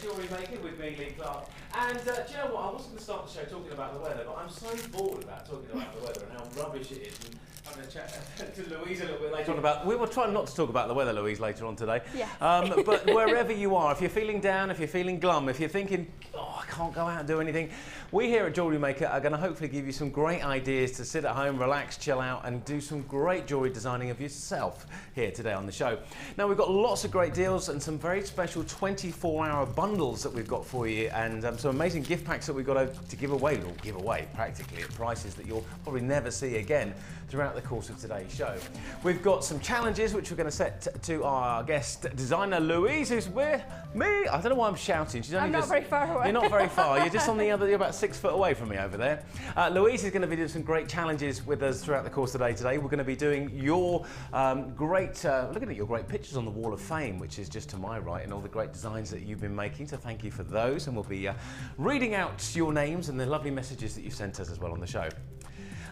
Jewellery Maker with me, Lee Clark. And do you know what? I wasn't going to start the show talking about the weather, but I'm so bored about talking about the weather and how rubbish it is. And I'm going to chat to Louise a little bit later on about. We were trying not to talk about the weather, Louise, later on today. Yes. But wherever you are, if you're feeling down, if you're feeling glum, if you're thinking, oh, I can't go out and do anything, we here at Jewellery Maker are going to hopefully give you some great ideas to sit at home, relax, chill out, and do some great jewellery designing of yourself here today on the show. Now, we've got lots of great deals and some very special 24-hour bundles that we've got for you, and some amazing gift packs that we've got to give away, or give away practically at prices that you'll probably never see again throughout the course of today's show. We've got some challenges which we're going to set to our guest designer Louise, who's with me. I don't know why I'm shouting. She's only I'm not very far away. You're not very far. You're just on the other. You're about 6 foot away from me over there. Louise is going to be doing some great challenges with us throughout the course of the day today. We're going to be doing your looking at your great pictures on the Wall of Fame, which is just to my right, and all the great designs that you've been making. So thank you for those, and we'll be reading out your names and the lovely messages that you've sent us as well on the show.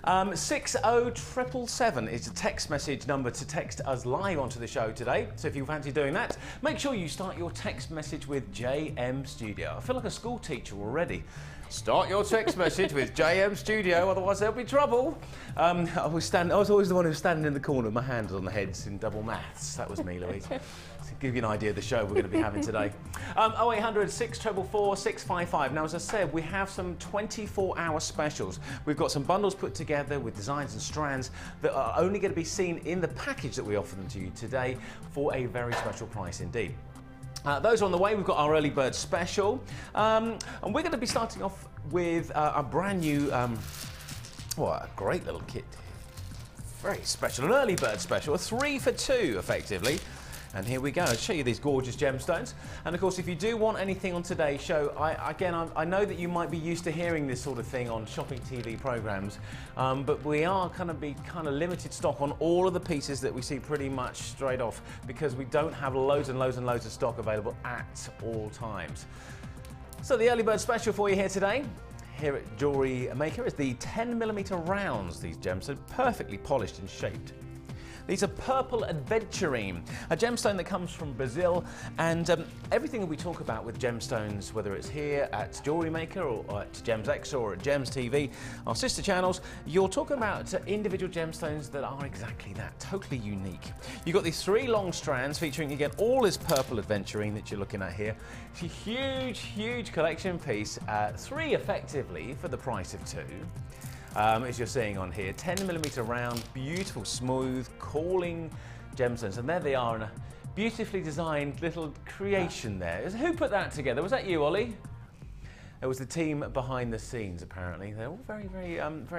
60777 is a text message number to text us live onto the show today. So if you fancy doing that, make sure you start your text message with JM Studio. I feel like a school teacher already. Start your text message with JM Studio, otherwise there'll be trouble. I was always the one who was standing in the corner with my hands on the heads in double maths. That was me, Louise. To give you an idea of the show we're going to be having today. 0800 644 655. Now, as I said, we have some 24-hour specials. We've got some bundles put together with designs and strands that are only going to be seen in the package that we offer them to you today for a very special price indeed. Those are on the way. We've got our early bird special, and we're going to be starting off with a brand new, what a great little kit. Very special, an early bird special, a 3 for 2 effectively. And here we go. I'll show you these gorgeous gemstones. And of course, if you do want anything on today's show, I know that you might be used to hearing this sort of thing on shopping TV programs, but we are kind of limited stock on all of the pieces that we see pretty much straight off, because we don't have loads and loads and loads of stock available at all times. So the early bird special for you here today, here at Jewellery Maker, is the 10mm rounds. These gems are perfectly polished and shaped. These are purple aventurine, a gemstone that comes from Brazil, and everything that we talk about with gemstones, whether it's here at Jewellery Maker or at Gems X or at Gems TV, our sister channels, you're talking about individual gemstones that are exactly that, totally unique. You've got these 3 long strands featuring, again, all this purple aventurine that you're looking at here. It's a huge, huge collection piece, 3 effectively for the price of 2. As you're seeing on here, 10mm round, beautiful, smooth, calling gemstones, and there they are in a beautifully designed little creation there. Who put that together? Was that you, Ollie? It was the team behind the scenes, apparently. They're all very,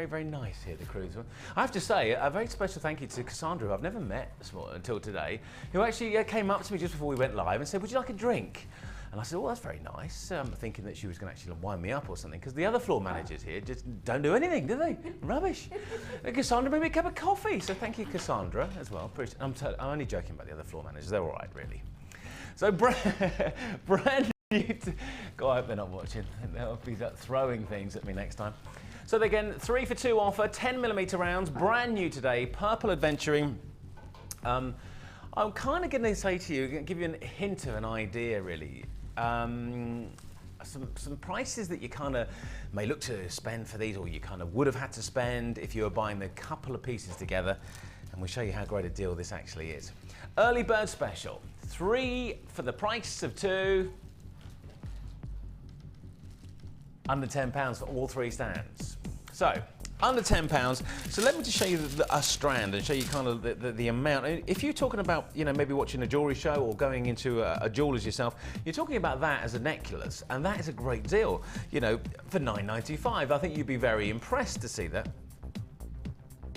very nice here, the crews. I have to say, a very special thank you to Cassandra, who I've never met until today, who actually came up to me just before we went live and said, "Would you like a drink?" And I said, "Oh, that's very nice," thinking that she was going to actually wind me up or something, because the other floor managers here just don't do anything, do they? Rubbish. Cassandra made me a cup of coffee, so thank you, Cassandra, as well. I'm only joking about the other floor managers. They're all right, really. So brand new. God, I hope they're not watching. They'll be throwing things at me next time. So again, 3 for 2 offer, 10mm rounds, brand new today, purple aventurine. I'm kind of going to say to you, give you a hint of an idea, really. Some prices that you kind of may look to spend for these, or you kind of would have had to spend if you were buying the couple of pieces together, and we'll show you how great a deal this actually is. Early bird special, 3 for the price of 2, under £10 for all 3 stands. So, under £10. So let me just show you a strand and show you kind of the amount. If you're talking about, you know, maybe watching a jewellery show or going into a jeweller's yourself, you're talking about that as a necklace, and that is a great deal. You know, for £9.95, I think you'd be very impressed to see that.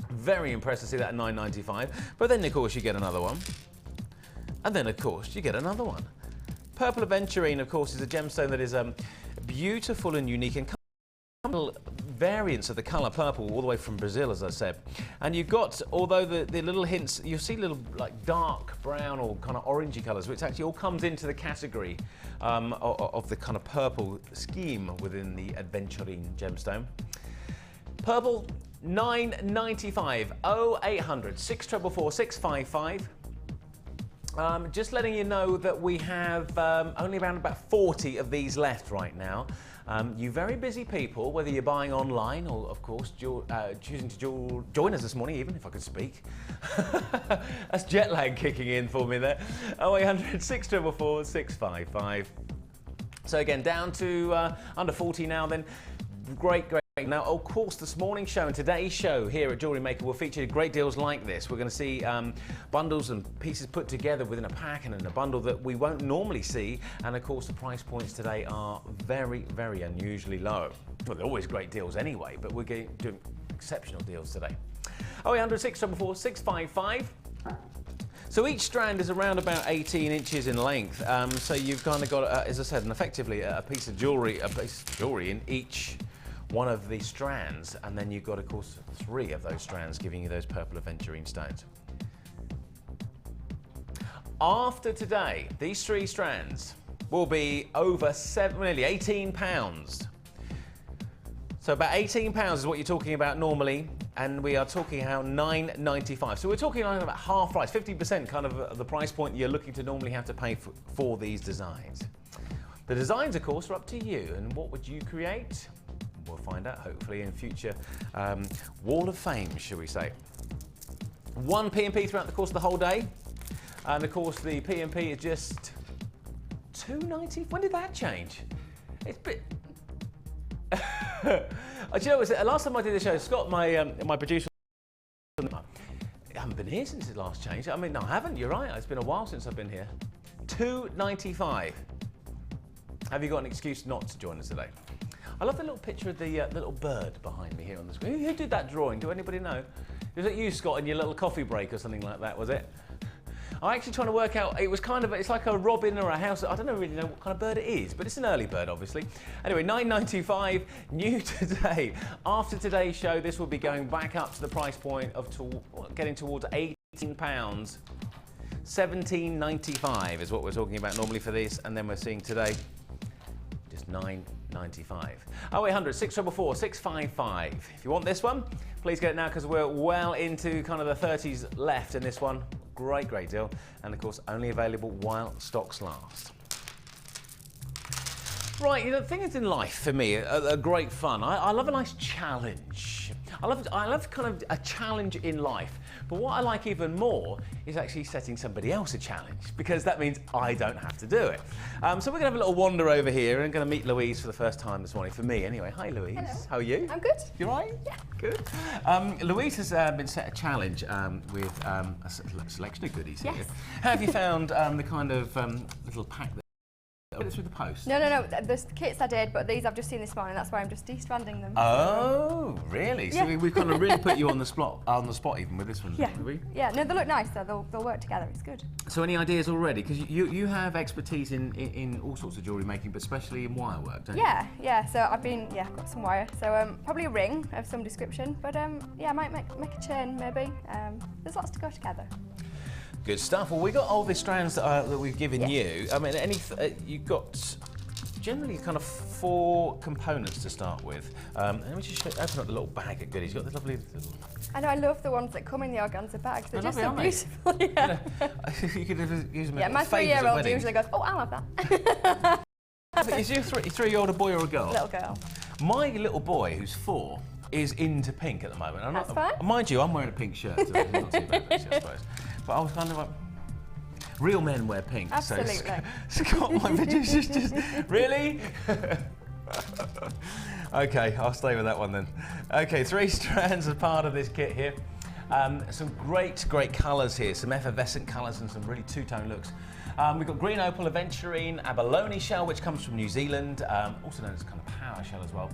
Very impressed to see that at £9.95. But then, of course, you get another one. And then, of course, you get another one. Purple aventurine, of course, is a gemstone that is beautiful and unique, and variants of the colour purple all the way from Brazil, as I said. And you've got, although the little hints, you'll see little like dark brown or kind of orangey colours, which actually all comes into the category of the kind of purple scheme within the aventurine gemstone. Purple, £9.95, 0800 644 655. Just letting you know that we have only around about 40 of these left right now. You very busy people, whether you're buying online or, of course, choosing to join us this morning, even if I could speak. That's jet lag kicking in for me there. 0800 644 655. So again, down to under 40 now then. Great. Now, of course, this morning's show and today's show here at Jewellery Maker will feature great deals like this. We're going to see bundles and pieces put together within a pack and in a bundle that we won't normally see. And of course, the price points today are very, very unusually low. Well, they're always great deals anyway, but we're doing exceptional deals today. 0800 644 655. So each strand is around about 18 inches in length. So you've kind of got, as I said, effectively a piece of jewellery in each one of the strands, and then you've got, of course, 3 of those strands giving you those purple aventurine stones. After today, these 3 strands will be over nearly 18 pounds. So about 18 pounds is what you're talking about normally, and we are talking how £9.95. So we're talking about half price, 50% kind of the price point you're looking to normally have to pay for these designs. The designs, of course, are up to you, and what would you create? We'll find out hopefully in future Wall of Fame, shall we say. 1 P&P throughout the course of the whole day, and of course the P&P is just £2.90. When did that change? It's a bit. Do you know, last time I did the show, Scott, my producer, I haven't been here since it last changed. I mean, no, I haven't. You're right. It's been a while since I've been here. £2.95. Have you got an excuse not to join us today? I love the little picture of the little bird behind me here on the screen. Who did that drawing? Do anybody know? Was it you, Scott, in your little coffee break or something like that, was it? I'm actually trying to work out, it was kind of, it's like a robin or a house. I don't really know what kind of bird it is, but it's an early bird, obviously. Anyway, £9.95, new today. After today's show, this will be going back up to the price point of getting towards £18. £17.95 is what we're talking about normally for this, and then we're seeing today just £9.95. 0800 644 655. If you want this one, please get it now because we're well into kind of the 30s left in this one. Great deal, and of course only available while stocks last. Right, you know, the thing is in life for me, a great fun. I love a nice challenge. I love kind of a challenge in life. But what I like even more is actually setting somebody else a challenge, because that means I don't have to do it. So we're going to have a little wander over here and going to meet Louise for the first time this morning, for me anyway. Hi Louise. Hello. How are you? I'm good. You all right? Yeah. Good. Louise has been set a challenge with a selection of goodies here. Yes. How have you found the kind of little pack that put it through the post? No. The kits I did, but these I've just seen this morning. That's why I'm just de-stranding them. Oh, really? Yeah. So we've kind of really put you on the spot even with this one, Yeah. have we? Yeah. No, they look nice though. They'll work together. It's good. So any ideas already? Because you have expertise in all sorts of jewellery making, but especially in wire work, don't you? Yeah. So I've got some wire. So probably a ring of some description. But yeah, I might make a chain maybe. There's lots to go together. Good stuff. Well, we got all the strands that we've given you. I mean, you've got generally kind of 4 components to start with. And let me just open up the little bag of goodies. You've got the lovely little... I know, I love the ones that come in the organza bags. They're just so lovely, beautiful. Yeah. You could use them Yeah, my as favours at 3-year-old weddings. usually goes, oh, I'll have that. Is your 3-year-old a boy or a girl? Little girl. My little boy, who's 4, is into pink at the moment. That's fine. Mind you, I'm wearing a pink shirt, so it's not too bad, actually, I suppose. But I was kind of like, real men wear pink. Absolutely. So Scott, my videos just really? Okay, I'll stay with that one then. Okay, 3 strands as part of this kit here. Some great colours here, some effervescent colours and some really two-tone looks. We've got green opal, aventurine, abalone shell, which comes from New Zealand, also known as kind of power shell as well.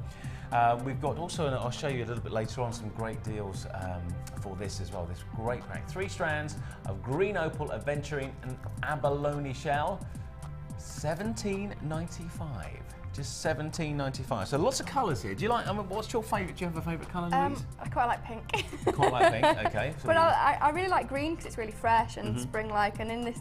We've got also, and I'll show you a little bit later on, some great deals for this as well. This great pack. 3 strands of green opal, aventurine, and abalone shell. £17.95. Just £17.95. So lots of colours here. Do you like? I mean, what's your favourite? Do you have a favourite colour, Louise? I quite like pink. Quite like pink. Okay. So but I really like green because it's really fresh and spring-like. And in this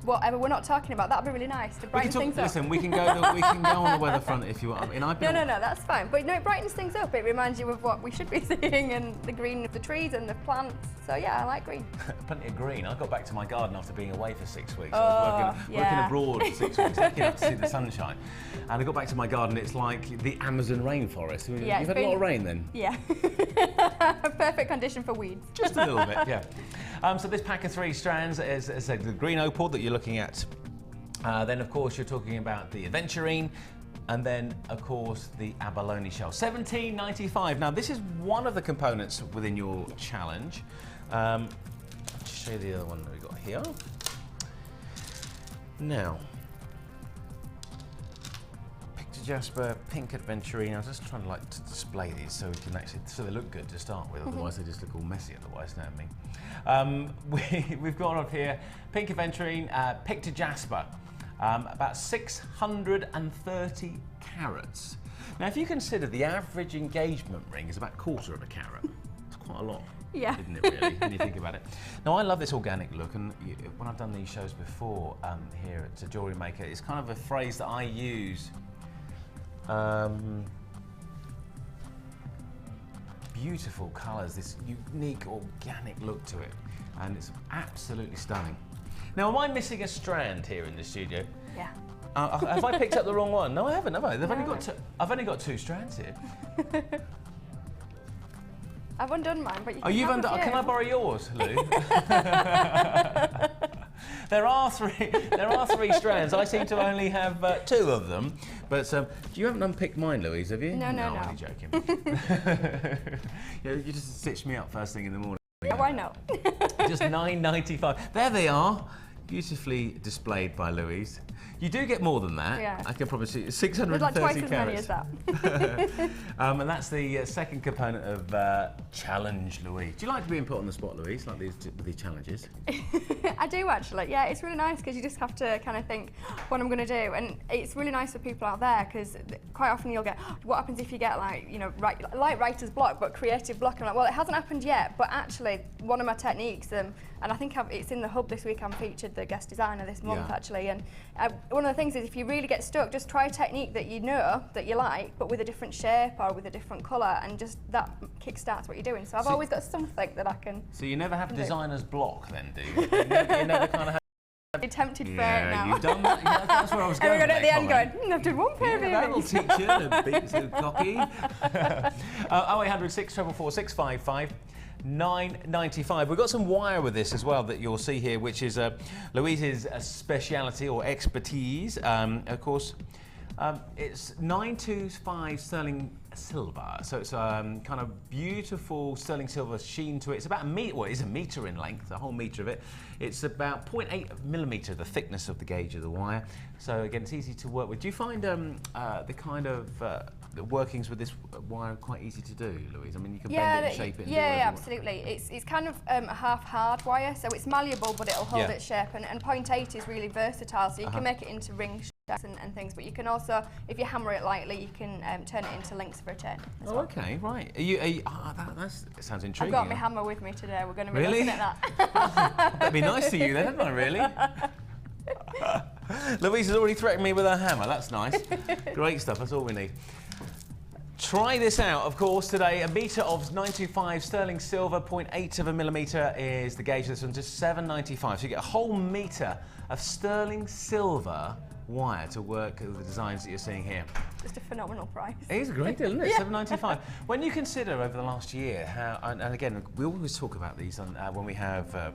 whatever we're not talking about. That'd be really nice to brighten things up. Listen, we can go on the weather front if you want. I mean, No, that's fine. But no, it brightens things up. It reminds you of what we should be seeing and the green of the trees and the plants. So yeah, I like green. Plenty of green. I got back to my garden after being away for 6 weeks. Oh, I was working abroad for 6 weeks, looking out to see the sunshine. And I got back to my garden, it's like the Amazon rainforest. Yeah, You've had a lot of rain then? Yeah. Perfect condition for weeds. Just a little bit, yeah. So this pack of 3 strands is, as I said, the green opal that you're looking at. Then, of course, you're talking about the aventurine, and then, of course, the abalone shell. $17.95. Now, this is one of the components within your challenge. I'll just show you the other one that we've got here. Now, Jasper, pink aventurine. I was just trying to display these so we can actually, so they look good to start with. Otherwise, they just look all messy. Otherwise, know what I mean? We've got up here pink aventurine, Picture Jasper, about 630 carats. Now, if you consider the average engagement ring is about 1/4 of a carat, it's quite a lot. Yeah. Isn't it really, when you think about it? Now, I love this organic look, and when I've done these shows before here at Jewellery Maker, it's kind of a phrase that I use. Beautiful colours, this unique organic look to it, and it's absolutely stunning. Now, am I missing a strand here in the studio? Yeah. Have I picked up the wrong one? No, I haven't, have I? I've only got 2 strands here. I've undone mine, but you can you've have undone. a few. Can I borrow yours, Lou? There are 3 strands. I seem to only have 2 of them. But you haven't unpicked mine, Louise, have you? No. I'm only joking. You just stitched me up first thing in the morning. Why not? Just $9.95. There they are, beautifully displayed by Louise. You do get more than that. Yeah. I can promise you, 630 There's like twice as carats. many as that. And that's the second component of challenge, Louise. Do you like being put on the spot, Louise, like these challenges? I do actually. Yeah, it's really nice because you just have to kind of think what I'm going to do, and it's really nice for people out there because quite often you'll get, what happens if you get like, you know, like writer's block but creative block? I'm like, well, it hasn't happened yet, but actually one of my techniques, and I think it's in the hub this week. I'm featured the guest designer this month actually, and one of the things is if you really get stuck, just try a technique that you know that you like, but with a different shape or with a different colour, and just that kickstarts what you're doing. So I've always got something that I can. So you never have designer's block then, do you? You never kind of have. You're tempted for it now. You've done that. Yeah, that's where I was going. And we're at the end going, I've done one pair of earrings. That'll teach you to beat so cocky. 0800 644 655. $9.95. We've got some wire with this as well that you'll see here, which is Louise's speciality or expertise. Of course, it's 925 sterling silver, so it's kind of beautiful sterling silver sheen to it. It's about a metre, well, it is a metre in length, a whole metre of it. It's about 0.8 millimetre, the thickness of the gauge of the wire. So again, it's easy to work with. Do you find the kind of the workings with this wire quite easy to do, Louise? I mean, you can bend it and shape it. Yeah, absolutely. It's kind of a half hard wire, so it's malleable, but it'll hold its shape. And 0.8 is really versatile, so you can make it into ring shapes and things. But you can also, if you hammer it lightly, you can turn it into links for a chain. Oh, okay, right. That sounds intriguing. I've got my hammer with me today. We're going to be looking at that. That'd be nice to you then, hadn't I, really? Louise has already threatened me with her hammer. That's nice. Great stuff. That's all we need. Try this out, of course, today. A metre of 925 sterling silver, 0.8 of a millimetre is the gauge of this one, just $7.95. So you get a whole metre of sterling silver wire to work with the designs that you're seeing here. Just a phenomenal price. It is a great deal, isn't it? $7.95. When you consider over the last year how, and again, we always talk about these when we have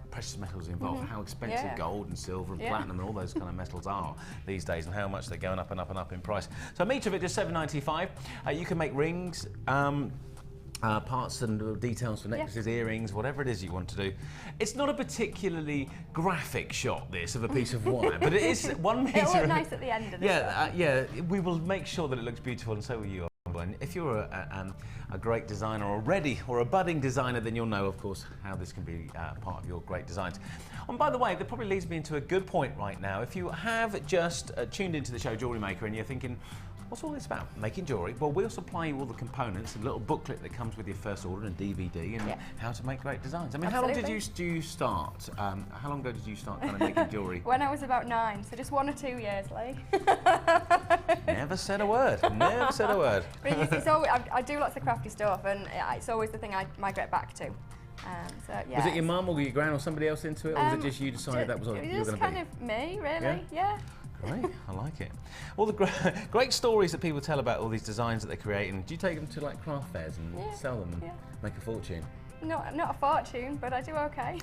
precious metals involved, how expensive gold and silver and platinum and all those kind of metals are these days, and how much they're going up and up and up in price. So a metre of it is $7.95. You can make rings, parts and details for necklaces, earrings, whatever it is you want to do. It's not a particularly graphic shot, this, of a piece of wire, but it is 1 metre. It'll look nice at the end of the show. Yeah, we will make sure that it looks beautiful, and so will you, I'm incredible. And if you're a great designer already, or a budding designer, then you'll know, of course, how this can be part of your great designs. And by the way, that probably leads me into a good point right now. If you have just tuned into the show Jewellery Maker and you're thinking, what's all this about? Making jewellery? Well, we'll supply you all the components, a little booklet that comes with your first order and DVD, and how to make great designs. I mean, Absolutely. how long did you start? How long ago did you start kind of making jewellery? When I was about 9, so just 1 or 2 years, Lee. Never said a word. Never said a word. But it's always, I do lots of crafty stuff, and it's always the thing I migrate back to. So, yeah. Was it your mum or your gran or somebody else into it, or was it just you decided that was what you were going to be? It was kind of me, really. Yeah. Great, I like it. All the great stories that people tell about all these designs that they create, and do you take them to like craft fairs and sell them and make a fortune? Not a fortune, but I do okay.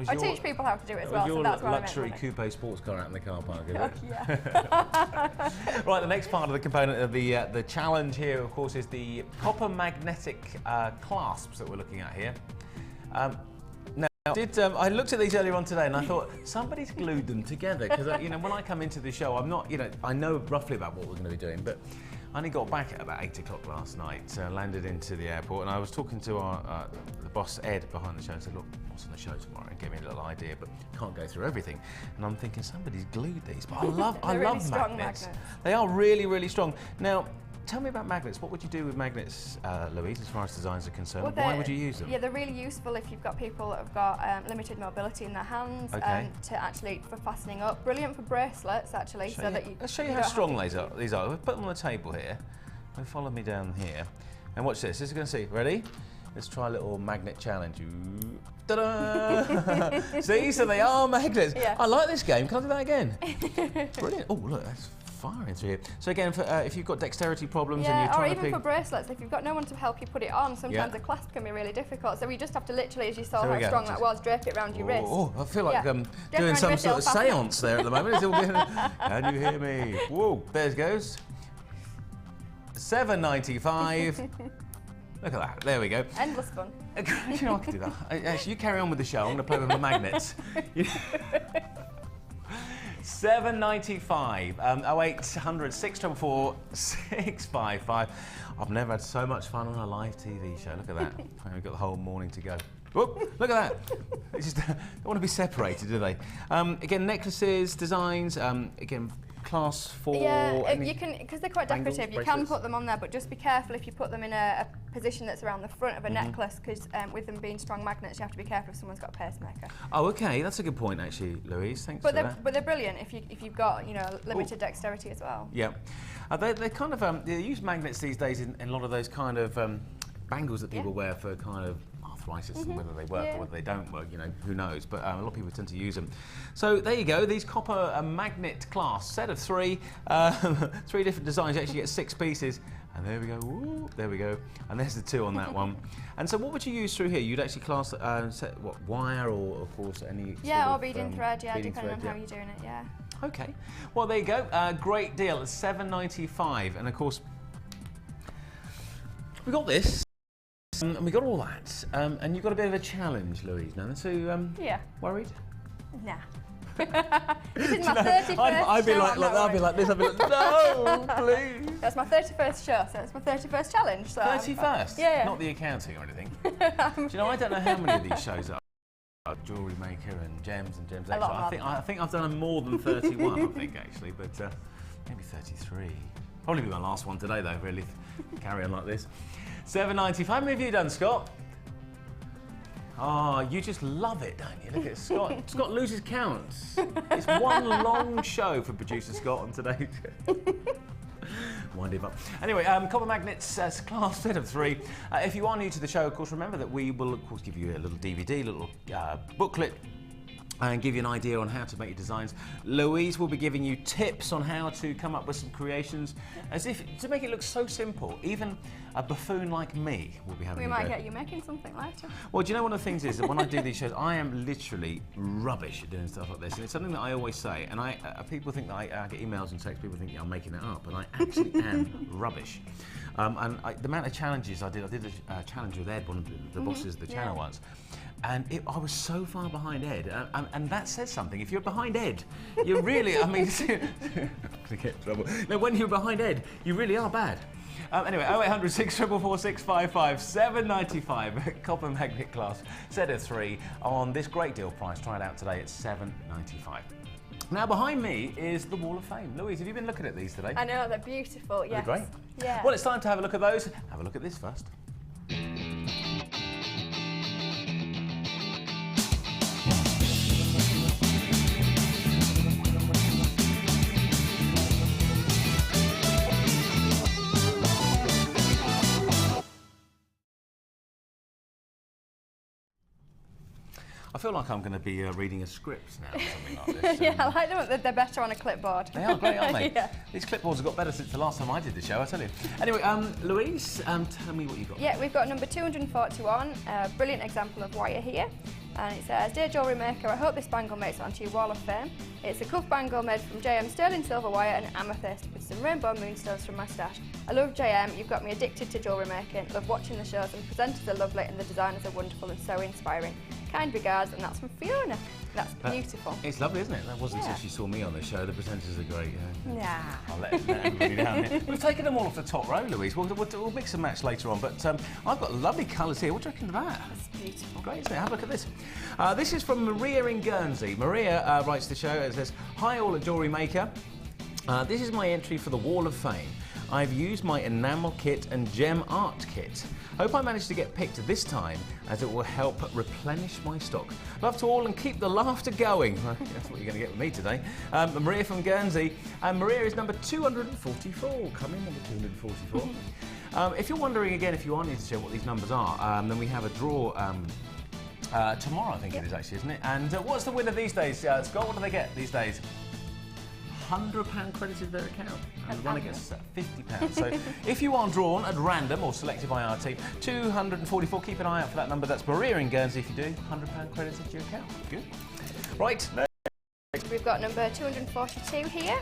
I teach people how to do it as well, so that's your what luxury coupe sports car out in the car park, is it? Yeah. Right, the next part of the component of the challenge here, of course, is the copper magnetic clasps that we're looking at here. I looked at these earlier on today and I thought somebody's glued them together, because when I come into the show, I'm not, I know roughly about what we're going to be doing, but I only got back at about 8 o'clock last night, landed into the airport, and I was talking to the boss Ed behind the show and said, look, what's on the show tomorrow? And gave me a little idea, but can't go through everything. And I'm thinking somebody's glued these, but I love really strong magnets. magnets. They are really, really strong. Now, tell me about magnets. What would you do with magnets, Louise, as far as designs are concerned? Well, why would you use them? Yeah, they're really useful if you've got people that have got limited mobility in their hands, for fastening up. Brilliant for bracelets, actually. Let's show you how strong these are. We'll put them on the table here. Follow me down here. And watch this. This is going to see. Ready? Let's try a little magnet challenge. Ta-da! See, so they are magnets. Yeah. I like this game. Can I do that again? Brilliant. Oh, look, that's firing through here. So again, if you've got dexterity problems and you're trying to or even for bracelets, if you've got no one to help you put it on, sometimes the clasp can be really difficult. So you just have to literally, as you saw how strong that was, drape it around your wrist. Oh, I feel like I'm doing some sort of seance there at the moment. It's all getting, can you hear me? Whoa, there it goes. $7.95. Look at that. There we go. Endless fun. I can do that. Actually, you carry on with the show. I'm going to play with my magnets. $7.95. 0800 644 655. I've never had so much fun on a live TV show. Look at that. We've got the whole morning to go. Whoop, look at that. They just don't want to be separated, do they? Again, necklaces, designs, again, class 4. Yeah, you can, because they're quite decorative, you can put them on there, but just be careful if you put them in a position that's around the front of a necklace, because with them being strong magnets, you have to be careful if someone's got a pacemaker. Oh, okay, that's a good point, actually, Louise. Thanks for that. But they're brilliant if you've got limited dexterity as well. Yeah, they kind of they use magnets these days in a lot of those kind of bangles that people wear for kind of arthritis, and whether they work or whether they don't work, who knows, but a lot of people tend to use them. So there you go, these copper magnet class, set of 3, 3 different designs. You actually get 6 pieces, and there we go, ooh, there we go, and there's the 2 on that one. And so what would you use through here? You'd actually class set, what, wire, or of course any or beading thread, depending on how you're doing it, Okay, well there you go, great deal, it's $7.95, and of course we got this. And we got all that, and you've got a bit of a challenge, Louise. Now, so worried? Nah. This is my 31st I'd be show, like this. I'd be like, no, please. That's my 31st show, so it's my 31st challenge. So 31st? Yeah. Not the accounting or anything. Do you know, I don't know how many of these shows are. Jewellery Maker and Gems Extra. I think I've done more than 31. I think actually, but maybe 33. Probably be my last one today, though. Really, carry on like this. $7.95. How many have you done, Scott? Oh, you just love it, don't you? Look at Scott. Scott loses count. It's one long show for producer Scott on today. Wind him up. Anyway, copper magnets, class set of 3. If you are new to the show, of course, remember that we will, of course, give you a little DVD, little booklet, and give you an idea on how to make your designs. Louise will be giving you tips on how to come up with some creations, as if to make it look so simple. Even a buffoon like me will be having. We might get you making something later. Well, do you know one of the things is that when I do these shows, I am literally rubbish at doing stuff like this, and it's something that I always say. And people think that I get emails and texts. People think I'm making it up, and I actually am rubbish. The amount of challenges I did a challenge with Ed, one of the bosses of the channel once. And I was so far behind Ed, and that says something. If you're behind Ed, you're really, I mean, to get in trouble. No, when you're behind Ed, you really are bad. Anyway, 0800 644 655 7.95 copper magnet glass set of 3 on this great deal price. Try it out today at $7.95. Now behind me is the Wall of Fame. Louise, have you been looking at these today? I know, they're beautiful, yes. They're great. Yeah. Well, it's time to have a look at those. Have a look at this first. I feel like I'm going to be reading a script now or something like this. Yeah, I like them. They're better on a clipboard. They are great, aren't they? Yeah. These clipboards have got better since the last time I did the show, I tell you. Anyway, Louise, tell me what you've got. Yeah, we've got number 241, a brilliant example of wire here. And it says, Dear Jewellery Maker, I hope this bangle makes it onto your Wall of Fame. It's a cuff bangle made from JM sterling silver wire and amethyst with some rainbow moonstones from my stash. I love JM, you've got me addicted to jewellery making, love watching the shows, and the presenters are lovely and the designers are wonderful and so inspiring. Kind regards, and that's from Fiona. That's beautiful. It's lovely, isn't it? That wasn't until she saw me on the show. The presenters are great. Yeah. I'll let everybody down here. We've taken them all off the top row, Louise. We'll mix and match later on. But I've got lovely colours here. What do you reckon of that? That's beautiful. Great, isn't it? Have a look at this. This is from Maria in Guernsey. Maria writes the show. It says, Hi all at Jewellery Maker. This is my entry for the Wall of Fame. I've used my enamel kit and gem art kit. Hope I managed to get picked this time, as it will help replenish my stock. Love to all and keep the laughter going. That's what you're going to get with me today. Maria from Guernsey, and Maria is number 244. Come in, number 244. If you're wondering again, if you are needing to show what these numbers are, then we have a draw tomorrow, I think it is actually, isn't it? And what's the winner these days, Scott? What do they get these days? £100 credited their account, and the runner gets £50. So if you are drawn at random or selected by our team, 244, keep an eye out for that number. That's Maria in Guernsey. If you do, £100 credited to your account. Good. Right. We've got number 242 here,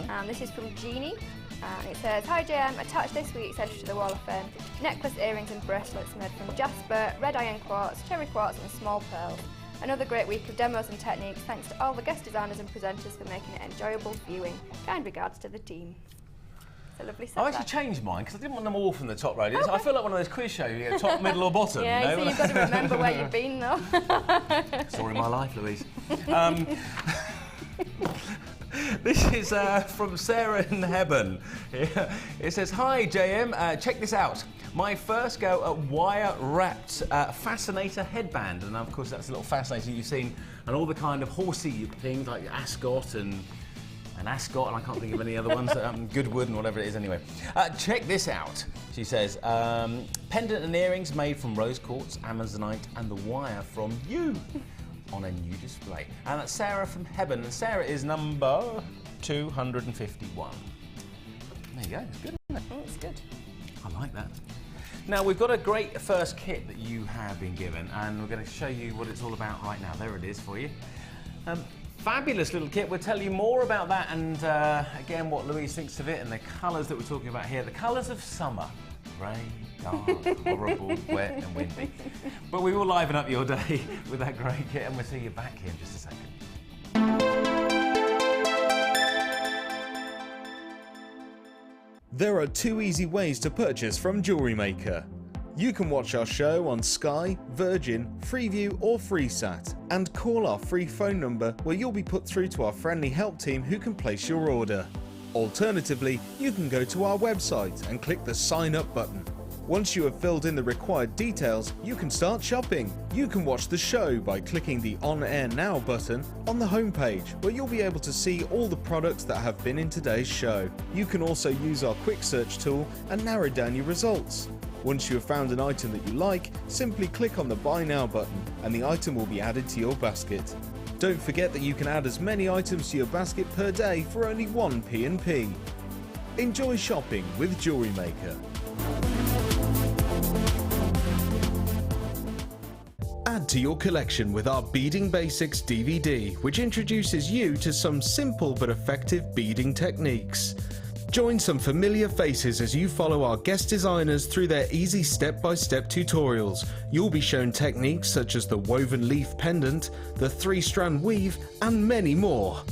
and this is from Jeannie. And it says, Hi JM, attach this week's entry to the Wall of Fame. Necklace, earrings and bracelets made from jasper, red iron quartz, cherry quartz and small pearls. Another great week of demos and techniques, thanks to all the guest designers and presenters for making it enjoyable viewing. Kind regards to the team. It's a lovely set. I've actually changed mine because I didn't want them all from the top row. I feel like one of those quiz shows, you get top, middle or bottom. Yeah, you know? so you've got to remember where you've been though. Story of my life, Louise. This is from Sarah in Hebburn. It says, Hi JM, check this out. My first go at wire-wrapped fascinator headband. And of course that's a little fascinator you've seen, and all the kind of horsey things like Ascot and Ascot, and I can't think of any other ones, Goodwood and whatever it is anyway. Check this out, she says. Pendant and earrings made from rose quartz, amazonite and the wire from you on a new display. And that's Sarah from Hebburn, and Sarah is number 251. There you go, it's good, isn't it? Oh, it's good. I like that. Now we've got a great first kit that you have been given, and we're going to show you what it's all about right now. There it is for you. Fabulous little kit. We'll tell you more about that, and again what Louise thinks of it and the colours that we're talking about here. The colours of summer. Grey, dark, horrible, wet and windy. But we will liven up your day with that great kit, and we'll see you back here in just a second. There are 2 easy ways to purchase from Jewellery Maker. You can watch our show on Sky, Virgin, Freeview or FreeSat, and call our free phone number where you'll be put through to our friendly help team who can place your order. Alternatively, you can go to our website and click the Sign Up button. Once you have filled in the required details, you can start shopping. You can watch the show by clicking the On Air Now button on the homepage, where you'll be able to see all the products that have been in today's show. You can also use our quick search tool and narrow down your results. Once you have found an item that you like, simply click on the Buy Now button and the item will be added to your basket. Don't forget that you can add as many items to your basket per day for only 1 P&P. Enjoy shopping with Jewellery Maker. Add to your collection with our Beading Basics DVD, which introduces you to some simple but effective beading techniques. Join some familiar faces as you follow our guest designers through their easy step-by-step tutorials. You'll be shown techniques such as the woven leaf pendant, the 3-strand weave, and many more.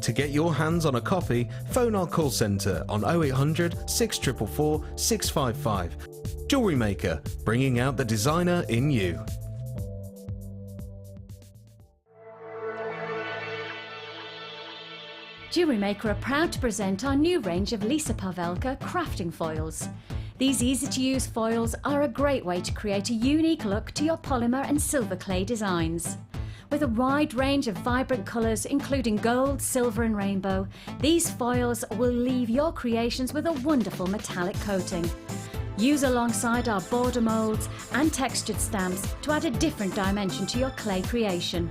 To get your hands on a copy, phone our call centre on 0800 644 655. Jewellery Maker, bringing out the designer in you. Jewellery Maker are proud to present our new range of Lisa Pavelka crafting foils. These easy-to-use foils are a great way to create a unique look to your polymer and silver clay designs. With a wide range of vibrant colours including gold, silver and rainbow, these foils will leave your creations with a wonderful metallic coating. Use alongside our border moulds and textured stamps to add a different dimension to your clay creation.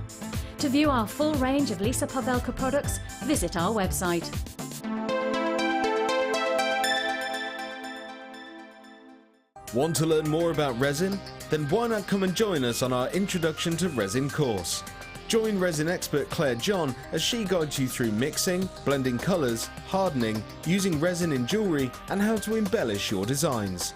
To view our full range of Lisa Pavelka products, visit our website. Want to learn more about resin? Then why not come and join us on our Introduction to Resin course. Join resin expert Claire John as she guides you through mixing, blending colours, hardening, using resin in jewellery and how to embellish your designs.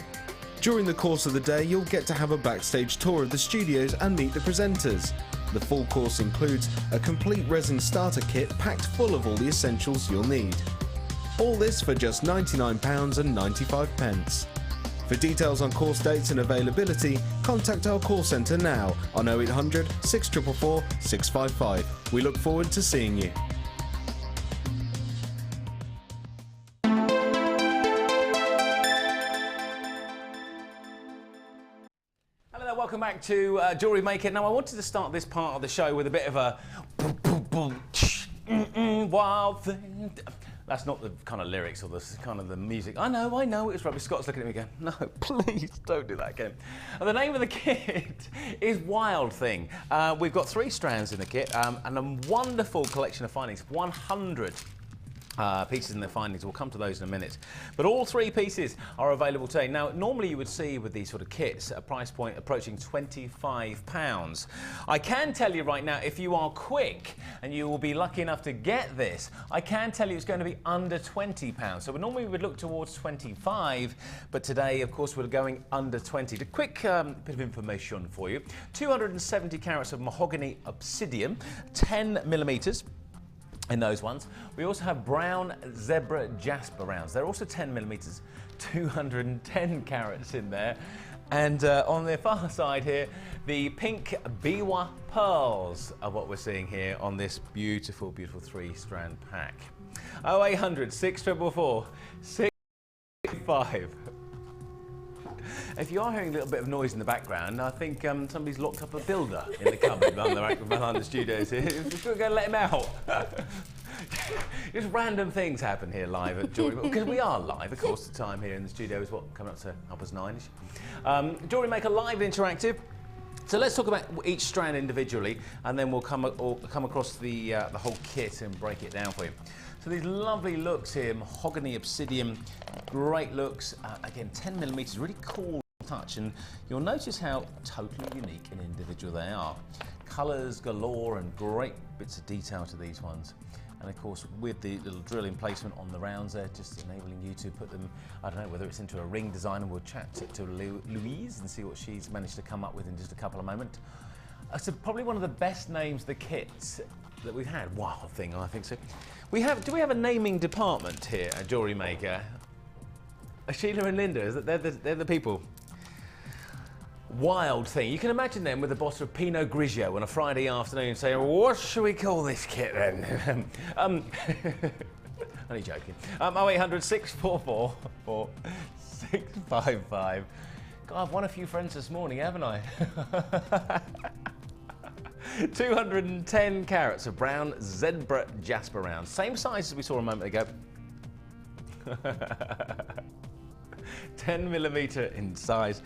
During the course of the day you'll get to have a backstage tour of the studios and meet the presenters. The full course includes a complete resin starter kit packed full of all the essentials you'll need. All this for just £99.95. For details on course dates and availability, contact our call centre now on 0800 644 655. We look forward to seeing you. Hello there, welcome back to Jewellery Maker. Now I wanted to start this part of the show with a bit of a wild thing. That's not the kind of lyrics or the kind of the music. I know, it's rubbish. Scott's looking at me again. No, please don't do that again. And the name of the kit is Wild Thing. We've got 3 strands in the kit and a wonderful collection of findings. 100 pieces in the findings. We'll come to those in a minute. But all 3 pieces are available today. Now, normally you would see with these sort of kits a price point approaching £25. I can tell you right now, if you are quick and you will be lucky enough to get this, I can tell you it's going to be under £20. So normally we would look towards 25, but today, of course, we're going under 20. A quick bit of information for you. 270 carats of mahogany obsidian, 10 millimetres. In those ones. We also have brown zebra jasper rounds. They're also 10 millimetres, 210 carats in there. And on the far side here, the pink biwa pearls are what we're seeing here on this beautiful, beautiful 3-strand pack. 0800 644 655. If you are hearing a little bit of noise in the background, I think somebody's locked up a builder in the cupboard behind the studios here. We're going to let him out. Just random things happen here live at Jewellery Maker, because we are live. Of course, the time here in the studio is what, coming up to 9:30. Jewellery Maker live and interactive. So let's talk about each strand individually, and then we'll come across the whole kit and break it down for you. So these lovely looks here, mahogany obsidian, great looks. Again, 10 millimetres, really cool touch, and you'll notice how totally unique and individual they are. Colours galore and great bits of detail to these ones. And of course, with the little drilling placement on the rounds there, just enabling you to put them, I don't know, whether it's into a ring design, and we'll chat to Louise and see what she's managed to come up with in just a couple of moments. So probably one of the best names, the kits that we've had. Wild Thing, I think so. Do we have a naming department here at Jewellery Maker? Sheila and Linda, they're the people. Wild Thing. You can imagine them with a bottle of Pinot Grigio on a Friday afternoon saying, what should we call this kit then? Only joking. 0800 644 655. God, I've won a few friends this morning, haven't I? 210 carats of brown zebra jasper rounds. Same size as we saw a moment ago. 10 millimetre in size,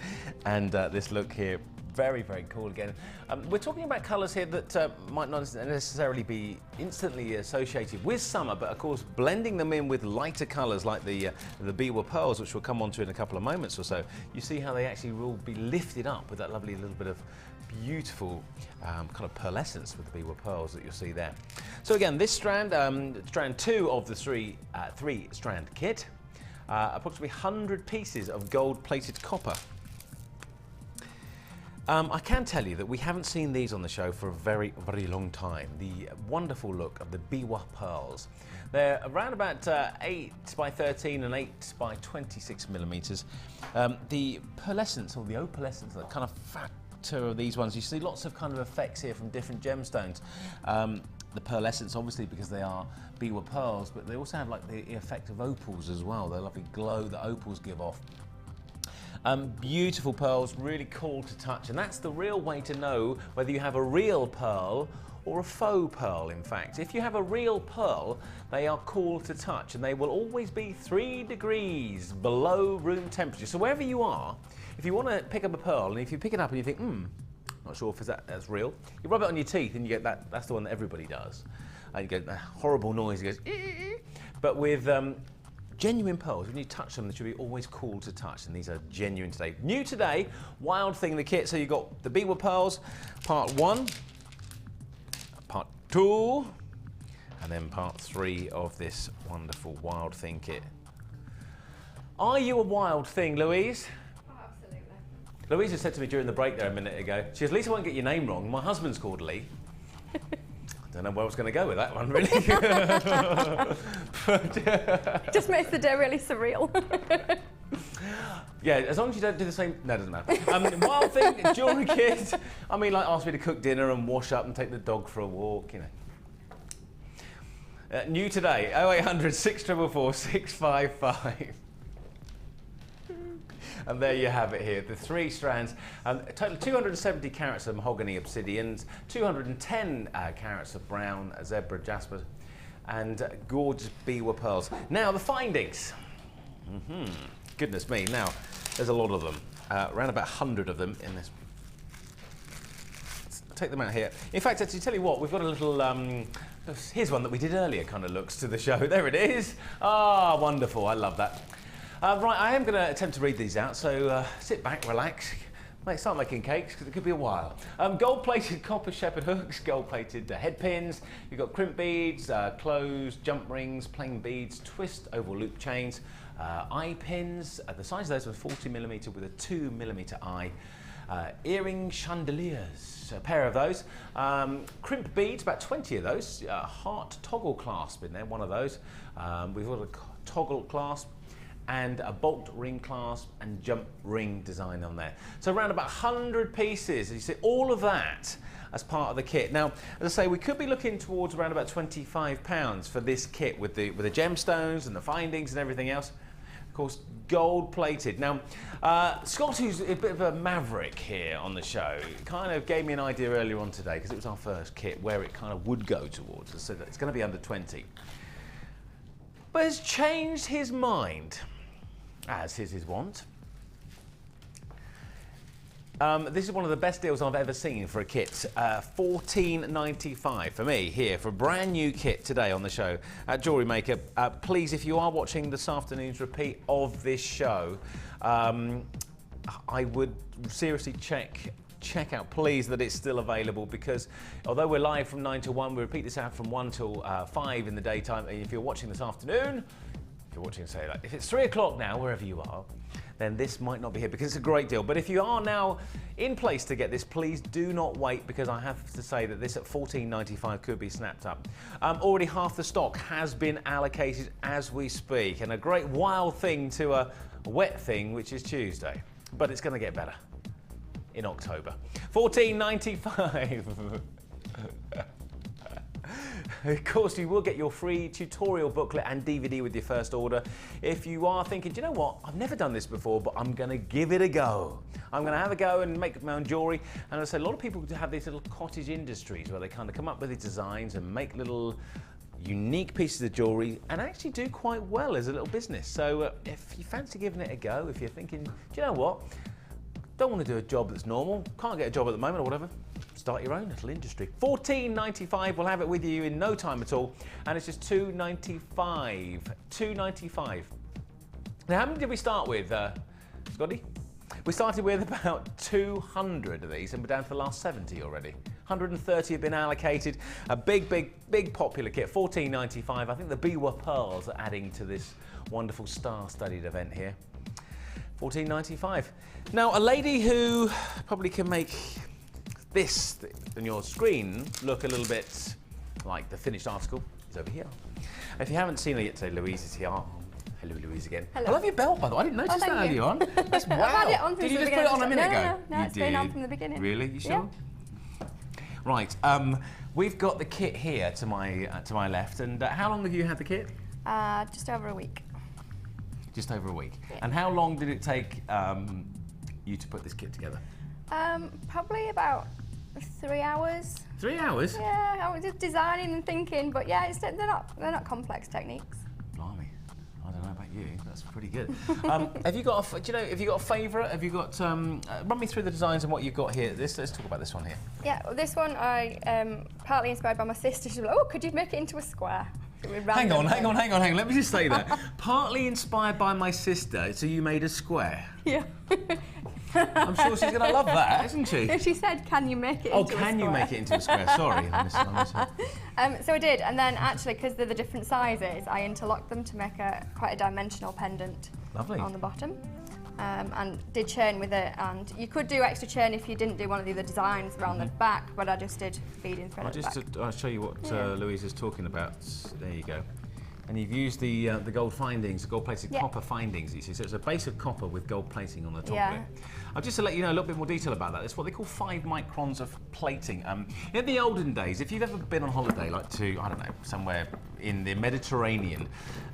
and this look here, very, very cool again. We're talking about colours here that might not necessarily be instantly associated with summer, but of course blending them in with lighter colours like the Biwa pearls, which we'll come on to in a couple of moments or so. You see how they actually will be lifted up with that lovely little bit of beautiful kind of pearlescence with the Biwa pearls that you'll see there. So again, this strand, strand 2 of the three strand kit, approximately 100 pieces of gold-plated copper. I can tell you that we haven't seen these on the show for a very, very long time. The wonderful look of the Biwa pearls. They're around about 8 by 13 and 8 by 26 millimeters. The pearlescence, or the opalescence, that kind of factor of these ones, you see lots of kind of effects here from different gemstones. The pearlescence, obviously, because they are Biwa pearls, but they also have like the effect of opals as well. The lovely glow that opals give off. Beautiful pearls, really cool to touch, and that's the real way to know whether you have a real pearl or a faux pearl. In fact, if you have a real pearl, they are cool to touch, and they will always be 3 degrees below room temperature. So wherever you are, if you want to pick up a pearl, and if you pick it up and you think, not sure if that's real, you rub it on your teeth and you get that. That's the one that everybody does. And you get that horrible noise. It goes, but with genuine pearls, when you touch them, they should be always cool to touch, and these are genuine today. New today, Wild Thing, the kit. So you've got the Biwa pearls, part 1, part 2, and then part 3 of this wonderful Wild Thing kit. Are you a Wild Thing, Louise? Oh, absolutely. Louise just said to me during the break there a minute ago, she goes, at least I won't get your name wrong. My husband's called Lee. I don't know where I was going to go with that one, really. It just makes the day really surreal. Yeah, as long as you don't do the same. No, it doesn't matter. Wild Thing, jewellery kit. I mean, like, ask me to cook dinner and wash up and take the dog for a walk, you know. New today, 0800 644 655. And there you have it here, the 3 strands, a total of 270 carats of mahogany obsidians, 210 carats of brown zebra jasper, and gorgeous Biwa pearls. Now the findings. Goodness me, now there's a lot of them, around about 100 of them in this. Let's take them out here. In fact, actually, tell you what, we've got a little, here's one that we did earlier, kind of looks to the show. There it is. Ah, wonderful, I love that. Right, I am going to attempt to read these out, so sit back, relax, start making cakes, because it could be a while. Gold-plated copper shepherd hooks, gold-plated head pins, you've got crimp beads, closed jump rings, plain beads, twist oval loop chains, eye pins, the size of those are 40mm with a 2mm eye, earring chandeliers, a pair of those, crimp beads, about 20 of those, heart toggle clasp in there, one of those, we've got a toggle clasp, and a bolt ring clasp and jump ring design on there. So around about 100 pieces, you see all of that as part of the kit. Now, as I say, we could be looking towards around about £25 for this kit with the gemstones and the findings and everything else. Of course, gold plated. Now, Scott, who's a bit of a maverick here on the show, kind of gave me an idea earlier on today, because it was our first kit, where it kind of would go towards. So it's going to be under 20. But has changed his mind, as is his wont. This is one of the best deals I've ever seen for a kit. $14.95 for me here for a brand new kit today on the show at Jewellery Maker. Please, if you are watching this afternoon's repeat of this show, I would seriously check out, please, that it's still available, because although we're live from 9 till 1, we repeat this out from 1 till 5 in the daytime. And if you're watching this afternoon, if you're watching, say, like, if it's 3 o'clock now, wherever you are, then this might not be here, because it's a great deal. But if you are now in place to get this, please do not wait, because I have to say that this at $14.95 could be snapped up. Already half the stock has been allocated as we speak, and a great wild thing to a wet thing, which is Tuesday. But it's going to get better in October. $14.95. Of course, you will get your free tutorial booklet and DVD with your first order. If you are thinking, do you know what, I've never done this before, but I'm going to give it a go. I'm going to have a go and make my own jewellery. And I say a lot of people have these little cottage industries where they kind of come up with these designs and make little unique pieces of jewellery and actually do quite well as a little business. So if you fancy giving it a go, if you're thinking, do you know what, don't want to do a job that's normal, can't get a job at the moment or whatever, start your own little industry. $14.95, we'll have it with you in no time at all, and it's just $2.95. $2.95. Now, how many did we start with, Scotty? We started with about 200 of these, and we're down to the last 70 already. 130 have been allocated. A big popular kit, $14.95. I think the Biwa pearls are adding to this wonderful star-studded event here. $14.95. Now, a lady who probably can make this on your screen look a little bit like the finished article is over here. If you haven't seen her yet today, Louise is here. Hello, Louise again. Hello. I love your belt, by the way. I didn't notice that earlier on. That's, wow. I've had it on did you just put it on a minute ago? No, it's been on from the beginning. Really? You sure? Yeah. Right. We've got the kit here to my left, and how long have you had the kit? Just over a week. Just over a week. Yeah. And how long did it take you to put this kit together? Probably about 3 hours. 3 hours? Yeah, I was just designing and thinking, but yeah, they're not complex techniques. Blimey. I don't know about you, that's pretty good. Have you got a favourite? Have you got, run me through the designs and what you've got here. Let's talk about this one here. Yeah, well, this one I partly inspired by my sister. She was like, oh, could you make it into a square? Hang on. Let me just say that. Partly inspired by my sister, so you made a square. Yeah. I'm sure she's going to love that, isn't she? She said, can you make it into a square? Oh, can you make it into a square? Sorry, I missed. So I did, and then actually, because they're the different sizes, I interlocked them to make quite a dimensional pendant. Lovely. On the bottom. And did chain with it, and you could do extra chain if you didn't do one of the other designs around the back, but I just did beading thread at the back. I'll show you what Louise is talking about. There you go. And you've used the gold findings, the gold-plated copper findings, you see. So it's a base of copper with gold plating on the top of it. Just to let you know a little bit more detail about that, it's what they call 5 microns of plating. In the olden days, if you've ever been on holiday, like to, I don't know, somewhere in the Mediterranean,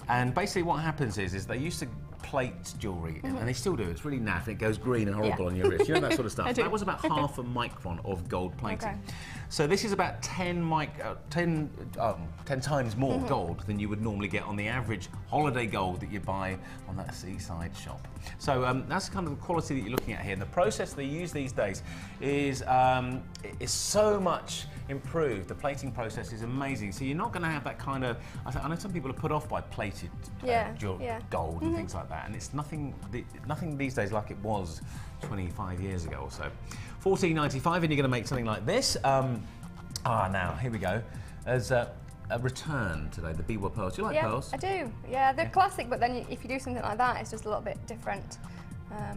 and basically what happens is they used to plate jewellery, and they still do. It's really naff, and it goes green and horrible on your wrist. You know that sort of stuff. That was about half a micron of gold plating. Okay. So this is about 10 times more gold than you would normally get on the average holiday gold that you buy on that seaside shop. So that's kind of the quality that you're looking at here. And the process they use these days is so much improved. The plating process is amazing. So you're not going to have that kind of, I know some people are put off by plated gold and things like that, and it's nothing these days like it was 25 years ago or so. $14.95, and you're going to make something like this. Now here we go. As a return today, the Biwa pearls. Do you like pearls? I do. Yeah, they're classic, but then if you do something like that, it's just a little bit different.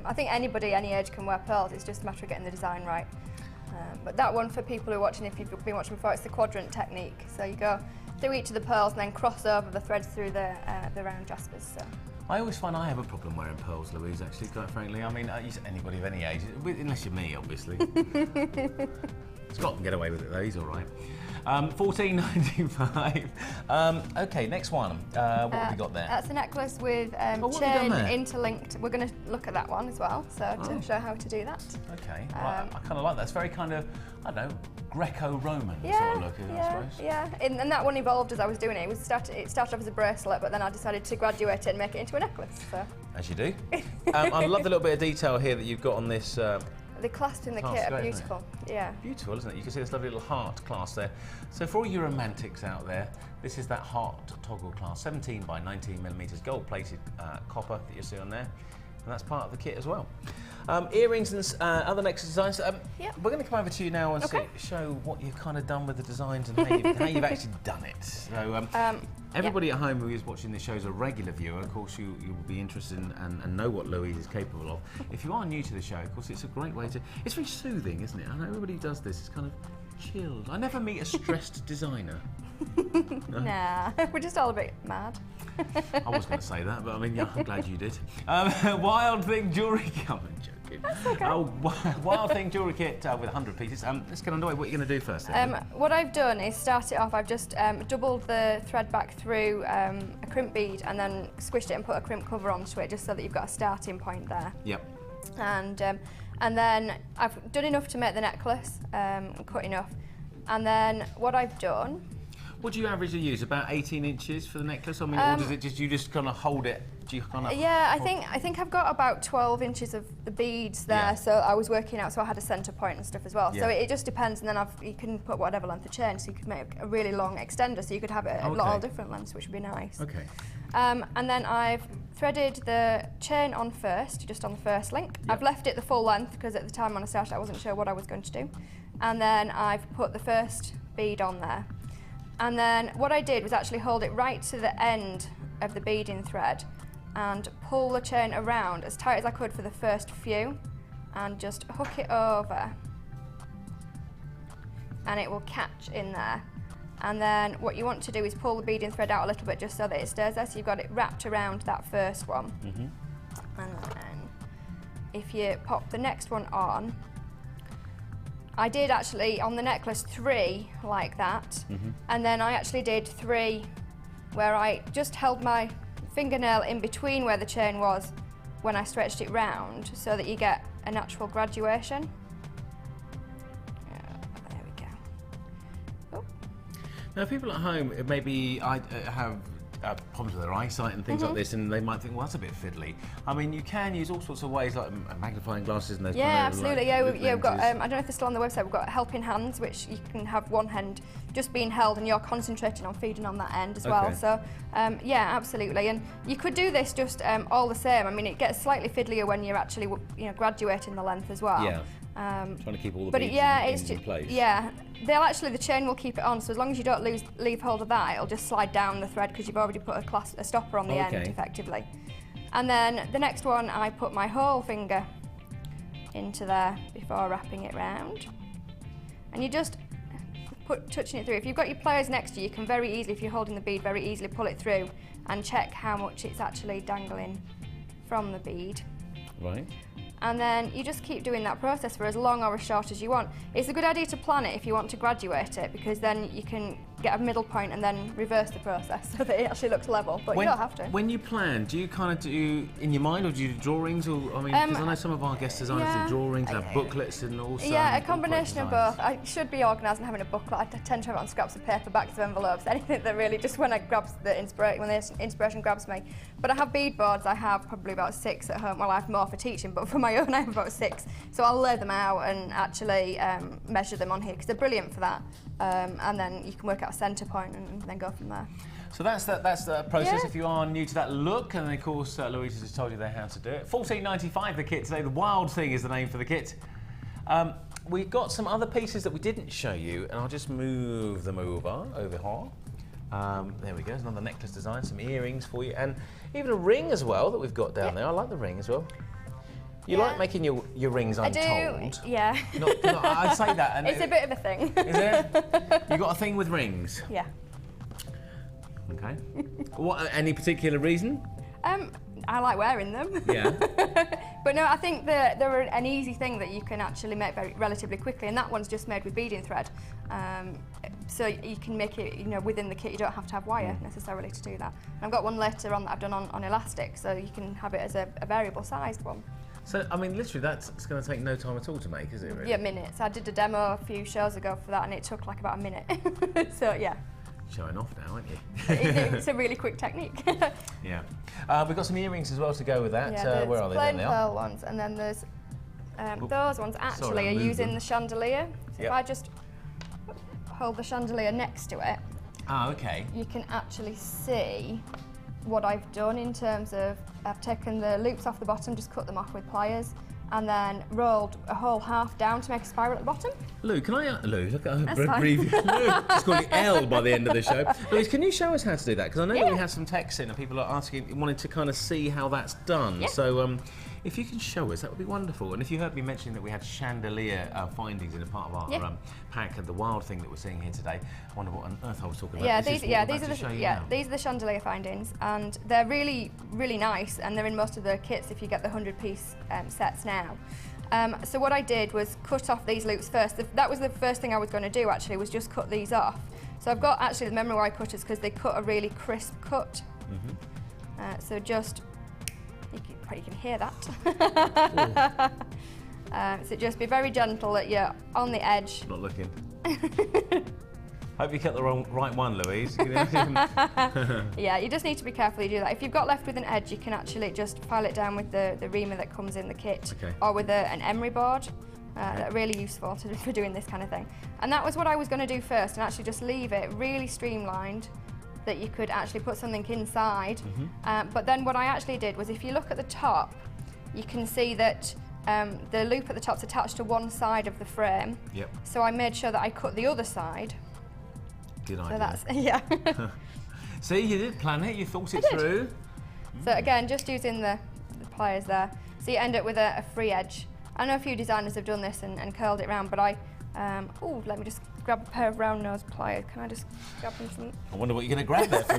I think anybody, any age, can wear pearls. It's just a matter of getting the design right. But that one, for people who are watching, if you've been watching before, it's the quadrant technique. So you go through each of the pearls and then cross over the threads through the round jaspers. So. I always find I have a problem wearing pearls, Louise, actually, quite frankly. I mean, anybody of any age, unless you're me, obviously. Scott can get away with it, though. He's all right. $14.95. OK, next one. What have we got there? That's a necklace with chain interlinked. We're going to look at that one as well, so to show how to do that. OK, right. I kind of like that. It's very kind of, I don't know, Greco-Roman sort of look, I suppose. Yeah, and that one evolved as I was doing it. It started off as a bracelet, but then I decided to graduate it and make it into a necklace. So. As you do. I love the little bit of detail here that you've got on this. The clasps in the kit are beautiful. Yeah. Beautiful, isn't it? You can see this lovely little heart clasp there. So for all you romantics out there, this is that heart toggle clasp, 17 by 19 millimeters, gold-plated copper that you see on there. And that's part of the kit as well. Earrings and other necklace designs. We're going to come over to you now and show what you've kind of done with the designs and how you've actually done it. So everybody at home who is watching this show is a regular viewer. Of course, you will be interested in and know what Louise is capable of. If you are new to the show, of course, it's a great way to. It's very soothing, isn't it? I know everybody who does this. It's kind of chilled. I never meet a stressed designer. No. Nah, we're just all a bit mad. I was going to say that, but I mean, yeah, I'm glad you did. Wild Thing Jewellery Kit. I'm joking. That's okay. Wild Thing Jewellery Kit with 100 pieces. Let's get underway. What are you going to do first? What I've done is start it off. I've just doubled the thread back through a crimp bead and then squished it and put a crimp cover onto it, just so that you've got a starting point there. Yep. And then I've done enough to make the necklace, cut enough. And then what I've done. What do you averagely use? About 18 inches for the necklace? I mean, or does it just, you just kind of hold it? Do you kind of? Yeah, I think I've got about 12 inches of the beads there, Yeah. so I was working out, so I had a centre point and stuff as well. Yeah. So it just depends, and then you can put whatever length of chain, so you could make a really long extender, so you could have it at all different lengths, which would be nice. Okay. And then I've threaded the chain on first, just on the first link. Yep. I've left it the full length because at the time when I started I wasn't sure what I was going to do. And then I've put the first bead on there. And then what I did was actually hold it right to the end of the beading thread and pull the chain around as tight as I could for the first few and just hook it over and it will catch in there. And then what you want to do is pull the beading thread out a little bit just so that it stays there, so you've got it wrapped around that first one. And then if you pop the next one on, I did actually on the necklace 3 like that, and then I actually did 3 where I just held my fingernail in between where the chain was when I stretched it round so that you get a natural graduation. There we go. Oh. Now, people at home, maybe have problems with their eyesight and things like this, and they might think, well, that's a bit fiddly. I mean, you can use all sorts of ways, like magnifying glasses and those Yeah, kind of, absolutely. like, We've got, lenses. I don't know if they're still on the website, we've got helping hands, which you can have one hand just being held and you're concentrating on feeding on that end as well. Okay. So, yeah, absolutely. And you could do this just all the same. I mean, it gets slightly fiddlier when you're actually, graduating the length as well. Yeah. Trying to keep all the But beads in place. Yeah, the chain will keep it on, so as long as you don't leave hold of that, it'll just slide down the thread because you've already put a stopper on the end, effectively. And then the next one, I put my whole finger into there before wrapping it round. And you just touching it through. If you've got your pliers next to you, you can very easily, if you're holding the bead, very easily pull it through and check how much it's actually dangling from the bead. Right. And then you just keep doing that process for as long or as short as you want. It's a good idea to plan it if you want to graduate it, because then you can get a middle point and then reverse the process so that it actually looks level, but you don't have to. When you plan, do you kind of do in your mind, or do you do drawings? Or I mean, because I know some of our guest designers do drawings, have booklets, and also a combination of both. I should be organised and having a booklet. I tend to have it on scraps of paper, backs of envelopes, anything that really just when the inspiration grabs me. But I have bead boards. I have probably about 6 at home. Well, I have more for teaching, but for my own I have about 6. So I'll lay them out and actually measure them on here because they're brilliant for that. And then you can work out a centre point and then go from there. So that's the process. If you are new to that look, and then of course Louise has just told you there how to do it. $14.95 the kit today. The Wild Thing is the name for the kit. We've got some other pieces that we didn't show you, and I'll just move them over here. There we go. There's another necklace design, some earrings for you, and even a ring as well that we've got down there. I like the ring as well. You like making your rings untold? I do, yeah. I'd say that. And it's a bit of a thing. Is it? You got a thing with rings? Yeah. Okay. What? Any particular reason? I like wearing them. Yeah. But no, I think they're an easy thing that you can actually make relatively quickly, and that one's just made with beading thread. So you can make it, within the kit. You don't have to have wire necessarily to do that. And I've got one later on that I've done on elastic, so you can have it as a variable sized one. So, I mean, literally, that's going to take no time at all to make, is it, really? Yeah, minutes. I did a demo a few shows ago for that, and it took like about a minute. So, yeah. Showing off now, aren't you? It's a really quick technique. Yeah. We've got some earrings as well to go with that. Yeah, where are they? plain There they are. pearl ones, and then there's those ones actually are using the chandelier. So if I just hold the chandelier next to it, okay. you can actually see what I've done in terms of I've taken the loops off the bottom, just cut them off with pliers, and then rolled a whole half down to make a spiral at the bottom. Lou, can I... Lou, look at her That's fine. preview. Lou, it's called the L by the end of the show. Louise, can you show us how to do that? Because I know that we had some texts in and people are asking, wanting to kind of see how that's done. Yeah. So if you can show us, that would be wonderful. And if you heard me mentioning that we had chandelier findings in a part of our pack, and the wild thing that we're seeing here today, I wonder what on earth I was talking about. Yeah, these are the chandelier findings, and they're really, really nice, and they're in most of the kits if you get the 100-piece sets now. So what I did was cut off these loops first. That was the first thing I was going to do, actually, was just cut these off. So I've got actually the memory wire cutters because they cut a really crisp cut. So just, you can hear that. So just be very gentle that you're on the edge. Not looking. Hope you cut the right one, Louise. Yeah, you just need to be careful you do that. If you've got left with an edge, you can actually just file it down with the reamer that comes in the kit, or with an emery board. That are really useful for doing this kind of thing. And that was what I was going to do first, and actually just leave it really streamlined, that you could actually put something inside. But then what I actually did was, if you look at the top, you can see that the loop at the top's attached to one side of the frame. Yep. So I made sure that I cut the other side. Good idea. So that's, yeah. See, you did plan it, you thought it through. So again, just using the pliers there. So you end up with a free edge. I know a few designers have done this and curled it around, but oh, let me just grab a pair of round nose pliers. Can I just grab them from... I wonder what you're going to grab there for a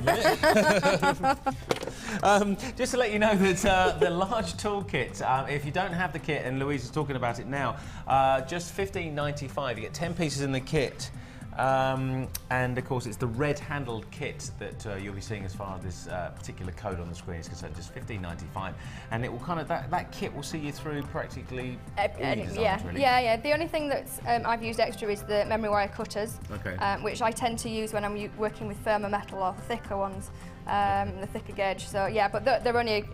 minute. Just to let you know that the large toolkit, if you don't have the kit, and Louise is talking about it now, just $15.95. You get 10 pieces in the kit. And of course, it's the red-handled kit that you'll be seeing as far as this particular code on the screen is concerned. Just $15.95, and it will kind of that kit will see you through practically all your designs, really. Yeah. The only thing that I've used extra is the memory wire cutters, which I tend to use when I'm working with firmer metal or thicker ones, the thicker gauge. So yeah, but they're only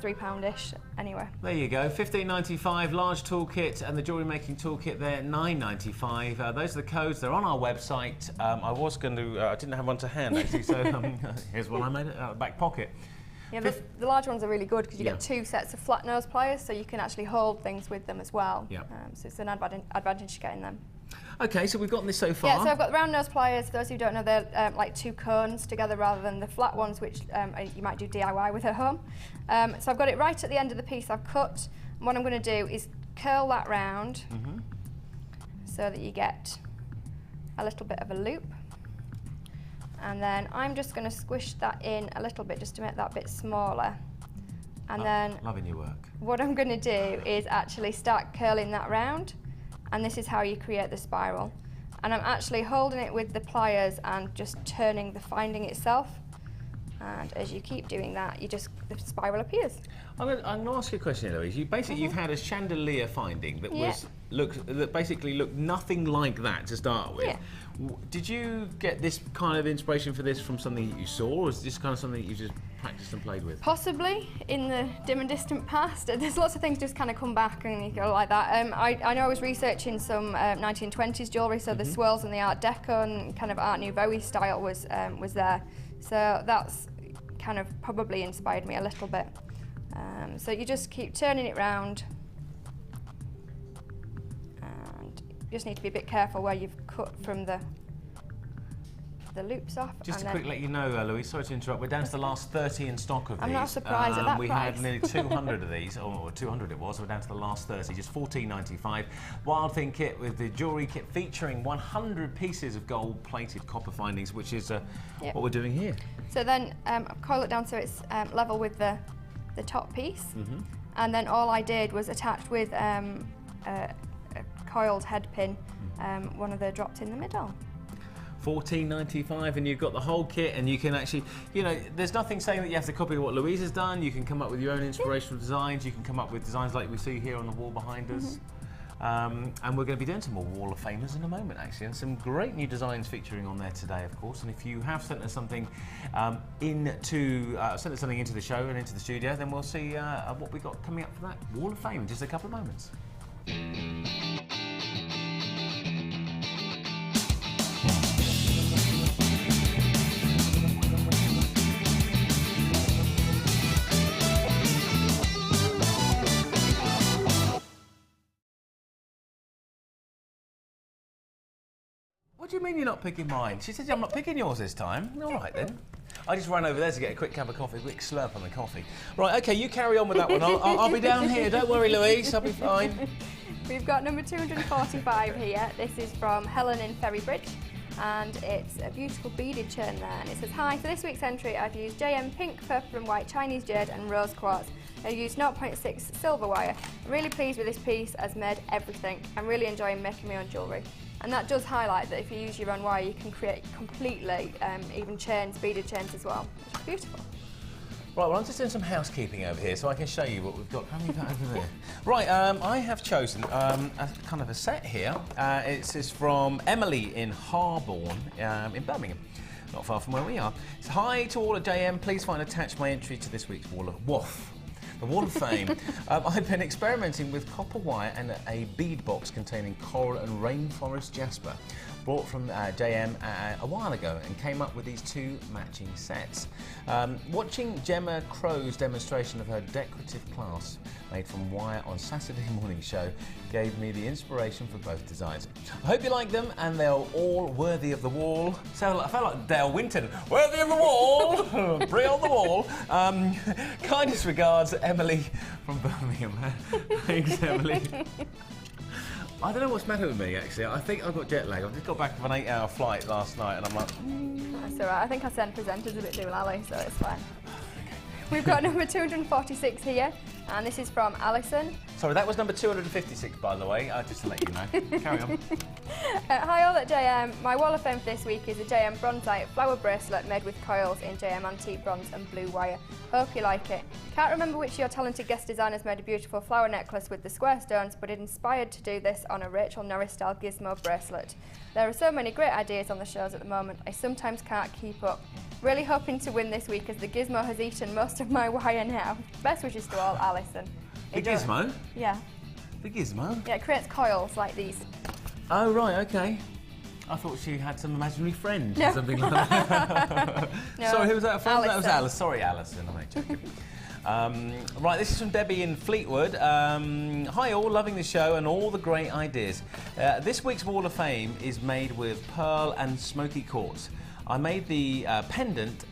£3-ish anyway. There you go, $15.95 large toolkit, and the jewellery making toolkit there $9.95. Those are the codes. They're on our website. I was going to, I didn't have one to hand actually, so here's one I made out of the back pocket. Yeah, the large ones are really good because you get 2 sets of flat nose pliers, so you can actually hold things with them as well. Yeah. So it's an advantage getting them. Okay, so we've gotten this so far. Yeah, so I've got the round nose pliers. For those who don't know, they're like 2 cones together rather than the flat ones, which you might do DIY with at home. So I've got it right at the end of the piece I've cut. And what I'm going to do is curl that round so that you get a little bit of a loop. And then I'm just going to squish that in a little bit just to make that bit smaller. And then loving your work. What I'm going to do is actually start curling that round. And this is how you create the spiral. And I'm actually holding it with the pliers and just turning the finding itself. And as you keep doing that, the spiral appears. I'm going to ask you a question, Louise. You've had a chandelier finding that basically looked nothing like that to start with. Yeah. Did you get this kind of inspiration for this from something that you saw, or is this kind of something that you just practiced and played with? Possibly in the dim and distant past. There's lots of things just kind of come back and you go like that. I know I was researching some 1920s jewellery, so the swirls and the Art Deco and kind of Art Nouveau style was there. So that's kind of probably inspired me a little bit. So you just keep turning it round, and you just need to be a bit careful where you've cut from the loops off. Just to quickly let you know, Louise, sorry to interrupt, we're down to the last 30 in stock of these. I'm not surprised at that we price. had nearly 200 of these, or 200 it was, so we're down to the last 30, just $14.95. Wild Thing kit with the jewellery kit featuring 100 pieces of gold-plated copper findings, which is what we're doing here. So then coil it down so it's level with the top piece, and then all I did was attach with a coiled head pin, one of the dropped in the middle. $14.95, and you've got the whole kit, and you can actually, there's nothing saying that you have to copy what Louise has done. You can come up with your own inspirational designs. You can come up with designs like we see here on the wall behind us. And we're going to be doing some more Wall of Famers in a moment, actually, and some great new designs featuring on there today, of course. And if you have sent us something into the show and into the studio, then we'll see what we got coming up for that Wall of Fame in just a couple of moments. What do you mean you're not picking mine? She said I'm not picking yours this time. All right then. I just ran over there to get a quick cup of coffee, a quick slurp on the coffee. Right, okay, you carry on with that one. I'll be down here. Don't worry, Louise. I'll be fine. We've got number 245 here. This is from Helen in Ferrybridge, and it's a beautiful beaded chain there. And it says, hi, for this week's entry, I've used JM pink, purple and white Chinese jade and rose quartz. I've used 0.6 silver wire. I'm really pleased with this piece, as made everything. I'm really enjoying making my own jewellery. And that does highlight that if you use your own wire, you can create completely even chains, beaded chains as well, which is beautiful. Right, well, I'm just doing some housekeeping over here so I can show you what we've got. How many have we got over there? Right, I have chosen a kind of a set here. It's from Emily in Harborne in Birmingham, not far from where we are. It's hi to all at JM. Please find attached my entry to this week's Wall of the Wall of Fame. I've been experimenting with copper wire and a bead box containing coral and rainforest jasper, brought from JM a while ago, and came up with these two matching sets. Watching Gemma Crow's demonstration of her decorative clasp made from wire on Saturday morning show gave me the inspiration for both designs. I hope you like them, and they're all worthy of the wall. So I felt like Dale Winton, worthy of the wall, bring on the wall. Kindest regards, Emily from Birmingham. Thanks, Emily. I don't know what's the matter with me, actually. I think I've got jet lag. I've just got back from an 8-hour flight last night, and I'm like... That's all right. I think our send presenter's a bit too lally, so it's fine. We've got number 246 here, and this is from Alison. Sorry, that was number 256, by the way, just to let you know. Carry on. Hi all at JM. My Wall of Fame for this week is a JM Bronzite flower bracelet made with coils in JM Antique Bronze and blue wire. Hope you like it. Can't remember which of your talented guest designers made a beautiful flower necklace with the square stones, but it inspired to do this on a Rachel Norris style gizmo bracelet. There are so many great ideas on the shows at the moment, I sometimes can't keep up. Really hoping to win this week as the gizmo has eaten most of my wire now. Best wishes to all, Alison. The gizmo? Yeah. The gizmo? Yeah, it creates coils like these. Oh, right, okay. I thought she had some imaginary friend or something like that. No, sorry, who was that from? Alison. That was Alice. Sorry, Alison. I'm only joking. Right, this is from Debbie in Fleetwood. Hi all, loving the show and all the great ideas. This week's Wall of Fame is made with pearl and smoky quartz. I made the pendant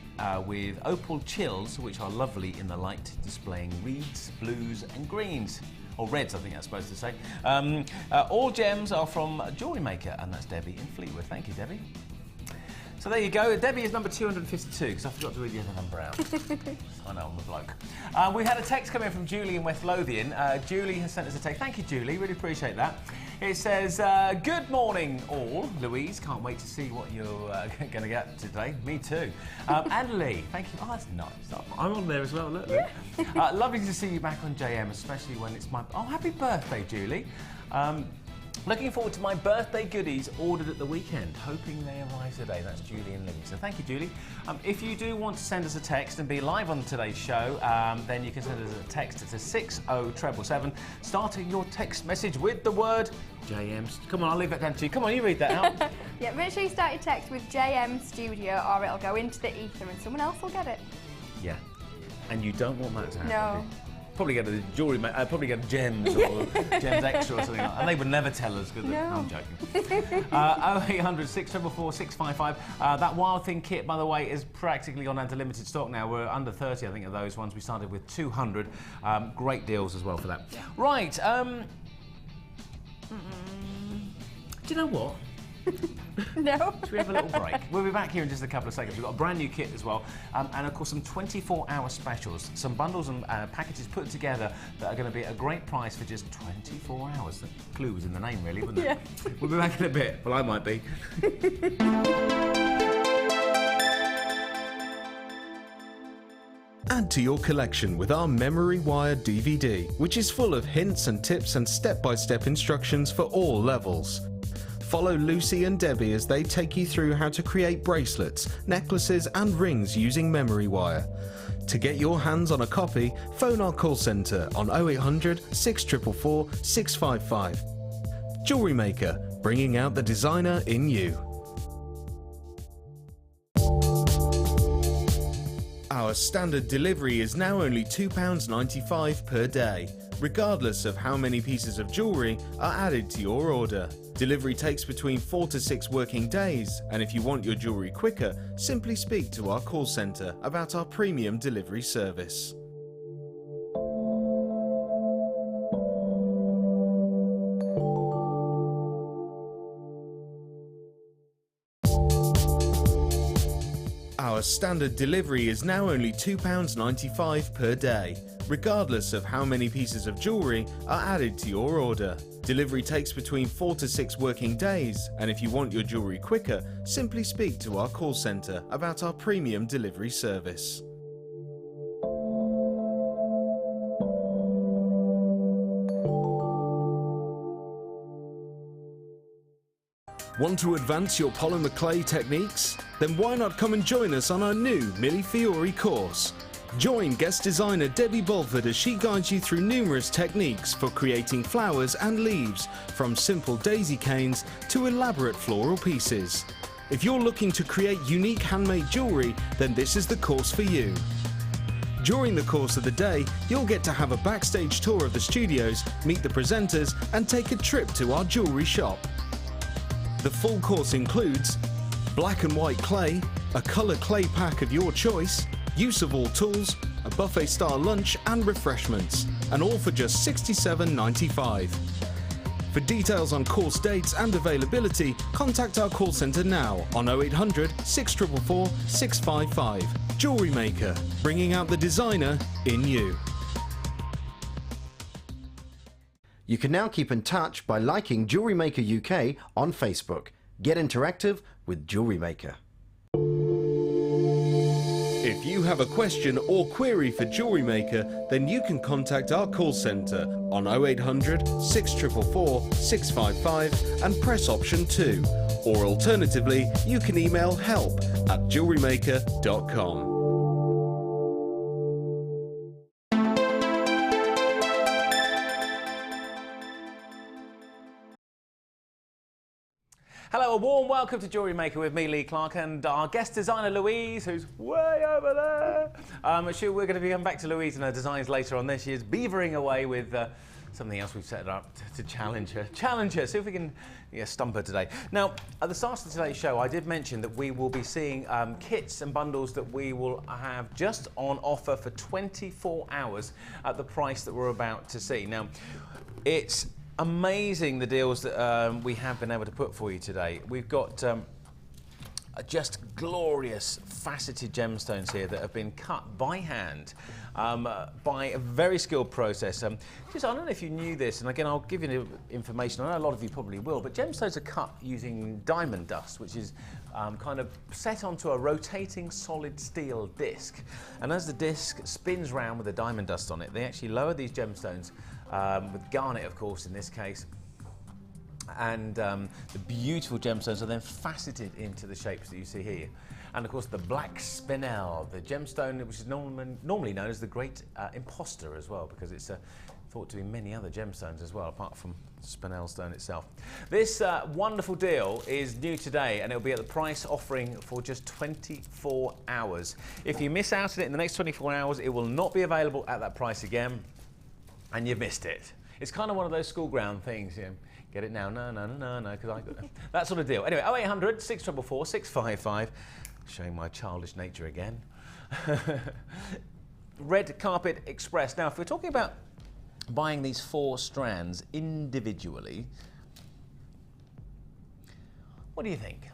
with opal chills, which are lovely in the light, displaying reeds, blues and greens. Or reds, I think that's supposed to say. All gems are from Jewellery Maker, and that's Debbie in Fleetwood. Thank you, Debbie. So there you go. Debbie is number 252, because I forgot to read the other number out. I know, I'm a bloke. We had a text come in from Julie in West Lothian. Julie has sent us a text. Thank you, Julie. Really appreciate that. It says, good morning, all. Louise, can't wait to see what you're going to get today. Me too. And Lee, thank you. Oh, that's nice. I'm on there as well, look. Lovely to see you back on JM, especially when it's my... Oh, happy birthday, Julie. Looking forward to my birthday goodies ordered at the weekend, hoping they arrive today. That's Julie and Lee. So thank you, Julie. If you do want to send us a text and be live on today's show, then you can send us a text to 60777, starting your text message with the word JM. Come on, I'll leave that down to you. Come on, you read that out. Yeah, make sure you start your text with JM Studio, or it'll go into the ether and someone else will get it. Yeah, and you don't want that to happen. No. Probably go to the Jewellery Maker, probably go to Gems or Gems Extra or something like that. And they would never tell us, could they? No. I'm joking. 0800 644 655. That Wild Thing kit, by the way, is practically gone down to limited stock now. We're under 30, I think, of those ones. We started with 200. Great deals as well for that. Right. Do you know what? No. Should we have a little break? We'll be back here in just a couple of seconds. We've got a brand new kit as well, and of course some 24-hour specials, some bundles and packages put together that are going to be at a great price for just 24 hours. The clue was in the name, really, wasn't it? Yeah. We'll be back in a bit. Well, I might be. Add to your collection with our Memory Wire DVD, which is full of hints and tips and step-by-step instructions for all levels. Follow Lucy and Debbie as they take you through how to create bracelets, necklaces and rings using memory wire. To get your hands on a copy, phone our call centre on 0800 644 655. Jewellery Maker, bringing out the designer in you. Our standard delivery is now only £2.95 per day, regardless of how many pieces of jewellery are added to your order. Delivery takes between 4 to 6 working days, and if you want your jewellery quicker, simply speak to our call centre about our premium delivery service. Our standard delivery is now only £2.95 per day, regardless of how many pieces of jewellery are added to your order. Delivery takes between 4 to 6 working days, and if you want your jewellery quicker, simply speak to our call centre about our premium delivery service. Want to advance your polymer clay techniques? Then why not come and join us on our new Mille Fiori course? Join guest designer Debbie Bolford as she guides you through numerous techniques for creating flowers and leaves, from simple daisy canes to elaborate floral pieces. If you're looking to create unique handmade jewellery, then this is the course for you. During the course of the day, you'll get to have a backstage tour of the studios, meet the presenters and take a trip to our jewellery shop. The full course includes black and white clay, a colour clay pack of your choice, use of all tools, a buffet-style lunch and refreshments, and all for just $67.95. For details on course dates and availability, contact our call centre now on 0800 644 655. Jewellery Maker, bringing out the designer in you. You can now keep in touch by liking Jewellery Maker UK on Facebook. Get interactive with Jewellery Maker. If you have a question or query for Jewellery Maker, then you can contact our call centre on 0800 644 655 and press option 2. Or alternatively, you can email help@jewellerymaker.com. Hello, a warm welcome to Jewellery Maker with me, Lee Clark, and our guest designer, Louise, who's way over there. We're going to be coming back to Louise and her designs later on this. She is beavering away with something else we've set up to challenge her. See if we can stump her today. Now, at the start of today's show, I did mention that we will be seeing kits and bundles that we will have just on offer for 24 hours at the price that we're about to see. Now, it's amazing the deals that we have been able to put for you today. We've got just glorious faceted gemstones here that have been cut by hand by a very skilled process. I don't know if you knew this, and again I'll give you the information. I know a lot of you probably will, but gemstones are cut using diamond dust, which is kind of set onto a rotating solid steel disc. And as the disc spins round with the diamond dust on it, they actually lower these gemstones with garnet, of course, in this case. And the beautiful gemstones are then faceted into the shapes that you see here. And of course the black spinel, the gemstone which is normally known as the great imposter as well, because it's thought to be many other gemstones as well, apart from spinel stone itself. This wonderful deal is new today, and it'll be at the price offering for just 24 hours. If you miss out on it in the next 24 hours, it will not be available at that price again, and you've missed it. It's kind of one of those school ground things, get it now, no, because I got that sort of deal. Anyway, 0800 644 655, showing my childish nature again. Red Carpet Express. Now, if we're talking about buying these 4 strands individually, what do you think?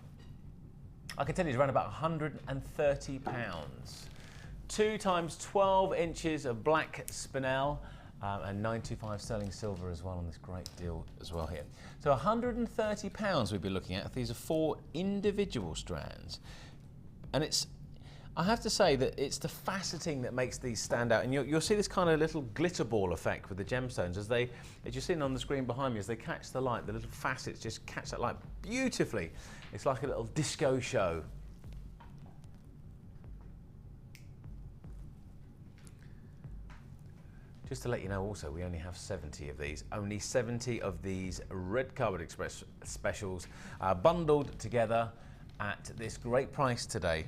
I can tell you it's around about £130. 2 times 12 inches of black spinel. And 925 sterling silver as well on this great deal as well here. So £130 we'd be looking at if these are 4 individual strands. And I have to say that it's the faceting that makes these stand out. And you'll see this kind of little glitter ball effect with the gemstones as you're seeing on the screen behind me, as they catch the light, the little facets just catch that light beautifully. It's like a little disco show. Just to let you know also, we only have 70 of these. Only 70 of these Red Carpet Express specials bundled together at this great price today.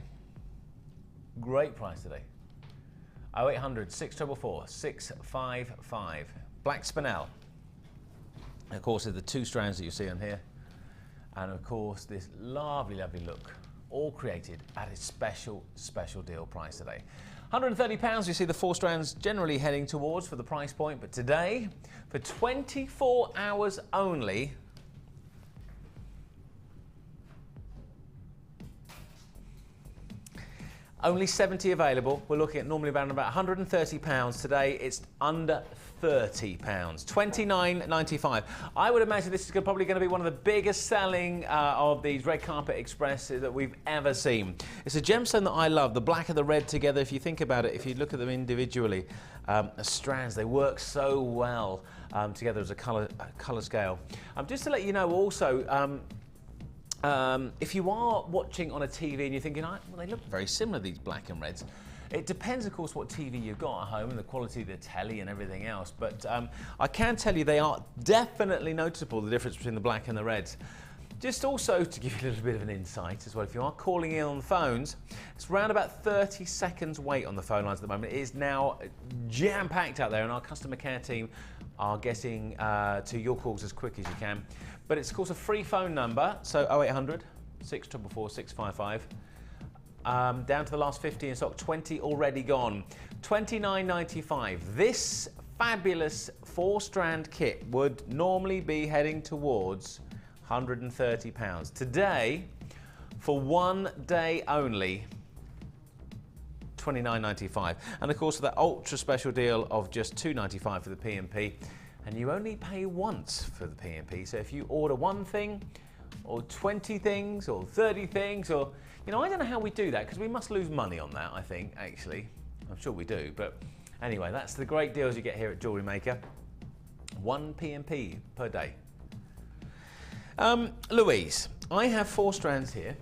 Great price today. 0800 644 655. Black spinel. Of course, there's the 2 strands that you see on here. And of course, this lovely, lovely look, all created at a special, special deal price today. £130 you see the 4 strands generally heading towards for the price point, but today, for 24 hours only, only 70 available. We're looking at normally around about £130. Today it's under £30, $29.95. I would imagine this is probably going to be one of the biggest selling of these Red Carpet Express that we've ever seen. It's a gemstone that I love, the black and the red together. If you think about it, if you look at them individually, as strands, they work so well together as a colour scale. Just to let you know also, If you are watching on a TV and you're thinking, well, they look very similar, these black and reds. It depends, of course, what TV you've got at home and the quality of the telly and everything else. But I can tell you they are definitely noticeable, the difference between the black and the reds. Just also to give you a little bit of an insight as well, if you are calling in on the phones, it's around about 30 seconds wait on the phone lines at the moment. It is now jam-packed out there, and our customer care team are getting to your calls as quick as you can. But it's, of course, a free phone number, so 0800 644 655. Down to the last 50 in stock, 20 already gone. $29.95. This fabulous 4-strand kit would normally be heading towards £130. Today, for one day only, $29.95. And of course, that ultra special deal of just $2.95 for the P&P. And you only pay once for the P&P. So if you order one thing, or 20 things, or 30 things, or, you know, I don't know how we do that, because we must lose money on that, I think, actually. I'm sure we do, but anyway, that's the great deals you get here at Jewellery Maker. One P&P per day. Louise, I have 4 strands here.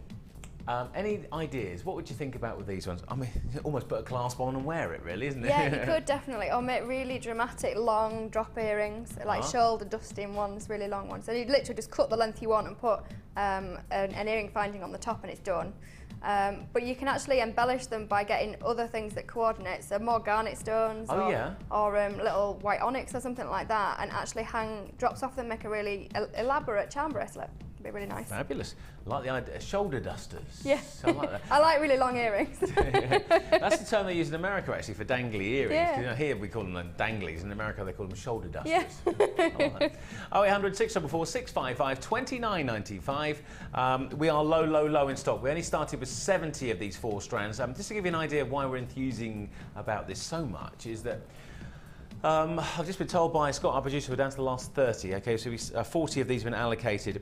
Any ideas? What would you think about with these ones? I mean, almost put a clasp on and wear it, really, isn't it? Yeah, you could definitely. Or make really dramatic, long drop earrings, like shoulder dusting ones, really long ones. So you'd literally just cut the length you want and put an earring finding on the top, and it's done. But you can actually embellish them by getting other things that coordinate, so more garnet stones or little white onyx or something like that, and actually hang drops off them, make a really elaborate charm bracelet. It'd be really nice. Fabulous. I like the idea. Shoulder dusters. Yeah. I like that. I like really long earrings. That's the term they use in America, actually, for dangly earrings. Yeah. You know, here we call them danglies. In America, they call them shoulder dusters. Yeah. Like 0800 644 655 $29.95. We are low in stock. We only started with 70 of these 4 strands. Just to give you an idea of why we're enthusing about this so much is that I've just been told by Scott, our producer, we're down to the last 30. Okay, so 40 of these have been allocated.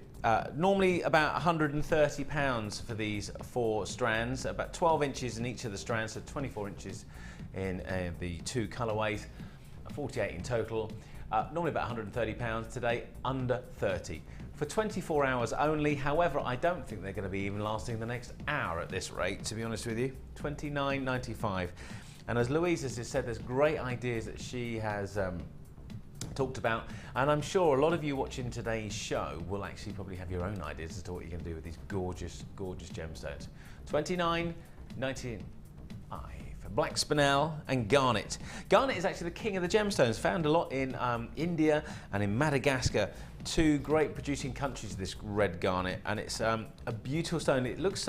Normally about £130 for these 4 strands, about 12 inches in each of the strands, so 24 inches in the 2 colourways, 48 in total. Normally about £130 today, under 30. For 24 hours only. However, I don't think they're going to be even lasting the next hour at this rate, to be honest with you. $29.95. And as Louise has just said, there's great ideas that she has talked about, and I'm sure a lot of you watching today's show will actually probably have your own ideas as to what you can do with these gorgeous, gorgeous gemstones. $29.95 for black spinel and garnet. Garnet is actually the king of the gemstones, found a lot in India and in Madagascar, 2 great producing countries of this red garnet, and it's a beautiful stone. It looks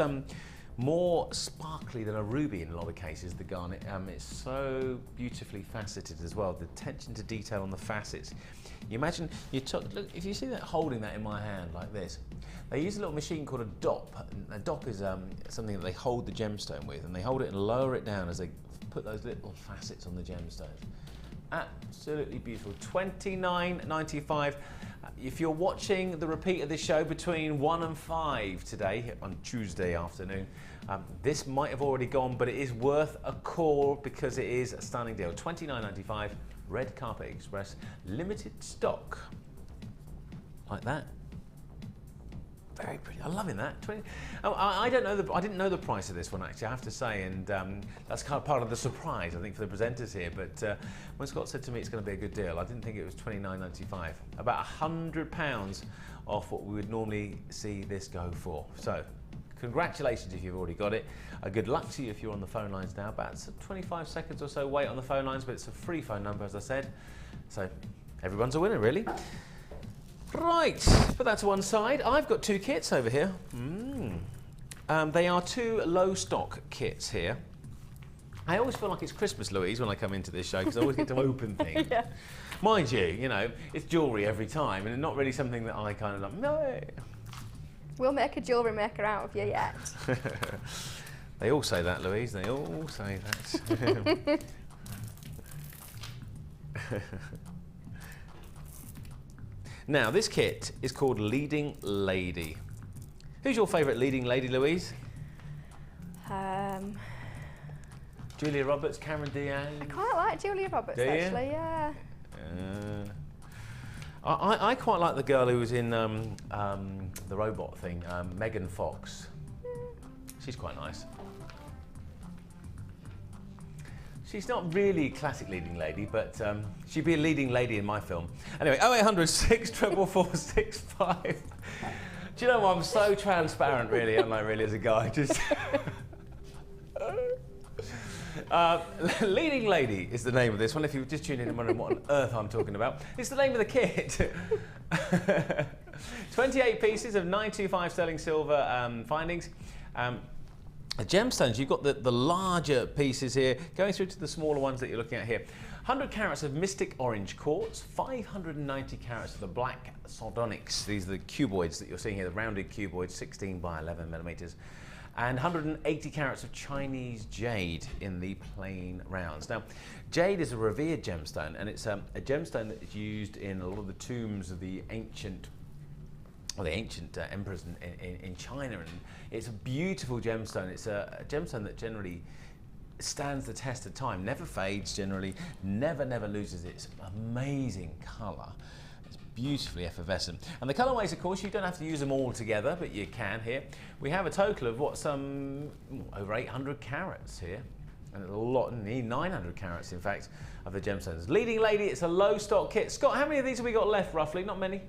more sparkly than a ruby in a lot of cases, the garnet. It's so beautifully faceted as well, the attention to detail on the facets. You imagine, look, if you see that, holding that in my hand like this, they use a little machine called a dop. A dop is something that they hold the gemstone with, and they hold it and lower it down as they put those little facets on the gemstones. Absolutely beautiful. $29.95. If you're watching the repeat of this show between 1 and 5 today, on Tuesday afternoon, this might have already gone, but it is worth a call because it is a stunning deal. $29.95, Red Carpet Express, limited stock. Like that. Very pretty. I'm loving that. I didn't know the price of this one, actually, I have to say, and that's kind of part of the surprise, I think, for the presenters here. But when Scott said to me it's going to be a good deal, I didn't think it was $29.95. About £100 off what we would normally see this go for. So, congratulations if you've already got it. Good luck to you if you're on the phone lines now. About 25 seconds or so wait on the phone lines, but it's a free phone number, as I said. So, everyone's a winner, really. Right, put that to one side. I've got 2 kits over here. They are 2 low stock kits here. I always feel like it's Christmas, Louise, when I come into this show, because I always get to open things. Yeah. Mind you, you know, it's jewellery every time, and not really something that I kind of like, no. We'll make a jewellery maker out of you yet. They all say that, Louise, they all say that. Now, this kit is called Leading Lady. Who's your favourite leading lady, Louise? Julia Roberts, Cameron Diaz? I quite like Julia Roberts, actually, yeah. I quite like the girl who was in the robot thing, Megan Fox. She's quite nice. She's not really a classic leading lady, but she'd be a leading lady in my film. Anyway, 0800 644 65. Do you know what? I'm so transparent, really, am I, really, as a guy? Just. Leading Lady is the name of this one. If you just tuned in and wondering what on earth I'm talking about, it's the name of the kit. 28 pieces of 925 sterling silver findings. Gemstones, you've got the larger pieces here, going through to the smaller ones that you're looking at here. 100 carats of mystic orange quartz, 590 carats of the black sardonyx. These are the cuboids that you're seeing here, the rounded cuboids, 16 by 11 millimeters. And 180 carats of Chinese jade in the plain rounds. Now, jade is a revered gemstone, and it's a gemstone that is used in a lot of the tombs of the ancient emperors in China, and it's a beautiful gemstone. It's a gemstone that generally stands the test of time, never fades generally, never loses its amazing colour. It's beautifully effervescent. And the colourways, of course, you don't have to use them all together, but you can here. We have a total of over 800 carats here. And a lot, 900 carats in fact, of the gemstones. Leading Lady, it's a low stock kit. Scott, how many of these have we got left roughly? Not many?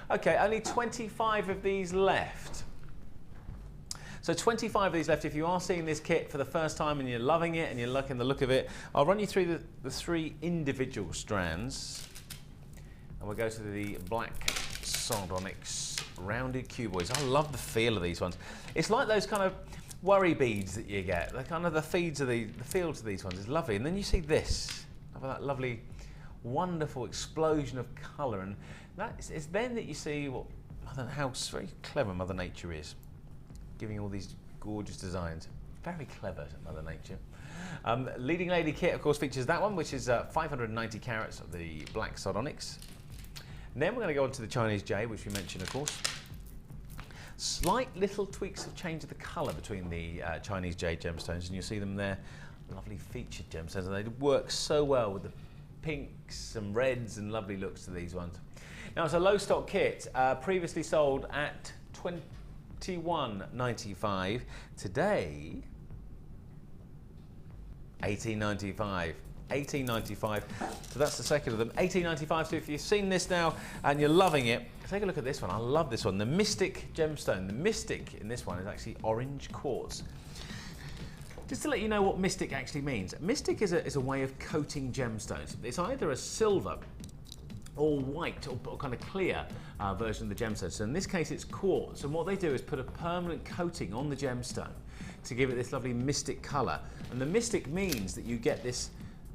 Okay, only 25 of these left. So 25 of these left. If you are seeing this kit for the first time and you're loving it and you're liking the look of it, I'll run you through the 3 individual strands. And we'll go to the black sardonyx rounded cuboids. I love the feel of these ones. It's like those kind of worry beads that you get. The kind of the feel to these ones is lovely. And then you see this, that lovely, wonderful explosion of colour. And it's then that you see how very clever Mother Nature is, giving all these gorgeous designs. Very clever, Mother Nature. Leading Lady kit, of course, features that one, which is 590 carats of the black sardonyx. And then we're going to go on to the Chinese jade, which we mentioned, of course. Slight little tweaks of change of the colour between the Chinese jade gemstones, and you'll see them there. Lovely featured gemstones, and they work so well with the pinks and reds and lovely looks to these ones. Now, it's a low stock kit, previously sold at $21.95. Today, $18.95. $18.95. So that's the second of them. $18.95. So if you've seen this now and you're loving it, take a look at this one. I love this one. The Mystic gemstone. The Mystic in this one is actually orange quartz. Just to let you know what Mystic actually means. Mystic is a way of coating gemstones. It's either a silver or white or kind of clear version of the gemstone. So in this case it's quartz, and what they do is put a permanent coating on the gemstone to give it this lovely mystic colour. And the mystic means that you get this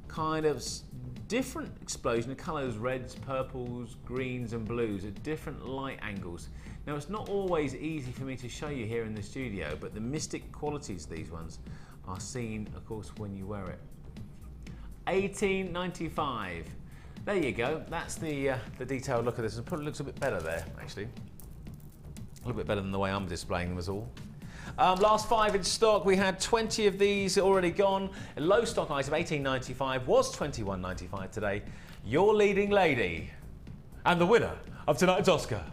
kind of different explosion of colours, reds, purples, greens and blues at different light angles. Now, it's not always easy for me to show you here in the studio, but the mystic qualities of these ones are seen, of course, when you wear it. $18.95. There you go. That's the detailed look of this. It probably looks a bit better there, actually. A little bit better than the way I'm displaying them, is all. Last 5 in stock. We had 20 of these already gone. A low stock item, $18.95, was $21.95 today. Your Leading Lady and the winner of tonight's Oscar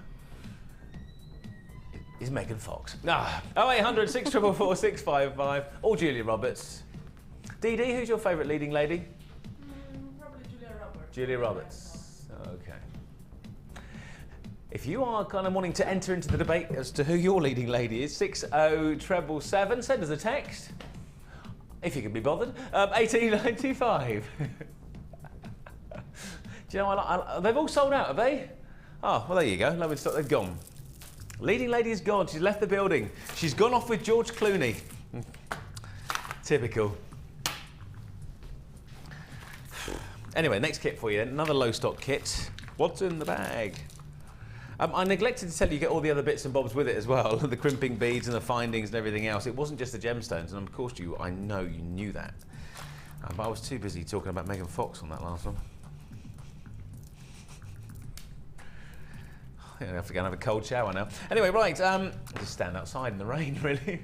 is Megan Fox. 0800 644 655, or Julia Roberts. Dee Dee, who's your favourite Leading Lady? Probably Julia Roberts. Julia Roberts. Okay. If you are kind of wanting to enter into the debate as to who your Leading Lady is, 60777, send us a text, if you can be bothered, $18.95. Do you know, they've all sold out, have they? Oh, well, there you go. Lovely stock. They've gone. Leading Lady is gone. She's left the building. She's gone off with George Clooney. Typical. Anyway, next kit for you. Another low stock kit. What's in the bag? I neglected to tell you get all the other bits and bobs with it as well. The crimping beads and the findings and everything else. It wasn't just the gemstones, and of course I know you knew that. But I was too busy talking about Megan Fox on that last one. I have to go and have a cold shower now. Anyway, right, I'll just stand outside in the rain, really.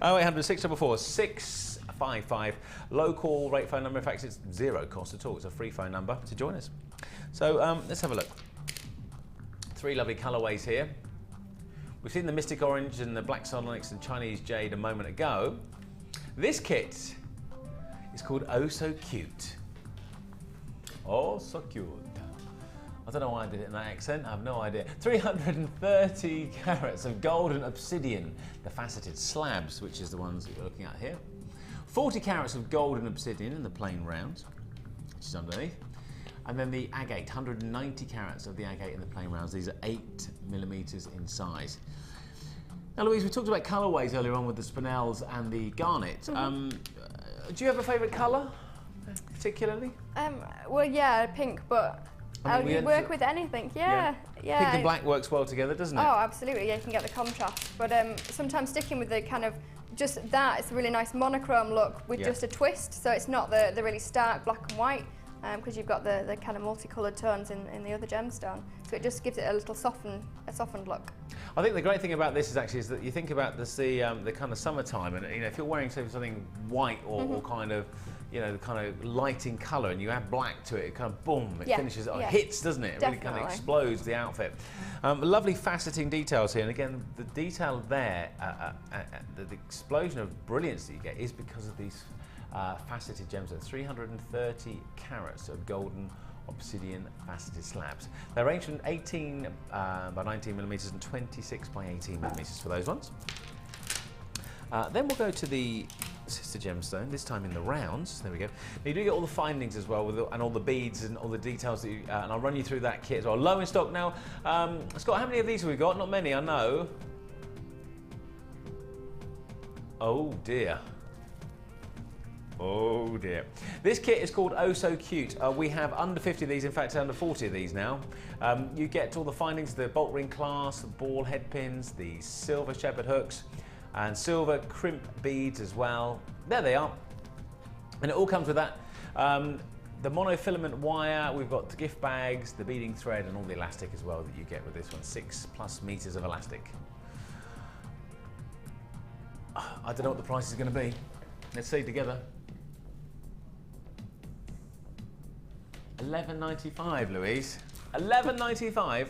0800 644 655. Low call rate phone number. In fact, it's zero cost at all. It's a free phone number to join us. So let's have a look. 3 lovely colourways here. We've seen the Mystic Orange and the Black Sardonyx and Chinese Jade a moment ago. This kit is called Oh So Cute. Oh, so cute. I don't know why I did it in that accent, I have no idea. 330 carats of golden obsidian, the faceted slabs, which is the ones that you're looking at here. 40 carats of golden obsidian in the plain rounds, which is underneath. And then the agate, 190 carats of the agate in the plain rounds. These are 8mm in size. Now, Louise, we talked about colourways earlier on with the spinels and the garnet. Do you have a favourite colour, particularly? Well, yeah, pink, but I would work with anything, yeah. Pink and black works well together, doesn't it? Oh, absolutely, yeah, you can get the contrast. But sometimes sticking with the kind of, just that, it's a really nice monochrome look with just a twist, so it's not the really stark black and white, because you've got the kind of multicoloured tones in the other gemstone. So it just gives it a little softened look. I think the great thing about this is that you think about the kind of summertime, and you know, if you're wearing something white or kind of, you know, the kind of light in colour, and you add black to it, it kind of boom, it finishes, it hits, doesn't it? It really kind of explodes the outfit. Lovely faceting details here, and again, the detail there, the explosion of brilliance that you get is because of these faceted gems. 330 carats of golden obsidian faceted slabs. They're ranged from 18 by 19mm and 26 by 18mm for those ones. Then we'll go to the sister gemstone, this time in the rounds. There we go. Now you do get all the findings as well, and all the beads and all the details that and I'll run you through that kit as well. Low in stock now. Scott, how many of these have we got? Not many, I know. Oh dear. Oh dear. This kit is called Oh So Cute. We have under 50 of these, in fact under 40 of these now. You get all the findings, the bolt ring clasp, the ball head pins, the silver shepherd hooks, and silver crimp beads as well. There they are. And it all comes with that. The monofilament wire, we've got the gift bags, the beading thread, and all the elastic as well that you get with this one. 6+ meters of elastic. I don't know what the price is going to be. Let's see together. $11.95, Louise. $11.95.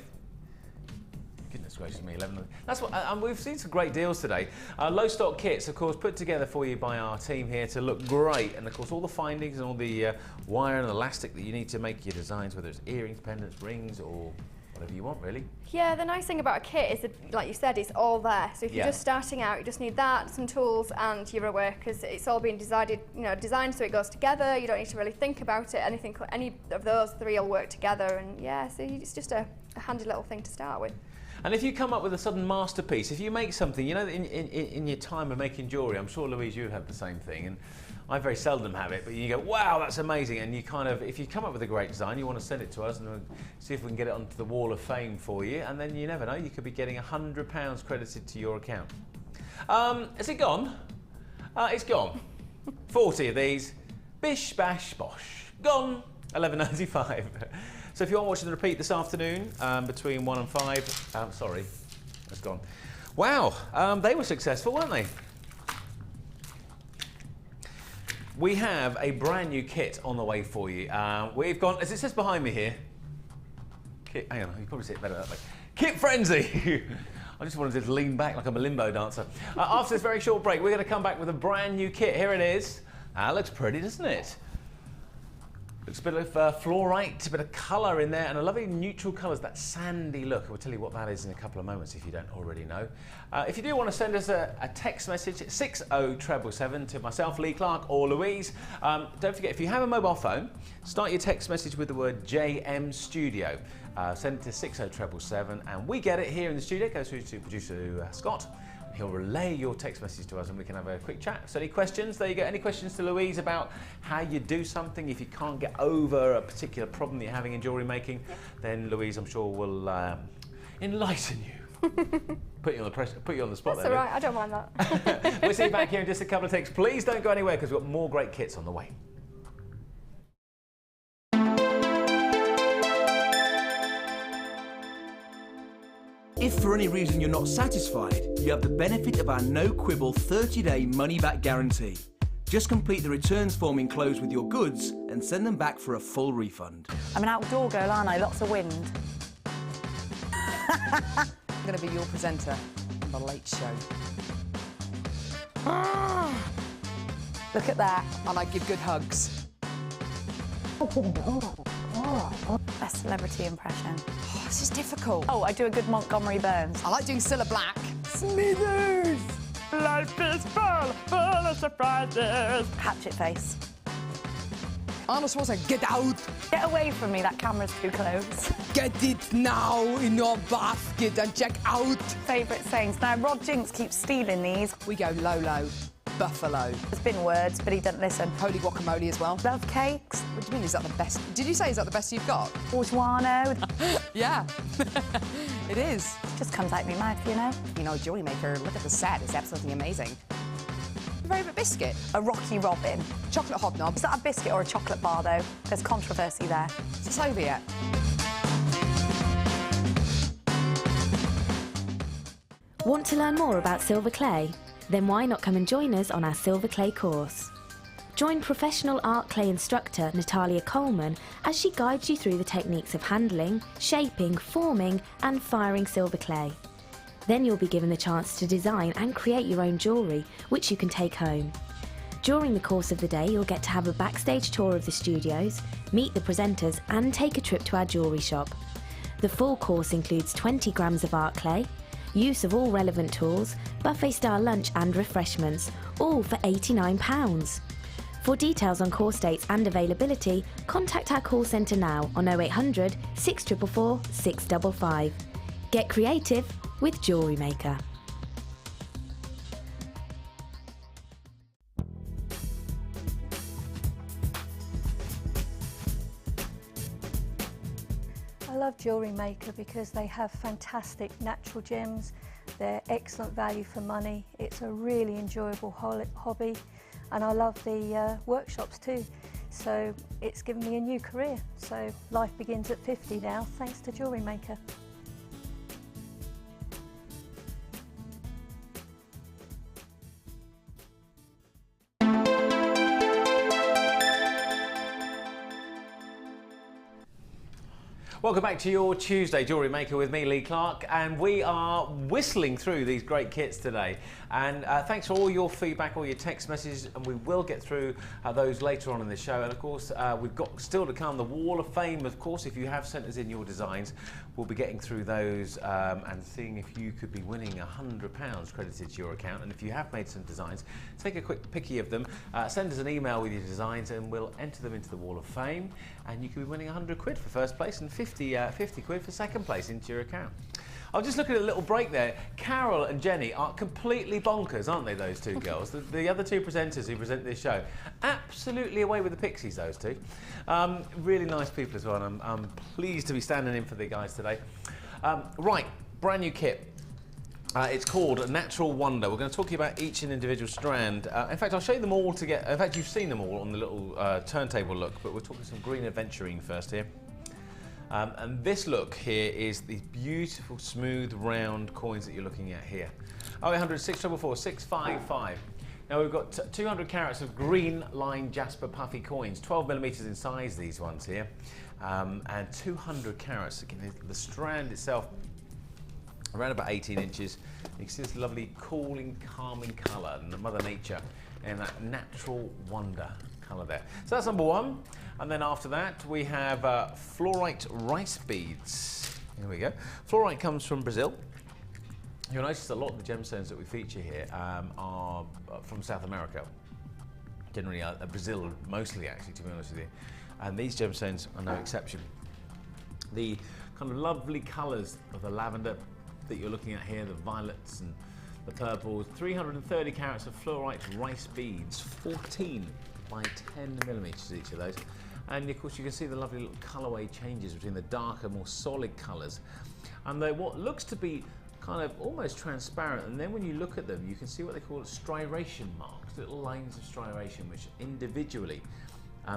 Goodness gracious me, 11. That's what we've seen some great deals today. Low stock kits, of course, put together for you by our team here to look great, and of course all the findings and all the wire and elastic that you need to make your designs, whether it's earrings, pendants, rings, or whatever you want, really. Yeah, the nice thing about a kit is that, like you said, it's all there. So if you're just starting out, you just need that, some tools, and you're aware, because it's all been designed so it goes together. You don't need to really think about it. Any of those three will work together, and yeah, so it's just a handy little thing to start with. And if you come up with a sudden masterpiece, if you make something, you know, in your time of making jewellery, I'm sure, Louise, you have the same thing, and I very seldom have it, but you go, wow, that's amazing, and you kind of, if you come up with a great design, you want to send it to us and see if we can get it onto the wall of fame for you, and then you never know, you could be getting £100 credited to your account. Is it gone? It's gone. 40 of these, bish, bash, bosh. Gone, £11.95. So if you aren't watching the repeat this afternoon, between 1 and 5, sorry, it's gone. Wow, they were successful, weren't they? We have a brand new kit on the way for you. We've gone, as it says behind me here, kit, hang on, you can probably see it better that way. Kit Frenzy! I just wanted to lean back like I'm a limbo dancer. After this very short break, we're going to come back with a brand new kit. Here it is. Looks pretty, doesn't it? Looks a bit of fluorite, a bit of colour in there, and a lovely neutral colours, that sandy look. We'll tell you what that is in a couple of moments if you don't already know. If you do want to send us a text message, 60777 to myself, Lee Clark, or Louise. Don't forget, if you have a mobile phone, start your text message with the word JM Studio. Send it to 60777, and we get it here in the studio. It goes through to producer Scott. He'll relay your text message to us and we can have a quick chat. So any questions? There you go. Any questions to Louise about how you do something? If you can't get over a particular problem that you're having in jewellery making, then Louise, I'm sure, will enlighten you. Put you on the spot. That's all right. I don't mind that. We'll see you back here in just a couple of ticks. Please don't go anywhere because we've got more great kits on the way. If for any reason you're not satisfied, you have the benefit of our no-quibble 30-day money-back guarantee. Just complete the returns form enclosed with your goods and send them back for a full refund. I'm an outdoor girl, aren't I? Lots of wind. I'm going to be your presenter on The Late Show. Look at that. And I give good hugs. Best celebrity impression. Oh, this is difficult. Oh, I do a good Montgomery Burns. I like doing Cilla Black. Smithers! Life is full of surprises. Hatchet face. Arnold Schwarzenegger, get out! Get away from me, that camera's too close. Get it now in your basket and check out. Favourite sayings. Now, Rod Jinks keeps stealing these. We go Lolo, Buffalo. There's been words, but he doesn't listen. Holy guacamole as well. Love cakes. What do you mean, is that the best? Did you say, is that the best you've got? Bourgeois. Yeah, it is. Just comes out my mouth, you know. You know, Jewellery Maker, look at the set, it's absolutely amazing. Favourite biscuit? A Rocky Robin. Chocolate hobnob. Is that a biscuit or a chocolate bar, though? There's controversy there. Is this over yet? Want to learn more about silver clay? Then why not come and join us on our silver clay course? Join professional art clay instructor Natalia Coleman as she guides you through the techniques of handling, shaping, forming and firing silver clay. Then you'll be given the chance to design and create your own jewellery, which you can take home. During the course of the day, you'll get to have a backstage tour of the studios, meet the presenters and take a trip to our jewellery shop. The full course includes 20 grams of art clay, use of all relevant tools, buffet-style lunch and refreshments, all for £89. For details on course dates and availability, contact our call centre now on 0800 644 655. Get creative with Jewellery Maker. I love Jewellery Maker because they have fantastic natural gems. They're excellent value for money. It's a really enjoyable hobby, and I love the workshops too. So it's given me a new career. So life begins at 50 now, thanks to Jewellery Maker. Welcome back to your Tuesday Jewellery Maker with me, Lee Clark, and we are whistling through these great kits today. And thanks for all your feedback, all your text messages, and we will get through those later on in the show. And of course, we've got still to come the Wall of Fame. Of course, if you have sent us in your designs, we'll be getting through those and seeing if you could be winning £100 credited to your account. And if you have made some designs, take a quick picky of them, send us an email with your designs, and we'll enter them into the Wall of Fame. And you could be winning 100 quid for first place and 50 quid for second place into your account. I'll just look at a little break there. Carol and Jenny are completely bonkers, aren't they, those two girls? The other two presenters who present this show, absolutely away with the pixies, those two. Really nice people as well, and I'm pleased to be standing in for the guys today. Right, brand new kit. It's called Natural Wonder. We're going to talk to you about each and individual strand. In fact, I'll show you them all together. In fact, you've seen them all on the little turntable look, but we're talking some green adventurine first here. And this look here is the beautiful, smooth, round coins that you're looking at here. 0800 644 655. Now we've got 200 carats of green line jasper puffy coins, 12mm in size, these ones here, and 200 carats. Again, the strand itself around about 18 inches. You can see this lovely cooling, calming colour and Mother Nature and that Natural Wonder colour there. So that's number one. And then after that we have fluorite rice beads. Here we go. Fluorite comes from Brazil. You'll notice a lot of the gemstones that we feature here are from South America. Generally Brazil mostly, actually, to be honest with you. And these gemstones are no exception. The kind of lovely colours of the lavender that you're looking at here, the violets and the purples, 330 carats of fluorite rice beads, 14 by 10mm each of those. And of course you can see the lovely little colourway changes between the darker, more solid colours and what looks to be kind of almost transparent, and then when you look at them you can see what they call striation marks, little lines of striation which individually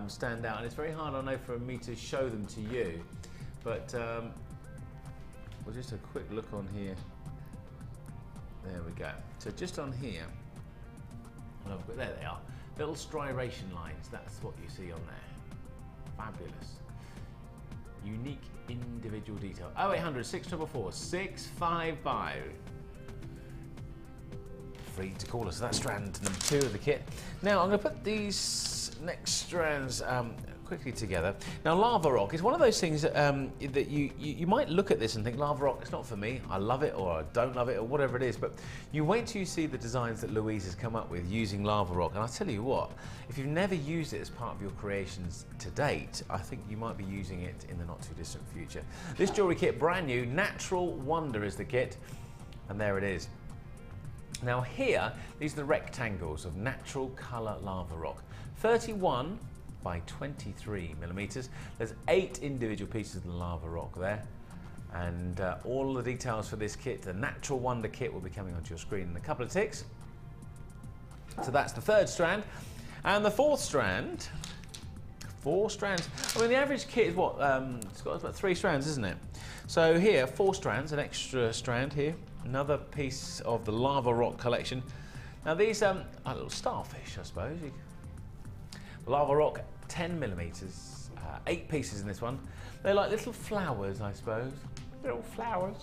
stand out, and it's very hard, I know, for me to show them to you, but well, just a quick look on here. There we go. So just on here, well, there they are, little striation lines, that's what you see on there. Fabulous. Unique individual detail. 0800 644 655. Free to call us. That's strand number 2 of the kit. Now I'm going to put these next strands quickly together. Now lava rock is one of those things that, that you might look at this and think lava rock, it's not for me, I love it or I don't love it or whatever it is, but you wait till you see the designs that Louise has come up with using lava rock, and I'll tell you what, if you've never used it as part of your creations to date, I think you might be using it in the not too distant future. This jewellery kit, brand new, Natural Wonder is the kit, and there it is. Now here, these are the rectangles of natural colour lava rock. 31 by 23 millimetres. There's 8 individual pieces of the lava rock there. And all the details for this kit, the Natural Wonder kit, will be coming onto your screen in a couple of ticks. So that's the 3rd strand. And the 4th strand, 4 strands. I mean, the average kit is what? It's got about 3 strands, isn't it? So here, 4 strands, an extra strand here. Another piece of the lava rock collection. Now these are little starfish, I suppose. Lava rock, 10 millimetres, 8 pieces in this one. They're like little flowers, I suppose. Little flowers.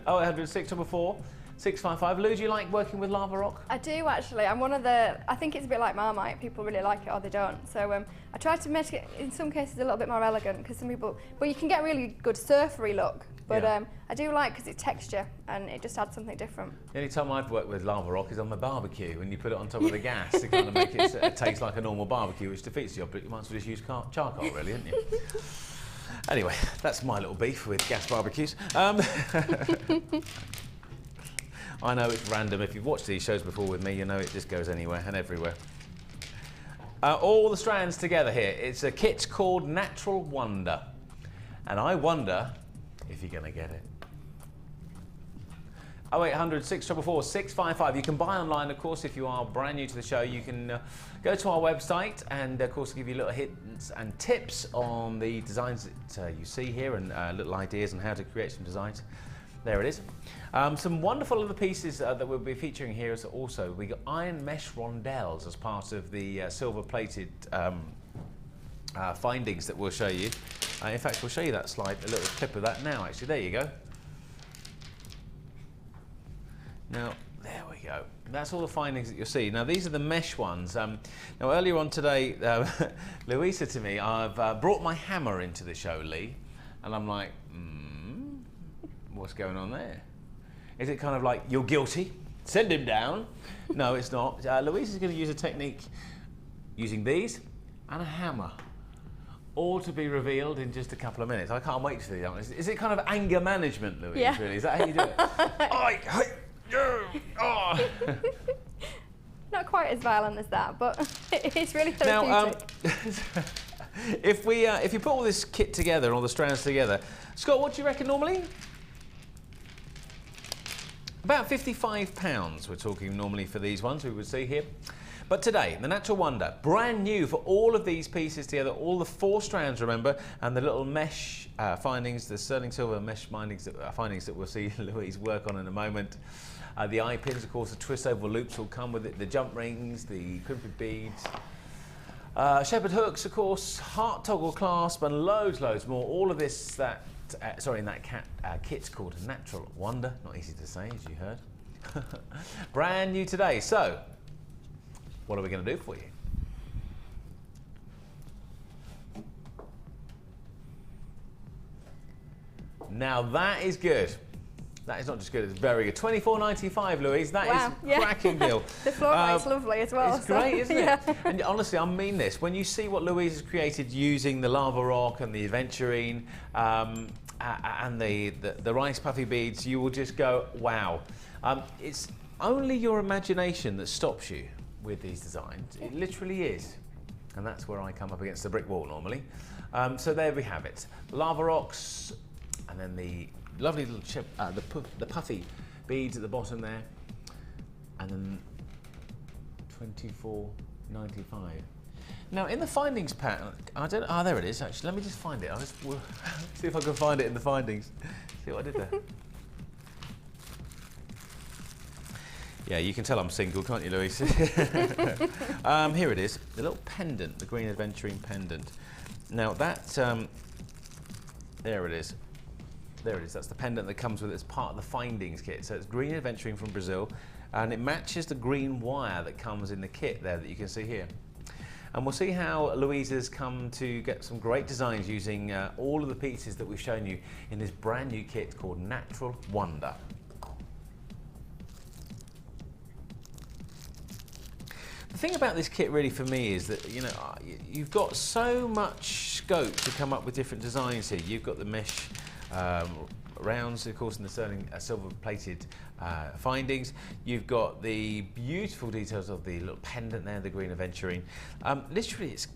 0800 644 655. Lou, do you like working with lava rock? I do actually. I'm one of the, I think it's a bit like Marmite. People really like it or they don't. So I try to make it, in some cases, a little bit more elegant because some people, but you can get really good surfery look. But yeah. I do like because it's texture and it just adds something different. The only time I've worked with lava rock is on the barbecue when you put it on top of the gas to kind of make it taste like a normal barbecue, which defeats the object. You might as well just use charcoal, really, haven't you? Anyway, that's my little beef with gas barbecues. I know it's random. If you've watched these shows before with me, you know it just goes anywhere and everywhere. All the strands together here. It's a kit called Natural Wonder. And I wonder if you're going to get it. 0800 644 655. You can buy online, of course, if you are brand new to the show. You can go to our website and, of course, give you little hints and tips on the designs that you see here and little ideas on how to create some designs. There it is. Some wonderful other pieces that we'll be featuring here is also we got iron mesh rondelles as part of the silver-plated findings that we'll show you. In fact, we'll show you that slide, a little clip of that now, actually. There you go. Now, there we go. That's all the findings that you'll see. Now, these are the mesh ones. Now, earlier on today, Louise said to me, I've brought my hammer into the show, Lee. And I'm like, what's going on there? Is it kind of like, you're guilty, send him down? No, it's not. Louise is going to use a technique using these and a hammer. All to be revealed in just a couple of minutes. I can't wait to see that. Is it kind of anger management, Louise, yeah. Really? Is that how you do it? Not quite as violent as that, but it's really therapeutic. Now, if you put all this kit together, all the strands together, Scott, what do you reckon normally? About £55 we're talking normally for these ones we would see here. But today, the Natural Wonder, brand new for all of these pieces together, all the 4 strands, remember, and the little mesh findings, the sterling silver mesh findings that we'll see Louise work on in a moment. The eye pins, of course, the twist over loops will come with it, the jump rings, the crimped beads, shepherd hooks, of course, heart toggle clasp, and loads more. All of this in that kit's called Natural Wonder. Not easy to say, as you heard. Brand new today. So, what are we going to do for you? Now that is good. That is not just good, it's very good. £24.95, Louise. That is cracking deal. The floor light's lovely as well. It's great, isn't it? And honestly, I mean this. When you see what Louise has created using the lava rock and the aventurine and the rice puffy beads, you will just go, wow. It's only your imagination that stops you with these designs. It literally is. And that's where I come up against the brick wall normally. So there we have it. Lava rocks, and then the lovely little chip, the puffy beads at the bottom there, and then £24.95. Now in the findings pattern, there it is actually. Let me just find it. We'll see if I can find it in the findings. See what I did there. Yeah, you can tell I'm single, can't you, Louise? Here it is, the little pendant, the green aventurine pendant. Now that There it is. There it is. That's the pendant that comes with it as part of the findings kit. So it's green adventuring from Brazil, and it matches the green wire that comes in the kit there that you can see here. And we'll see how Louise has come to get some great designs using all of the pieces that we've shown you in this brand new kit called Natural Wonder. The thing about this kit really for me is that, you know, you've got so much scope to come up with different designs here. You've got the mesh rounds, of course, in the sterling silver-plated findings. You've got the beautiful details of the little pendant there, the green aventurine. Literally, it's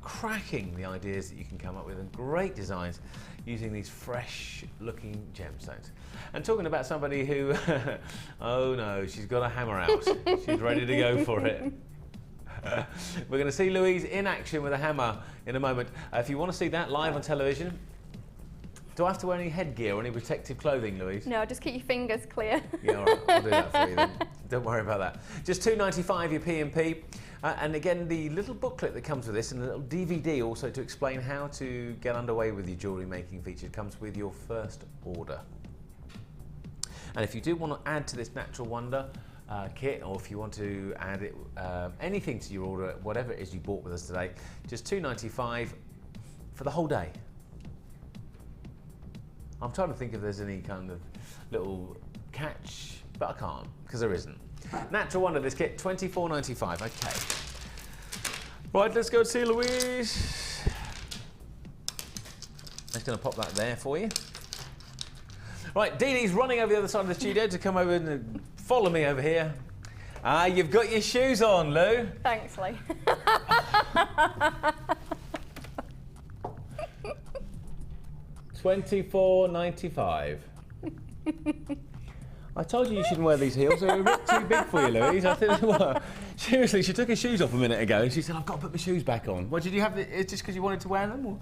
cracking the ideas that you can come up with and great designs using these fresh-looking gemstones. And talking about somebody who, oh no, she's got a hammer out. She's ready to go for it. We're going to see Louise in action with a hammer in a moment. If you want to see that live on television, do I have to wear any headgear or any protective clothing, Louise? No, just keep your fingers clear. Yeah, all right, I'll do that for you then. Don't worry about that. Just $2.95 your P&P. And again, the little booklet that comes with this and a little DVD also to explain how to get underway with your jewellery making feature comes with your first order. And if you do want to add to this Natural Wonder kit, or if you want to add it, anything to your order, whatever it is you bought with us today, just $2.95 for the whole day. I'm trying to think if there's any kind of little catch, but I can't, because there isn't. Natural Wonder, this kit, $24.95, okay. Right, let's go see Louise. I'm just going to pop that there for you. Right, Dee Dee's running over the other side of the studio to come over and follow me over here. You've got your shoes on, Lou. Thanks, Lee. $24.95. I told you shouldn't wear these heels. They're a bit too big for you, Louise. I tell you what. Seriously, she took her shoes off a minute ago and she said, I've got to put my shoes back on. What, did you have it's just because you wanted to wear them? Or?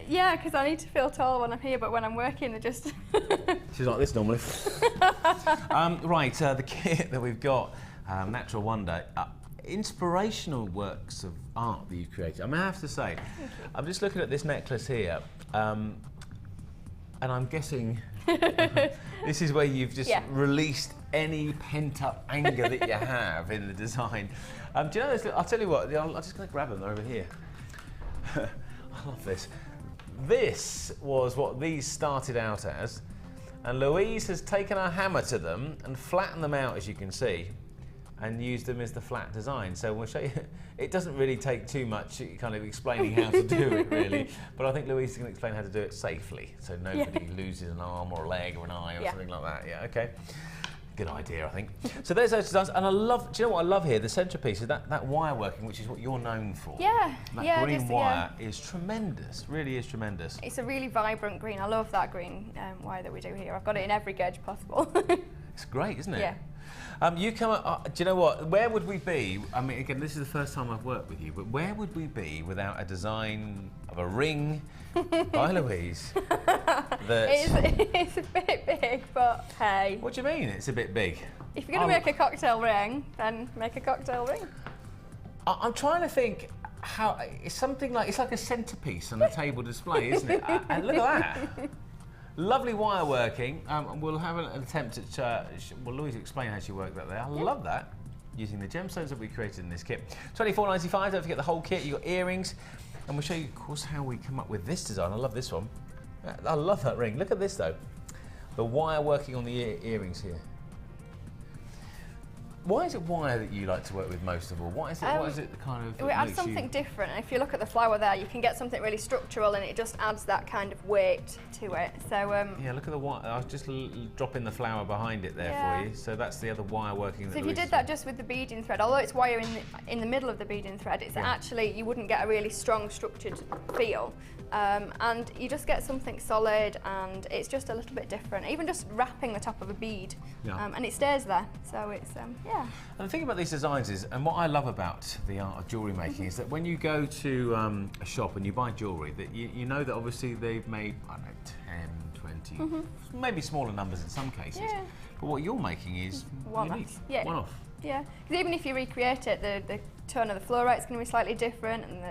Yeah, because I need to feel tall when I'm here, but when I'm working, they're just... She's like this normally. Right, the kit that we've got, Natural Wonder, inspirational works of art that you've created. I mean, I have to say, I'm just looking at this necklace here, and I'm guessing this is where you've just released any pent-up anger that you have in the design. Do you know this? I'll tell you what, I'm just going to grab them, they're over here. I love this. This was what these started out as, and Louise has taken our hammer to them and flattened them out, as you can see, and used them as the flat design. So we'll show you, it doesn't really take too much kind of explaining how to do it really, but I think Louise is going to explain how to do it safely, so nobody loses an arm or a leg or an eye or something like that. Yeah, okay. Good idea, I think. So there's those designs, and I love, do you know what I love here? The centrepiece is that wire working, which is what you're known for. Yeah, that green wire is tremendous, really is tremendous. It's a really vibrant green. I love that green wire that we do here. I've got it in every gauge possible. It's great, isn't it? Yeah. You come up, do you know what, where would we be, I mean, again, this is the first time I've worked with you, but where would we be without a design of a ring by Louise? It's a bit big, but hey. What do you mean, it's a bit big? If you're going to make a cocktail ring, then make a cocktail ring. I'm trying to think how, it's something like, it's like a centrepiece on a table display, isn't it? And look at that. Lovely wire working, and we'll have an attempt at, well, Louise will explain how she worked that there. I love that, using the gemstones that we created in this kit. $24.95, don't forget the whole kit, you've got earrings, and we'll show you, of course, how we come up with this design. I love this one. I love that ring. Look at this, though. The wire working on the earrings here. Why is it wire that you like to work with most of all? What is it kind of... We add something different, and if you look at the flower there, you can get something really structural, and it just adds that kind of weight to it. So yeah, look at the wire. I was just dropping the flower behind it there for you. So that's the other wire working. So if you did that just with the beading thread, although it's wire in the middle of the beading thread, it's actually, you wouldn't get a really strong structured feel. And you just get something solid, and it's just a little bit different. Even just wrapping the top of a bead, and it stays there. So it's yeah. And the thing about these designs is, and what I love about the art of jewellery making is that when you go to a shop and you buy jewellery, that you know that obviously they've made, I don't know, 10, 20, maybe smaller numbers in some cases. Yeah. But what you're making is unique. Yeah. One-off. Yeah, because even if you recreate it, the tone of the fluorite's going to be slightly different, and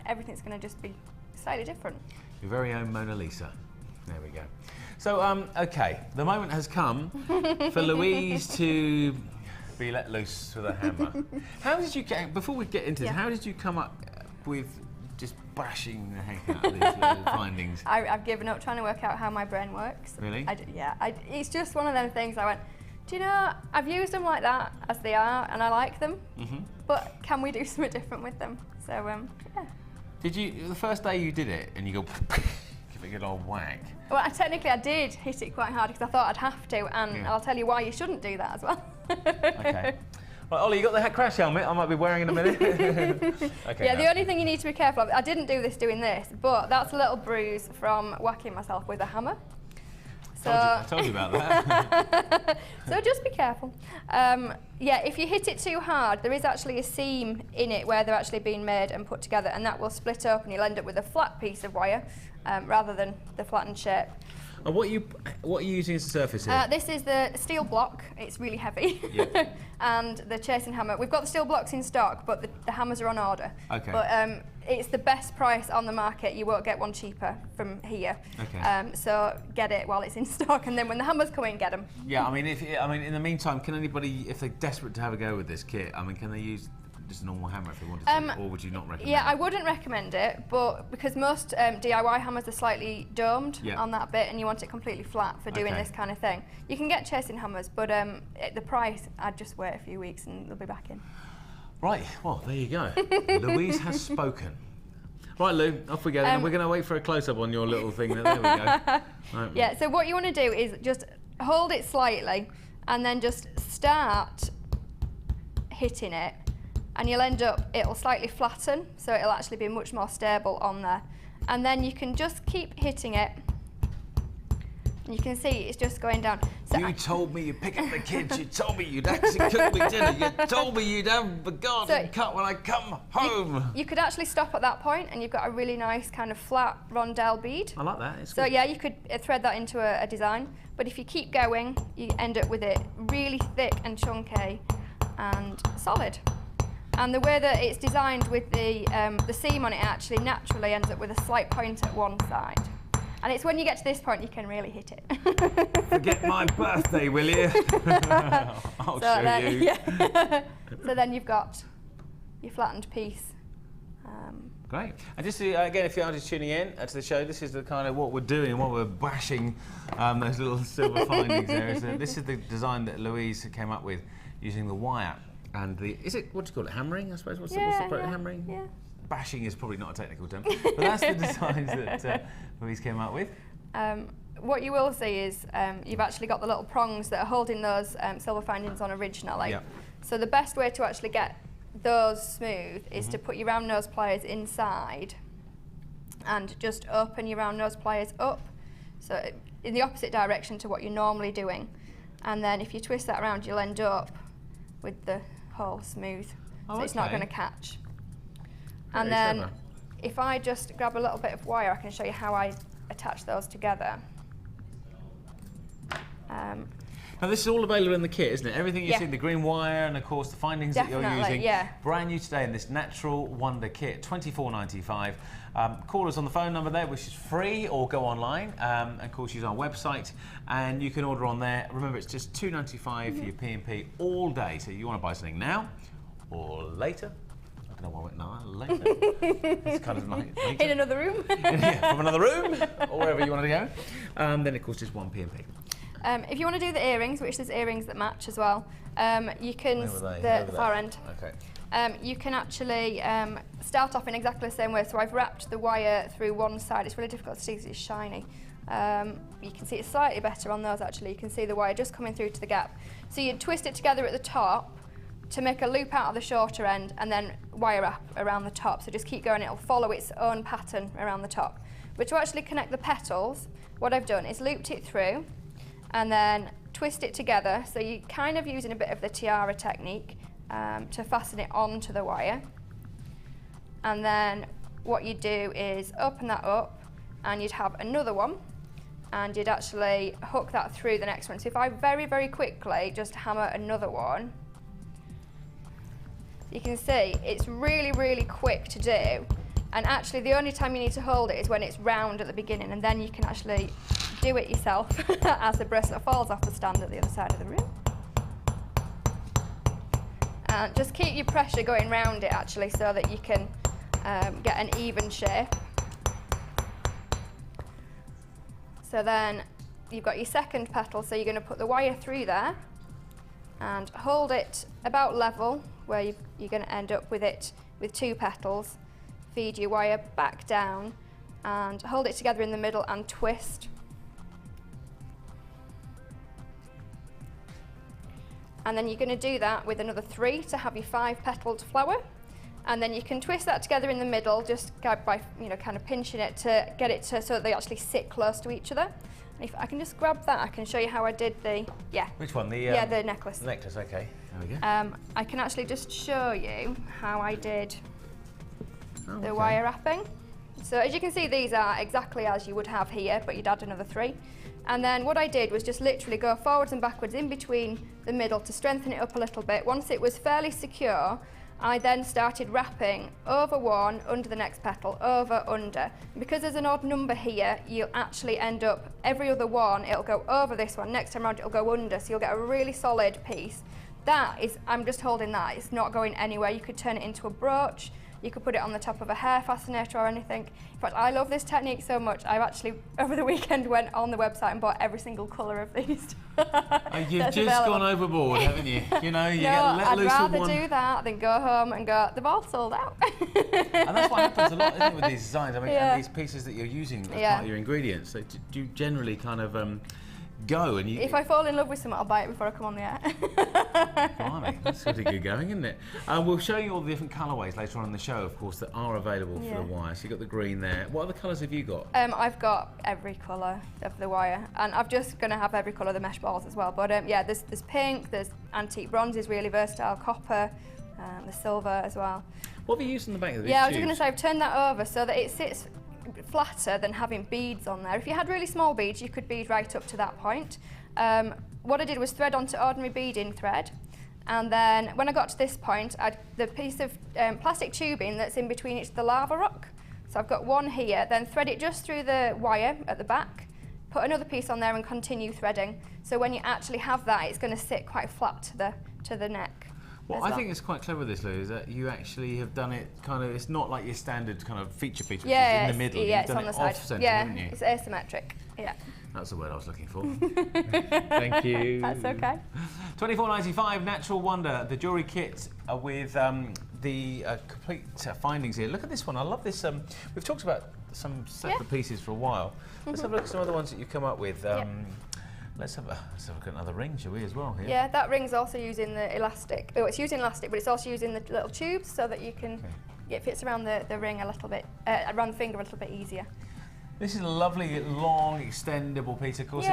everything's going to just be slightly different. Your very own Mona Lisa. There we go. So, okay, the moment has come for Louise to be let loose with a hammer. How did you get, before we get into this, how did you come up with just bashing the heck out of these little findings? I've given up trying to work out how my brain works. Really? It's just one of them things I went, do you know, I've used them like that as they are and I like them, but can we do something different with them? So, yeah. Did you, the first day you did it and you go, give it a good old whack? Well, technically I did hit it quite hard because I thought I'd have to, and I'll tell you why you shouldn't do that as well. Okay. Right, Ollie, you got the crash helmet I might be wearing in a minute. Okay, yeah, the only thing you need to be careful of, I didn't do this doing this, but that's a little bruise from whacking myself with a hammer. So, I told you about that. So just be careful. Yeah, if you hit it too hard, there is actually a seam in it where they're actually being made and put together, and that will split up and you'll end up with a flat piece of wire rather than the flattened shape. And what are you using as a surface here? This is the steel block. It's really heavy. Yeah. And the chasing hammer. We've got the steel blocks in stock, but the hammers are on order. Okay. But it's the best price on the market. You won't get one cheaper from here. Okay. So get it while it's in stock, and then when the hammers come in, get them. Yeah, I mean, in the meantime, can anybody, if they're desperate to have a go with this kit, I mean, can they use just a normal hammer if they wanted to, or would you not recommend Yeah, it? I wouldn't recommend it, but because most DIY hammers are slightly domed on that bit and you want it completely flat for doing this kind of thing. You can get chasing hammers, but at the price, I'd just wait a few weeks and they'll be back in. Right, well, there you go. Louise has spoken. Right, Lou, off we go. Then. We're going to wait for a close-up on your little thing. There we go. Right. Yeah, so what you want to do is just hold it slightly and then just start hitting it. And you'll end up, it'll slightly flatten, so it'll actually be much more stable on there. And then you can just keep hitting it. And you can see it's just going down. So you told me you'd pick up the kids, you told me you'd actually cook me dinner, you told me you'd have the garden cut when I come home. You could actually stop at that point and you've got a really nice kind of flat rondelle bead. I like that. It's so good. Yeah, you could thread that into a design. But if you keep going, you end up with it really thick and chunky and solid. And the way that it's designed with the seam on it actually naturally ends up with a slight point at one side. And it's when you get to this point you can really hit it. Forget my birthday, will you? I'll show you. Yeah. So then you've got your flattened piece. Great. And just to, again, if you're just tuning in to the show, this is the kind of what we're doing, what we're bashing those little silver findings there. So this is the design that Louise came up with using the wire. And the, is it, what do you call it, hammering, I suppose? What's the hammering? Yeah. Bashing is probably not a technical term, but that's the designs that Louise came up with. What you will see is you've actually got the little prongs that are holding those silver findings on originally. Yeah. So the best way to actually get those smooth is to put your round nose pliers inside and just open your round nose pliers up, so in the opposite direction to what you're normally doing. And then if you twist that around, you'll end up with the hole smooth, so it's not going to catch. And then if I just grab a little bit of wire, I can show you how I attach those together. Now this is all available in the kit, isn't it? Everything you've seen, the green wire and of course the findings that you're using. Brand new today in this Natural Wonder Kit, $24.95. Call us on the phone number there, which is free, or go online and of course use our website and you can order on there. Remember, it's just $2.95 for your P&P all day. So you want to buy something now or later? I don't know why I went now, later. It's kind of like later. In another room. Yeah, from another room or wherever you want to go. Then of course just one P&P. If you want to do the earrings, which there's earrings that match as well, you can, the far end. Okay. You can actually start off in exactly the same way. So I've wrapped the wire through one side. It's really difficult to see because it's shiny. You can see it's slightly better on those actually. You can see the wire just coming through to the gap. So you twist it together at the top to make a loop out of the shorter end and then wire up around the top. So just keep going, it'll follow its own pattern around the top. But to actually connect the petals, what I've done is looped it through and then twist it together. So you're kind of using a bit of the tiara technique to fasten it onto the wire. And then what you do is open that up and you'd have another one and you'd actually hook that through the next one. So if I very, very quickly just hammer another one, you can see it's really, really quick to do, And actually the only time you need to hold it is when it's round at the beginning, and then you can actually do it yourself as the bracelet falls off the stand at the other side of the room. And just keep your pressure going round it actually, so that you can get an even shape. So then you've got your second petal, so you're going to put the wire through there and hold it about level where you're going to end up with it with 2 petals. Feed your wire back down and hold it together in the middle and twist. And then you're going to do that with another 3 to have your 5-petaled flower. And then you can twist that together in the middle just by kind of pinching it to get it to so that they actually sit close to each other. And if I can just grab that, I can show you how I did the Which one? The the necklace. The necklace. Okay. There we go. I can actually just show you how I did the wire wrapping. So as you can see, these are exactly as you would have here, but you'd add another 3. And then what I did was just literally go forwards and backwards in between the middle to strengthen it up a little bit. Once it was fairly secure, I then started wrapping over one, under the next petal, over, under. Because there's an odd number here, you'll actually end up, every other one, it'll go over this one, next time around it'll go under, so you'll get a really solid piece. That is, I'm just holding that, it's not going anywhere. You could turn it into a brooch, you could put it on the top of a hair fascinator or anything. In fact, I love this technique so much, I've actually, over the weekend, went on the website and bought every single colour of these. You've just gone overboard, haven't you? You know, you no, get let I'd loose rather with one. do that than go home and go, they've all sold out. And that's what happens a lot, isn't it, with these designs? I mean, Yeah. and these pieces that you're using as part of your ingredients, they do generally kind of go and you... If I fall in love with something, I'll buy it before I come on the air. Blimey, that's pretty good going, isn't it? We'll show you all the different colourways later on in the show, of course, that are available for the wire. So you've got the green there. What other colours have you got? I've got every colour of the wire, and I'm just going to have every colour of the mesh balls as well. But yeah, there's pink, there's antique bronze is really versatile, copper, the silver as well. What have you used on the back of these Yeah, I was tubes? going to say, I've turned that over so that it sits flatter than having beads on there. If you had really small beads, you could bead right up to that point. What I did was thread onto ordinary beading thread, and then when I got to this point, the piece of plastic tubing that's in between each of the lava rock. So I've got one here, then thread it just through the wire at the back, put another piece on there and continue threading. So when you actually have that, it's going to sit quite flat to the neck. What I think is quite clever, this, Lou, is that you actually have done it kind of, it's not like your standard kind of feature piece, which is in the middle. Yeah, You've done on the it side. off-centre, Yeah, haven't you? it's asymmetric. Yeah. That's the word I was looking for. Thank you. That's okay. $24.95, Natural Wonder, the jewellery kit with the complete findings here. Look at this one. I love this. We've talked about some separate pieces for a while. Let's have a look at some other ones that you've come up with. Let's have a look at another ring, shall we, as well? Here? Yeah, that ring's also using the elastic. Oh, it's using elastic, but it's also using the little tubes so that you can, it fits around the ring a little bit, around the finger a little bit easier. This is a lovely, long, extendable piece. Of course, you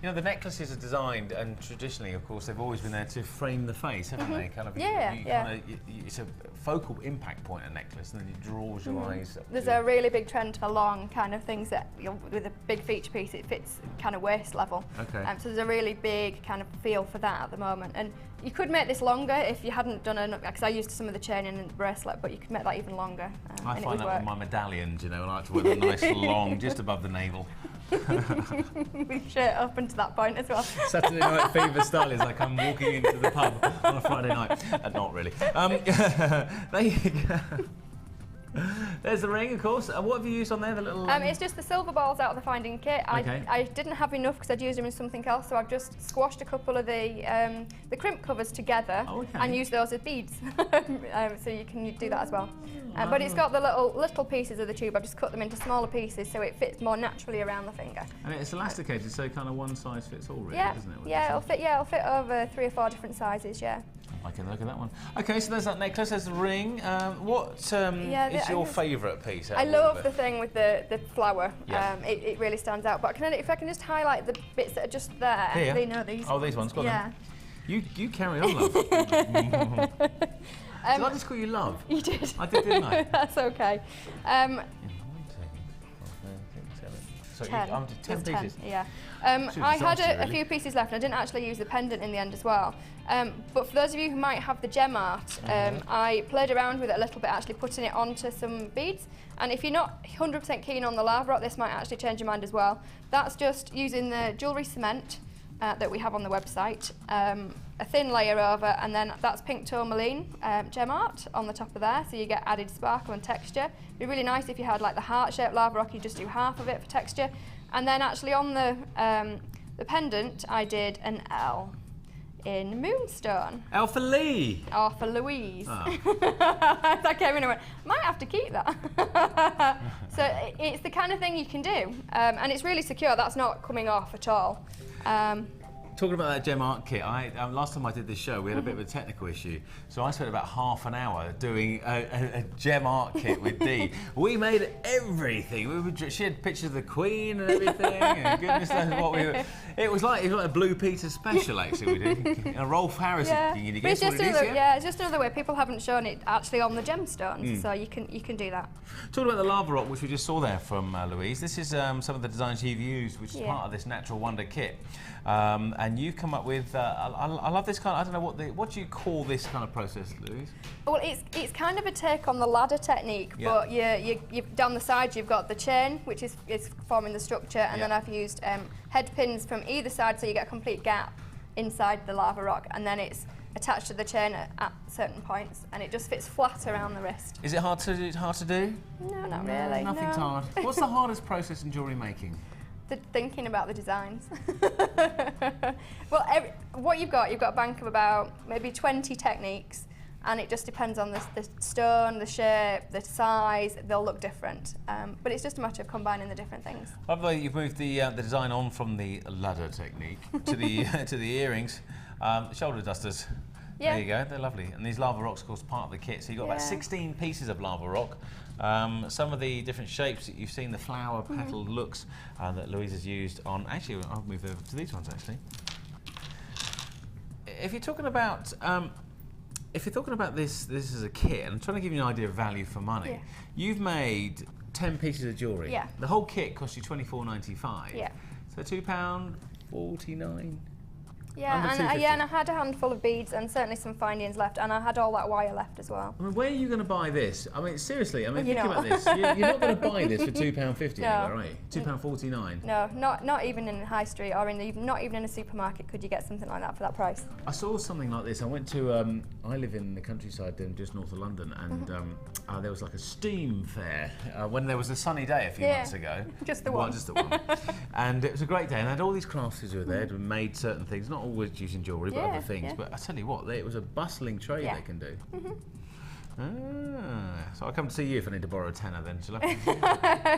know, the necklaces are designed, and traditionally, of course, they've always been there to frame the face, haven't they? Kind of, it's a focal impact point, a necklace, and then it draws your eyes up. There's a really big trend for long kind of things that, with a big feature piece, it fits kind of waist level. Okay. So there's a really big kind of feel for that at the moment. And you could make this longer if you hadn't done enough, because I used some of the chaining in the bracelet, but you could make that even longer. I and find it that would with my medallions, you know, I like to wear them nice long, just above the navel. With shirt up until that point as well. Saturday Night Fever style is like I'm walking into the pub on a Friday night. Not really. There you go. There's the ring, of course. What have you used on there? The little. It's just the silver balls out of the finding kit. Okay. I didn't have enough because I'd used them in something else, so I've just squashed a couple of the crimp covers together and used those as beads. So you can do that as well. But it's got the little pieces of the tube. I've just cut them into smaller pieces so it fits more naturally around the finger. And it's elasticated, so kind of one size fits all, really, doesn't it? Yeah, it'll fit over 3 or 4 different sizes. Yeah. I can look at that one. Okay, so there's that necklace, there's the ring. What is your favourite piece? I love the thing with the flower. Yeah. It really stands out. But if I can just highlight the bits that are just there. Here? They know these. Oh, these ones. Got them. You carry on, love. Did I just call you love? You did. I did, didn't I? That's okay. So 10. I'm 10 There's pieces. 10, yeah. Should've I had asked you, a really. few pieces left, and I didn't actually use the pendant in the end as well. But for those of you who might have the gem art, I played around with it a little bit, actually putting it onto some beads. And if you're not 100% keen on the lava rock, this might actually change your mind as well. That's just using the jewellery cement that we have on the website, a thin layer over, and then that's pink tourmaline gem art on the top of there, so you get added sparkle and texture. It'd be really nice if you had like the heart-shaped lava rock, you just do half of it for texture. And then actually on the pendant, I did an L in moonstone. L for Lee. Or for Louise. Oh. That came in and went, might have to keep that. So it's the kind of thing you can do. And it's really secure, that's not coming off at all. Talking about that gem art kit, last time I did this show, we had a bit of a technical issue. So I spent about half an hour doing a gem art kit with Dee. We made everything. She had pictures of the Queen and everything. And goodness knows what we were. It was like a Blue Peter special, actually. We did a Rolf Harris. Yeah. Can you But guess it's what just it is? another, yeah, it's just another way. People haven't shown it actually on the gemstones, so you can do that. Talking about the lava rock, which we just saw there from Louise, this is some of the designs you've used, which is Yeah. part of this Natural Wonder kit. And you've come up with, I love this kind of, I don't know, what do you call this kind of process, Louise? Well, it's kind of a take on the ladder technique, Yeah. but you down the side you've got the chain, which is forming the structure, and Yeah. then I've used head pins from either side, so you get a complete gap inside the lava rock, and then it's attached to the chain at certain points, and it just fits flat around the wrist. Is it hard to do? No, not really. Nothing's no. hard. What's the hardest process in jewellery making? Thinking about the designs. Well, what you've got a bank of about maybe 20 techniques, and it just depends on the stone, the shape, the size. They'll look different, but it's just a matter of combining the different things. I love that you've moved the design on from the ladder technique to the to the earrings, shoulder dusters. Yeah. There you go, they're lovely. And these lava rocks, of course, part of the kit. So you've got about 16 pieces of lava rock. Some of the different shapes that you've seen, the flower petal looks that Louise has used on. Actually, I'll move over to these ones. Actually, if you're talking about this as a kit, and I'm trying to give you an idea of value for money. Yeah. You've made 10 pieces of jewellery. Yeah. The whole kit cost you £24.95. Yeah. So £2.49. Yeah, Under and 250. and I had a handful of beads and certainly some findings left, and I had all that wire left as well. I mean, where are you going to buy this? I mean, seriously, I mean, You're think not. about this. You're not going to buy this for £2.50 No. anywhere, are you? £2.49. No, not even in high street or not even in a supermarket could you get something like that for that price. I saw something like this. I went to, I live in the countryside just north of London, and there was like a steam fair when there was a sunny day a few months ago. Just the Well, one. just the one. And it was a great day, and they had all these crafters who were there, and made certain things, not always using jewellery, but Yeah, other things. yeah. But I tell you what, it was a bustling trade they can do. So I'll come to see you if I need to borrow a tenner then, shall I?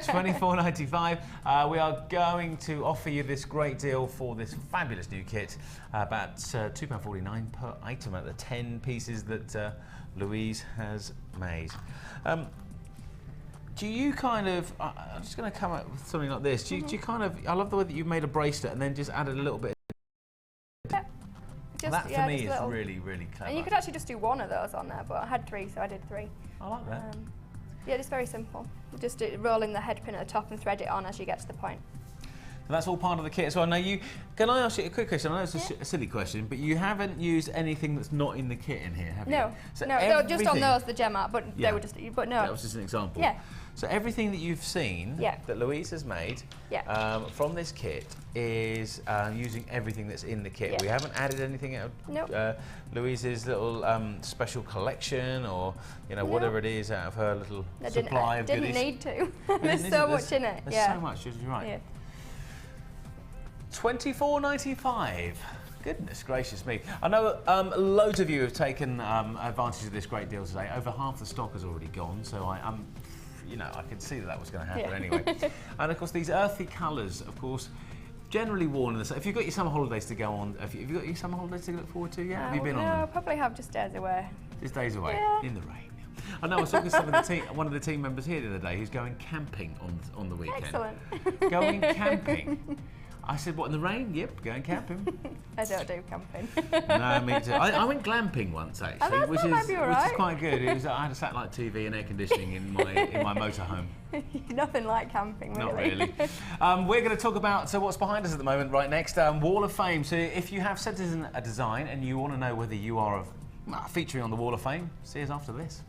£24.95. We are going to offer you this great deal for this fabulous new kit, about £2.49 per item out of the 10 pieces that Louise has made. Do you kind of, I'm just going to come up with something like this, do you kind of, I love the way that you made a bracelet and then just added a little bit. That for me is really, really clever. And you could actually just do one of those on there, but I had 3, so I did 3. I like that. Yeah, it's very simple. Just roll in the head pin at the top and thread it on as you get to the point. So that's all part of the kit as well. Now, can I ask you a quick question? I know it's a silly question, but you haven't used anything that's not in the kit in here, have you? No, So no, just on those, the gem art, but they were just, but no. That was just an example. Yeah. So everything that you've seen that Louise has made from this kit is using everything that's in the kit. We haven't added anything out of Louise's little special collection or whatever it is out of her little supply of goodies. Didn't need to. There's so much in it. There's so much, you're right. Yeah. £24.95. Goodness gracious me. I know loads of you have taken advantage of this great deal today. Over half the stock has already gone, so I could see that was going to happen anyway. And of course, these earthy colours, of course, generally worn in the summer. If you've got your summer holidays to go on, have you got your summer holidays to look forward to yet? Have you been on them? No, probably have just days away. Just days away, in the rain. I know I was talking to one of the team members here the other day who's going camping on the weekend. Excellent. Going camping. I said, what, in the rain? Yep, going camping. I don't do camping. No, me too. I went glamping once, actually, Oh, which might be all right. is quite good. It was, I had a satellite TV and air conditioning in my motorhome. Nothing like camping, really. Not really. We're going to talk about what's behind us at the moment right next, Wall of Fame. So if you have sent us a design and you want to know whether you are featuring on the Wall of Fame, see us after this.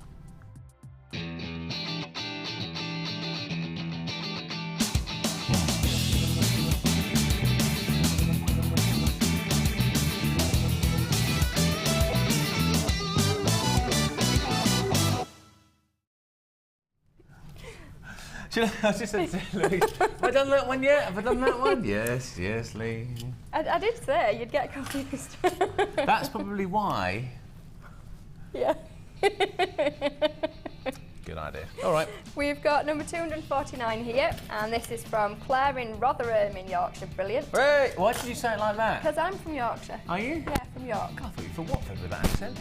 I just said to Louise, have I done that one yet? Have I done that one? Yes, yes, Lee. I did say you'd get confused. That's probably why. Yeah. Good idea. All right. We've got number 249 here, and this is from Claire in Rotherham in Yorkshire. Brilliant. Wait, why did you say it like that? Because I'm from Yorkshire. Are you? Yeah, from York. God, I thought you were from Watford with that accent.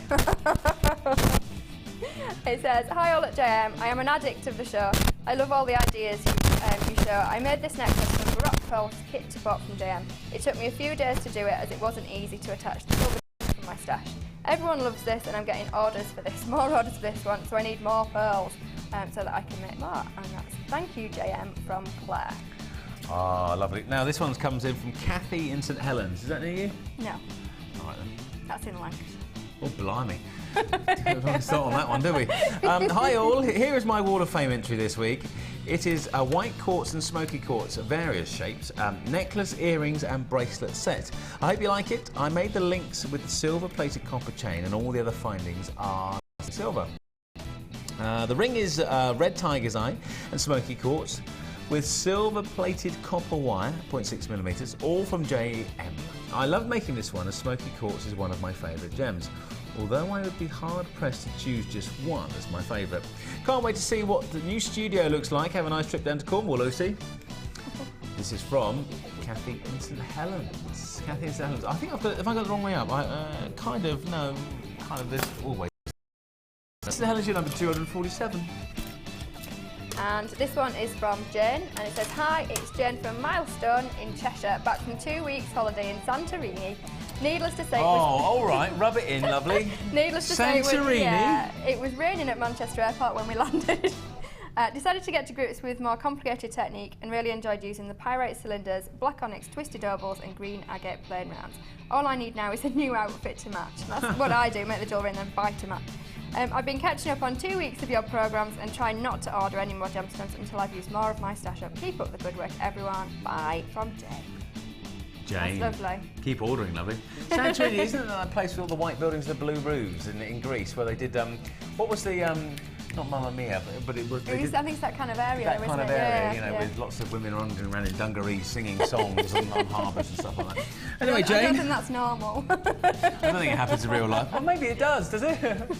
It says, hi all at JM, I am an addict of the show. I love all the ideas you show. I made this necklace from Baroque pearls kit to bought from JM. It took me a few days to do it as it wasn't easy to attach the silver from my stash. Everyone loves this and I'm getting orders for this, more orders for this one, so I need more pearls so that I can make more. And that's thank you JM from Claire. Ah, lovely. Now this one comes in from Kathy in St Helens. Is that near you? No. All right then. That's in Lancashire. Oh, blimey. Don't start on that one, do we? Hi all, here is my Wall of Fame entry this week. It is a white quartz and smoky quartz of various shapes, necklace, earrings and bracelet set. I hope you like it. I made the links with the silver plated copper chain and all the other findings are silver. The ring is red tiger's eye and smoky quartz with silver plated copper wire, 0.6mm, all from JM. I love making this one as smoky quartz is one of my favourite gems. Although I would be hard-pressed to choose just one as my favourite. Can't wait to see what the new studio looks like. Have a nice trip down to Cornwall, Lucy. This is from Kathy in St Helens. Kathy in St Helens. I think have I got the wrong way up? Kind of this always. St Helens, you're number 247. And this one is from Jane, and it says, hi, it's Jane from Milestone in Cheshire, back from 2 weeks holiday in Santorini. Needless to say, all right, rub it in, lovely. Needless to say, it was raining at Manchester Airport when we landed. Decided to get to grips with more complicated technique and really enjoyed using the pyrite cylinders, black onyx twisted ovals and green agate plain rounds. All I need now is a new outfit to match. That's what I do, make the jewellery and then buy to match. I've been catching up on 2 weeks of your programmes and trying not to order any more gemstones until I've used more of my stash up. Keep up the good work, everyone. Bye, from Jane. Jane. That's lovely. Keep ordering, lovely. Santorini, isn't that place with all the white buildings and the blue roofs in Greece where they did, what was the, not Mamma Mia, but it was... I think it's that kind of area, that kind of area, yeah, with lots of women wandering around in dungarees singing songs on harbours and stuff like that. Anyway, Jane... I don't think that's normal. I don't think it happens in real life. Well, maybe it does it?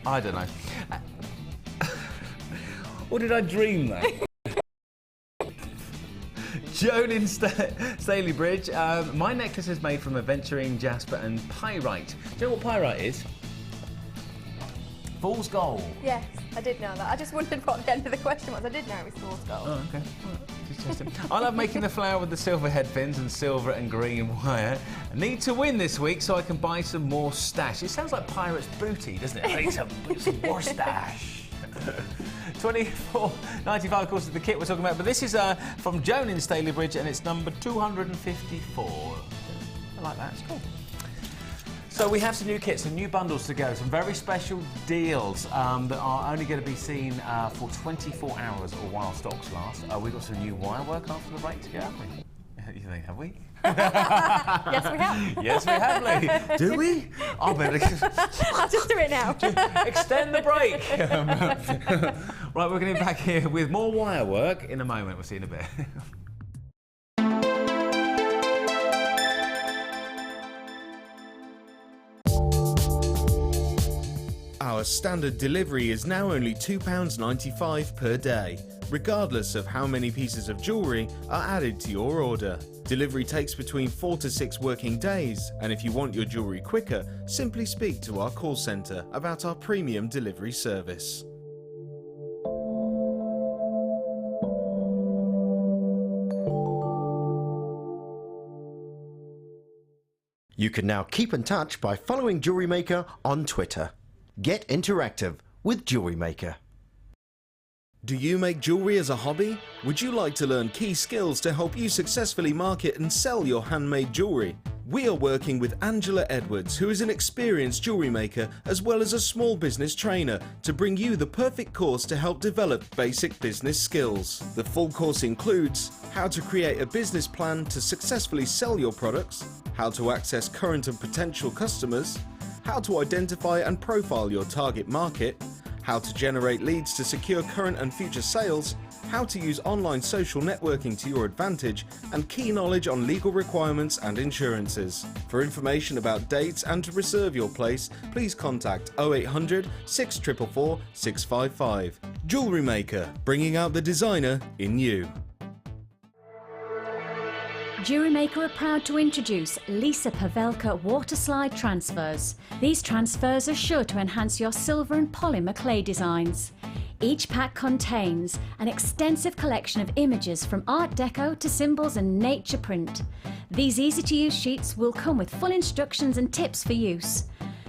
I don't know. Or did I dream that? Joan in Staley Bridge. My necklace is made from aventurine, jasper and pyrite. Do you know what pyrite is? Fool's gold. Yes, I did know that. I just wondered what the end of the question was. I did know it was fool's gold. Oh, okay. Just testing. I love making the flower with the silver head pins and silver and green wire. I need to win this week so I can buy some more stash. It sounds like pirate's booty, doesn't it? I need some more stash. 24.95, of course, is the kit we're talking about, but this is from Joan in Staley Bridge and it's number 254. I like that, it's cool. So we have some new kits, some new bundles to go, some very special deals that are only going to be seen for 24 hours or while stocks last. We've got some new wire work after the break to go, haven't we? You think, have we? Yes, we have. Yes, we have, Lee. Do we? I'll just do it now. Extend the break. Right, we're going to be back here with more wire work in a moment. We'll see you in a bit. Our standard delivery is now only £2.95 per day, regardless of how many pieces of jewellery are added to your order. Delivery takes between 4 to 6 working days, and if you want your jewellery quicker, simply speak to our call centre about our premium delivery service. You can now keep in touch by following Jewellery Maker on Twitter. Get interactive with Jewellery Maker. Do you make jewellery as a hobby? Would you like to learn key skills to help you successfully market and sell your handmade jewellery? We are working with Angela Edwards, who is an experienced jewellery maker as well as a small business trainer, to bring you the perfect course to help develop basic business skills. The full course includes how to create a business plan to successfully sell your products, how to access current and potential customers, how to identify and profile your target market, how to generate leads to secure current and future sales, how to use online social networking to your advantage, and key knowledge on legal requirements and insurances. For information about dates and to reserve your place, please contact 0800 644 655. Jewellery Maker, bringing out the designer in you. Jewellery Maker are proud to introduce Lisa Pavelka water slide transfers. These transfers are sure to enhance your silver and polymer clay designs. Each pack contains an extensive collection of images from Art Deco to symbols and nature print. These easy-to-use sheets will come with full instructions and tips for use.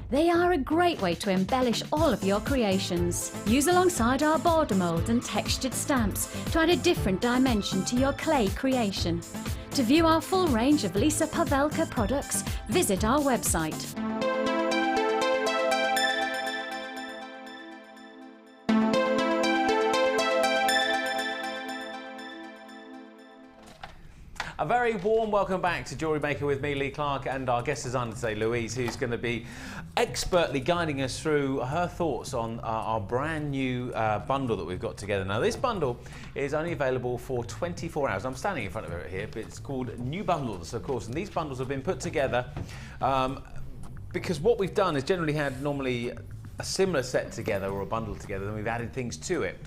They are a great way to embellish all of your creations. Use alongside our border mould and textured stamps to add a different dimension to your clay creation. To view our full range of Lisa Pavelka products, visit our website. A very warm welcome back to Jewellery Maker with me, Lee Clark, and our guest designer today, Louise, who's going to be expertly guiding us through her thoughts on our brand new bundle that we've got together. Now, this bundle is only available for 24 hours. I'm standing in front of it here, but it's called New Bundles, of course, and these bundles have been put together because what we've done is generally had normally a similar set together or a bundle together, and we've added things to it.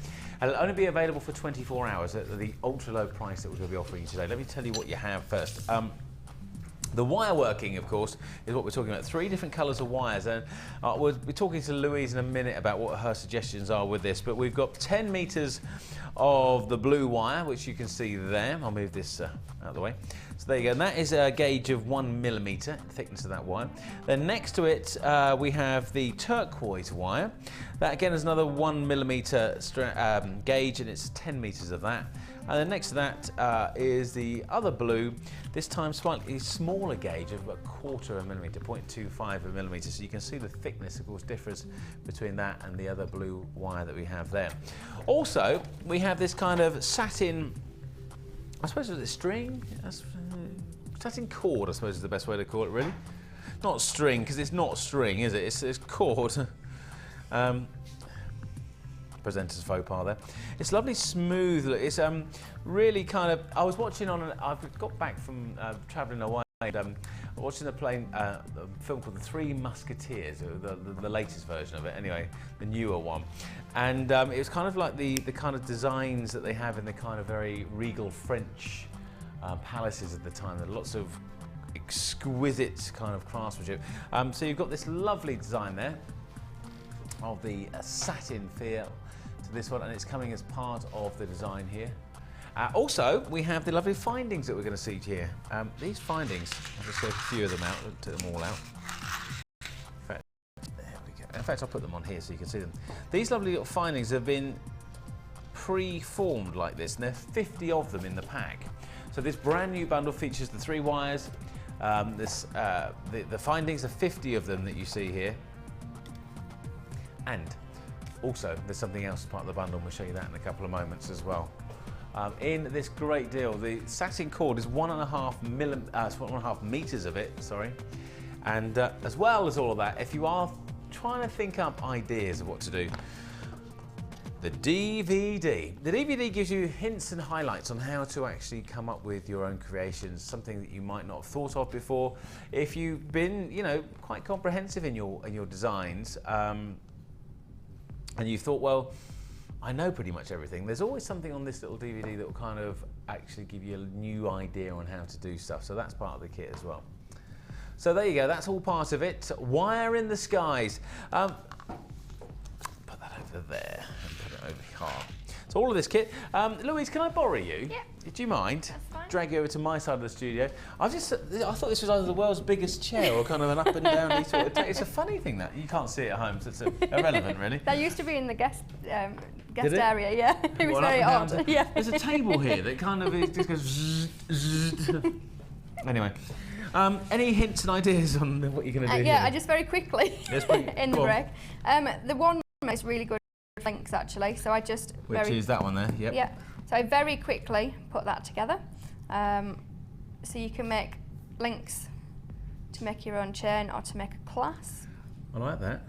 And it'll only be available for 24 hours at the ultra low price that we're going to be offering you today. Let me tell you what you have first. The wire working, of course, is what we're talking about. 3 different colours of wires, and we'll be talking to Louise in a minute about what her suggestions are with this. But we've got 10 metres of the blue wire, which you can see there. I'll move this out of the way. So there you go. And that is a gauge of 1 millimetre thickness of that wire. Then next to it, we have the turquoise wire. That again is another 1 millimetre gauge, and it's 10 metres of that. And then next to that is the other blue, this time slightly smaller gauge of a 1/4 millimetre, 0.25 of a millimetre. So you can see the thickness, of course, differs between that and the other blue wire that we have there. Also, we have this kind of satin, I suppose it's a string, satin cord, I suppose is the best way to call it, really. Not string, because it's not string, is it? It's cord. Presenter's faux pas there. It's lovely, smooth. It's really kind of. I was watching I've got back from travelling away. Watching a film called The Three Musketeers, the latest version of it. Anyway, the newer one, and it was kind of like the kind of designs that they have in the kind of very regal French palaces at the time. There are lots of exquisite kind of craftsmanship. So you've got this lovely design there of the satin feel to this one, and it's coming as part of the design here. Also, we have the lovely findings that we're going to see here. These findings, I'll just go a few of them out, took them all out. There we go. In fact, I'll put them on here so you can see them. These lovely little findings have been pre-formed like this, and there are 50 of them in the pack. So this brand new bundle features the 3 wires, the findings, are 50 of them that you see here. And also, there's something else as part of the bundle, and we'll show you that in a couple of moments as well. In this great deal, the satin cord is 1.5 metres of it, sorry. And as well as all of that, if you are trying to think up ideas of what to do, the DVD. The DVD gives you hints and highlights on how to actually come up with your own creations, something that you might not have thought of before. If you've been, quite comprehensive in your designs, and you thought, well, I know pretty much everything, there's always something on this little DVD that will kind of actually give you a new idea on how to do stuff. So that's part of the kit as well. So there you go, that's all part of it. Wire in the skies. Put that over there and put it over here. So all of this kit. Louise, can I borrow you? Yeah. Do you mind? That's fine. Drag you over to my side of the studio. I thought this was either the world's biggest chair or kind of an up and down sort of it's a funny thing that you can't see it at home, so it's irrelevant really. That used to be in the guest Did it? area, yeah. It was What, very up and down odd. to- Yeah. There's a table here that kind of just goes zzz, zzz. Anyway, any hints and ideas on what you're going to do Yeah, here? I just very quickly Yes, please. in the Go on. break. The one is really good for links actually, so I just Which is that one there, yep. Yeah, so I very quickly put that together. So you can make links to make your own chain or to make a class. I like that.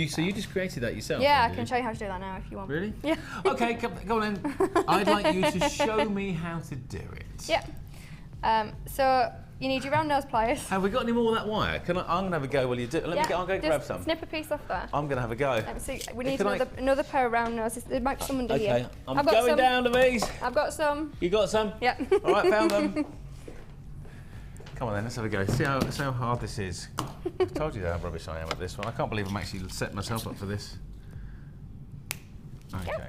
So you just created that yourself? Yeah, then, I did can you? show you how to do that now if you want. Really? Yeah. Okay, go on then. I'd like you to show me how to do it. Yeah. So you need your round nose pliers. Have we got any more of that wire? I'm going to have a go while you do it. I'll go just grab some. snip a piece off there. I'm going to have a go. Let me see. We need Can another pair of round noses. There might be some under Okay, here. I'm I've got going some. down to these. I've got some. You got some? Yeah. All right, found them. Come on then, let's have a go. See how hard this is. I told you how rubbish I am at this one. I can't believe I'm actually setting myself up for this. Okay.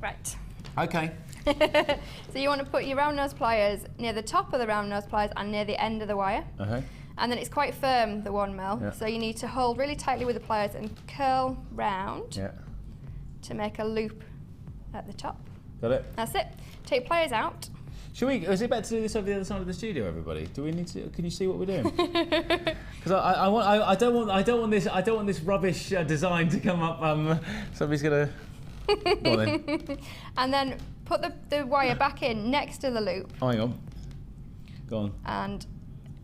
Right. Okay. So you want to put your round nose pliers near the top of the round nose pliers and near the end of the wire. Okay. And then it's quite firm, the 1 mil. Yeah. So you need to hold really tightly with the pliers and curl round Yeah. to make a loop at the top. Got it. That's it. Take pliers out. Is it better to do this over the other side of the studio, everybody? Do we need to? Can you see what we're doing? Because I don't want this rubbish design to come up. Somebody's gonna. Go on then. And then put the wire back in next to the loop. Oh, hang on. Go on.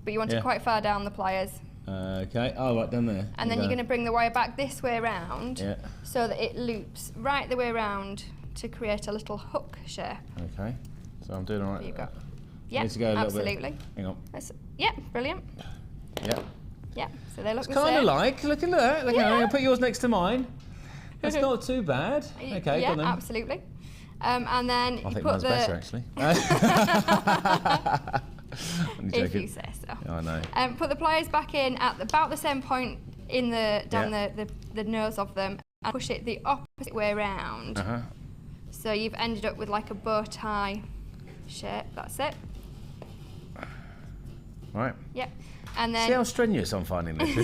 But you want it quite far down the pliers. Okay. Oh, right down there. And then you're going to bring the wire back this way round, Yeah. so that it loops right the way round to create a little hook shape. Okay. So I'm doing all right. You've got. I Yeah, need to go a little absolutely. bit. Hang on. Yeah, brilliant. Yeah. Yeah, so they look It's the kind same. of like. Look at that. Look, Yeah. I'm going to put yours next to mine. That's not too bad. Okay, yeah, go on then. absolutely. And then I you think put mine's the. better actually. I'm If joking. you say so. I know. Put the pliers back in at about the same point in down the nose of them, and push it the opposite way round. Uh-huh. So you've ended up with like a bow tie shape. That's it. Right. Yep. And then See how strenuous I'm finding this.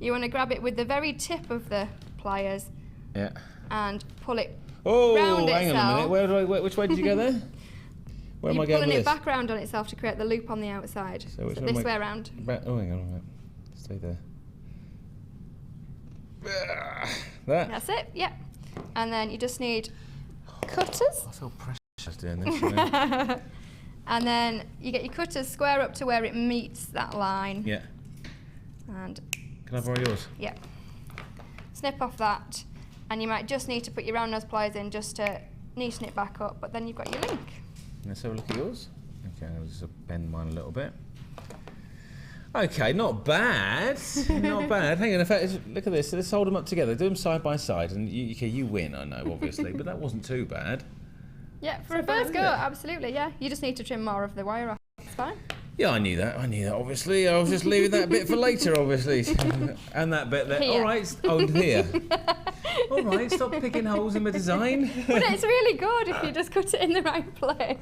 you want to grab it with the very tip of the pliers Yeah. and pull it Oh, round hang on a itself. minute. Which way did you go there? Where am You're I going pulling with it this? back round on itself to create the loop on the outside. So which So way this am I- way around. Oh, hang on a minute. Stay there. That. That's it. Yep. And then you just need cutters. I feel precious doing this. You know? And then you get your cutters square up to where it meets that line. Yeah. And Can I borrow yours? yeah, snip off that, and you might just need to put your round nose pliers in just to neaten it back up, but then you've got your link. Let's have a look at yours. Okay, I'll just bend mine a little bit. Okay, not bad. Not bad. Hang on, in fact, look at this. Let's hold them up together. Do them side by side, and you win, I know, obviously, but that wasn't too bad. Yeah, for a first go, absolutely, yeah. You just need to trim more of the wire off. It's fine. Yeah, I knew that, obviously. I was just leaving that bit for later, obviously. And that bit there. Here. All right, here. All right, stop picking holes in my design. But it's really good if you just cut it in the right place.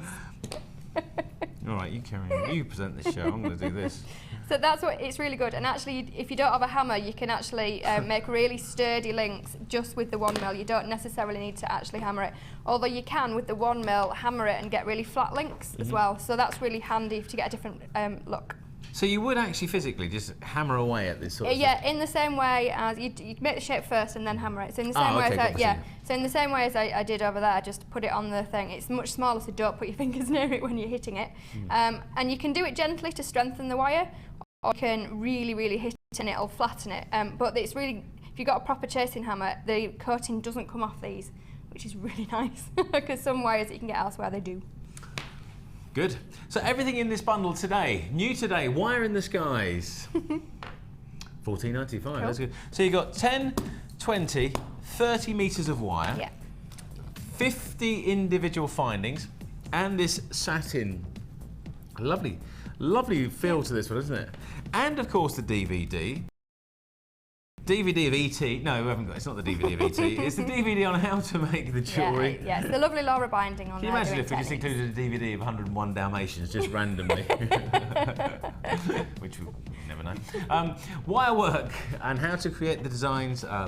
All right, you carry on. You present this show. I'm going to do this. So that's what it's really good. And actually, if you don't have a hammer, you can actually make really sturdy links just with the 1 mil. You don't necessarily need to actually hammer it. Although you can, with the 1 mil, hammer it and get really flat links as well. So that's really handy to get a different look. So you would actually physically just hammer away at this sort of Yeah, in the same way as you make the shape first and then hammer it. So in the same way okay, as so in the same way as I did over there, I just put it on the thing. It's much smaller, so don't put your fingers near it when you're hitting it. And you can do it gently to strengthen the wire, or you can really, really hit it and it'll flatten it. But it's really, if you've got a proper chasing hammer, the coating doesn't come off these, which is really nice, because some wires that you can get elsewhere, they do. Good. So everything in this bundle today, new today, wire in the skies. $14.95, Cool. that's good. So you've got 10, 20, 30 metres of wire, Yeah. 50 individual findings, and this satin. Lovely, lovely feel to this one, isn't it? And of course the DVD. DVD of E.T. No, we haven't got. It's not the DVD of E.T. It's the DVD on how to make the jewellery. Yeah, it's the lovely Laura binding on. Can you imagine if we just included a DVD of 101 Dalmatians just randomly? Which we never know. Wire work and how to create the designs You're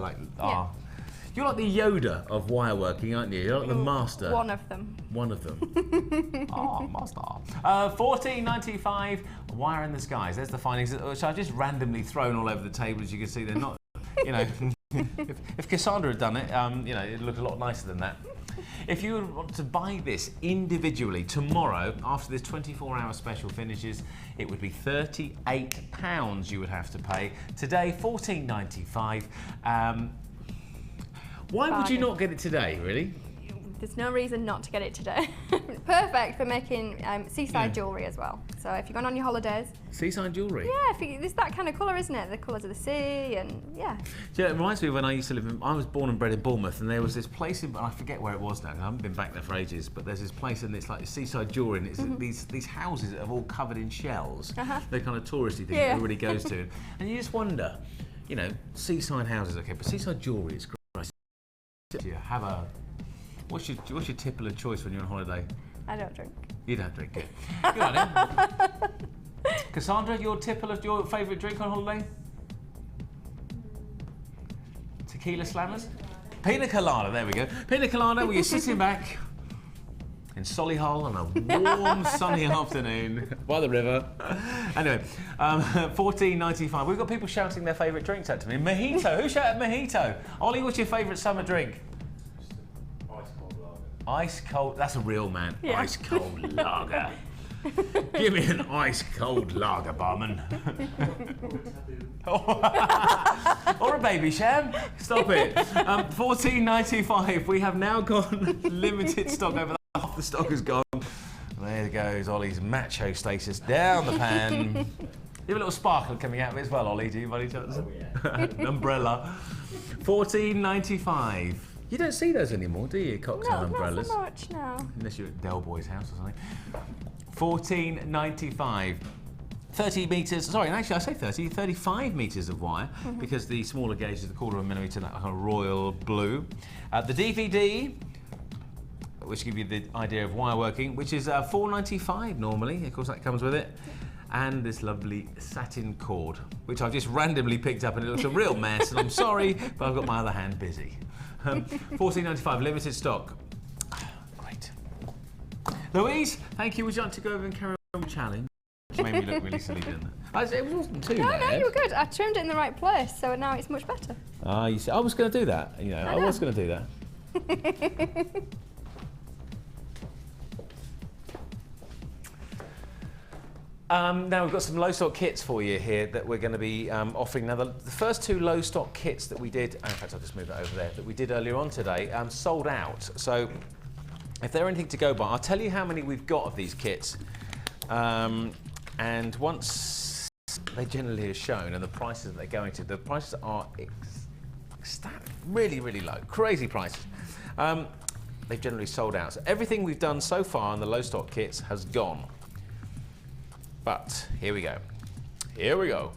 like the Yoda of wire working, aren't you? You're like the master. One of them. One of them. Oh, master. $14.95. Wire in the skies. There's the findings, which I've just randomly thrown all over the table. As you can see, they're not. You know, if Cassandra had done it, you know, it'd look a lot nicer than that. If you would want to buy this individually tomorrow, after this 24-hour special finishes, it would be £38 you would have to pay. Today, $14.95. Why would you not get it today, really? There's no reason not to get it today. Perfect for making seaside jewellery as well. So if you're going on your holidays. Seaside jewellery? Yeah, it's that kind of colour, isn't it? The colours of the sea and yeah. Yeah, it reminds me of when I used to live in, I was born and bred in Bournemouth, and there was this place in, I forget where it was now, I haven't been back there for ages, but there's this place and it's like seaside jewellery, and it's these houses that are all covered in shells. They're kind of touristy things that everybody goes to. And you just wonder, you know, seaside houses, okay, but seaside jewellery, it's great. You have a, what's your tipple of choice when you're on holiday? I don't drink. You don't drink, good. Good on him. Cassandra, your favourite drink on holiday? Tequila slammers? Pina colada, there we go. Pina colada, where you're sitting back in Solihull on a warm, sunny afternoon by the river. Anyway, $14.95. We've got people shouting their favourite drinks out to me. Mojito. Who shouted mojito? Ollie, what's your favourite summer drink? Ice cold lager. Ice cold. That's a real man. Yeah. Ice cold lager. Give me an ice cold lager, barman. Or a baby sham. Stop it. $14.95. We have now gone limited stock. Over half the stock is gone. There goes Ollie's macho status down the pan. You have a little sparkle coming out of it as well, Ollie, do you, buddy? Oh, yeah. An umbrella. $14.95. You don't see those anymore, do you, cocktail umbrellas? Not so much now. Unless you're at Del Boy's house or something. $14.95. 30 metres, sorry, and actually I say 30, 35 metres of wire, because the smaller gauge is the 1/4 millimetre, that kind of royal blue. The DVD, which gives you the idea of wire working, which is $4.95 normally. Of course, that comes with it. And this lovely satin cord, which I've just randomly picked up, and it looks a real mess, and I'm sorry, but I've got my other hand busy. $14.95, limited stock. Great. Louise, thank you. Would you like to go over and carry on the challenge? Which made me look really silly, didn't it? It wasn't too bad. No, you were good. I trimmed it in the right place, so now it's much better. Ah, you see, I was going to do that. You know, I was going to do that. Now we've got some low stock kits for you here that we're going to be offering. Now the first two low stock kits that we did, in fact I'll just move that over there, that we did earlier on today, sold out. So if they're anything to go by, I'll tell you how many we've got of these kits. And once they generally are shown and the prices that they're going to, the prices are really, really low, crazy prices. They've generally sold out. So everything we've done so far in the low stock kits has gone. But here we go. Here we go.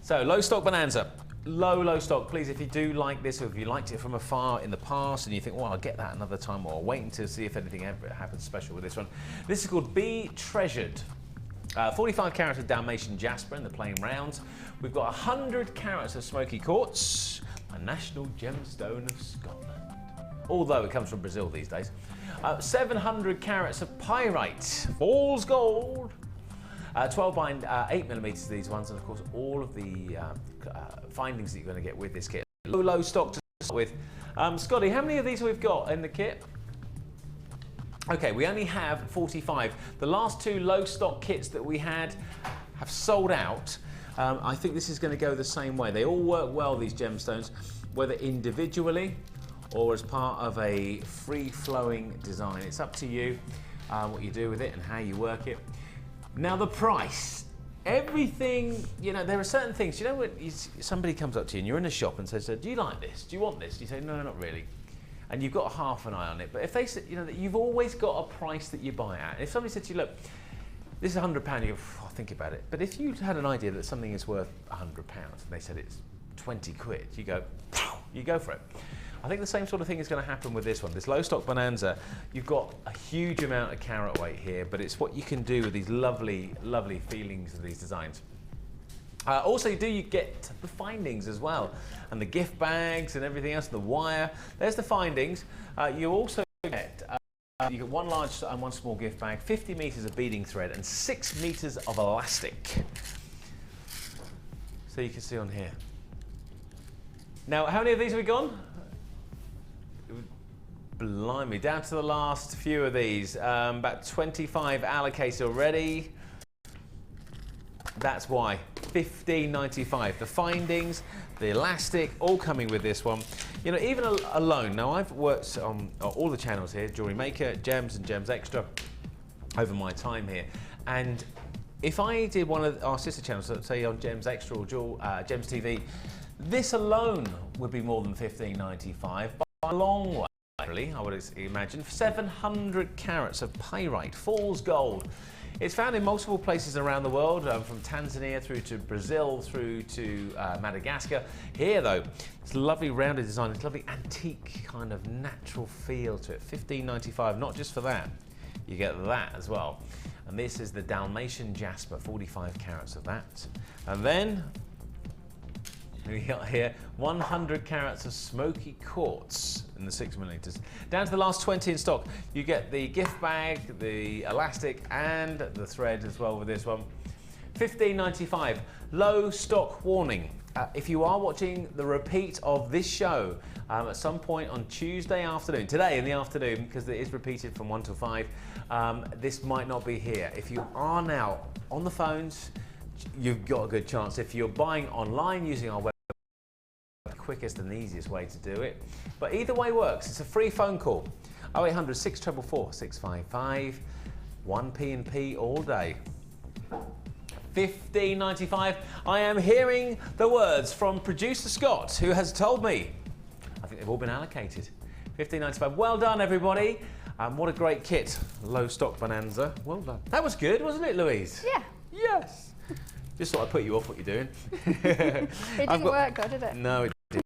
So low stock bonanza. Low stock. Please, if you do like this, or if you liked it from afar in the past and you think, well, I'll get that another time, or I'll wait until see if anything ever happens special with this one. This is called Be Treasured. 45 carats of Dalmatian jasper in the plain rounds. We've got 100 carats of smoky quartz, a national gemstone of Scotland. Although it comes from Brazil these days. 700 carats of pyrite, all's gold. 12 by 8 millimeters these ones, and of course all of the findings that you're going to get with this kit. Low stock to start with. Scotty, how many of these we've got in the kit? Okay, we only have 45. The last two low stock kits that we had have sold out. I think this is going to go the same way. They all work well, these gemstones, whether individually or as part of a free-flowing design. It's up to you what you do with it and how you work it. Now the price, everything, you know, there are certain things, you know, when somebody comes up to you and you're in a shop and says, do you like this? Do you want this? You say, no, not really. And you've got half an eye on it. But if they say, you know, that you've always got a price that you buy at. And if somebody said to you, look, this is £100, you go, oh, think about it. But if you had an idea that something is worth £100 and they said it's 20 quid, you go for it. I think the same sort of thing is going to happen with this one. This low stock bonanza, you've got a huge amount of carat weight here, but it's what you can do with these lovely, lovely feelings of these designs. Also, you get the findings as well, and the gift bags and everything else, the wire. There's the findings. You also get you get one large and one small gift bag, 50 meters of beading thread, and 6 meters of elastic. So you can see on here. Now, how many of these have we gone? Blimey, down to the last few of these. About 25 allocated already. That's why. $15.95. The findings, the elastic, all coming with this one. You know, even alone, now I've worked on all the channels here, Jewellery Maker, Gems and Gems Extra, over my time here. And if I did one of our sister channels, say on Gems Extra or Gems TV, this alone would be more than $15.95 by a long way, really, I would imagine. 700 carats of pyrite, fool's gold. It's found in multiple places around the world, from Tanzania through to Brazil, through to Madagascar. Here though, it's a lovely rounded design, it's a lovely antique kind of natural feel to it. $15.95, not just for that, you get that as well. And this is the Dalmatian jasper, 45 carats of that. And then, we got here 100 carats of smoky quartz in the 6mm. Down to the last 20 in stock. You get the gift bag, the elastic, and the thread as well with this one. $15.95. Low stock warning. If you are watching the repeat of this show at some point on Tuesday afternoon, today in the afternoon, because it is repeated from 1 till 5, this might not be here. If you are now on the phones, you've got a good chance. If you're buying online using our website, quickest and easiest way to do it. But either way works. It's a free phone call. 0800 644 655, 1P&P all day. $15.95. I am hearing the words from producer Scott, who has told me, I think they've all been allocated. $15.95. Well done, everybody. What a great kit. Low stock bonanza. Well done. That was good, wasn't it, Louise? Yeah. Yes. Just thought I'd put you off what you're doing. It didn't work though, did it? No, it didn't.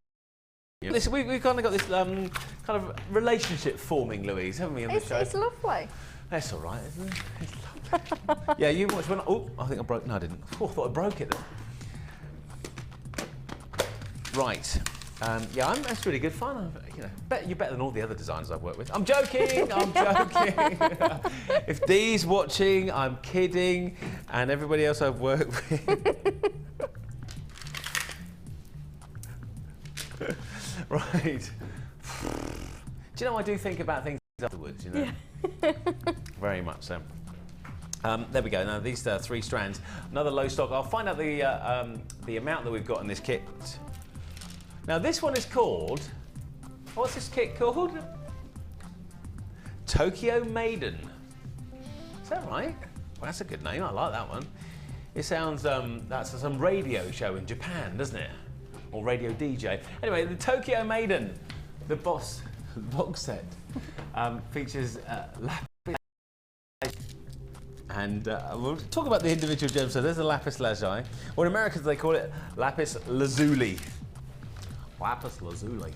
Listen, we've kind of got this kind of relationship forming, Louise, haven't we, on the show? It's lovely. That's all right, isn't it? It's lovely. Yeah, you watched one. Oh, I think I broke. No, I didn't. Oh, I thought I broke it then. Right. Yeah, that's really good fun. You know, you're better than all the other designers I've worked with. I'm joking. I'm joking. If Dee's watching, I'm kidding, and everybody else I've worked with. Right. Do you know, I do think about things afterwards, you know? Yeah. Very much so. There we go. Now, these 3 strands. Another low stock. I'll find out the amount that we've got in this kit. Now, this one is called... What's this kit called? Tokyo Maiden. Is that right? Well, that's a good name. I like that one. It sounds... that's some radio show in Japan, doesn't it? Or radio DJ. Anyway, the Tokyo Maiden, the box set, features lapis, and we'll talk about the individual gems. So there's the lapis lazuli, or in America they call it lapis lazuli. Lapis lazuli.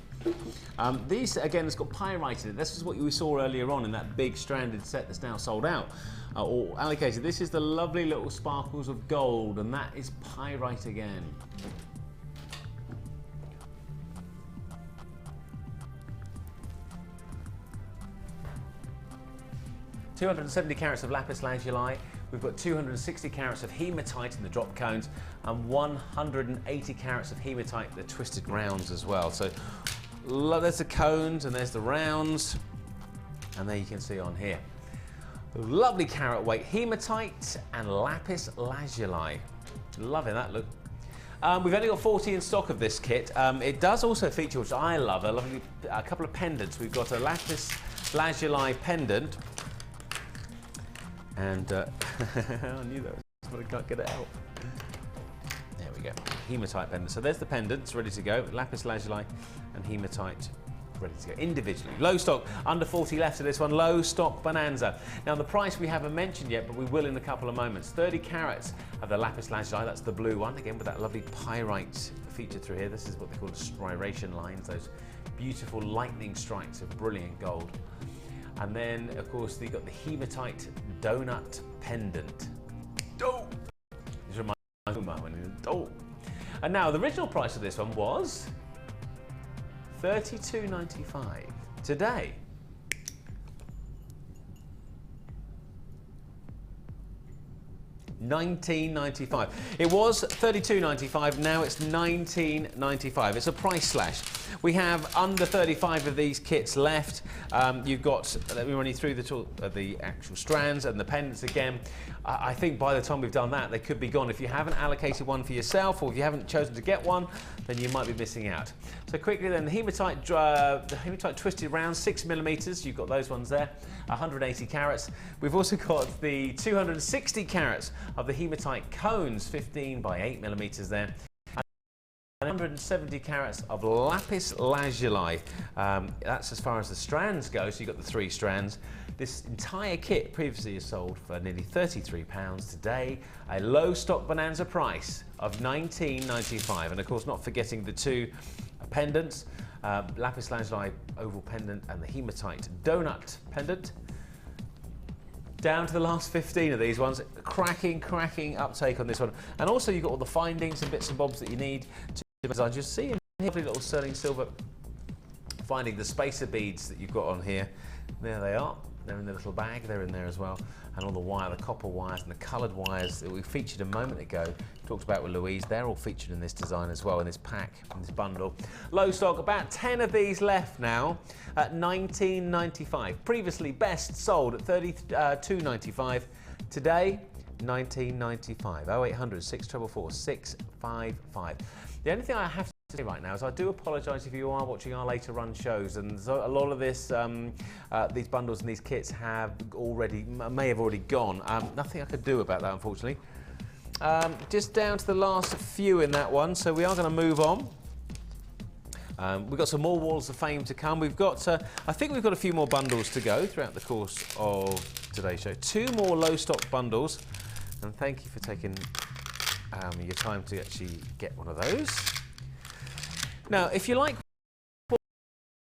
These again, it's got pyrite in it. This is what we saw earlier on in that big stranded set that's now sold out or allocated. This is the lovely little sparkles of gold, and that is pyrite again. $270 carats of lapis lazuli. We've got 260 carats of hematite in the drop cones and 180 carats of hematite in the twisted rounds as well. So there's the cones and there's the rounds, and there you can see on here. Lovely carat weight hematite and lapis lazuli. Loving that look. We've only got 40 in stock of this kit. It does also feature, which I love, a couple of pendants. We've got a lapis lazuli pendant. And I knew that, but I can't get it out. There we go, hematite pendant. So there's the pendant, it's ready to go. Lapis lazuli and hematite ready to go individually. Low stock, under 40 left of this one, low stock bonanza. Now the price we haven't mentioned yet, but we will in a couple of moments. 30 carats of the lapis lazuli, that's the blue one, again with that lovely pyrite feature through here. This is what they call striation lines, those beautiful lightning strikes of brilliant gold. And then, of course, you've got the hematite donut pendant. Oh! This reminds me of when oh! And now, the original price of this one was $32.95. Today, $19.95. It was $32.95, now it's $19.95. It's a price slash. We have under 35 of these kits left. You've got, let me run you through the actual strands and the pendants again. I think by the time we've done that, they could be gone. If you haven't allocated one for yourself, or if you haven't chosen to get one, then you might be missing out. So quickly then, the hematite twisted round, 6mm, you've got those ones there, 180 carats. We've also got the 260 carats of the hematite cones, 15 by 8mm there. 170 carats of lapis lazuli. That's as far as the strands go, so you've got the 3 strands. This entire kit previously is sold for nearly £33. Today, a low stock bonanza price of $19.95. And of course, not forgetting the 2 pendants, lapis lazuli oval pendant and the hematite donut pendant. Down to the last 15 of these ones. Cracking uptake on this one. And also you've got all the findings and bits and bobs that you need to design. Just see in here, little sterling silver finding, the spacer beads that you've got on here. There they are. They're in the little bag, they're in there as well. And all the wire, the copper wires and the coloured wires that we featured a moment ago, talked about with Louise, they're all featured in this design as well, in this pack, in this bundle. Low stock, about 10 of these left now at $19.95. Previously best sold at $32.95. Today, $19.95. 0800 644 655. The only thing I have to say right now is I do apologise if you are watching our later run shows, and so a lot of this, these bundles and these kits may have already gone. Nothing I could do about that, unfortunately. Just down to the last few in that one, so we are going to move on. We've got some more Walls of Fame to come. We've got, I think we've got a few more bundles to go throughout the course of today's show. 2 more low stock bundles, and thank you for taking your time to actually get one of those. Now, if you like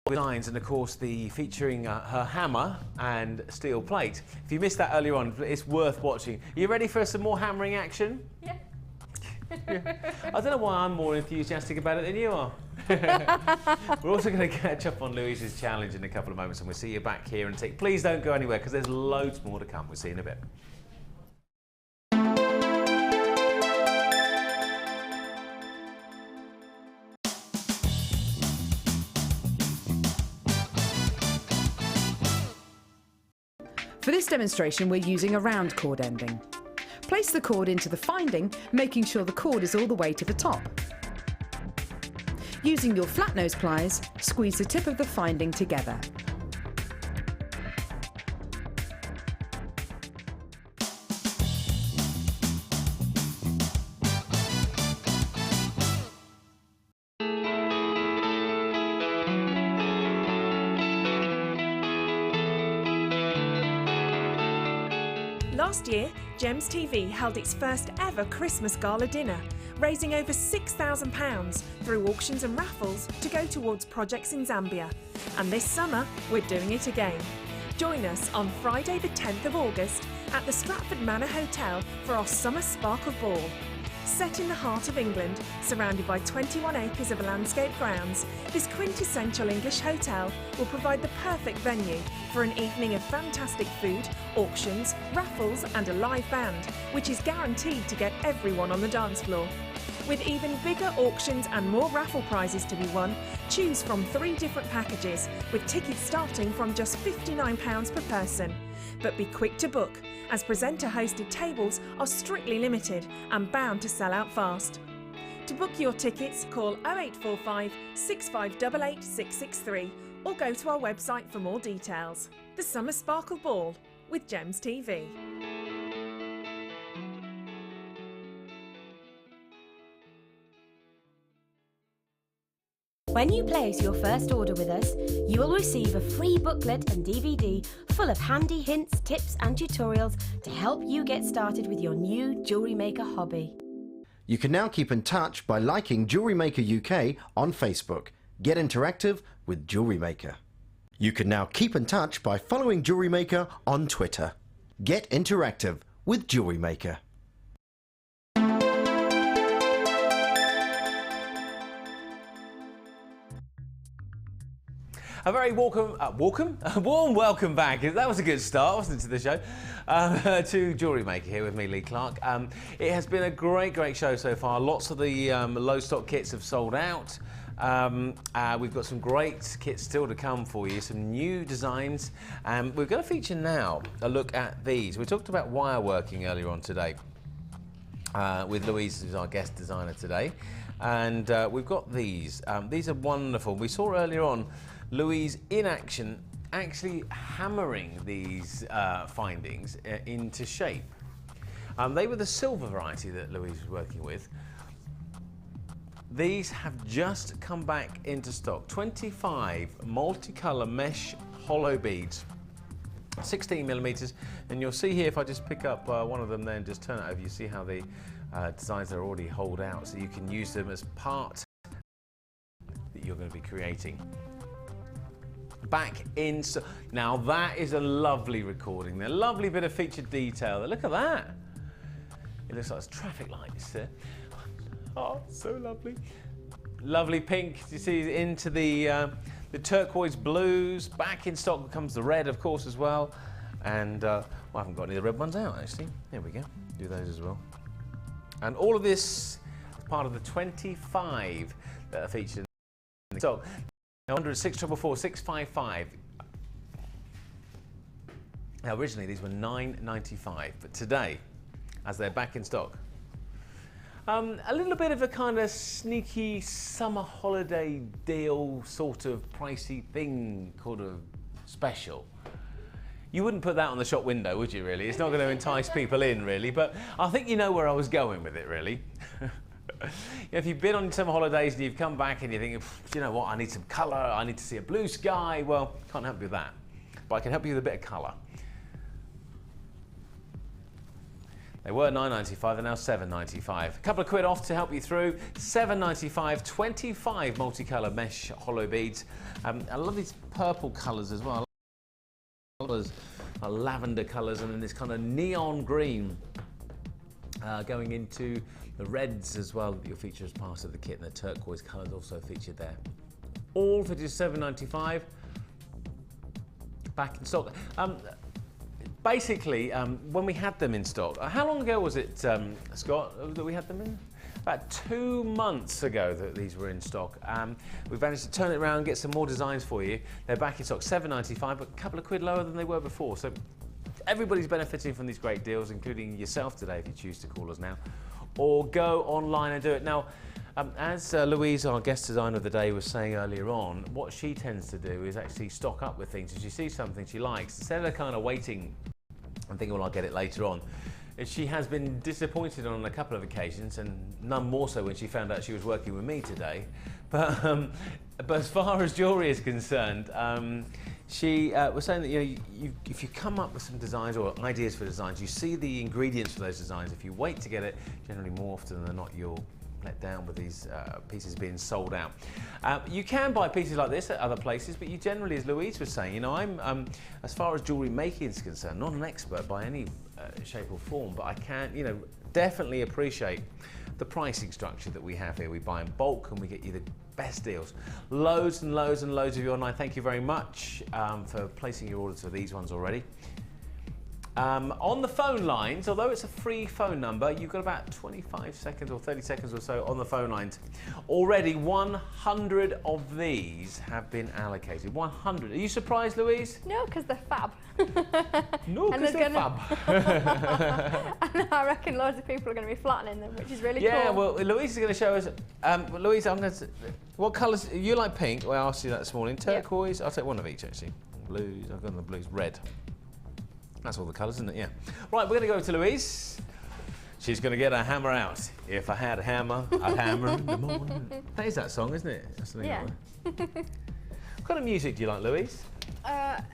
designs and of course the featuring her hammer and steel plate, if you missed that earlier on, it's worth watching. Are you ready for some more hammering action? Yeah. I don't know why I'm more enthusiastic about it than you are. We're also going to catch up on Louise's challenge in a couple of moments, and we'll see you back here in a tick. Please don't go anywhere because there's loads more to come. We'll see you in a bit. For this demonstration, we're using a round cord ending. Place the cord into the finding, making sure the cord is all the way to the top. Using your flat nose pliers, squeeze the tip of the finding together. Last year, Gems TV held its first ever Christmas Gala dinner, raising over £6,000 through auctions and raffles to go towards projects in Zambia. And this summer, we're doing it again. Join us on Friday the 10th of August at the Stratford Manor Hotel for our Summer Sparkle Ball. Set in the heart of England, surrounded by 21 acres of landscape grounds, this quintessential English hotel will provide the perfect venue for an evening of fantastic food, auctions, raffles and a live band, which is guaranteed to get everyone on the dance floor. With even bigger auctions and more raffle prizes to be won, choose from 3 different packages, with tickets starting from just £59 per person. But be quick to book, as presenter-hosted tables are strictly limited and bound to sell out fast. To book your tickets, call 0845 6588 663 or go to our website for more details. The Summer Sparkle Ball with Gems TV. When you place your first order with us, you will receive a free booklet and DVD full of handy hints, tips and tutorials to help you get started with your new jewellery maker hobby. You can now keep in touch by liking Jewellery Maker UK on Facebook. Get interactive with Jewellery Maker. You can now keep in touch by following Jewellery Maker on Twitter. Get interactive with Jewellery Maker. A very warm welcome back. That was a good start, wasn't it, to the show? To Jewellery Maker here with me, Lee Clark. It has been a great show so far. Lots of the low stock kits have sold out. We've got some great kits still to come for you, some new designs. We're going to feature now a look at these. We talked about wire working earlier on today with Louise, who's our guest designer today. And we've got these. These are wonderful. We saw earlier on Louise in action, actually hammering these findings into shape. They were the silver variety that Louise was working with. These have just come back into stock. 25 multicolour mesh hollow beads, 16 millimetres, and you'll see here if I just pick up one of them there and just turn it over, you see how the designs are already holed out, so you can use them as part that you're going to be creating. Back in, now that is a lovely recording, a lovely bit of featured detail. Look at that. It looks like it's traffic lights there. Oh, so lovely. Lovely pink, you see, into the turquoise blues. Back in stock comes the red, of course, as well. And well, I haven't got any of the red ones out, actually. There we go, do those as well. And all of this is part of the 25 that are featured in stock. 100 644 655. Now, originally these were $9.95, but today, as they're back in stock, a little bit of a kind of sneaky summer holiday deal, sort of pricey thing, called a special. You wouldn't put that on the shop window, would you, really? It's not going to entice people in, really, but I think you know where I was going with it, really. If you've been on summer holidays and you've come back and you're thinking, you know what, I need some colour, I need to see a blue sky, well, can't help you with that, but I can help you with a bit of colour. They were $9.95, they're now $7.95. A couple of quid off to help you through. $7.95, 25 multicolour mesh hollow beads. I love these purple colours as well. Colours are lavender colours, and then this kind of neon green going into the reds as well that you'll feature as part of the kit, and the turquoise colours also featured there. All for just $7.95. Back in stock. Basically, when we had them in stock, how long ago was it, Scott, that we had them in? About 2 months ago that these were in stock. We've managed to turn it around and get some more designs for you. They're back in stock, $7.95, but a couple of quid lower than they were before. So everybody's benefiting from these great deals, including yourself today, if you choose to call us now, or go online and do it. Now, as Louise, our guest designer of the day, was saying earlier on, what she tends to do is actually stock up with things. If she sees something she likes, instead of kind of waiting and thinking, well, I'll get it later on, she has been disappointed on a couple of occasions, and none more so when she found out she was working with me today. But as far as jewellery is concerned, she was saying that if you come up with some designs or ideas for designs, you see the ingredients for those designs. If you wait to get it, generally more often than not, you'll let down with these pieces being sold out. You can buy pieces like this at other places, but you generally, as Louise was saying, I'm as far as jewellery making is concerned, not an expert by any shape or form, but I can, definitely appreciate the pricing structure that we have here. We buy in bulk and we get you the best deals. Loads and loads and loads of you online. Thank you very much for placing your orders for these ones already. On the phone lines, although it's a free phone number, you've got about 25 seconds or 30 seconds or so on the phone lines. Already 100 of these have been allocated. 100. Are you surprised, Louise? No, because they're fab. No, because they're fab. And I reckon loads of people are going to be flattening them, which is really cool. Yeah, well, Louise is going to show us. Louise, I'm going to. What colours? You like pink? Well, I asked you that this morning. Turquoise. Yep. I'll take one of each actually. Blues. I've got the blues. Red. That's all the colours, isn't it? Yeah. Right, we're going to go to Louise. She's going to get her hammer out. If I had a hammer, I'd hammer in the morning. That is that song, isn't it? That's the Yeah. what kind of music do you like, Louise?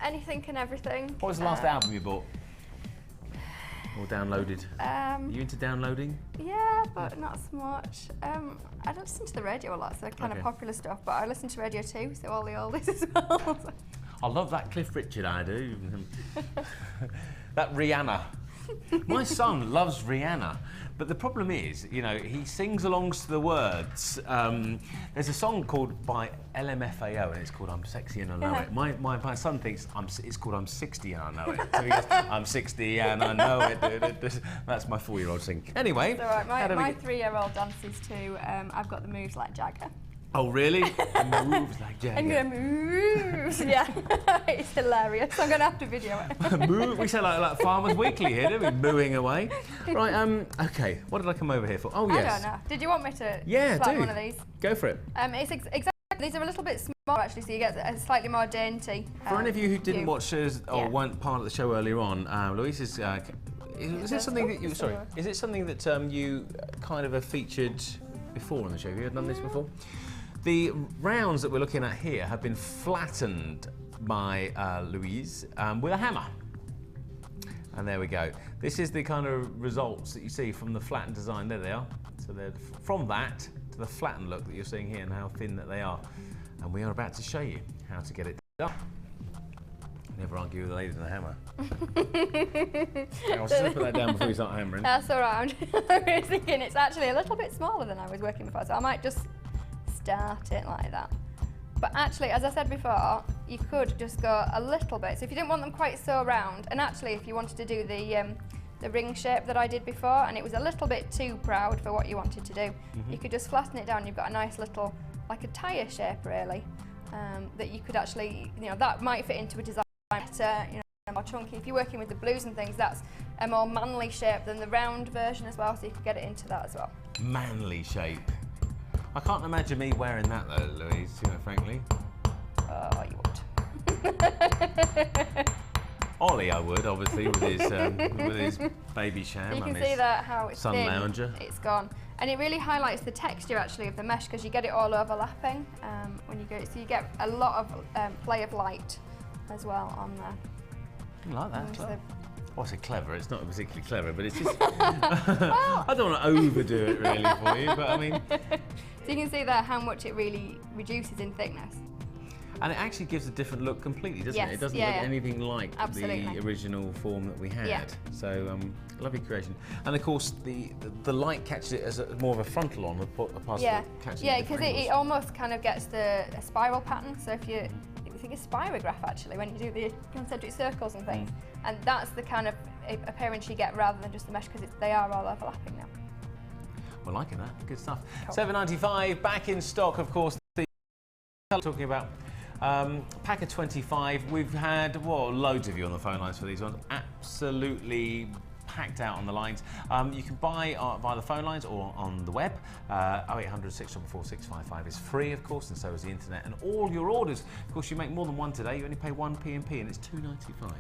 Anything and everything. What was the last album you bought? Or downloaded? Are you into downloading? Yeah, but not so much. I don't listen to the radio a lot, so kind of popular stuff, but I listen to radio too, so all the oldies as well. I love that Cliff Richard, I do. That Rihanna. My son loves Rihanna, but the problem is, you know, he sings along to the words. There's a song called by LMFAO, and it's called "I'm Sexy and I Know It." My son thinks it's called "I'm 60 and I Know It." So he goes, "I'm 60 and I know it." That's my 4-year-old singing. Anyway, it's all right. My 3-year-old dances too. I've got the moves like Jagger. Oh really? The moves like Jagger. I'm gonna move. Yeah, it's hilarious. I'm gonna have to video it. Move. We sound like Farmers Weekly here, don't we? Mooing away. Right. Okay. What did I come over here for? Oh yes. I don't know. Did you want me to? Yeah, slide do. one of these? Go for it. It's exactly. These are a little bit smaller actually, so you get a slightly more dainty. For any of you who didn't watch or weren't part of the show earlier on, Louise is. Is it something that you? Sorry. Is it something that you kind of have featured before on the show? Have you done this before? The rounds that we're looking at here have been flattened by Louise with a hammer. And there we go. This is the kind of results that you see from the flattened design. There they are. So they're from that to the flattened look that you're seeing here and how thin that they are. And we are about to show you how to get it done. Never argue with a lady with a hammer. I was just going to put that down before you start hammering. That's all right. I was thinking it's actually a little bit smaller than I was working before, so I might just start it like that. But actually, as I said before, you could just go a little bit. So if you didn't want them quite so round, and actually if you wanted to do the ring shape that I did before, and it was a little bit too proud for what you wanted to do, you could just flatten it down. You've got a nice little, like a tyre shape really, that you could actually, you know, that might fit into a design better, you know, more chunky. If you're working with the blues and things, that's a more manly shape than the round version as well, so you could get it into that as well. Manly shape. I can't imagine me wearing that though, Louise, you know, frankly. Oh, you would. Ollie, I would, obviously, with his baby sham so you and can see his that how it's sun thin, lounger. It's gone. And it really highlights the texture actually of the mesh because you get it all overlapping when you go, so you get a lot of play of light as well on there. I like that. I say clever, it's not particularly clever, but it's just... I don't want to overdo it really for you, but I mean... So you can see there how much it really reduces in thickness. And it actually gives a different look completely, doesn't it? It doesn't look anything like the original form that we had. Yeah. So, lovely creation. And of course, the light catches it as more of a frontal on, because it almost kind of gets a spiral pattern. So if you think it's spirograph actually, when you do the concentric circles and things. And that's the kind of appearance you get rather than just the mesh, because they are all overlapping now. We're liking that. Good stuff. Cool. $7.95 back in stock, of course. Talking about pack of 25. We've had loads of you on the phone lines for these ones. Absolutely packed out on the lines. You can buy via the phone lines or on the web. 0800 644 655 is free, of course, and so is the internet. And all your orders, of course, you make more than one today. You only pay 1 P&P, and it's $2.95.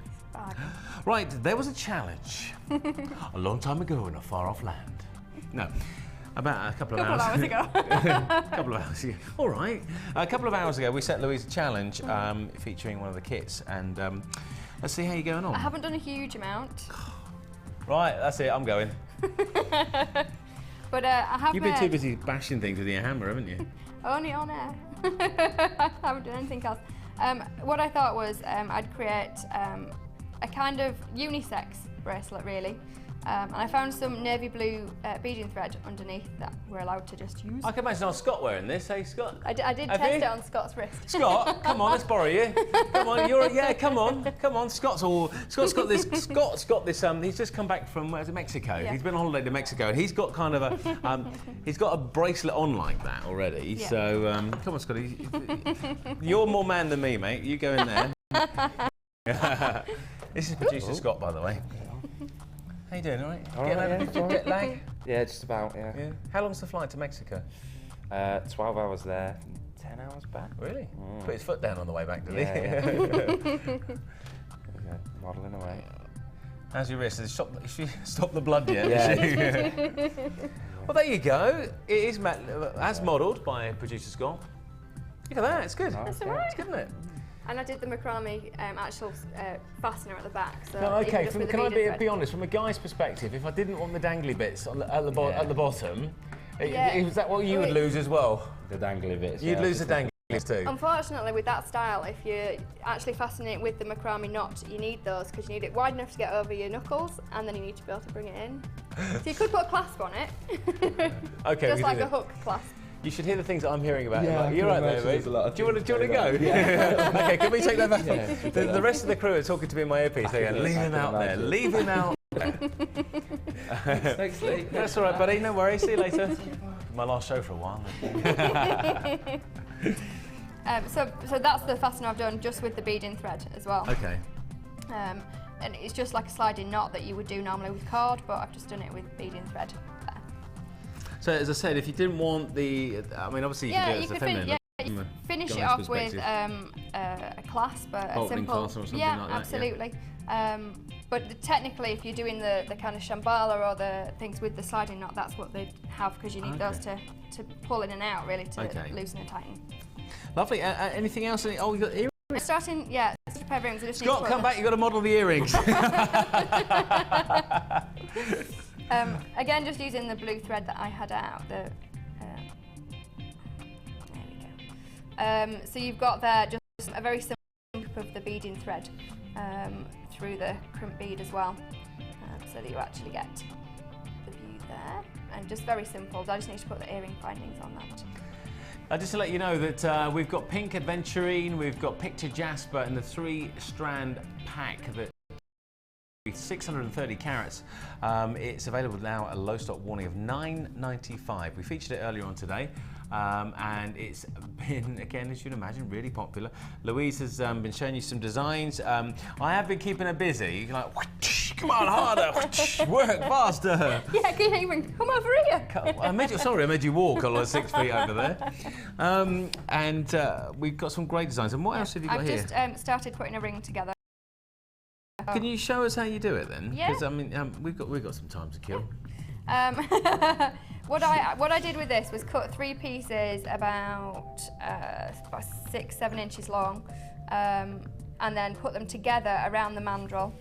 Right, there was a challenge a long time ago in a far-off land. No. About a couple of hours ago. Couple of hours ago. All right. A couple of hours ago, we set Louise a challenge featuring one of the kits, and let's see how you're going on. I haven't done a huge amount. Right, that's it. I'm going. But I have. You've been too busy bashing things with your hammer, haven't you? Only on air. I haven't done anything else. What I thought was I'd create a kind of unisex bracelet, really. And I found some navy blue beading thread underneath that we're allowed to just use. I can imagine our Scott wearing this. Hey, Scott. I did test it on Scott's wrist. Scott, come on, let's borrow you. Come on, come on. Scott's got this. Scott's got this. He's just come back from Mexico. Yeah. He's been on holiday to Mexico, and he's got kind of a he's got a bracelet on like that already. Yeah. So come on, Scotty. You're more man than me, mate. You go in there. This is producer Scott, by the way. How you doing, all right? All right, yeah, jet lag? Yeah, just about, yeah. How long's the flight to Mexico? 12 hours there, 10 hours back. Really? Put his foot down on the way back, did he? Yeah. Modelling away. How's your wrist? Stop the blood yet? Yeah. Well, there you go. It is as modelled by producer Scott. Look at that, it's good. That's all right. It's good, isn't it? And I did the macrame actual fastener at the back. So No, okay, can I be honest? honest, from a guy's perspective, if I didn't want the dangly bits at the bottom, Yeah. is that what you would lose as well? The dangly bits. You'd lose the dangly bits too? Unfortunately, with that style, if you're actually fastening it with the macrame knot, you need those because you need it wide enough to get over your knuckles, and then you need to be able to bring it in. So you could put a clasp on it. Okay, just like a hook clasp. You should hear the things that I'm hearing about. Yeah, You're right there, mate. Do you want to go? Yeah. Okay, can we take that back? Yeah. The rest of the crew are talking to me in my earpiece. They're going, leave him out there. Leave him out there. Thanks, Lee. That's all right, buddy. No worries. See you later. My last show for a while. So that's the fastener I've done just with the beading thread as well. Okay. And it's just like a sliding knot that you would do normally with cord, but I've just done it with beading thread there. So as I said, if you didn't want the, I mean, obviously you can do it as a feminine. You could finish it off with a clasp, a Bolting simple. clasp or something yeah, like that, absolutely. But technically, if you're doing the kind of shambhala or the things with the sliding knot, that's what they have because you need those to pull in and out really to loosen and tighten. Lovely. Anything else? Oh, you got earrings. Starting, yeah. A pair of earrings. I just Scott, need to come back. You got to model the earrings. Again, just using the blue thread that I had out. There we go. So you've got there just a very simple loop of the beading thread through the crimp bead as well, so that you actually get the view there. And just very simple. I just need to put the earring findings on that. Just to let you know that we've got Pink Adventurine, we've got Picture Jasper, and the 3-strand pack that 630 carats. It's available now at a low stock warning of $9.95. We featured it earlier on today, and it's been, again, as you'd imagine, really popular. Louise has been showing you some designs. I have been keeping her busy, like, come on, harder, work faster. Yeah, can you even come over here? I made you walk on like 6 feet over there. And we've got some great designs. And what else have you got here? I've just started putting a ring together. Can you show us how you do it then? Yeah. Because I mean, we've got some time to kill. What I did with this was cut 3 pieces about 6-7 inches long, and then put them together around the mandrel,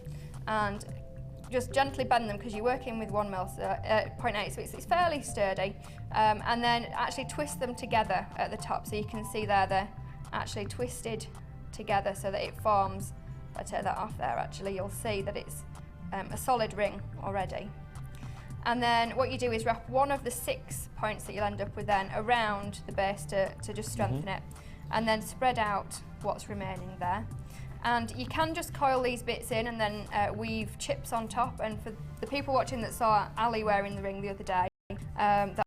and just gently bend them because you're working with 1 mil, 0.8, so it's fairly sturdy, and then actually twist them together at the top, so you can see there they're actually twisted together so that it forms. If I take that off there, actually, you'll see that it's a solid ring already. And then what you do is wrap one of the 6 points that you'll end up with then around the base to just strengthen it, and then spread out what's remaining there. And you can just coil these bits in and then weave chips on top. And for the people watching that saw Ali wearing the ring the other day, that's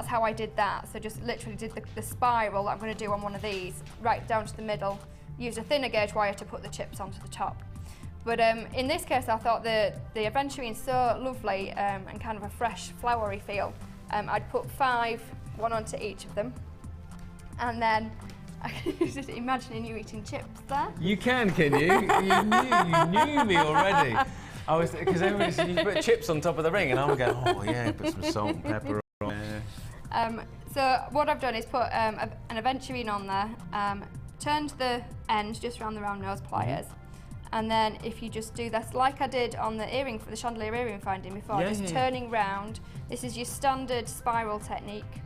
how I did that. So just literally did the spiral that I'm going to do on one of these, right down to the middle. Used a thinner gauge wire to put the chips onto the top. But in this case, I thought the Adventurine's so lovely and kind of a fresh, flowery feel. I'd put 5, 1 onto each of them, and then I can just imagining you eating chips there. You can you? You knew me already. I was because everybody said you put chips on top of the ring, and I'm going, oh yeah, put some salt and pepper on there. So what I've done is put an Adventurine on there. Turned the end just around the round nose pliers, and then if you just do this like I did on the earring for the chandelier earring finding before, turning round. This is your standard spiral technique.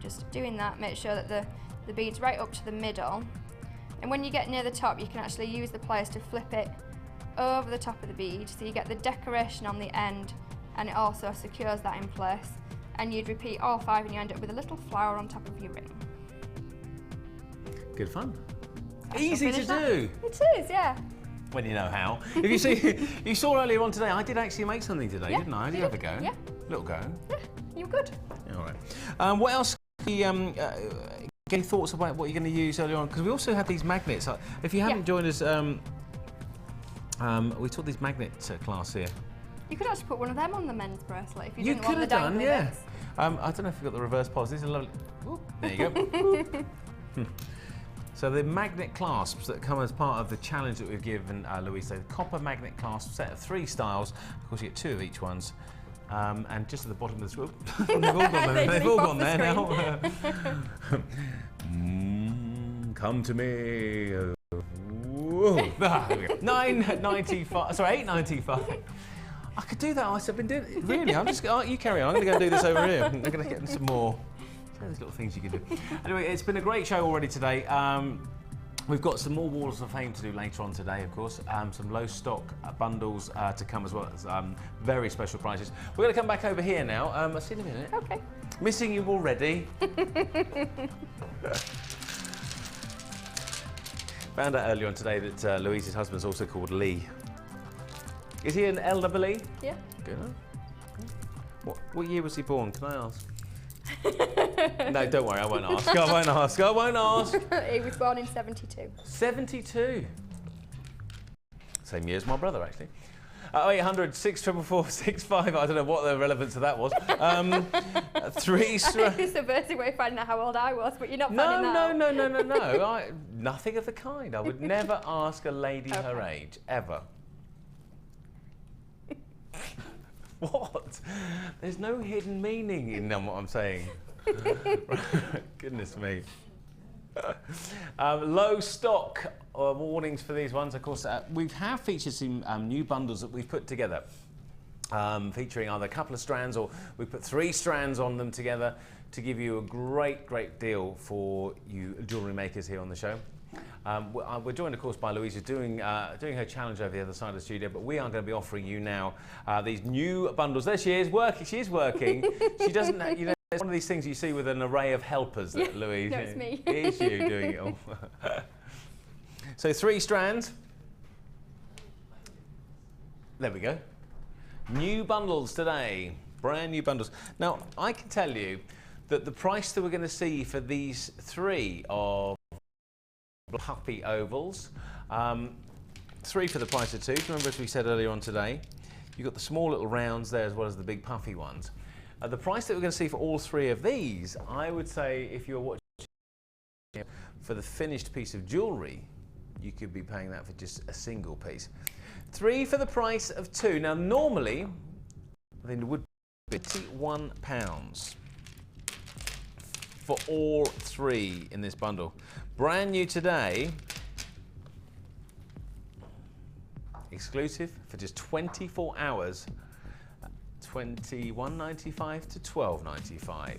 Just doing that, make sure that the bead's right up to the middle, and when you get near the top, you can actually use the pliers to flip it over the top of the bead, so you get the decoration on the end, and it also secures that in place. And you'd repeat all 5, and you end up with a little flower on top of your ring. Good fun. Easy to do. It is, yeah. When you know how. If you saw earlier on today, I did actually make something today, didn't I? I did have a go. Yeah. Little go. Yeah, you were good. All right. What else? Any thoughts about what you're going to use earlier on? Because we also have these magnets. If you haven't joined us, we taught these magnet class here. You could actually put one of them on the men's bracelet if you You didn't could want the have done, dangly yeah. bits. I don't know if you've got the reverse pause. These are lovely. Ooh, there you go. So the magnet clasps that come as part of the challenge that we've given Louise, so the copper magnet clasp set of 3 styles. Of course, you get 2 of each ones. And just at the bottom of the screen, they've all gone there. They've all gone there now. Come to me. $9.95. Sorry, $8.95. I could do that. I've been doing it. Really? I'm just. You carry on. I'm going to go do this over here. I'm going to get some more. There's little things you can do. Anyway, it's been a great show already today. We've got some more Walls of Fame to do later on today, of course. Some low stock bundles to come as well as very special prices. We're going to come back over here now. I'll see you in a minute. Okay. Missing you already. Found out earlier on today that Louise's husband's also called Lee. Is he an LWE? Yeah. Good. What year was he born? Can I ask? No, don't worry, I won't ask. I won't ask. I won't ask. He was born in 72. 72. Same year as my brother, actually. 0800 644 65. I don't know what the relevance of that was. 3 strands. It's a subversive way of finding out how old I was, but you're not finding that No. Nothing of the kind. I would never ask a lady her age, ever. What? There's no hidden meaning in what I'm saying. Goodness me. Low stock warnings for these ones. Of course, we have featured some new bundles that we've put together, featuring either a couple of strands or we put 3 strands on them together to give you a great deal for you jewellery makers here on the show. We're joined, of course, by Louise, who's doing her challenge over the other side of the studio, but we are going to be offering you now these new bundles. There she is, working. She is working. She doesn't, you know, it's one of these things you see with an array of helpers that Louise. No, it's me. It is you doing it all. So 3 strands. There we go. New bundles today. Brand new bundles. Now, I can tell you that the price that we're going to see for these 3 of puppy ovals, 3 for the price of 2. Remember, as we said earlier on today, you've got the small little rounds there as well as the big puffy ones. The price that we're going to see for all 3 of these, I would say, if you're watching for the finished piece of jewellery, you could be paying that for just a single piece. 3 for the price of 2. Now, normally, I think it would be £51 for all 3 in this bundle. Brand new today, exclusive for just 24 hours, £21.95 to £12.95.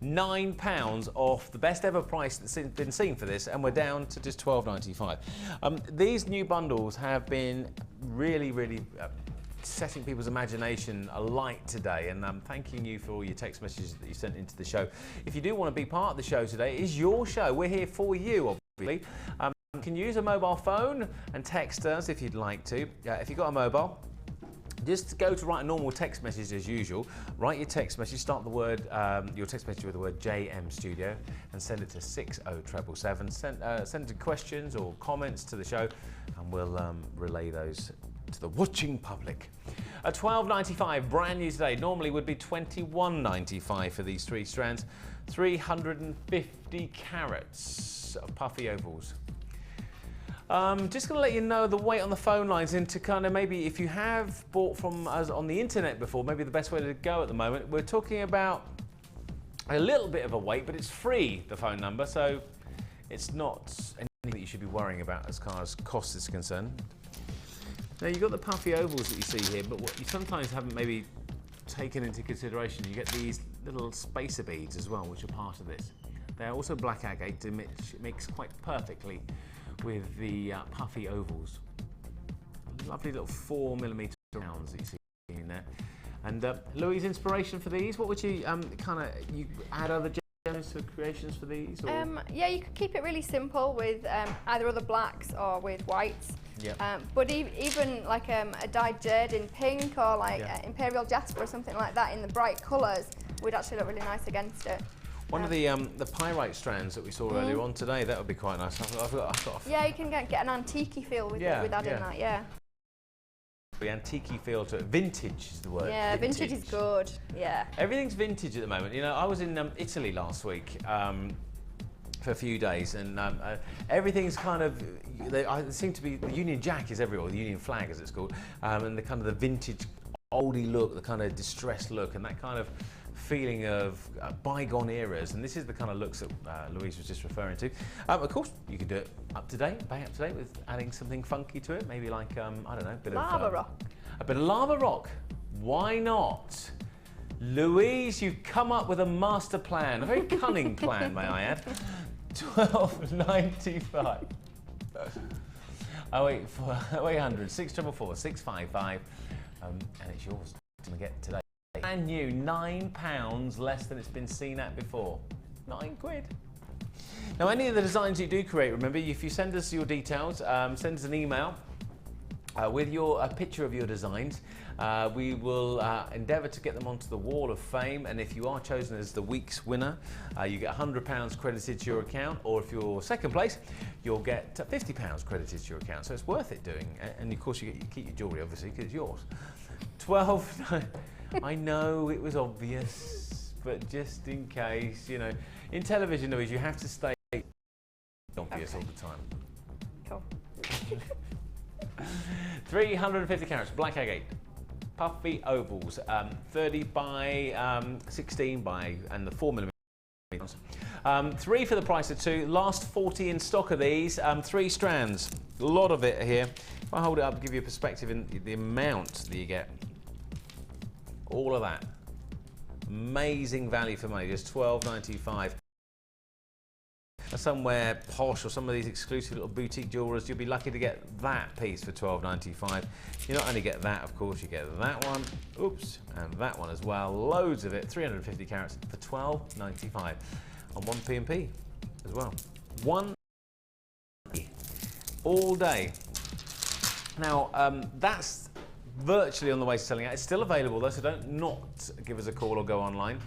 £9 off the best ever price that's been seen for this, and we're down to just £12.95. These new bundles have been really setting people's imagination alight today, and I'm thanking you for all your text messages that you sent into the show. If you do want to be part of the show today, it is your show. We're here for you, obviously. You can use a mobile phone and text us if you'd like to. If you've got a mobile, just go to write a normal text message as usual. Write your text message, start the word, your text message with the word JM Studio and send it to 60777. Send questions or comments to the show and we'll relay those to the watching public. £12.95, brand new today. Normally would be £21.95 for these 3 strands. 350 carats of puffy ovals. Just going to let you know the weight on the phone lines, and to kind of maybe if you have bought from us on the internet before, maybe the best way to go at the moment. We're talking about a little bit of a wait, but it's free, the phone number, so it's not anything that you should be worrying about as far as cost is concerned. Now you've got the puffy ovals that you see here, but what you sometimes haven't maybe taken into consideration, you get these little spacer beads as well, which are part of this. They're also black agate, which mix quite perfectly with the puffy ovals. Lovely little 4mm rounds that you see in there. And Louise, inspiration for these? What would you you add other gems to creations for these? Or? Yeah, you could keep it really simple with either other blacks or with whites. Yep. But even like a dyed jade in pink or like imperial jasper or something like that in the bright colours would actually look really nice against it. One of the pyrite strands that we saw earlier on today, that would be quite nice. I've got yeah, you can get an antique-y feel with adding that, yeah. The antique-y feel to it. Vintage is the word. Yeah, vintage is good, yeah. Everything's vintage at the moment. You know, I was in Italy last week for a few days, and everything's kind of, they seem to be, the Union Jack is everywhere, the Union flag as it's called, and the kind of the vintage oldie look, the kind of distressed look, and that kind of feeling of bygone eras, and this is the kind of looks that Louise was just referring to. Of course, you can do it up to date, bang up to date, with adding something funky to it, maybe like, I don't know, a bit Lava of rock. A bit of lava rock. Why not? Louise, you've come up with a master plan, a very cunning plan, may I add. £12.95. 0800 644 655, and it's yours to get today. Brand new, £9 less than it's been seen at before. £9. Now, any of the designs you do create, remember, if you send us your details, send us an email with a picture of your designs. We will endeavour to get them onto the Wall of Fame, and if you are chosen as the week's winner, you get £100 credited to your account, or if you're second place, you'll get £50 credited to your account. So it's worth it doing, and of course you keep your jewellery, obviously, because it's yours. 12. I know it was obvious, but just in case, you know, in television, Louise, you have to stay obvious all the time. Cool. 350 carats, black agate, puffy ovals, 30 by 16 by, and the 4mm. 3 for the price of 2. Last 40 in stock of these. 3 strands, a lot of it here. If I hold it up, give you a perspective in the amount that you get. All of that. Amazing value for money, just £12.95. Somewhere posh or some of these exclusive little boutique jewelers, you'll be lucky to get that piece for £12.95. You not only get that, of course, you get that one, oops, and that one as well. Loads of it, 350 carats for £12.95 on 1P&P as well. One all day. Now, that's virtually on the way to selling out. It's still available though, so don't not give us a call or go online.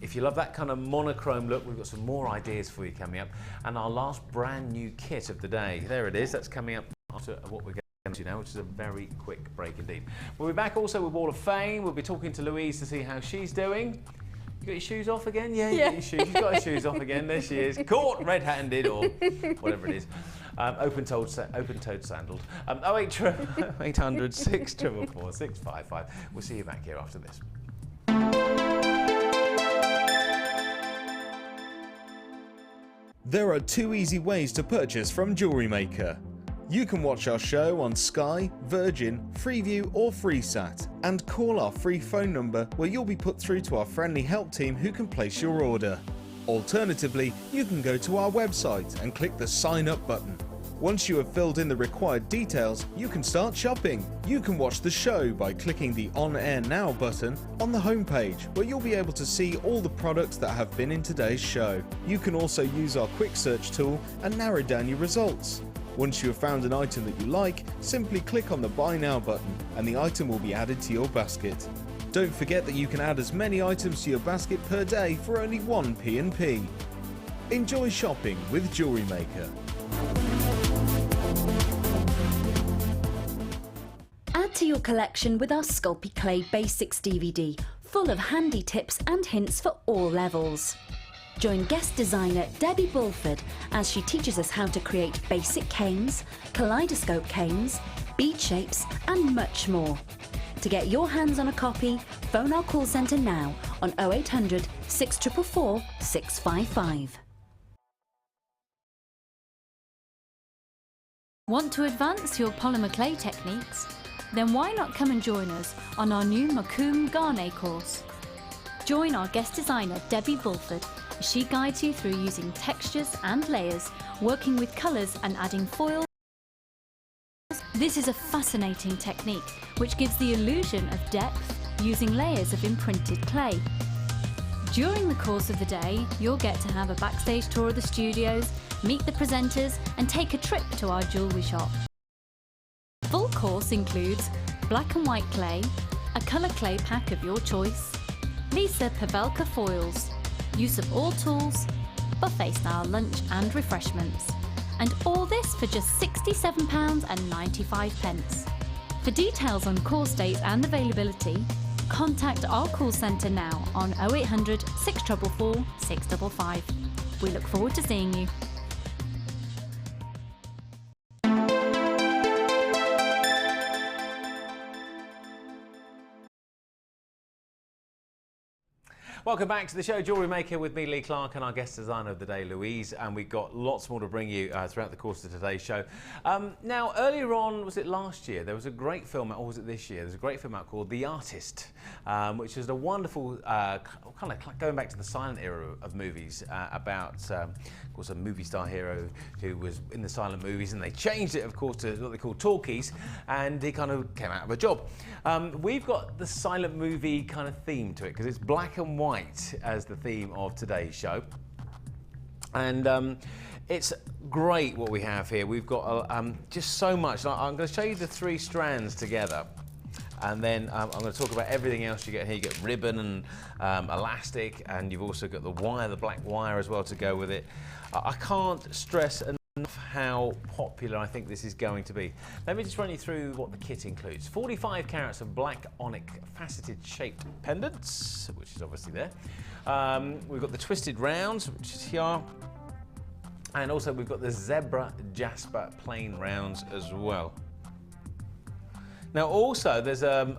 If you love that kind of monochrome look, we've got some more ideas for you coming up. And our last brand new kit of the day, there it is, that's coming up after what we're getting to now, which is a very quick break indeed. We'll be back also with Wall of Fame. We'll be talking to Louise to see how she's doing. You got your shoes off again? Yeah, you got your shoes. She's got her shoes off again. There she is. Caught red-handed or whatever it is. Open-toed sandaled. 0800 644 655. We'll see you back here after this. There are 2 easy ways to purchase from Jewellery Maker. You can watch our show on Sky, Virgin, Freeview or FreeSat, and call our free phone number where you'll be put through to our friendly help team who can place your order. Alternatively, you can go to our website and click the sign up button. Once you have filled in the required details, you can start shopping. You can watch the show by clicking the On Air Now button on the homepage, where you'll be able to see all the products that have been in today's show. You can also use our quick search tool and narrow down your results. Once you have found an item that you like, simply click on the Buy Now button and the item will be added to your basket. Don't forget that you can add as many items to your basket per day for only 1P&P. Enjoy shopping with Jewellery Maker. Add to your collection with our Sculpey Clay Basics DVD, full of handy tips and hints for all levels. Join guest designer Debbie Bulford as she teaches us how to create basic canes, kaleidoscope canes, bead shapes and much more. To get your hands on a copy, phone our call centre now on 0800 644 655. Want to advance your polymer clay techniques? Then why not come and join us on our new Macomb Garnet course? Join our guest designer Debbie Bulford as she guides you through using textures and layers, working with colours and adding foil. This is a fascinating technique which gives the illusion of depth using layers of imprinted clay. During the course of the day, you'll get to have a backstage tour of the studios, meet the presenters and take a trip to our jewellery shop. Full course includes black and white clay, a colour clay pack of your choice, Lisa Pavelka foils, use of all tools, buffet style lunch and refreshments, and all this for just £67.95. For details on course dates and availability, contact our call centre now on 0800 644 655. We look forward to seeing you. Welcome back to the show, Jewellery Maker, with me, Lee Clark, and our guest designer of the day, Louise. And we've got lots more to bring you throughout the course of today's show. Now, earlier on, was it last year, there was a great film, or was it this year? There's a great film out called The Artist, which is a wonderful, kind of going back to the silent era of movies, about, of course, a movie star hero who was in the silent movies, and they changed it, of course, to what they call talkies, and he kind of came out of a job. We've got the silent movie kind of theme to it, because it's black and white as the theme of today's show, and it's great what we have here. We've got just so much. I'm going to show you the 3 strands together, and then I'm going to talk about everything else you get here. You get ribbon and elastic, and you've also got the wire, the black wire as well to go with it. I can't stress enough how popular I think this is going to be. Let me just run you through what the kit includes. 45 carats of black onyx faceted shaped pendants, which is obviously there. We've got the twisted rounds, which is here. And also we've got the zebra jasper plain rounds as well. Now also there's a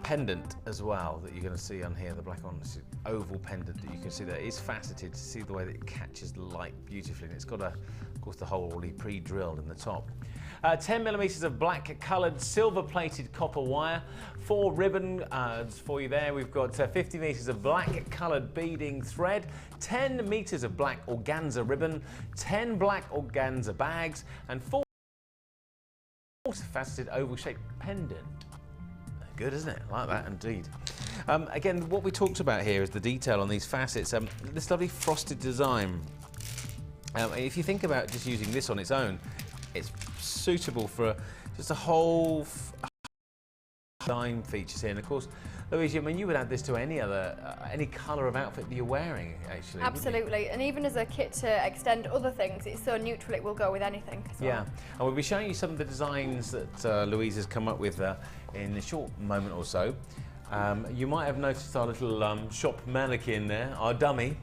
pendant as well that you're going to see on here, the black onyx oval pendant that you can see there. It's faceted to see the way that it catches the light beautifully, and it's got, of course, the hole already pre-drilled in the top. 10mm of black coloured silver plated copper wire, 4 ribbon for you there. We've got 50 metres of black coloured beading thread, 10 metres of black organza ribbon, 10 black organza bags, and 4 faceted oval shaped pendant. Good, isn't it? Like that indeed. Again, what we talked about here is the detail on these facets. This lovely frosted design. If you think about just using this on its own, it's suitable for just a whole design features here. And of course, Louise, I mean, you would add this to any other, any colour of outfit that you're wearing, actually. Absolutely, and even as a kit to extend other things, it's so neutral it will go with anything. So. Yeah, and we'll be showing you some of the designs that Louise has come up with in a short moment or so. You might have noticed our little shop mannequin there, our dummy.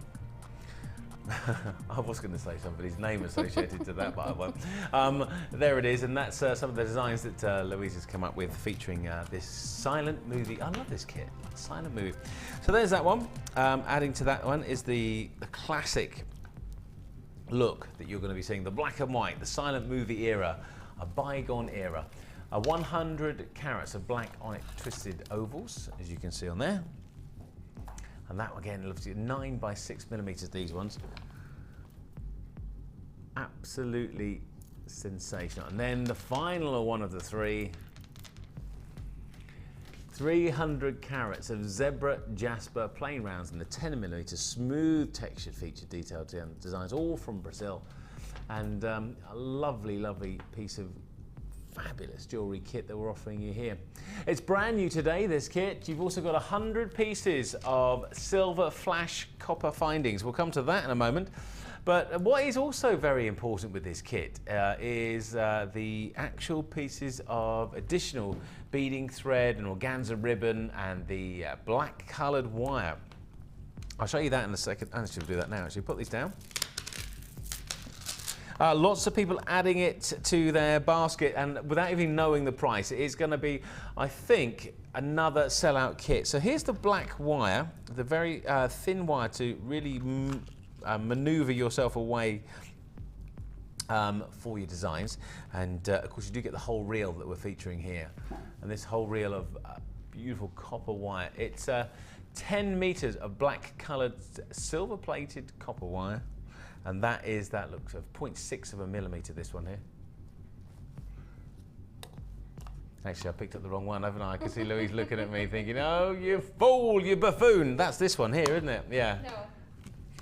I was going to say somebody's name associated to that, but I won't. There it is, and that's some of the designs that Louise has come up with, featuring this silent movie. I love this kit, silent movie. So there's that one. Adding to that one is the classic look that you're going to be seeing, the black and white, the silent movie era, a bygone era. 100 carats of black onyx twisted ovals, as you can see on there. And that again looks at 9 by 6mm, these ones. Absolutely sensational. And then the final one of the 3, 300 carats of zebra jasper plain rounds in the 10mm smooth textured featured detailed designs, all from Brazil. And a lovely, lovely piece of fabulous jewellery kit that we're offering you here. It's brand new today, this kit. You've also got 100 pieces of silver flash copper findings. We'll come to that in a moment. But what is also very important with this kit is the actual pieces of additional beading thread and organza ribbon and the black coloured wire. I'll show you that in a second. I should do that now, actually. Put these down. Lots of people adding it to their basket, and without even knowing the price, it is going to be, I think, another sellout kit. So here's the black wire, the very thin wire to really manoeuvre yourself away for your designs. And of course, you do get the whole reel that we're featuring here, and this whole reel of beautiful copper wire. It's 10 meters of black coloured silver plated copper wire. And that looks of 0.6 this one here. Actually, I picked up the wrong one, haven't I? I can see Louise looking at me thinking, oh, you fool, you buffoon. That's this one here, isn't it? Yeah. No,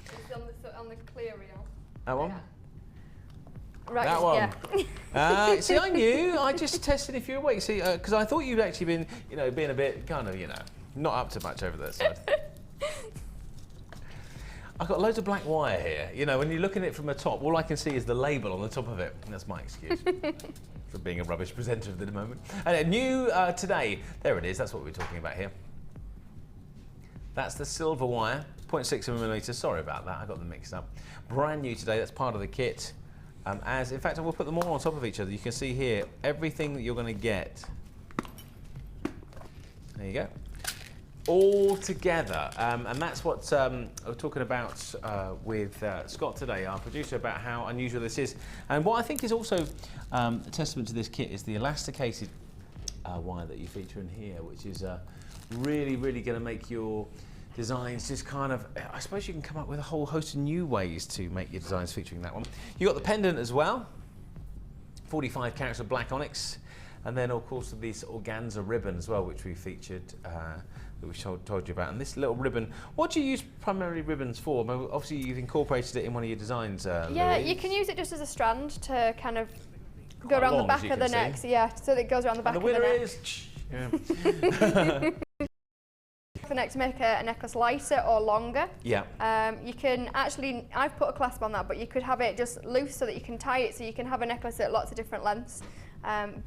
it's on the clear reel. That one? Yeah. Right, that one. Yeah. See, I knew. I just tested if you're awake. See, because I thought you'd actually been, being a bit kind of, not up to much over that side. I've got loads of black wire here. When you're looking at it from the top, all I can see is the label on the top of it. And that's my excuse for being a rubbish presenter at the moment. And new today, there it is. That's what we're talking about here. That's the silver wire, 0.6mm. Sorry about that, I got them mixed up. Brand new today, that's part of the kit. In fact, I will put them all on top of each other. You can see here everything that you're going to get. There you go. All together, and that's what we're talking about with Scott today, our producer, about how unusual this is. And what I think is also a testament to this kit is the elasticated wire that you feature in here, which is really, really going to make your designs just kind of, I suppose you can come up with a whole host of new ways to make your designs featuring that one. You got the pendant as well, 45 carats of black onyx, and then of course this organza ribbon as well, which we featured, that we told you about. And this little ribbon, what do you use primarily ribbons for? I mean, obviously you've incorporated it in one of your designs, yeah, Louise. you can use it just as a strand to kind of Quite go around the long, back of the neck, yeah, so that it goes around the back of the neck. And the winner is, The neck to make a necklace lighter or longer. Yeah. You can actually, I've put a clasp on that, but you could have it just loose so that you can tie it, so you can have a necklace at lots of different lengths.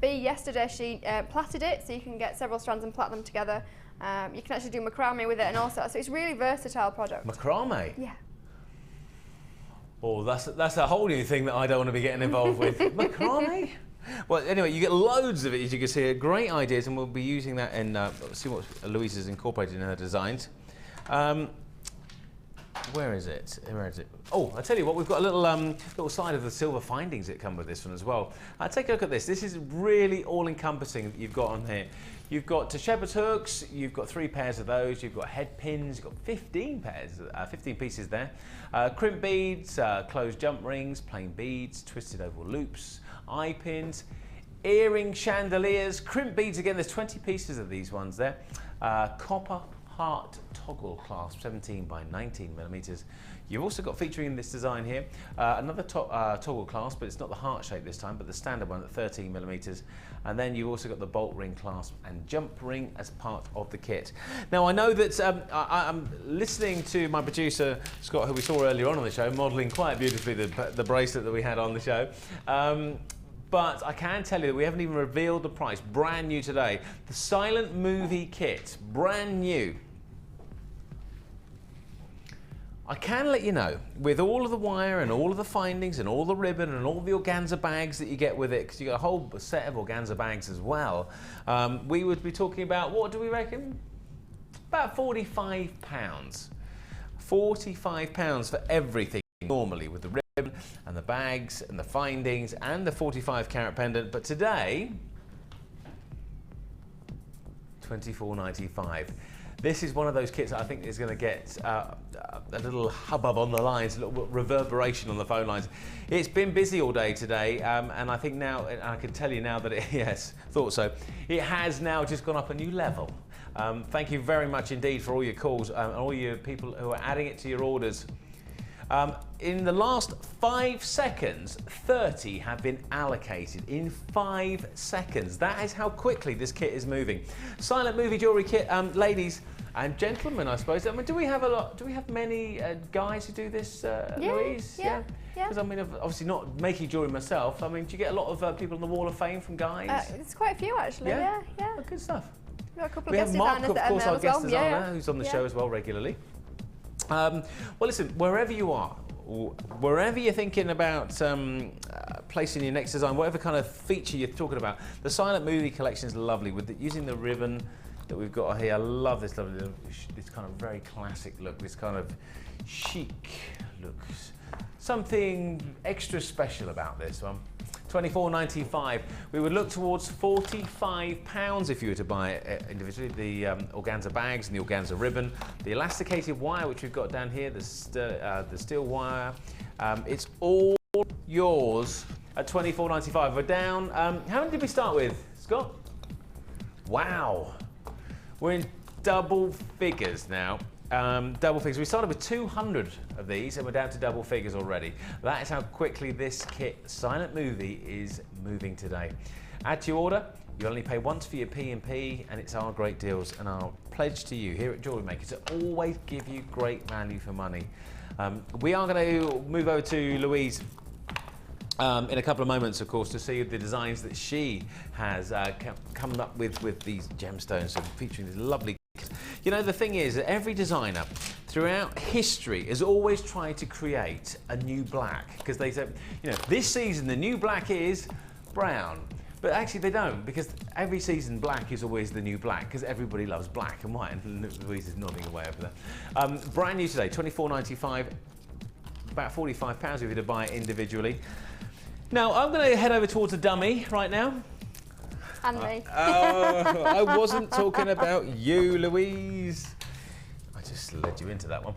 B, yesterday she plaited it, so you can get several strands and plait them together. You can actually do macrame with it and all sorts, so it's a really versatile product. Macrame? Yeah. Oh, that's a whole new thing that I don't want to be getting involved with. Macrame? Well, anyway, you get loads of it, as you can see, great ideas, and we'll be using that in, see what Louise has incorporated in her designs. Where is it? Where is it? Oh, I'll tell you what, we've got a little side of the silver findings that come with this one as well. Take a look at this. This is really all-encompassing that you've got on here. You've got shepherd's hooks, you've got 3 pairs of those, you've got head pins, you've got 15 pairs, 15 pieces there. Crimp beads, closed jump rings, plain beads, twisted oval loops, eye pins, earring chandeliers, crimp beads again, there's 20 pieces of these ones there. Copper heart toggle clasp, 17 by 19mm. You've also got, featuring in this design here, another toggle clasp, but it's not the heart shape this time, but the standard one at 13mm. And then you've also got the bolt ring clasp and jump ring as part of the kit. Now I know that I'm listening to my producer, Scott, who we saw earlier on the show, modelling quite beautifully the bracelet that we had on the show. But I can tell you that we haven't even revealed the price. Brand new today. The Silent Movie Kit, brand new. I can let you know, with all of the wire and all of the findings and all the ribbon and all the organza bags that you get with it, because you got a whole set of organza bags as well, we would be talking about, what do we reckon? About £45. £45 for everything normally, with the ribbon and the bags and the findings and the 45 carat pendant. But today, £24.95. This is one of those kits that I think is going to get a little hubbub on the lines, a little reverberation on the phone lines. It's been busy all day today, and I think now, and I can tell you now that it, yes, thought so, it has now just gone up a new level. Thank you very much indeed for all your calls and all your people who are adding it to your orders. In the last 5 seconds, 30 have been allocated in 5 seconds. That is how quickly this kit is moving. Silent Movie Jewellery Kit, ladies and gentlemen, I suppose. I mean, do we have a lot? Do we have many guys who do this, Louise? Yeah. Because I mean, obviously not making jewellery myself. I mean, do you get a lot of people on the Wall of Fame from guys? It's quite a few actually. Yeah. Oh, good stuff. We've got a couple We of have guest Mark, designers of that course, are our there guest as well. designer, who's on the show as well regularly. Well, listen, wherever you are, wherever you're thinking about placing your next design, whatever kind of feature you're talking about, the Silent Movie collection is lovely with using the ribbon that we've got here. I love this lovely, this kind of very classic look, this kind of chic look. Something extra special about this one. £24.95. We would look towards £45 if you were to buy it individually. The organza bags and the organza ribbon, the elasticated wire which we've got down here, the steel wire. It's all yours at £24.95. We're down. How many did we start with, Scott? Wow, we're in double figures now. Double figures. We started with 200 of these and we're down to double figures already. That is how quickly this kit, Silent Movie, is moving today. Add to your order. You only pay once for your P&P, and it's our great deals and our pledge to you here at Jewellery Maker to always give you great value for money. We are going to move over to Louise in a couple of moments, of course, to see the designs that she has come up with these gemstones, so featuring this lovely. You know, the thing is that every designer throughout history has always tried to create a new black, because they said, you know, this season the new black is brown. But actually they don't, because every season black is always the new black, because everybody loves black and white. And Louise is nodding away over there. Brand new today, $24.95, about £45 if you were to buy it individually. Now, I'm going to head over towards a dummy right now. And me. Oh, I wasn't talking about you, Louise. I just led you into that one.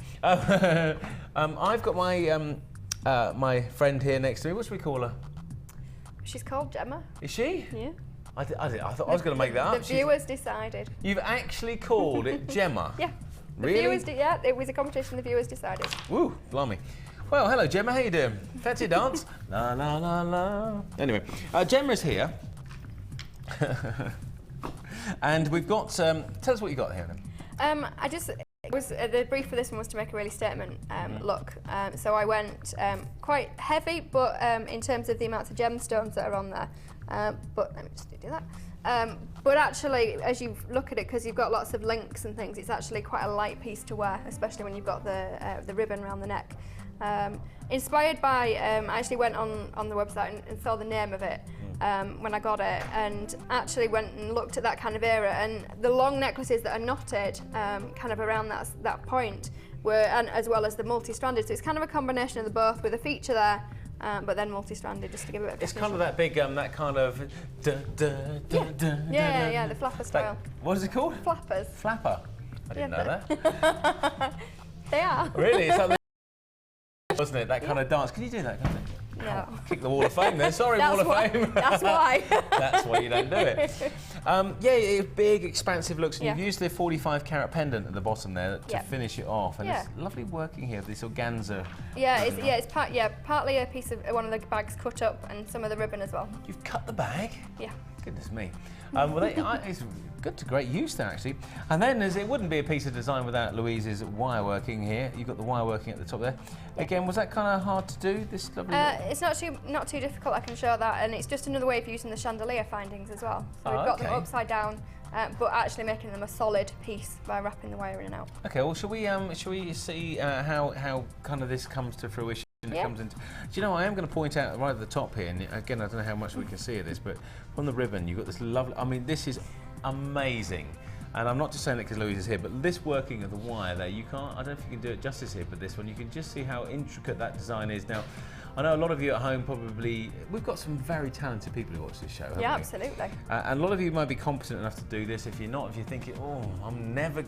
I've got my my friend here next to me. What should we call her? She's called Gemma. Is she? Yeah. I thought I was going to make that up. The viewers decided. You've actually called it Gemma? Yeah. Really? The viewers yeah, it was a competition, the viewers decided. Woo, blimey. Well, hello Gemma, how you doing? Fancy a dance? La la la la. Anyway, Gemma's here. And we've got, tell us what you got here then. The brief for this one was to make a really statement look. So I went quite heavy, but in terms of the amounts of gemstones that are on there. But let me just do that. But actually, as you look at it, because you've got lots of links and things, it's actually quite a light piece to wear, especially when you've got the ribbon around the neck. Inspired by, I actually went on the website and saw the name of it when I got it, and actually went and looked at that kind of era, and the long necklaces that are knotted kind of around that point were, and as well as the multi-stranded, so it's kind of a combination of the both with a feature there, but then multi-stranded, just to give it a bit of It's kind of that big, that kind of yeah, the flapper style. What is it called? Flappers. Flapper. I didn't know that. They are. Really? It's like wasn't it, that kind of dance? Can you do that kind of thing? No. Kick the Wall of Fame then. Sorry, Wall of Fame. That's why. That's why you don't do it. Yeah, big, expansive looks. And you've used the 45 carat pendant at the bottom there to finish it off. And it's lovely working here, this organza. Yeah, it's partly a piece of one of the bags cut up and some of the ribbon as well. You've cut the bag? Yeah. Goodness me. Well, it's good to great use there, actually. And then, as it wouldn't be a piece of design without Louise's wire working here. You've got the wire working at the top there. Yeah. Again, was that kind of hard to do? This lovely. It's not too difficult. I can show that, and it's just another way of using the chandelier findings as well. So we've got them upside down, but actually making them a solid piece by wrapping the wire in and out. Okay. Well, shall we see how kind of this comes to fruition? It comes into. Do you know, I am going to point out right at the top here, and again, I don't know how much we can see of this, but from the ribbon, you've got this lovely. I mean, this is amazing, and I'm not just saying that because Louise is here, but this working of the wire there, you can't. I don't know if you can do it justice here, but this one, you can just see how intricate that design is. Now, I know a lot of you at home probably. We've got some very talented people who watch this show. Yeah, absolutely. And a lot of you might be competent enough to do this. If you're not, if you're thinking, oh, I'm never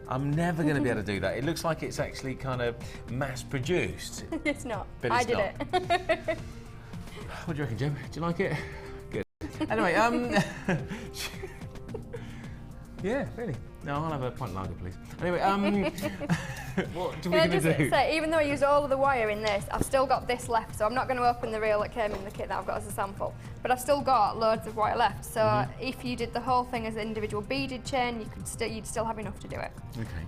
going to be able to do that. It looks like it's actually kind of mass-produced. It's not. But I it's did not. it. What do you reckon, Jim? Do you like it? Good. Anyway, yeah, really. No, I'll have a pint lager, please. Anyway, what do we going to do? Say, even though I used all of the wire in this, I've still got this left, so I'm not going to open the reel that came in the kit that I've got as a sample. But I've still got loads of wire left, so if you did the whole thing as an individual beaded chain, you'd still have enough to do it. Okay.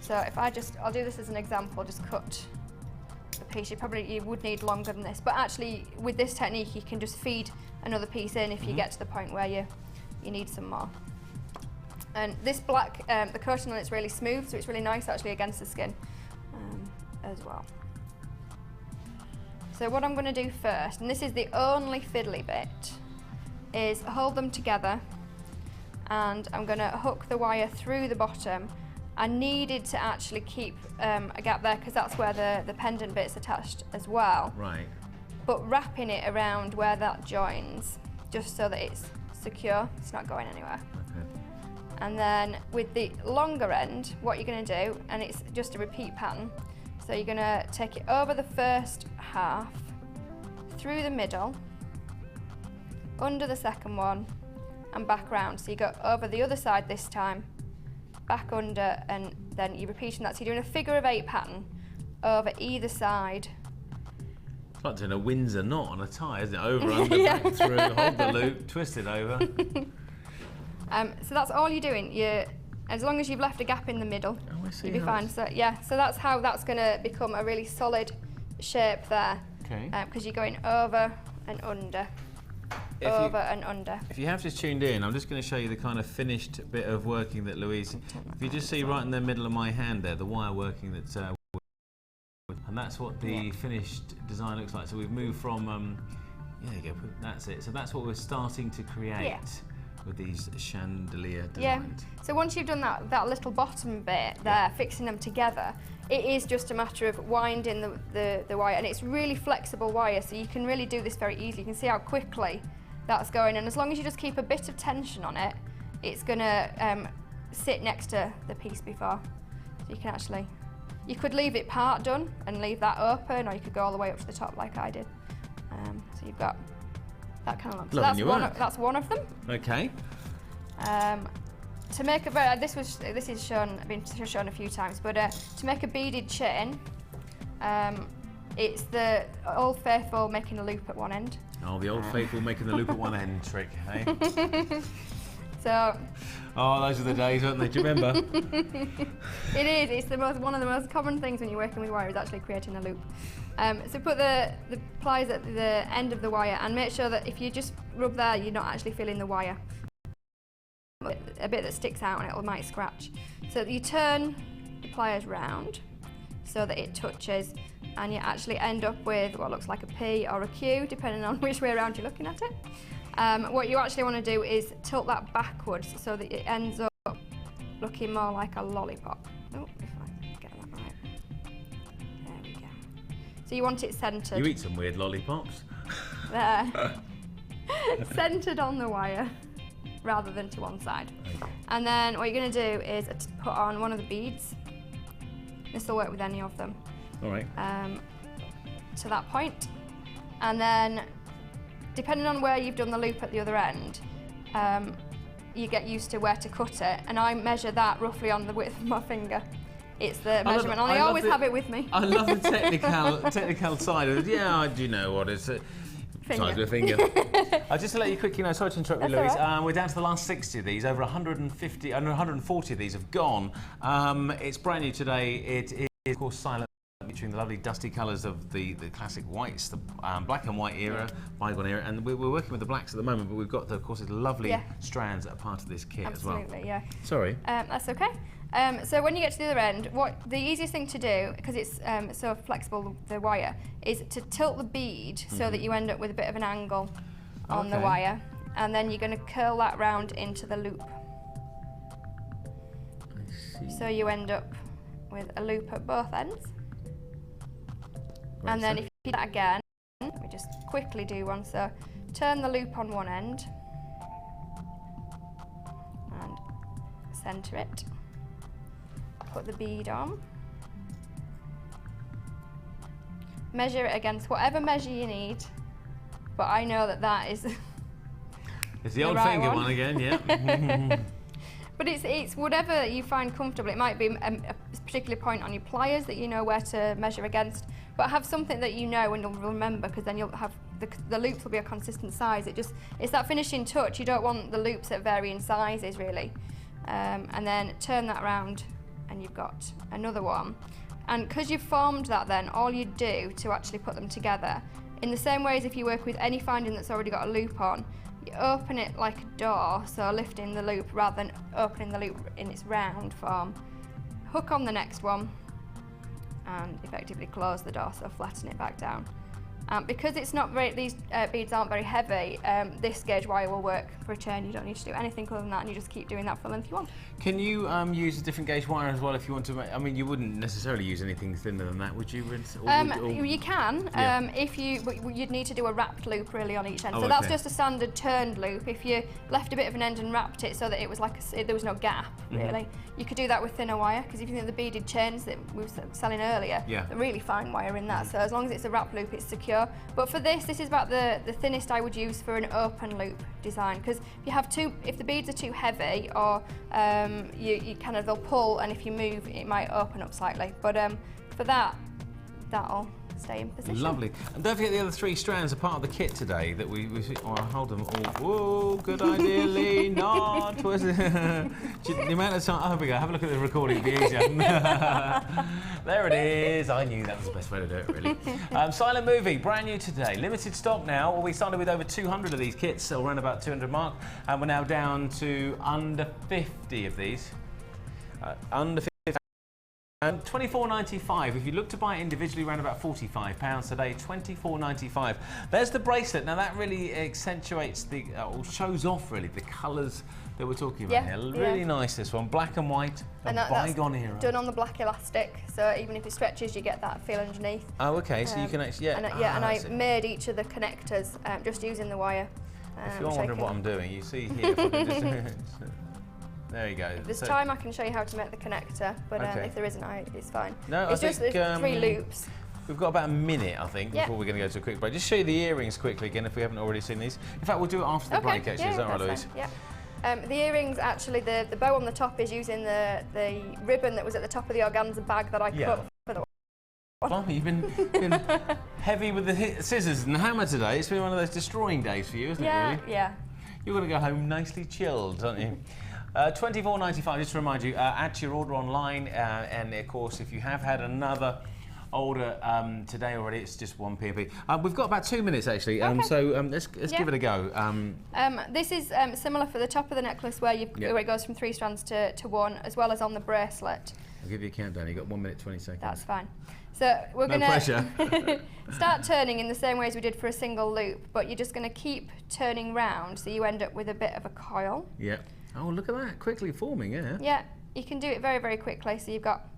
So if I'll do this as an example, just cut the piece. You would need longer than this, but actually with this technique, you can just feed another piece in if you get to the point where you need some more. And this black, the coating on it's really smooth, so it's really nice actually against the skin as well. So what I'm going to do first, and this is the only fiddly bit, is hold them together, and I'm going to hook the wire through the bottom. I needed to actually keep a gap there because that's where the pendant bit's attached as well. Right. But wrapping it around where that joins, just so that it's secure, it's not going anywhere. And then with the longer end, what you're going to do, and it's just a repeat pattern, so you're going to take it over the first half, through the middle, under the second one, and back round. So you go over the other side this time, back under, and then you're repeating that. So you're doing a figure of 8 pattern over either side. It's like doing a Windsor knot on a tie, isn't it? Over, under, back through, hold the loop, twist it over. So that's all you're doing. As long as you've left a gap in the middle, you'll be fine. So yeah, so that's how that's going to become a really solid shape there. Okay. Because you're going over and under. over and under. If you have just tuned in, I'm just going to show you the kind of finished bit of working that Louise, if you just see right in the middle of my hand there, the wire working that's, and that's what the finished design looks like. So we've moved from, yeah, there you go, that's it. So that's what we're starting to create with these chandelier designs. Yeah, so once you've done that little bottom bit there, fixing them together, it is just a matter of winding the wire, and it's really flexible wire, so you can really do this very easily. You can see how quickly that's going, and as long as you just keep a bit of tension on it, it's going to sit next to the piece before. So you can actually, you could leave it part done and leave that open, or you could go all the way up to the top like I did. So you've got that kind of look. So that's one of them. Okay. To make this is been shown a few times, but to make a beaded chain, it's the Old Faithful making a loop at one end. Oh, the Old Faithful making the loop at one end trick, hey? So. Oh, those are the days, weren't they? Do you remember? It is. It's one of the most common things when you're working with wire is actually creating a loop. So put the pliers at the end of the wire, and make sure that if you just rub there, you're not actually feeling the wire. A bit that sticks out and it might scratch. So you turn the pliers round so that it touches, and you actually end up with what looks like a P or a Q, depending on which way around you're looking at it. What you actually want to do is tilt that backwards so that it ends up looking more like a lollipop. Oh, if I get that right. There we go. So you want it centred. You eat some weird lollipops. There. Centred on the wire, rather than to one side. Okay. And then what you're going to do is put on one of the beads. This will work with any of them. All right. To that point. And then, depending on where you've done the loop at the other end, you get used to where to cut it. And I measure that roughly on the width of my finger. It's the measurement, and I always have it with me. I love the technical side of it. Yeah, I do know what it's. Size of a finger. Just to let you quickly know, sorry to interrupt you, Louise. Right. We're down to the last 60 of these. Over 150, under 140 of these have gone. It's brand new today. It is, of course, silent, featuring the lovely dusty colours of the classic whites, the black and white era, bygone era, and we're working with the blacks at the moment. But we've got, of course, these lovely strands that are part of this kit as well. Absolutely, yeah. Sorry. That's okay. So when you get to the other end, the easiest thing to do, because it's so flexible, the wire, is to tilt the bead so that you end up with a bit of an angle on the wire, and then you're going to curl that round into the loop. I see. So you end up with a loop at both ends. Right, and then if you do that again, let me just quickly do one. So turn the loop on one end and centre it. Put the bead on. Measure it against whatever measure you need, but I know that is it's the old right finger one again, yeah. But it's whatever you find comfortable. It might be a particular point on your pliers that you know where to measure against, but have something that you know and you'll remember, because then you'll have the loops will be a consistent size. It's that finishing touch. You don't want the loops at varying sizes really. And then turn that around and you've got another one. And because you've formed that, then all you do to actually put them together, in the same way as if you work with any finding that's already got a loop on, you open it like a door, so lifting the loop rather than opening the loop in its round form. Hook on the next one and effectively close the door, so flatten it back down. Because it's not very, these beads aren't very heavy, this gauge wire will work for a chain. You don't need to do anything other than that, and you just keep doing that for the length you want. Can you use a different gauge wire as well if you want to? I mean, you wouldn't necessarily use anything thinner than that, would you? You can. If you'd need to do a wrapped loop really on each end. So that's just a standard turned loop. If you left a bit of an end and wrapped it so that it was like there was no gap really, you could do that with thinner wire. Because if you think the beaded chains that we were selling earlier, they're really fine wire in that. So as long as it's a wrapped loop, it's secure. But for this is about the thinnest I would use for an open loop design, because if the beads are too heavy, or they'll pull, and if you move it might open up slightly. But for that'll stay in position. Lovely. And don't forget the other 3 strands are part of the kit today that we I'll hold them all. Whoa, good idea, Lee. Not. Where's it? The amount of time. Oh, here we go. Have a look at the recording. It'll be easier. There it is. I knew that was the best way to do it, really. Silent Movie, brand new today. Limited stock now. Well, we started with over 200 of these kits, so around about 200 mark, and we're now down to under 50 of these. Under 50. And £24.95. If you look to buy it individually, around about £45 today. £24.95. There's the bracelet. Now that really accentuates the, or shows off really the colours that we're talking about here. Really nice, this one, black and white, and bygone era. Done on the black elastic, so even if it stretches, you get that feel underneath. Oh, okay. So you can actually, And I made each of the connectors just using the wire. If you're wondering what I'm doing, you see here. If I can just, there you go. This time I can show you how to make the connector, but if there isn't, it's fine. No, it's just 3 loops. We've got about a minute, I think, before we're going to go to a quick break. Just show you the earrings quickly again if we haven't already seen these. In fact, we'll do it after the break, actually. Is that right, Louise? Yeah. The earrings, actually, the bow on the top is using the ribbon that was at the top of the organza bag that I cut for the... Blimey, you've been heavy with the scissors and the hammer today. It's been one of those destroying days for you, isn't it, really? Yeah. You're going to go home nicely chilled, aren't you? £24.95, just to remind you, add to your order online, and of course, if you have had another order today already, it's just 1 p.m. We've got about 2 minutes actually, so let's give it a go. This is similar for the top of the necklace where, where it goes from 3 strands to 1, as well as on the bracelet. I'll give you a countdown. You've got 1 minute 20 seconds. That's fine. So we're going to start turning in the same way as we did for a single loop, but you're just going to keep turning round, so you end up with a bit of a coil. Yeah. Oh, look at that, quickly forming, Yeah, you can do it very, very quickly, so you've got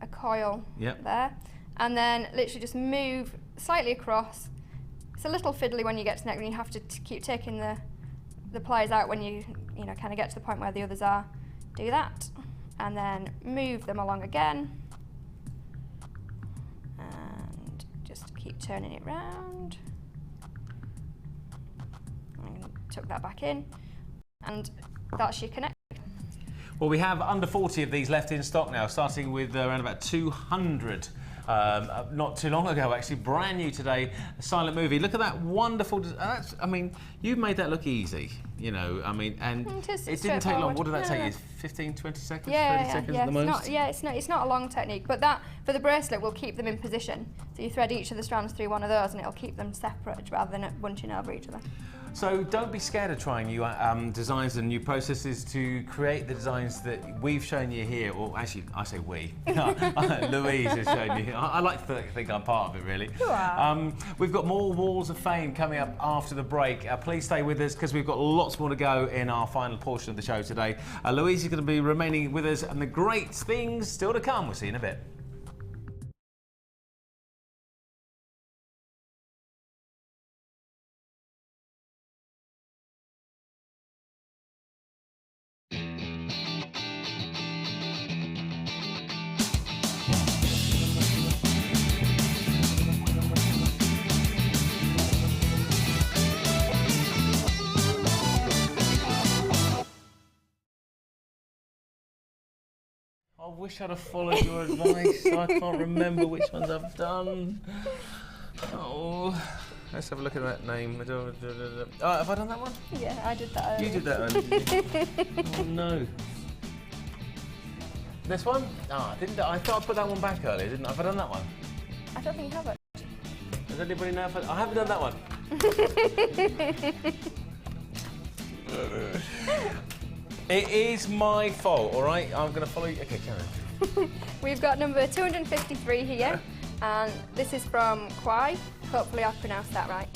a coil there, and then literally just move slightly across. It's a little fiddly when you get to the neck, and you have to keep taking the pliers out when you kind of get to the point where the others are. Do that, and then move them along again, and just keep turning it round. And tuck that back in, and that's your connect. Well, we have under 40 of these left in stock now, starting with around about 200. Not too long ago, actually, brand new today, a silent movie. Look at that wonderful, I mean, you've made that look easy, you know, I mean, and it didn't take long. What did that take you, 15, 20 seconds, 30 seconds at the most? It's not a long technique, but that, for the bracelet, will keep them in position. So you thread each of the strands through one of those and it'll keep them separate rather than bunching over each other. So don't be scared of trying new designs and new processes to create the designs that we've shown you here, or actually I say we, Louise has shown you. I like to think I'm part of it really. You are. We've got more Walls of Fame coming up after the break. Please stay with us because we've got lots more to go in our final portion of the show today. Louise is going to be remaining with us and the great things still to come. We'll see you in a bit. I wish I'd have followed your advice. I can't remember which ones I've done. Oh, let's have a look at that name. Oh, have I done that one? Yeah, I did that earlier. You did that one, didn't you? Oh no. This one? Ah, didn't I thought I put that one back earlier, didn't I? Have I done that one? I don't think you have it. Does anybody know if I haven't done that one? It is my fault, all right? I'm going to follow you. Okay, Karen. We've got number 253 here, and this is from Kwai. Hopefully I've pronounced that right.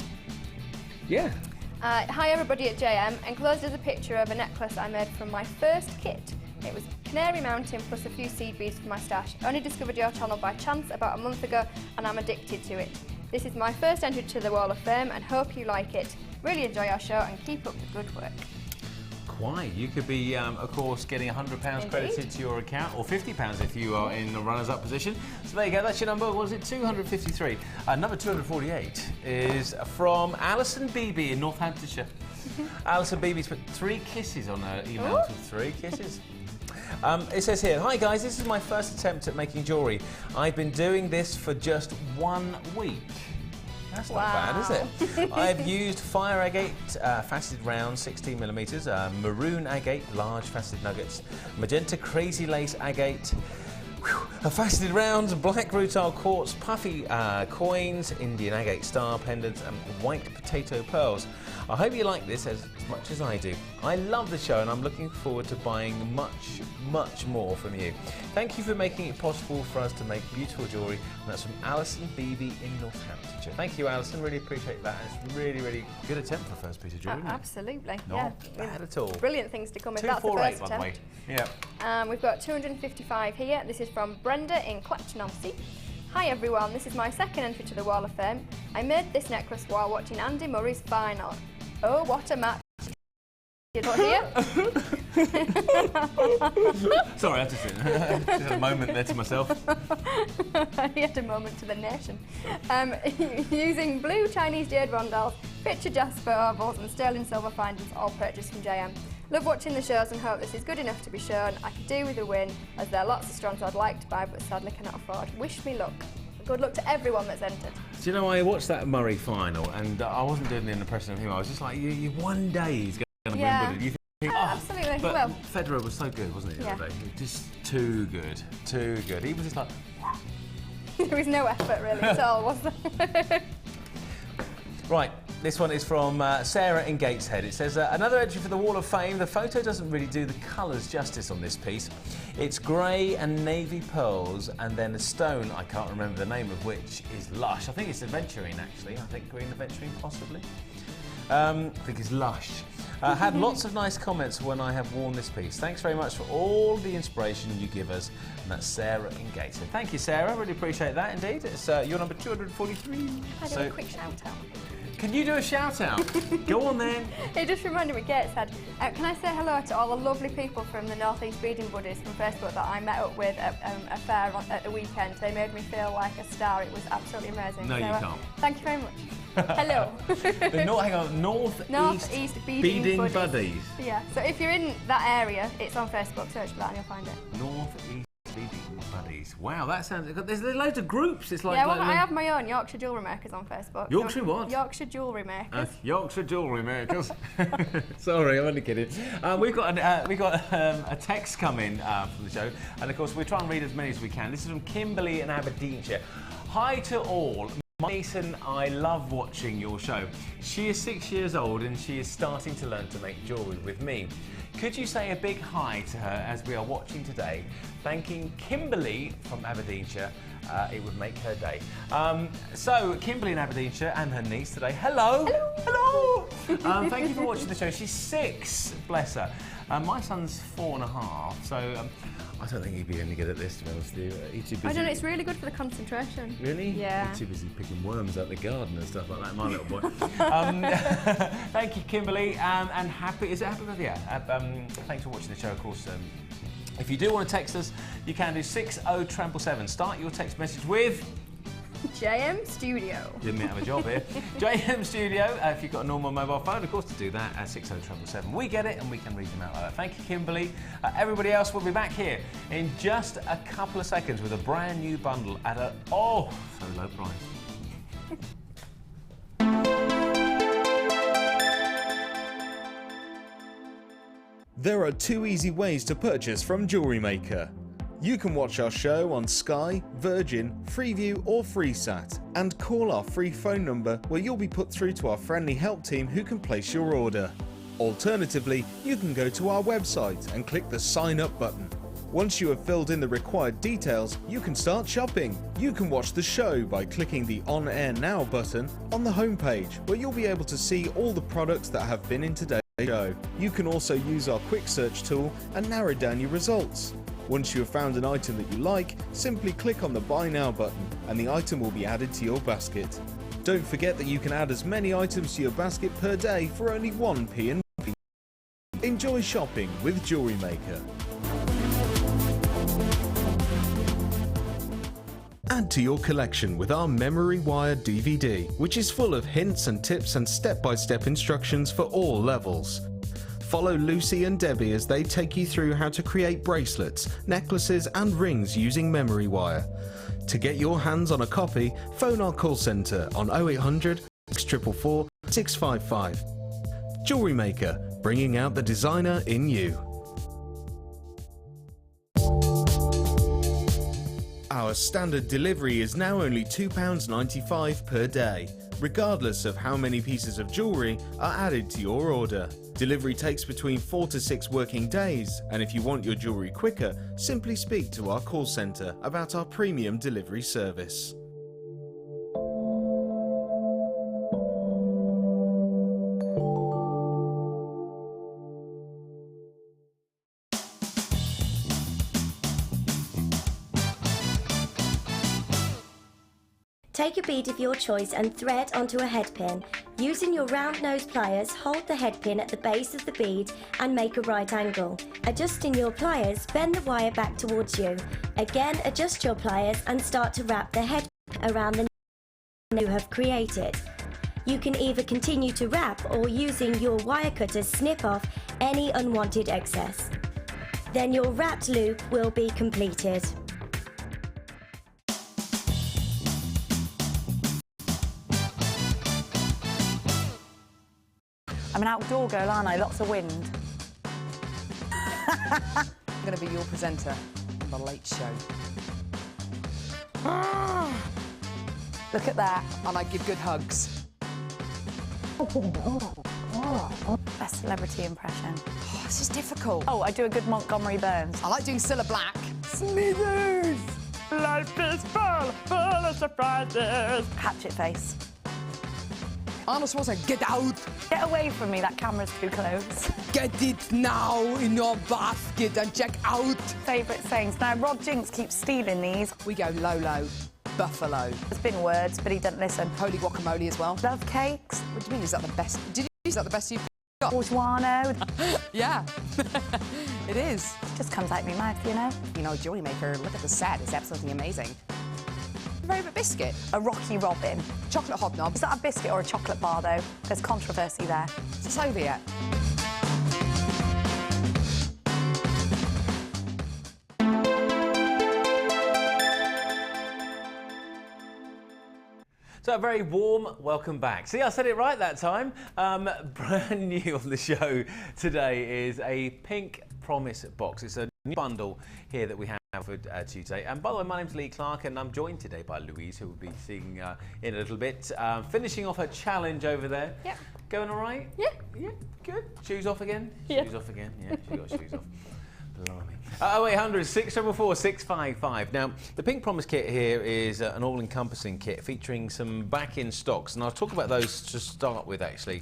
Yeah. Hi everybody at JM. Enclosed is a picture of a necklace I made from my first kit. It was Canary Mountain plus a few seed beads for my stash. Only discovered your channel by chance about a month ago, and I'm addicted to it. This is my first entry to the Wall of Fame, and hope you like it. Really enjoy our show and keep up the good work. Quite. You could be, of course, getting £100 credited to your account, or £50 if you are in the runners-up position. So there you go. That's your number. What was it? 253. Number 248 is from Alison Beebe in Northamptonshire. Alison Beebe's put 3 kisses on her email. 3 kisses. It says here, hi guys, this is my first attempt at making jewellery. I've been doing this for just 1 week. That's not bad, is it? I've used fire agate, faceted round, 16mm, maroon agate, large faceted nuggets, magenta crazy lace agate, faceted rounds, black rutile quartz, puffy coins, Indian agate star pendants, and white potato pearls. I hope you like this as much as I do. I love the show and I'm looking forward to buying much more from you. Thank you for making it possible for us to make beautiful jewellery. And that's from Alison Beebe in Northamptonshire. Thank you, Alison. Really appreciate that. It's really good attempt for the first piece of jewellery. Absolutely. Not bad at all. Brilliant things to come in. 248, That's the first by the way. attempt. Yeah. We've got 255 here. This is from Brenda in Clacton-on-Sea. Hi everyone, this is my second entry to the Wall of Fame. I made this necklace while watching Andy Murray's final. Oh, what a match. You don't hear? Sorry, I just had a moment there to myself. He had a moment to the nation. Using blue Chinese jade rondelles, picture jasper ovals and sterling silver findings, all purchased from JM. Love watching the shows and hope this is good enough to be shown. I could do with a win, as there are lots of stones I'd like to buy but sadly cannot afford. Wish me luck. Good luck to everyone that's entered. Do you know, I watched that Murray final and I wasn't doing the impression of him. I was just like, you one day he's going to win Wimbledon. You think, absolutely, he but will. Federer was so good, wasn't he, the other day? Just too good. He was just like... There was no effort really at all, was there? Right, this one is from Sarah in Gateshead. It says, another entry for the Wall of Fame. The photo doesn't really do the colours justice on this piece. It's grey and navy pearls and then a stone, I can't remember the name of which, is lush. I think it's aventurine actually. I think green aventurine possibly. I think it's lush. Had lots of nice comments when I have worn this piece. Thanks very much for all the inspiration you give us. And that's Sarah in Gateshead. Thank you, Sarah. Really appreciate that indeed. It's your number 243. I do a quick shout out. Can you do a shout out? Go on then. It just reminded me, Gateshead. Can I say hello to all the lovely people from the North East Breeding Buddies from Facebook that I met up with at a fair at the weekend? They made me feel like a star. It was absolutely amazing. No, so, you can't. Thank you very much. Hello. Hang on, North East Breeding Buddies. Yeah, so if you're in that area, it's on Facebook, search for that and you'll find it. North East Breeding Buddies. Wow, that sounds... There's loads of groups. It's like... Yeah, well, I have my own Yorkshire Jewellery Makers on Facebook. Yorkshire what? Yorkshire Jewellery Makers. Yorkshire Jewellery Makers. Sorry, I'm only kidding. We've got a text coming from the show, and of course we're trying to read as many as we can. This is from Kimberly in Aberdeenshire. Hi to all. My niece and I love watching your show. She is 6 years old and she is starting to learn to make jewellery with me. Could you say a big hi to her as we are watching today? Thanking Kimberly from Aberdeenshire. It would make her day. So, Kimberly in Aberdeenshire and her niece today. Hello! Hello! Thank you for watching the show. She's 6, bless her. My son's 4.5, so I don't think he'd be any good at this, to be honest with you. He's too busy. I don't know, it's really good for the concentration. Really? Yeah. He's too busy picking worms out the garden and stuff like that, my little boy. Thank you, Kimberly, and happy, is it happy birthday? Yeah. Thanks for watching the show, of course. If you do want to text us, you can do 60777. Start your text message with... JM Studio. Didn't have a job here. JM Studio, if you've got a normal mobile phone, of course, to do that at 60777. We get it and we can read them out like that. Thank you, Kimberly. Everybody else will be back here in just a couple of seconds with a brand new bundle at a, so low price. There are 2 easy ways to purchase from Jewellery Maker. You can watch our show on Sky, Virgin, Freeview or FreeSat and call our free phone number where you'll be put through to our friendly help team who can place your order. Alternatively, you can go to our website and click the sign up button. Once you have filled in the required details, you can start shopping. You can watch the show by clicking the On Air Now button on the homepage where you'll be able to see all the products that have been in today's show. You can also use our quick search tool and narrow down your results. Once you have found an item that you like, simply click on the Buy Now button and the item will be added to your basket. Don't forget that you can add as many items to your basket per day for only 1p in fee. Enjoy shopping with Jewellery Maker. Add to your collection with our Memory Wire DVD, which is full of hints and tips and step-by-step instructions for all levels. Follow Lucy and Debbie as they take you through how to create bracelets, necklaces and rings using memory wire. To get your hands on a copy, phone our call centre on 0800 644 655. Jewellery Maker, bringing out the designer in you. Our standard delivery is now only £2.95 per day, regardless of how many pieces of jewellery are added to your order. Delivery takes between 4 to 6 working days, and if you want your jewellery quicker, simply speak to our call centre about our premium delivery service. Take a bead of your choice and thread onto a head pin. Using your round nose pliers, hold the head pin at the base of the bead and make a right angle. Adjusting your pliers, bend the wire back towards you. Again, adjust your pliers and start to wrap the head around the you have created. You can either continue to wrap or using your wire cutter snip off any unwanted excess. Then your wrapped loop will be completed. I'm an outdoor girl, aren't I? Lots of wind. I'm going to be your presenter on The Late Show. Look at that. And I give good hugs. Best celebrity impression. Oh, this is difficult. Oh, I do a good Montgomery Burns. I like doing Cilla Black. Smithers! Life is full of surprises. Hatchet face. Arnold Schwarzenegger, get out! Get away from me, that camera's too close. Get it now in your basket and check out! Favourite sayings. Now, Rod Jinks keeps stealing these. We go Lolo, Buffalo. There's been words, but he doesn't listen. Holy guacamole as well. Love cakes. What do you mean, is that the best? Is that the best you've got? Bourgeois. Yeah, it is. Just comes out of my mouth, you know? You know, Jewellery Maker, look at the set, it's absolutely amazing. Favourite biscuit? A Rocky Robin. Chocolate hobnob. Is that a biscuit or a chocolate bar, though? There's controversy there. Is this over yet? So a very warm welcome back. See, I said it right that time. Brand new on the show today is a Pink Promise box. It's a new bundle here that we have for Tuesday. And by the way, my name's Lee Clark and I'm joined today by Louise, who we'll be seeing in a little bit. Finishing off her challenge over there. Yep. Going all right? Yeah. Yeah, good. Shoes off again? Yeah. Shoes off again? Yeah, she got shoes off. Blimey. 0800 644 655. Now, the Pink Promise kit here is an all-encompassing kit featuring some back-in stocks, and I'll talk about those to start with, actually.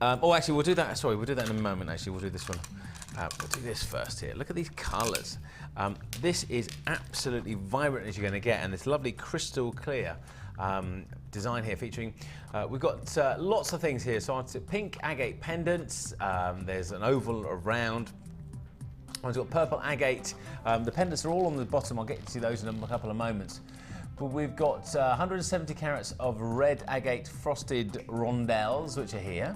Actually, we'll do that. Sorry, we'll do that in a moment. Actually, we'll do this one. We'll do this first here. Look at these colours. This is absolutely vibrant as you're going to get, and this lovely crystal clear design here featuring. We've got lots of things here. So it's pink agate pendants. There's an oval around. One's got purple agate. The pendants are all on the bottom. I'll get to see those in a couple of moments. But we've got 170 carats of red agate frosted rondelles, which are here.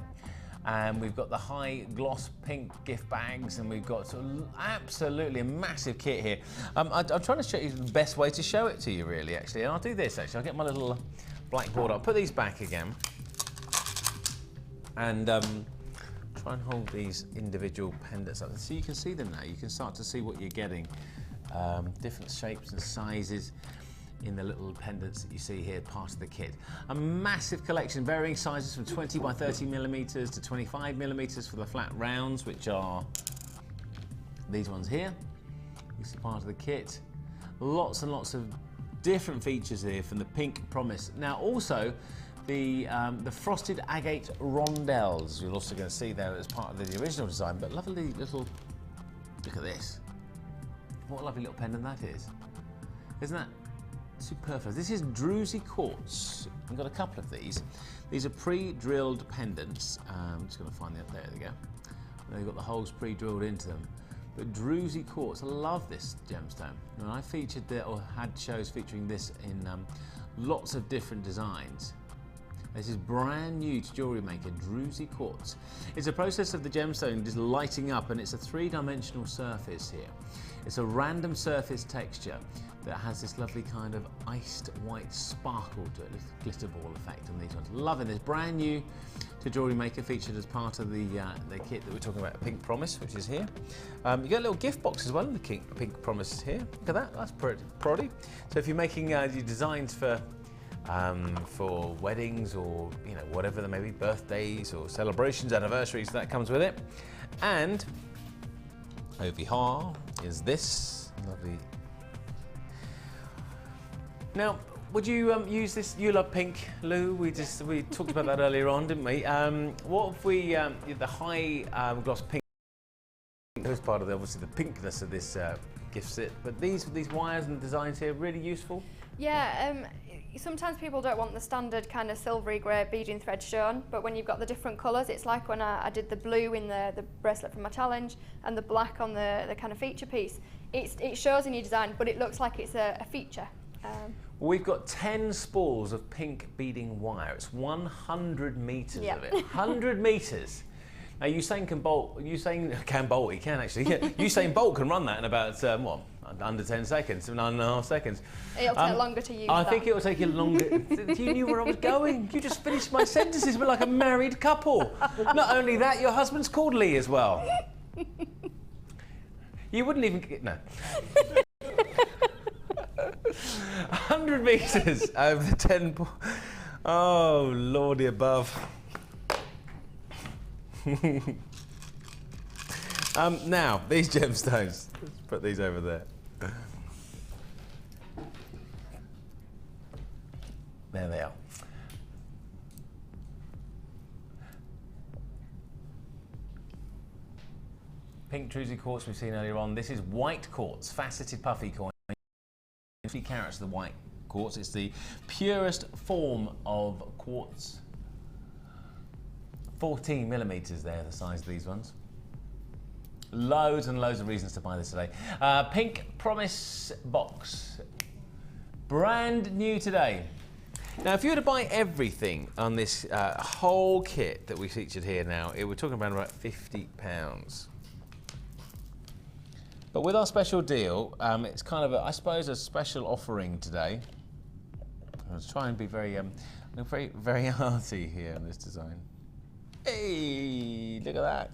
And we've got the high gloss pink gift bags, and we've got absolutely a massive kit here. I'm trying to show you the best way to show it to you, really, actually. And I'll do this, actually. I'll get my little blackboard. I'll put these back again. And try and hold these individual pendants up. So you can see them now. You can start to see what you're getting. Different shapes and sizes in the little pendants that you see here, part of the kit. A massive collection, varying sizes from 20 by 30 millimeters to 25 millimeters for the flat rounds, which are these ones here. You see part of the kit. Lots and lots of different features here from the Pink Promise. Now also, the frosted agate rondelles, you're also going to see there as part of the original design, but lovely little, look at this. What a lovely little pendant that is. Isn't that superfluous? This is Druzy quartz. I've got a couple of these. These are pre-drilled pendants. I'm just going to find there they go. They've got the holes pre-drilled into them. But Druzy quartz, I love this gemstone. And I featured or had shows featuring this in lots of different designs. This is brand new to Jewellery Maker, Druzy Quartz. It's a process of the gemstone just lighting up, and it's a three-dimensional surface here. It's a random surface texture that has this lovely kind of iced white sparkle to it, this glitter ball effect on these ones. Loving this, brand new to Jewellery Maker, featured as part of the kit that we're talking about, Pink Promise, which is here. You get a little gift box as well in the Pink Promise here. Look at that, that's pretty proddy. So if you're making your designs for weddings or whatever there may be, birthdays or celebrations, anniversaries, that comes with it. And over here is this lovely. Now, would you use this? You love pink, Lou. We talked about that earlier on, didn't we? What if we the high gloss pink? That part of obviously the pinkness of this gift set. But these wires and designs here really useful. Yeah. Sometimes people don't want the standard kind of silvery grey beading thread shown, but when you've got the different colours, it's like when I did the blue in the bracelet from my challenge and the black on the kind of feature piece. It shows in your design, but it looks like it's a feature. We've got 10 spools of pink beading wire. It's 100 metres of it. 100 metres. Now Usain Bolt, he can actually. Yeah. Usain Bolt can run that in about what? Under 10 seconds, 9.5 seconds. It'll take longer to use. I think it will take you longer. You knew where I was going. You just finished my sentences. We're like a married couple. Not only that, your husband's called Lee as well. You wouldn't even no. 100 metres over the 10. Oh, Lordy above. Now, these gemstones. Let's put these over there. There they are. Pink Druzy quartz we've seen earlier on. This is white quartz, faceted puffy coin. 3 carats of the white quartz. It's the purest form of quartz. 14 millimetres there, the size of these ones. Loads and loads of reasons to buy this today. Pink Promise box. Brand new today. Now, if you were to buy everything on this whole kit that we featured here now, we're talking about £50. But with our special deal, it's kind of, I suppose, a special offering today. I was trying to be very arty here on this design. Hey, look at that.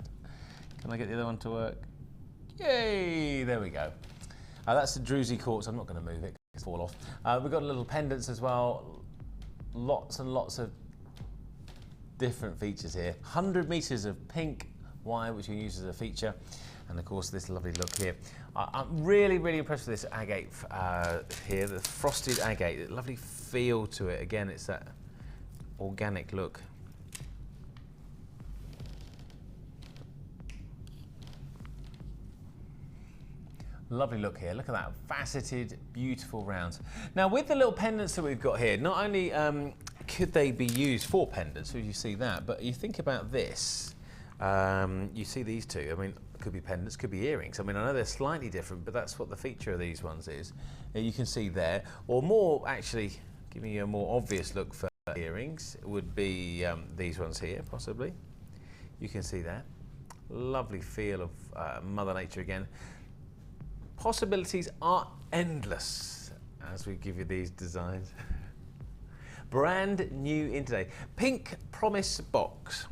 Can I get the other one to work? Yay, there we go. That's the Druzy quartz. I'm not going to move it, it's fall off. We've got little pendants as well. Lots and lots of different features here. 100 metres of pink wire, which you can use as a feature. And of course, this lovely look here. I'm really, really impressed with this agate here, the frosted agate, the lovely feel to it. Again, it's that organic look. Lovely look here, look at that, faceted, beautiful rounds. Now with the little pendants that we've got here, not only could they be used for pendants, so you see that, but you think about this, you see these two, I mean, could be pendants, could be earrings. I mean, I know they're slightly different, but that's what the feature of these ones is. You can see there, or more actually, giving you a more obvious look for earrings, would be these ones here, possibly. You can see that. Lovely feel of Mother Nature again. Possibilities are endless as we give you these designs. Brand new in today. Pink Promise box.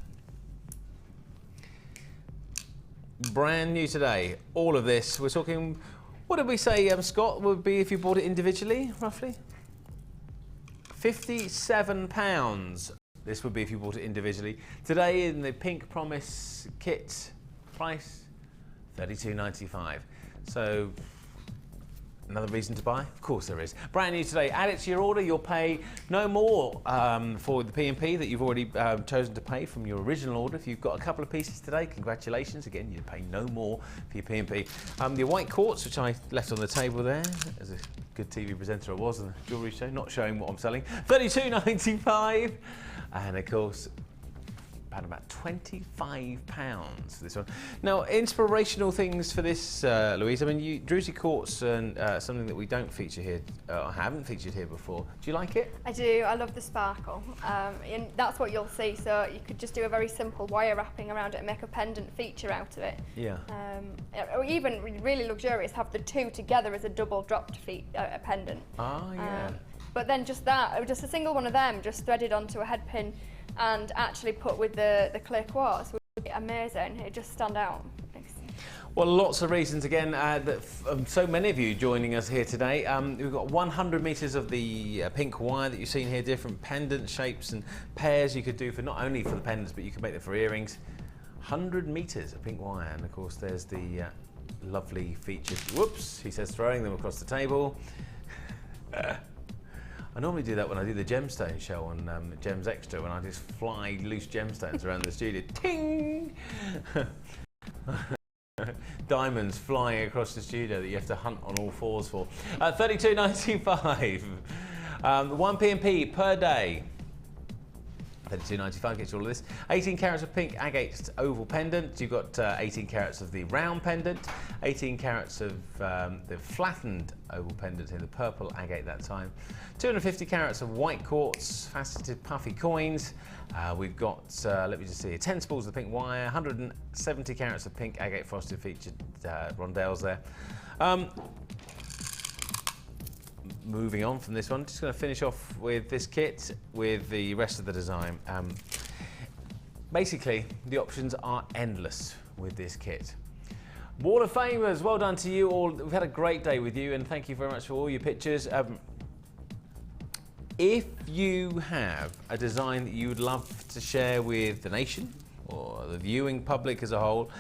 Brand new today. All of this. We're talking, what did we say, Scott, would be if you bought it individually, roughly? £57. This would be if you bought it individually. Today in the Pink Promise kit, price $32.95. So, another reason to buy? Of course there is. Brand new today. Add it to your order. You'll pay no more for the P&P that you've already chosen to pay from your original order. If you've got a couple of pieces today, congratulations. Again, you pay no more for your P&P. The white quartz, which I left on the table there, as a good TV presenter I was on the jewellery show, not showing what I'm selling, $32.95. And of course, and about £25 for this one. Now, inspirational things for this, Louise. I mean, Druzy Quartz and something that we don't feature here, or haven't featured here before. Do you like it? I do. I love the sparkle, and that's what you'll see. So you could just do a very simple wire wrapping around it and make a pendant feature out of it. Yeah. Or even really luxurious, have the two together as a double dropped pendant. Ah, yeah. But then just a single one of them, just threaded onto a head pin and actually put with the clear quartz would be amazing. It'd just stand out. Well, lots of reasons again that so many of you joining us here today. We've got 100 metres of the pink wire that you've seen here, different pendant shapes and pairs you could do for not only for the pendants, but you can make them for earrings. 100 metres of pink wire, and of course there's the lovely featured, whoops, he says throwing them across the table. I normally do that when I do the gemstone show on Gems Extra, when I just fly loose gemstones around the studio. Ting! Diamonds flying across the studio that you have to hunt on all fours for. $32.95. 1 P&P per day. $32.95 gets you all of this. 18 carats of pink agate oval pendant. You've got 18 carats of the round pendant, 18 carats of the flattened oval pendant in the purple agate that time, 250 carats of white quartz, faceted puffy coins. We've got, let me just see, 10 spools of pink wire, 170 carats of pink agate frosted featured rondelles there. Moving on from this one, just going to finish off with this kit with the rest of the design. Basically, the options are endless with this kit. Wall of Famers, well done to you all. We've had a great day with you, and thank you very much for all your pictures. If you have a design that you would love to share with the nation or the viewing public as a whole,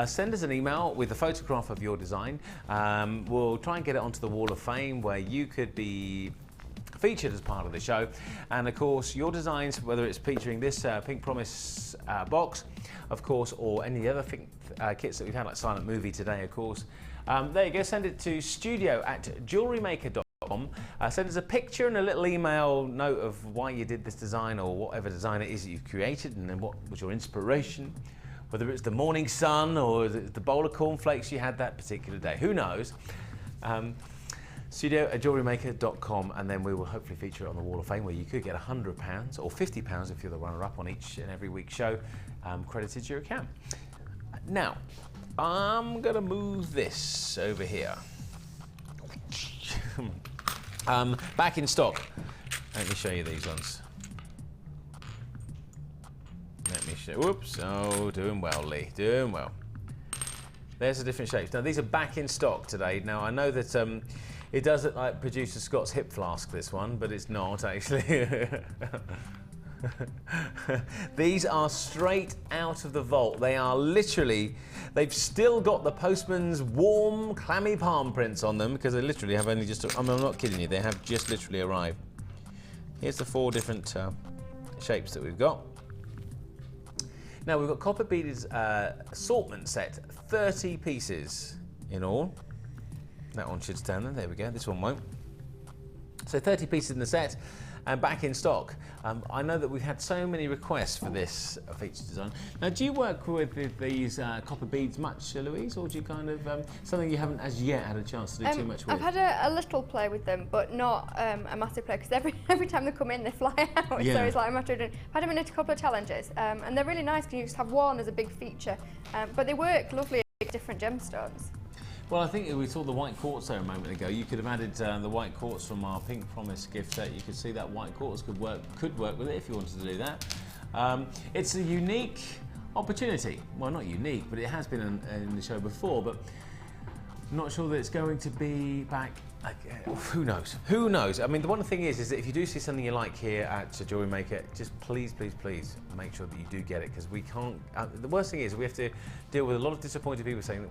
send us an email with a photograph of your design. We'll try and get it onto the Wall of Fame where you could be featured as part of the show. And of course, your designs, whether it's featuring this Pink Promise box, of course, or any other kits that we've had, like Silent Movie today, of course. There you go, send it to studio@jewellerymaker.com. Send us a picture and a little email note of why you did this design or whatever design it is that you've created, and then what was your inspiration, whether it's the morning sun or the bowl of cornflakes you had that particular day, who knows. Studio@jewellerymaker.com, and then we will hopefully feature it on the Wall of Fame where you could get £100 or £50 if you're the runner-up on each and every week's show, credited to your account. Now, I'm going to move this over here. Back in stock. Let me show you these ones. Let me show. Whoops! Oh, doing well, Lee. Doing well. There's the different shapes. Now these are back in stock today. Now I know that it does look like producer Scott's hip flask, this one, but it's not actually. These are straight out of the vault. They are literally, they've still got the postman's warm, clammy palm prints on them because they literally have only just, I'm not kidding you, they have just literally arrived. Here's the 4 different shapes that we've got. Now we've got copper beaded assortment set, 30 pieces in all. That one should stand there we go, this one won't. So 30 pieces in the set. And back in stock. I know that we've had so many requests for this feature design. Now, do you work with these copper beads much, Louise, or do you kind of, something you haven't as yet had a chance to do too much with? I've had a little play with them, but not a massive play, because every time they come in, they fly out. Yeah. So it's like a matter of doing, I've had them in a couple of challenges, and they're really nice because you just have one as a big feature, but they work lovely with different gemstones. Well, I think we saw the white quartz there a moment ago. You could have added the white quartz from our Pink Promise gift set. You could see that white quartz could work with it if you wanted to do that. It's a unique opportunity. Well, not unique, but it has been in the show before, but I'm not sure that it's going to be back. Who knows? Who knows? I mean, the one thing is that if you do see something you like here at Jewellery Maker, just please, please, please make sure that you do get it, because we can't. The worst thing is we have to deal with a lot of disappointed people saying,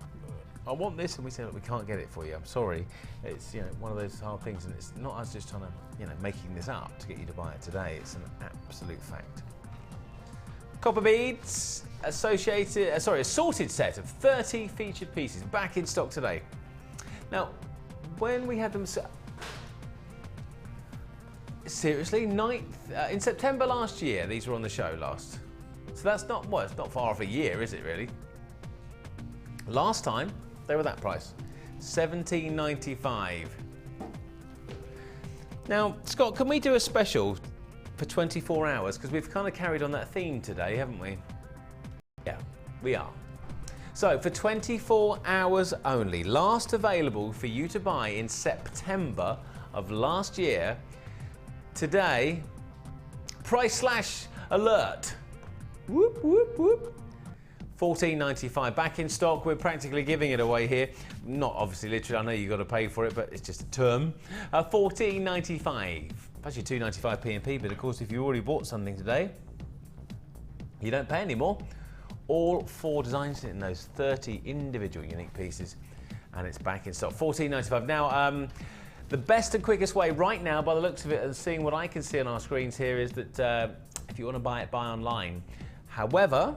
I want this, and we say, look, we can't get it for you. I'm sorry. It's one of those hard things, and it's not us just trying to making this up to get you to buy it today. It's an absolute fact. Copper beads, assorted set of 30 featured pieces back in stock today. Now, when we had them, seriously, in September last year, these were on the show last. So that's not, well, it's not far off a year, is it really? Last time, they were that price, $17.95. Now, Scott, can we do a special for 24 hours? Because we've kind of carried on that theme today, haven't we? Yeah, we are. So, for 24 hours only, last available for you to buy in September of last year, today, price slash alert. Whoop, whoop, whoop. $14.95 back in stock. We're practically giving it away here. Not obviously literally, I know you've got to pay for it, but it's just a term. $14.95. Actually $2.95 P&P, but of course if you already bought something today, you don't pay anymore. All 4 designs in those 30 individual unique pieces, and it's back in stock. $14.95. Now, the best and quickest way right now, by the looks of it, and seeing what I can see on our screens here, is that if you want to buy it, buy online. However,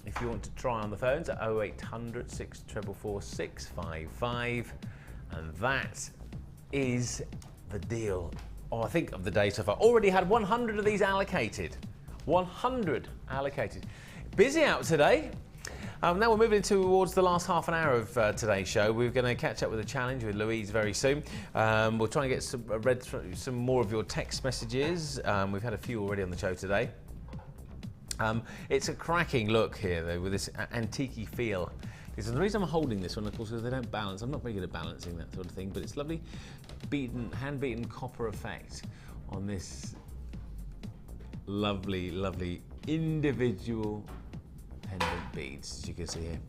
if you want to try on the phones at 0800 644 655, and that is the deal, I think, of the day so far. Already had 100 of these allocated. 100 allocated. Busy out today. Now we're moving towards the last half an hour of today's show. We're going to catch up with a challenge with Louise very soon. We'll try and get read through some more of your text messages. We've had a few already on the show today. It's a cracking look here, though, with this antique-y feel. Because the reason I'm holding this one, of course, is they don't balance. I'm not very good at balancing that sort of thing, but it's lovely hand-beaten copper effect on this lovely, lovely individual pendant beads, as you can see here.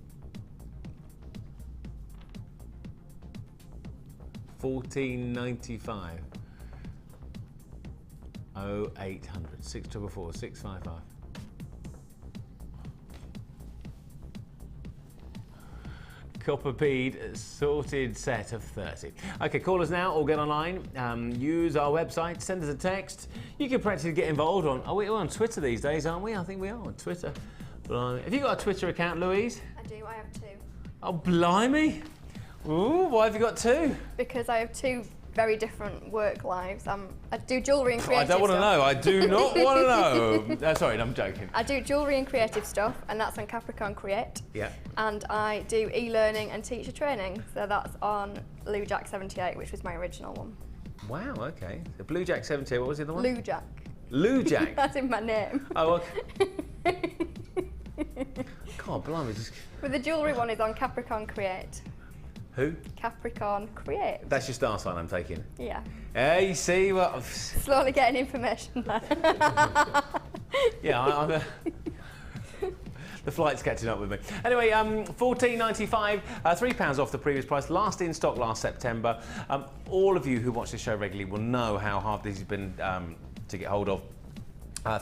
$14.95. 0800 644 655. Copper bead sorted set of 30. Okay, call us now or get online. Use our website, send us a text. You can practically get involved on. Oh, we're on Twitter these days, aren't we? I think we are on Twitter. Blimey. Have you got a Twitter account, Louise? I do, I have 2. Oh, blimey. Ooh, why have you got 2? Because I have 2 very different work lives. I do jewellery and creative I don't want to stuff. know. I do not want to know. Sorry, I'm joking. I do jewellery and creative stuff, and that's on Capricorn Create. Yeah. And I do e-learning and teacher training. So that's on Lou Jack 78, which was my original one. Wow, okay. The Blue Jack 78, what was the other one? Lou Jack. Lou Jack? That's in my name. Oh, okay. God, blimey. But the jewellery one is on Capricorn Create. Who? Capricorn Create. That's your star sign I'm taking. Yeah. Hey, you see what? Slowly getting information there. Yeah, the flight's catching up with me. Anyway, $14.95, £3 off the previous price. Last in stock last September. All of you who watch the show regularly will know how hard this has been to get hold of.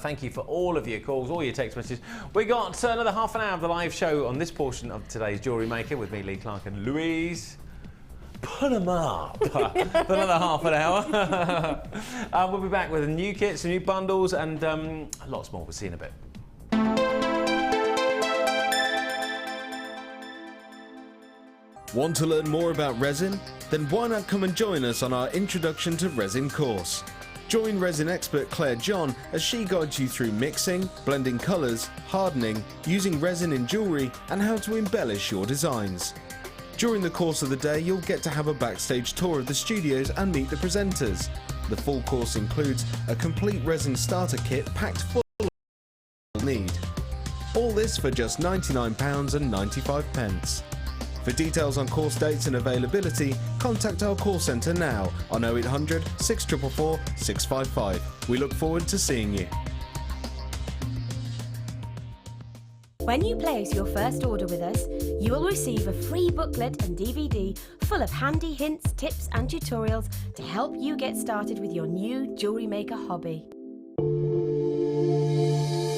Thank you for all of your calls, all your text messages. We got another half an hour of the live show on this portion of today's Jewellery Maker with me, Lee Clark and Louise. Put them up for another half an hour. We'll be back with new kits, some new bundles, and lots more. We'll see you in a bit. Want to learn more about resin? Then why not come and join us on our Introduction to Resin course. Join resin expert Claire John as she guides you through mixing, blending colours, hardening, using resin in jewellery, and how to embellish your designs. During the course of the day, you'll get to have a backstage tour of the studios and meet the presenters. The full course includes a complete resin starter kit packed full of need. All this for just £99.95. For details on course dates and availability, contact our call centre now on 0800 644 655. We look forward to seeing you. When you place your first order with us, you will receive a free booklet and DVD full of handy hints, tips and tutorials to help you get started with your new jewellery maker hobby.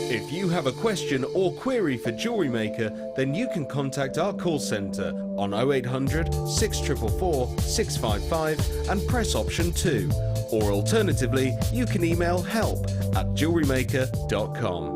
If you have a question or query for Jewellery Maker, then you can contact our call centre on 0800 644 655 and press option 2. Or alternatively, you can email help@jewellerymaker.com.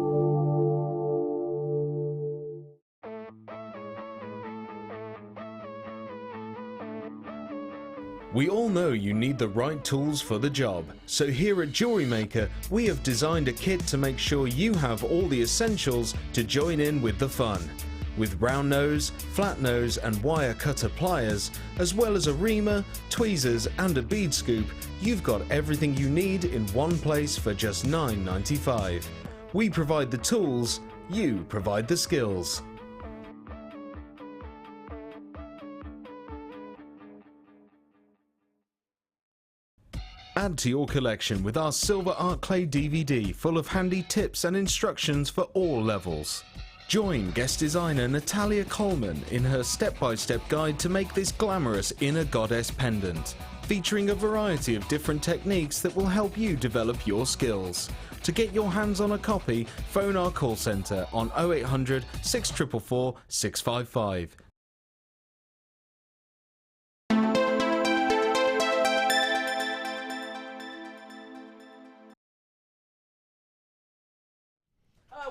We all know you need the right tools for the job, so here at Jewellery Maker we have designed a kit to make sure you have all the essentials to join in with the fun. With round nose, flat nose and wire cutter pliers, as well as a reamer, tweezers and a bead scoop, you've got everything you need in one place for just $9.95. We provide the tools, you provide the skills. Add to your collection with our Silver Art Clay DVD full of handy tips and instructions for all levels. Join guest designer Natalia Coleman in her step-by-step guide to make this glamorous inner goddess pendant, featuring a variety of different techniques that will help you develop your skills. To get your hands on a copy, phone our call centre on 0800 644 655.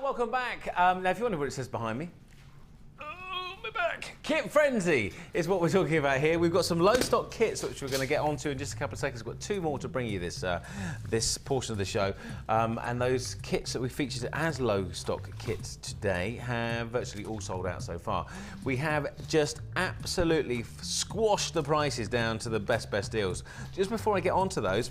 Welcome back. Now, if you wonder what it says behind me, my back. Kit Frenzy is what we're talking about here. We've got some low stock kits which we're going to get onto in just a couple of seconds. We've got two more to bring you this this portion of the show, and those kits that we featured as low stock kits today have virtually all sold out so far. We have just absolutely squashed the prices down to the best deals. Just before I get onto those,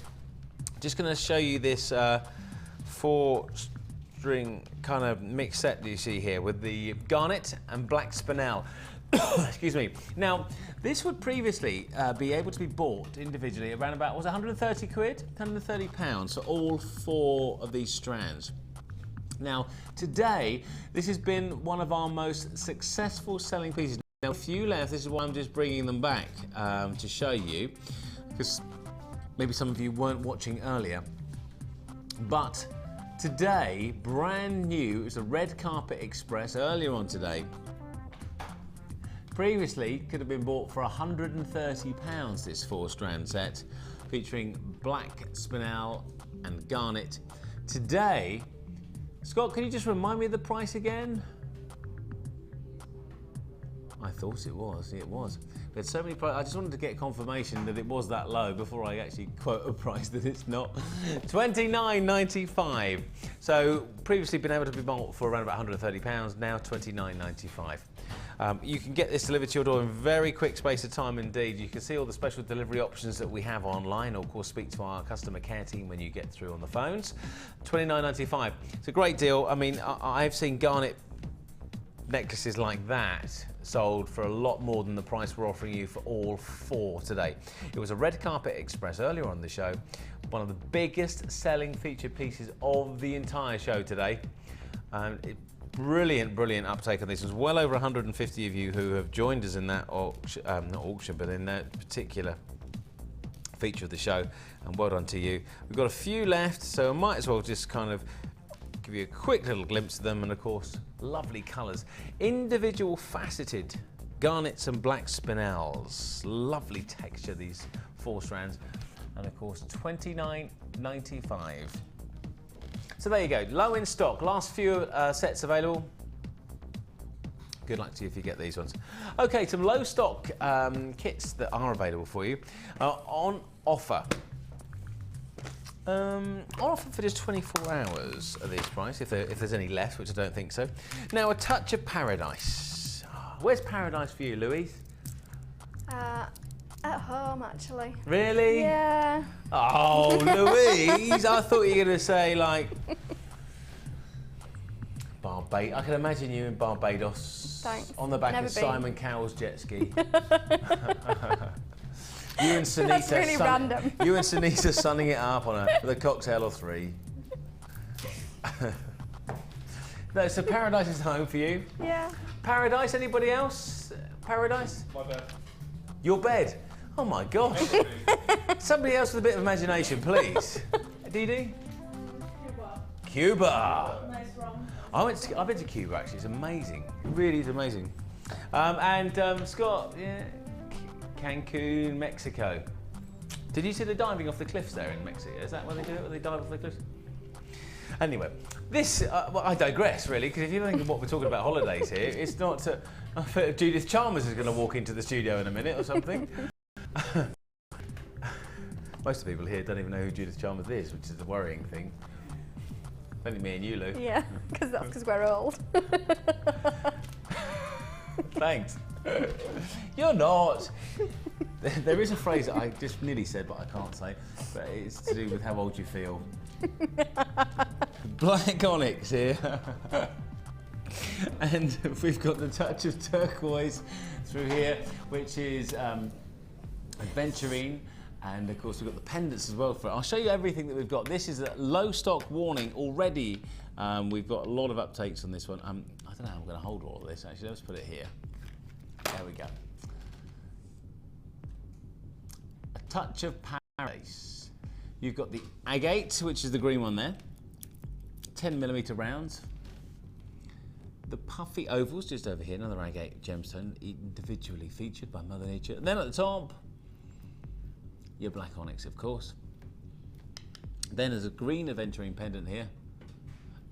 just going to show you this 4-string kind of mixed set that you see here with the garnet and black spinel. Excuse me. Now, this would previously be able to be bought individually around about, was it 130 quid? 130 pounds for all 4 of these strands. Now, today, this has been one of our most successful selling pieces. Now, a few left, this is why I'm just bringing them back to show you, because maybe some of you weren't watching earlier. But today, brand new, it was a Red Carpet Express earlier on today. Previously, could have been bought for £130, this 4-strand set, featuring black spinel and garnet. Today, Scott, can you just remind me of the price again? I thought it was, it was. But so many prices, I just wanted to get confirmation that it was that low before I actually quote a price that it's not. £29.95. So previously been able to be bought for around about £130, now £29.95. You can get this delivered to your door in very quick space of time indeed. You can see all the special delivery options that we have online, or of course speak to our customer care team when you get through on the phones. £29.95. It's a great deal. I mean, I've seen garnet necklaces like that sold for a lot more than the price we're offering you for all 4 today. It was a Red Carpet Express earlier on the show, one of the biggest selling featured pieces of the entire show today. Brilliant uptake on this. There's well over 150 of you who have joined us in that auction, not auction, but in that particular feature of the show, and well done to you. We've got a few left, so I might as well just kind of give you a quick little glimpse of them, and of course, lovely colours. Individual faceted garnets and black spinels. Lovely texture, these 4 strands, and of course, £29.95. So there you go, low in stock, last few sets available. Good luck to you if you get these ones. Okay, some low stock kits that are available for you on offer. On offer for just 24 hours at this price, if there's any left, which I don't think so. Now, a touch of paradise. Where's paradise for you, Louise? At home, actually. Really? Yeah. Oh, Louise, I thought you were going to say, like, Barbados. I can imagine you in Barbados. Thanks. On the back Never of been. Simon Cowell's jet ski. You and Sunita, That's really random. You and Sunita sunning it up on with a cocktail or 3. No, so paradise is home for you. Yeah. Paradise, anybody else? Paradise? My bed. Your bed? Oh my gosh. Somebody else with a bit of imagination, please. Dee? Cuba. Nice rum. I've been to Cuba actually, it's amazing. It really is amazing. Scott, yeah, Cancun, Mexico. Did you see the diving off the cliffs there in Mexico? Is that where they do it, where they dive off the cliffs? Anyway, this, well, I digress really, because if you think of what we're talking about holidays here, it's not, Judith Chalmers is going to walk into the studio in a minute or something. Most of the people here don't even know who Judith Chalmers is, which is the worrying thing. Only me and you, Lou. Yeah, because we're old. Thanks. You're not. There is a phrase that I just nearly said, but I can't say. But it's to do with how old you feel. Black onyx here. And we've got the touch of turquoise through here, which is aventurine. And of course we've got the pendants as well for it. I'll show you everything that we've got. This is a low stock warning already. We've got a lot of uptakes on this one. I don't know how I'm going to hold all of this actually. Let's put it here. There we go. A touch of paradise. You've got the agate, which is the green one there. 10mm rounds. The puffy ovals just over here, another agate gemstone, individually featured by Mother Nature. And then at the top, your black onyx, of course. Then there's a green aventurine pendant here.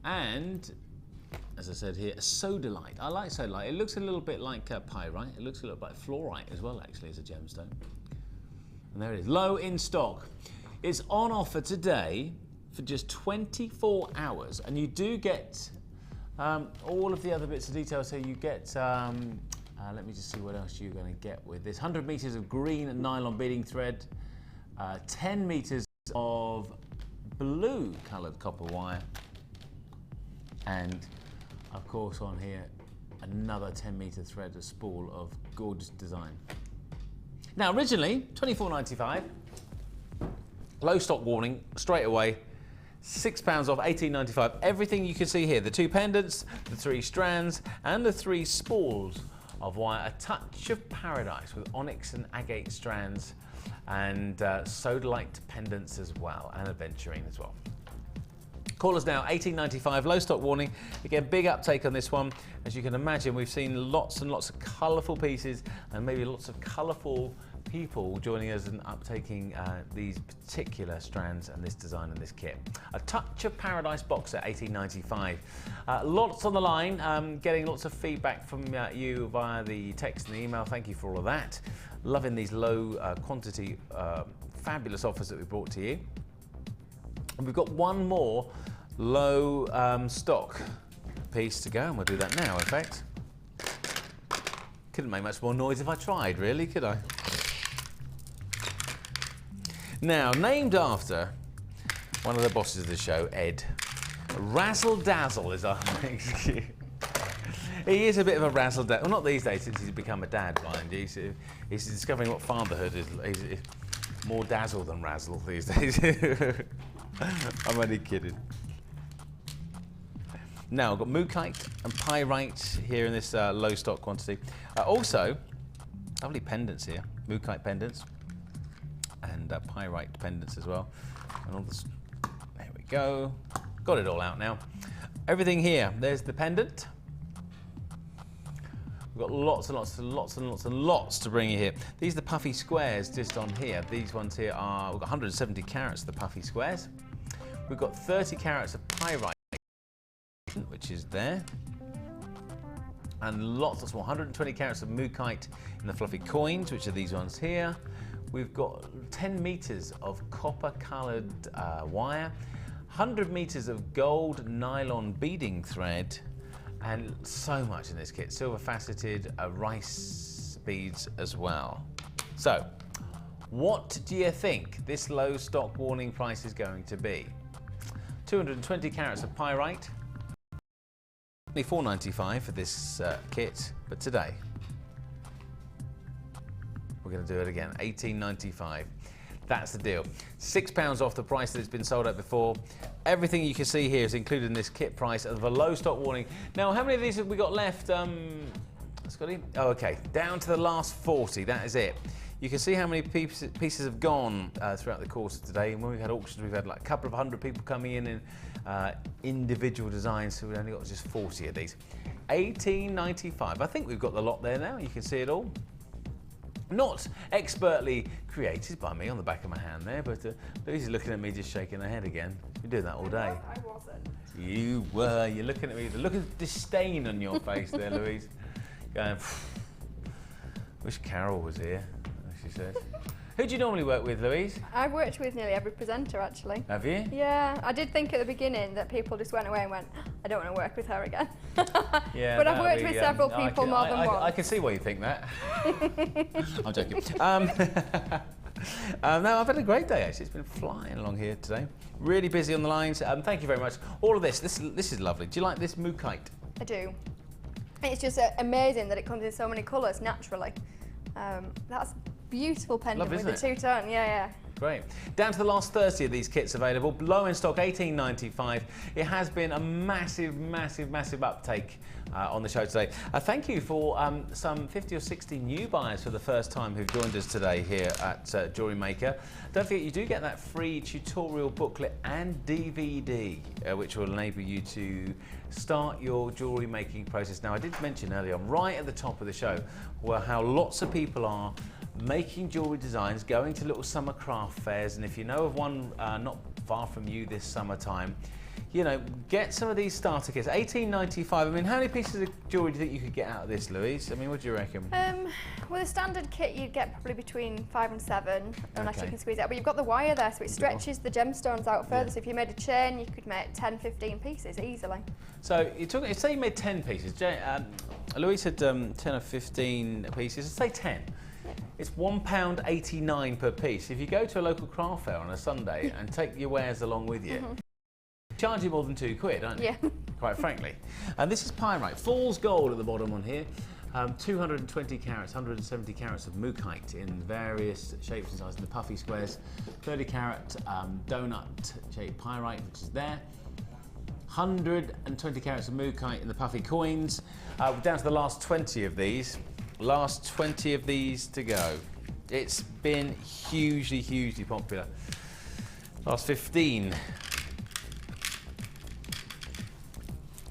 And, as I said here, a sodalite. I like sodalite. It looks a little bit like pyrite. It looks a little bit like fluorite as well, actually, as a gemstone. And there it is, low in stock. It's on offer today for just 24 hours. And you do get all of the other bits of detail. So you get, let me just see what else you're going to get with this. 100 meters of green nylon beading thread. 10 meters of blue coloured copper wire, and of course on here another 10-meter thread, a spool of gorgeous design. Now originally £24.95, low stock warning straight away, £6 off, £18.95. Everything you can see here, the 2 pendants, the 3 strands and the 3 spools of wire, a touch of paradise with onyx and agate strands, and sodalite pendants as well, and aventurine as well. Call us now, £18.95, low stock warning. Again, big uptake on this one. As you can imagine, we've seen lots and lots of colourful pieces and maybe lots of colourful people joining us and uptaking these particular strands and this design and this kit. A touch of paradise box at £18.95. Lots on the line, getting lots of feedback from you via the text and the email. Thank you for all of that. Loving these low quantity, fabulous offers that we brought to you. And we've got one more low stock piece to go, and we'll do that now, in fact. Couldn't make much more noise if I tried, really, could I? Now, named after one of the bosses of the show, Ed. Razzle Dazzle is our next cue. He is a bit of a razzle dazzle. Well, not these days, since he's become a dad, mind you. He's discovering what fatherhood is. He's more dazzle than razzle these days. I'm only kidding. Now, I've got mookaite and pyrite here in this low stock quantity. Also, lovely pendants here, mookaite pendants and pyrite pendants as well. And all this, there we go. Got it all out now. Everything here, there's the pendant. We've got lots and lots and lots and lots and lots to bring you here. These are the puffy squares just on here. These ones here are, we've got 170 carats of the puffy squares. We've got 30 carats of pyrite, which is there. And lots more, 120 carats of mookaite in the fluffy coins, which are these ones here. We've got 10 meters of copper colored wire, 100 meters of gold nylon beading thread, and so much in this kit. Silver faceted rice beads as well. So, what do you think this low stock warning price is going to be? 220 carats of pyrite, only £4.95 for this kit, but today we're going to do it again, £18.95. That's the deal. £6 off the price that it's been sold at before. Everything you can see here is included in this kit price of a low stock warning. Now, how many of these have we got left, Scotty? Oh, okay, down to the last 40, that is it. You can see how many pieces have gone throughout the course of today. And when we've had auctions, we've had like a couple of 100 people coming in individual designs, so we've only got just 40 of these. £18.95. I think we've got the lot there now. You can see it all. Not expertly created by me on the back of my hand there, but Louise is looking at me just shaking her head again. You're doing that all day. I wasn't. You were. You're looking at me. The look of disdain on your face there, Louise. Going, wish Carol was here, she says. Who do you normally work with, Louise? I've worked with nearly every presenter, actually. Have you? Yeah, I did think at the beginning that people just went away and went, I don't want to work with her again. Yeah, but I've worked with several people more than once. I can see why you think that. I'm joking. No, I've had a great day actually. It's been flying along here today. Really busy on the lines. Thank you very much. All of this is lovely. Do you like this mookite? I do. It's just amazing that it comes in so many colours naturally. That's beautiful pendant with the two-tone. Yeah. Great. Down to the last 30 of these kits available. Low in stock, $18.95. It has been a massive uptake on the show today. Thank you for some 50 or 60 new buyers for the first time who've joined us today here at Jewellery Maker. Don't forget you do get that free tutorial booklet and DVD which will enable you to start your jewellery making process. Now I did mention earlier on, right at the top of the show, how lots of people are making jewellery designs, going to little summer craft fairs, and if you know of one not far from you this summertime, you know, get some of these starter kits. $18.95. I mean, how many pieces of jewellery do you think you could get out of this, Louise? I mean, what do you reckon? Well, the standard kit you'd get probably between 5 and 7, unless you can squeeze it out. But you've got the wire there, so it stretches the gemstones out further. So if you made a chain, you could make 10, 15 pieces easily. So you're talking, say you made 10 pieces. Louise said 10 or 15 pieces. Let's say 10. It's £1.89 per piece. If you go to a local craft fair on a Sunday and take your wares along with you, charge you more than £2, don't you? Yeah. Quite frankly. And this is pyrite. Fool's gold at the bottom on here. 220 carats, 170 carats of mookite in various shapes and sizes. The puffy squares, 30 carat donut shaped pyrite, which is there. 120 carats of mookite in the puffy coins. We're down to the last 20 of these. Last 20 of these to go. It's been hugely popular. Last 15.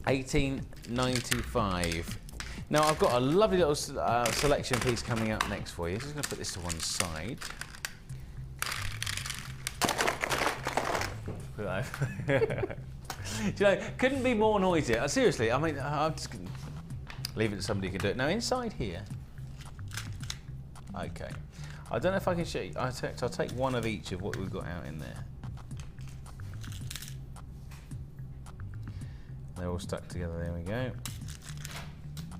$18.95. Now I've got a lovely little selection piece coming up next for you. Just going to put this to one side. Do you know, couldn't be more noisy. Seriously, I mean, I'm just going to leave it to somebody who can do it. Now inside here, okay, I don't know if I can show you. I'll take one of each of what we've got out in there. They're all stuck together, there we go.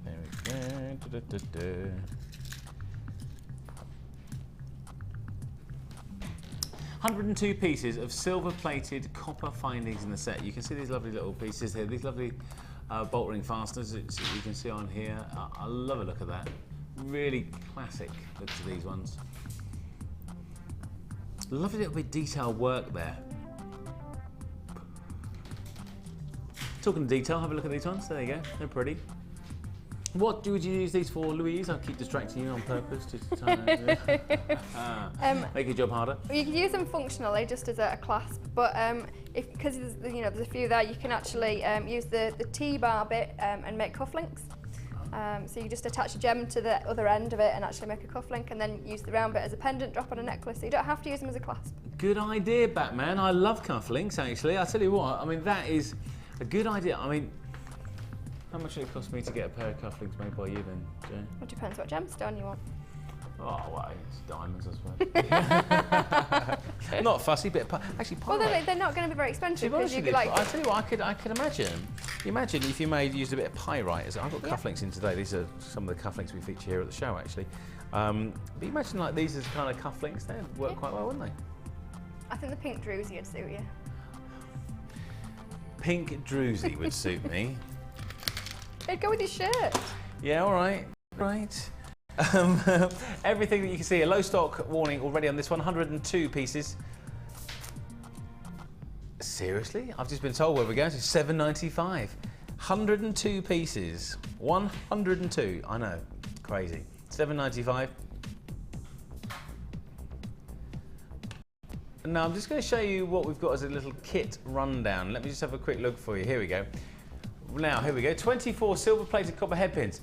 There we go. 102 pieces of silver-plated copper findings in the set. You can see these lovely little pieces here, these lovely bolt ring fasteners that you can see on here. I love a look at that. Really classic look to these ones. Lovely little bit of detailed work there. Talking detail, have a look at these ones. There you go, they're pretty. What would you use these for, Louise? I'll keep distracting you on purpose to make your job harder. You could use them functionally, just as a clasp, but because there's a few there, you can actually use the T-bar bit and make cufflinks. So you just attach a gem to the other end of it and actually make a cufflink, and then use the round bit as a pendant, drop on a necklace. So you don't have to use them as a clasp. Good idea, Batman. I love cufflinks, actually. I'll tell you what, I mean, that is a good idea. I mean, how much did it cost me to get a pair of cufflinks made by you then, Jay? It depends what gemstone you want. Oh, well, it's diamonds, I suppose. Not fussy, but actually pyrite. Well, they're not going to be very expensive. I tell you what, I could imagine. Imagine if you used a bit of pyrite. I've got cufflinks in today. These are some of the cufflinks we feature here at the show, actually. But imagine like these as kind of cufflinks. They'd work quite well, wouldn't they? I think the pink druzy would suit you. Pink druzy would suit me. It'd go with your shirt. Yeah, all right. Right. Everything that you can see, a low stock warning already on this one, 102 pieces. Seriously? I've just been told where we're going to, $7.95. 102 pieces, 102, I know, crazy. $7.95. Now I'm just going to show you what we've got as a little kit rundown. Let me just have a quick look for you. Here we go. Now, here we go. 24 silver-plated copper headpins.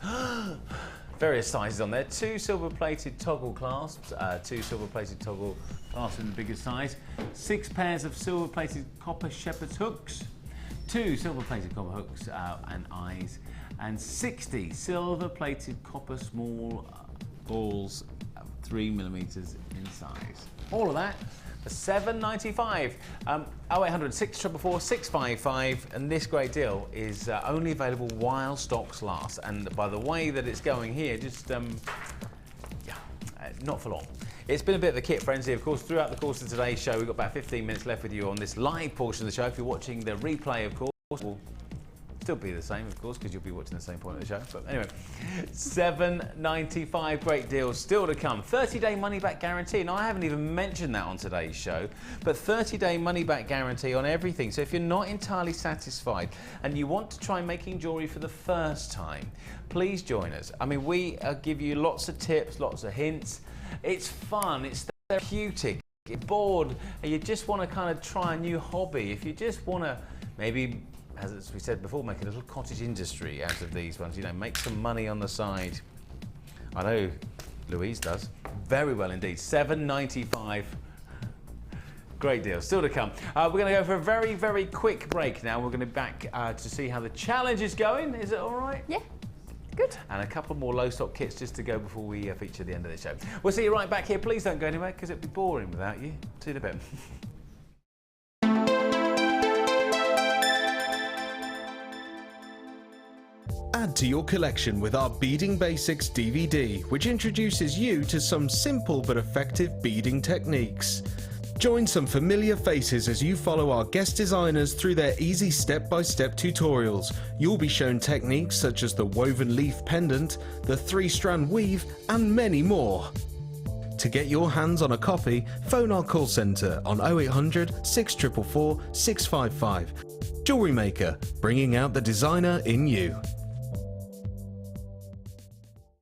Various sizes on there. 2 silver-plated toggle clasps. 2 silver-plated toggle clasps in the bigger size. 6 pairs of silver-plated copper shepherd's hooks. 2 silver-plated copper hooks and eyes. And 60 silver-plated copper small balls 3mm in size. All of that for $7.95. 0800 644 655, and this great deal is only available while stocks last. And by the way that it's going here, just not for long. It's been a bit of a kit frenzy, of course, throughout the course of today's show. We've got about 15 minutes left with you on this live portion of the show. If you're watching the replay, of course, we'll still be the same, of course, because you'll be watching the same point of the show. But anyway, $7.95, great deals still to come. 30-day money-back guarantee. Now, I haven't even mentioned that on today's show, but 30-day money-back guarantee on everything. So if you're not entirely satisfied and you want to try making jewellery for the first time, please join us. I mean, we give you lots of tips, lots of hints. It's fun, it's therapeutic. You're bored and you just want to kind of try a new hobby. If you just want to maybe, as we said before, make a little cottage industry out of these ones, you know, make some money on the side. I know Louise does. Very well indeed. $7.95. Great deal. Still to come. We're going to go for a very, very quick break now. We're going to be back to see how the challenge is going. Is it all right? Yeah. Good. And a couple more low stock kits just to go before we feature the end of the show. We'll see you right back here. Please don't go anywhere because it'd be boring without you. See you in a bit. Add to your collection with our Beading Basics DVD, which introduces you to some simple but effective beading techniques. Join some familiar faces as you follow our guest designers through their easy step-by-step tutorials. You'll be shown techniques such as the woven leaf pendant, the 3-strand weave, and many more. To get your hands on a copy, phone our call centre on 0800 644 655. Jewellery Maker, bringing out the designer in you.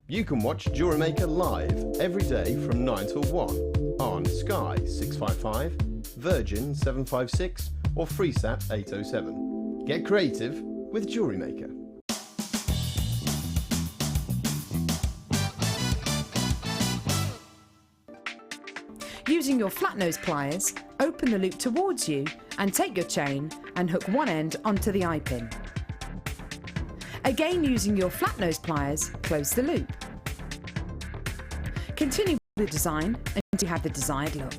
You can watch Jewellery Maker live every day from 9 till 1 on Sky 655, Virgin 756 or FreeSat 807. Get creative with Jewellery Maker. Using your flat nose pliers, open the loop towards you and take your chain and hook one end onto the eye pin. Again, using your flat nose pliers, close the loop. Continue with the design until you have the desired look.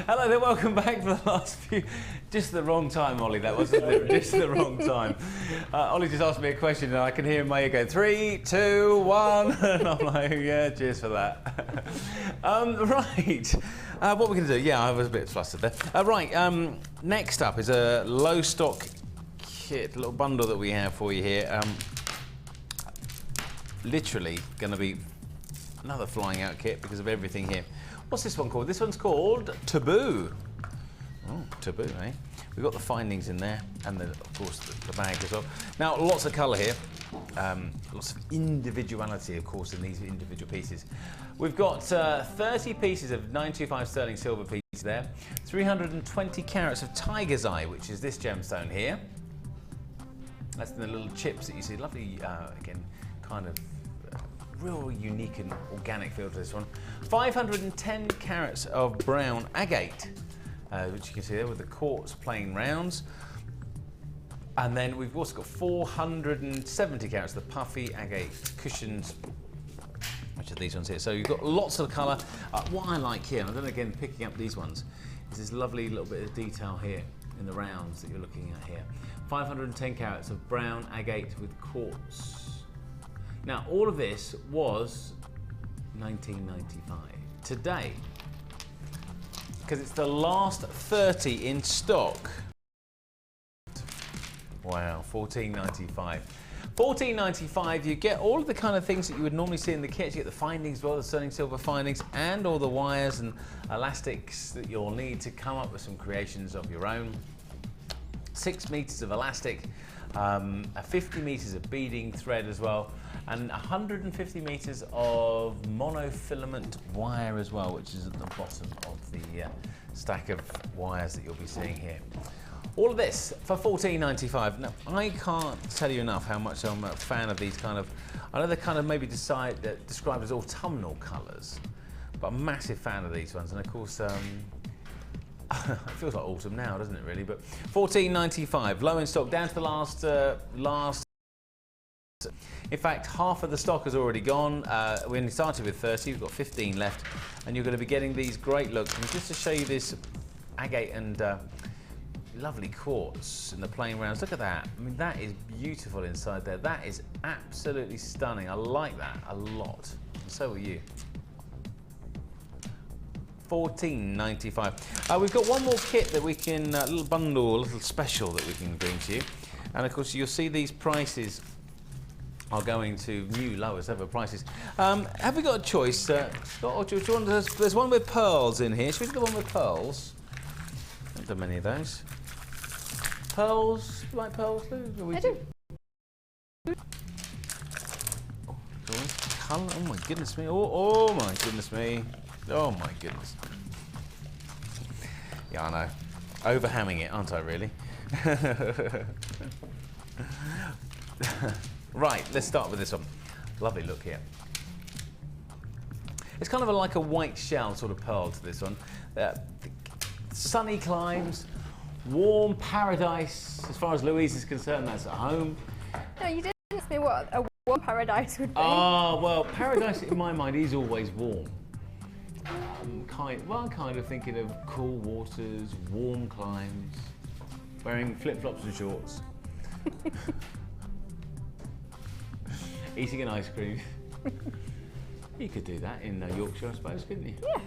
Hello there, welcome back for the last few. Just the wrong time, Ollie, that wasn't it? Just the wrong time. Ollie just asked me a question and I can hear in my ear go 3, 2, 1, and I'm like, yeah, cheers for that. Right, what we're going to do, yeah, I was a bit flustered there. Right, next up is a low stock kit, a little bundle that we have for you here. Literally going to be another flying out kit because of everything here. What's this one called? This one's called Taboo. Oh, Taboo, eh? We've got the findings in there and, of course, the bag as well. Now, lots of colour here. Lots of individuality, of course, in these individual pieces. We've got 30 pieces of 925 sterling silver pieces there. 320 carats of tiger's eye, which is this gemstone here. That's the little chips that you see. Lovely, again, kind of real unique and organic feel to this one. 510 carats of brown agate, which you can see there with the quartz plain rounds. And then we've also got 470 carats of the puffy agate cushions, which are these ones here. So you've got lots of colour. What I like here, and I don't know, again, picking up these ones, is this lovely little bit of detail here in the rounds that you're looking at here. 510 carats of brown agate with quartz. Now, all of this was $19.95. Today, because it's the last 30 in stock. Wow, $14.95. $14.95, you get all of the kind of things that you would normally see in the kit. You get the findings as well, the sterling silver findings, and all the wires and elastics that you'll need to come up with some creations of your own. 6 meters of elastic, 50 meters of beading thread as well, and 150 meters of monofilament wire as well, which is at the bottom of the stack of wires that you'll be seeing here. All of this for $14.95. Now, I can't tell you enough how much I'm a fan of these kind of, I know they're kind of maybe described as autumnal colours, but I'm a massive fan of these ones. And of course, it feels like autumn now, doesn't it really? But $14.95, low in stock, down to the last. In fact, half of the stock has already gone. We only started with 30, we've got 15 left, and you're going to be getting these great looks. And just to show you this agate and lovely quartz in the plain rounds. Look at that. I mean, that is beautiful inside there. That is absolutely stunning. I like that a lot. And so will you. $14.95. We've got one more kit that we can, a little bundle, a little special that we can bring to you. And of course, you'll see these prices are going to new lowest ever prices. Have we got a choice? Scott, or do you want, there's one with pearls in here. Should we do the one with pearls? Not done many of those. Pearls, you like pearls, Lou? I do. Colour, oh my goodness me, oh my goodness me. Oh my goodness. Yeah, I know. Overhamming it, aren't I, really? Right, let's start with this one. Lovely look here. It's kind of like a white shell sort of pearl to this one. Sunny climes, warm paradise. As far as Louise is concerned, that's at home. No, you didn't ask me what a warm paradise would be. Ah, well, paradise in my mind is always warm. I'm kind of thinking of cool waters, warm climes, wearing flip-flops and shorts. Eating an ice cream. You could do that in Yorkshire, I suppose, couldn't you? Yeah.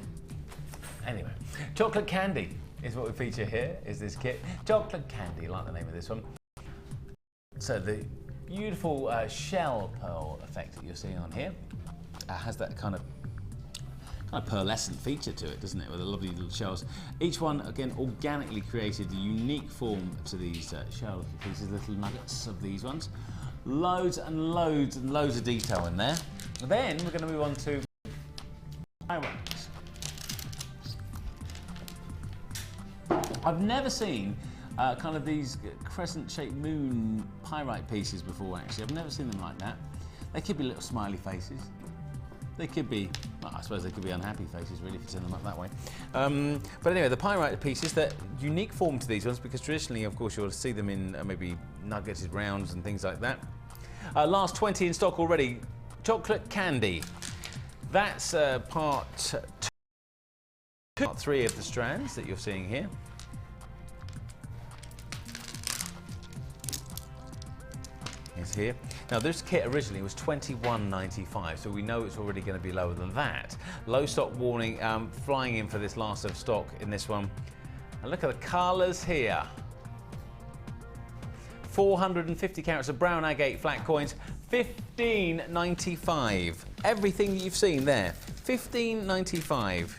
Anyway, chocolate candy is what we feature here, is this kit. Chocolate candy, like the name of this one. So the beautiful shell pearl effect that you're seeing on here has that kind of pearlescent feature to it, doesn't it, with the lovely little shells. Each one, again, organically created a unique form to these shell pieces, little nuggets of these ones. Loads and loads and loads of detail in there. Then we're going to move on to pyrite. I've never seen kind of these crescent-shaped moon pyrite pieces before, actually. I've never seen them like that. They could be little smiley faces. They could be, well, I suppose they could be unhappy faces, really, if you turn them up that way. But anyway, the pyrite pieces, they're unique form to these ones, because traditionally, of course, you'll see them in maybe nuggeted rounds and things like that. Last 20 in stock already. Chocolate candy. That's part 3 of the strands that you're seeing here. Is here. Now this kit originally was $21.95, so we know it's already going to be lower than that. Low stock warning, flying in for this last of stock in this one. And look at the colours here. 450 carats of brown agate flat coins, $15.95. Everything that you've seen there, $15.95.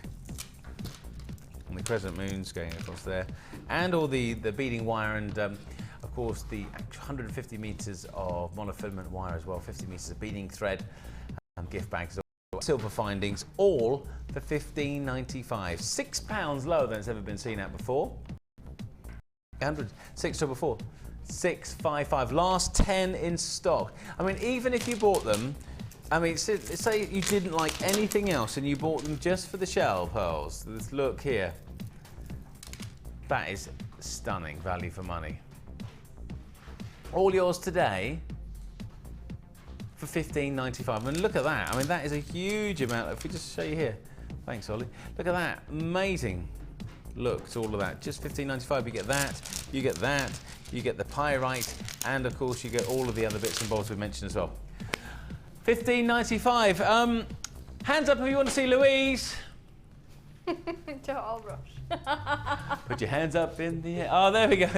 And the crescent moons going across there, and all the beading wire, and of course the 150 meters of monofilament wire as well, 50 meters of beading thread, gift bags, silver findings, all for $15.95. £6 lower than it's ever been seen at before. 6 to before. $6.55. Last 10 in stock. I mean, even if you bought them, I mean, say you didn't like anything else and you bought them just for the shell pearls. This look here. That is stunning value for money. All yours today for $15.95. I mean, look at that. I mean, that is a huge amount. If we just show you here. Thanks, Ollie. Look at that. Amazing. Look, it's all of that. Just $15.95. You get that. You get that. You get the pyrite. And, of course, you get all of the other bits and bobs we mentioned as well. $15.95. Hands up if you want to see Louise. Don't all rush. Put your hands up in the air. Oh, there we go.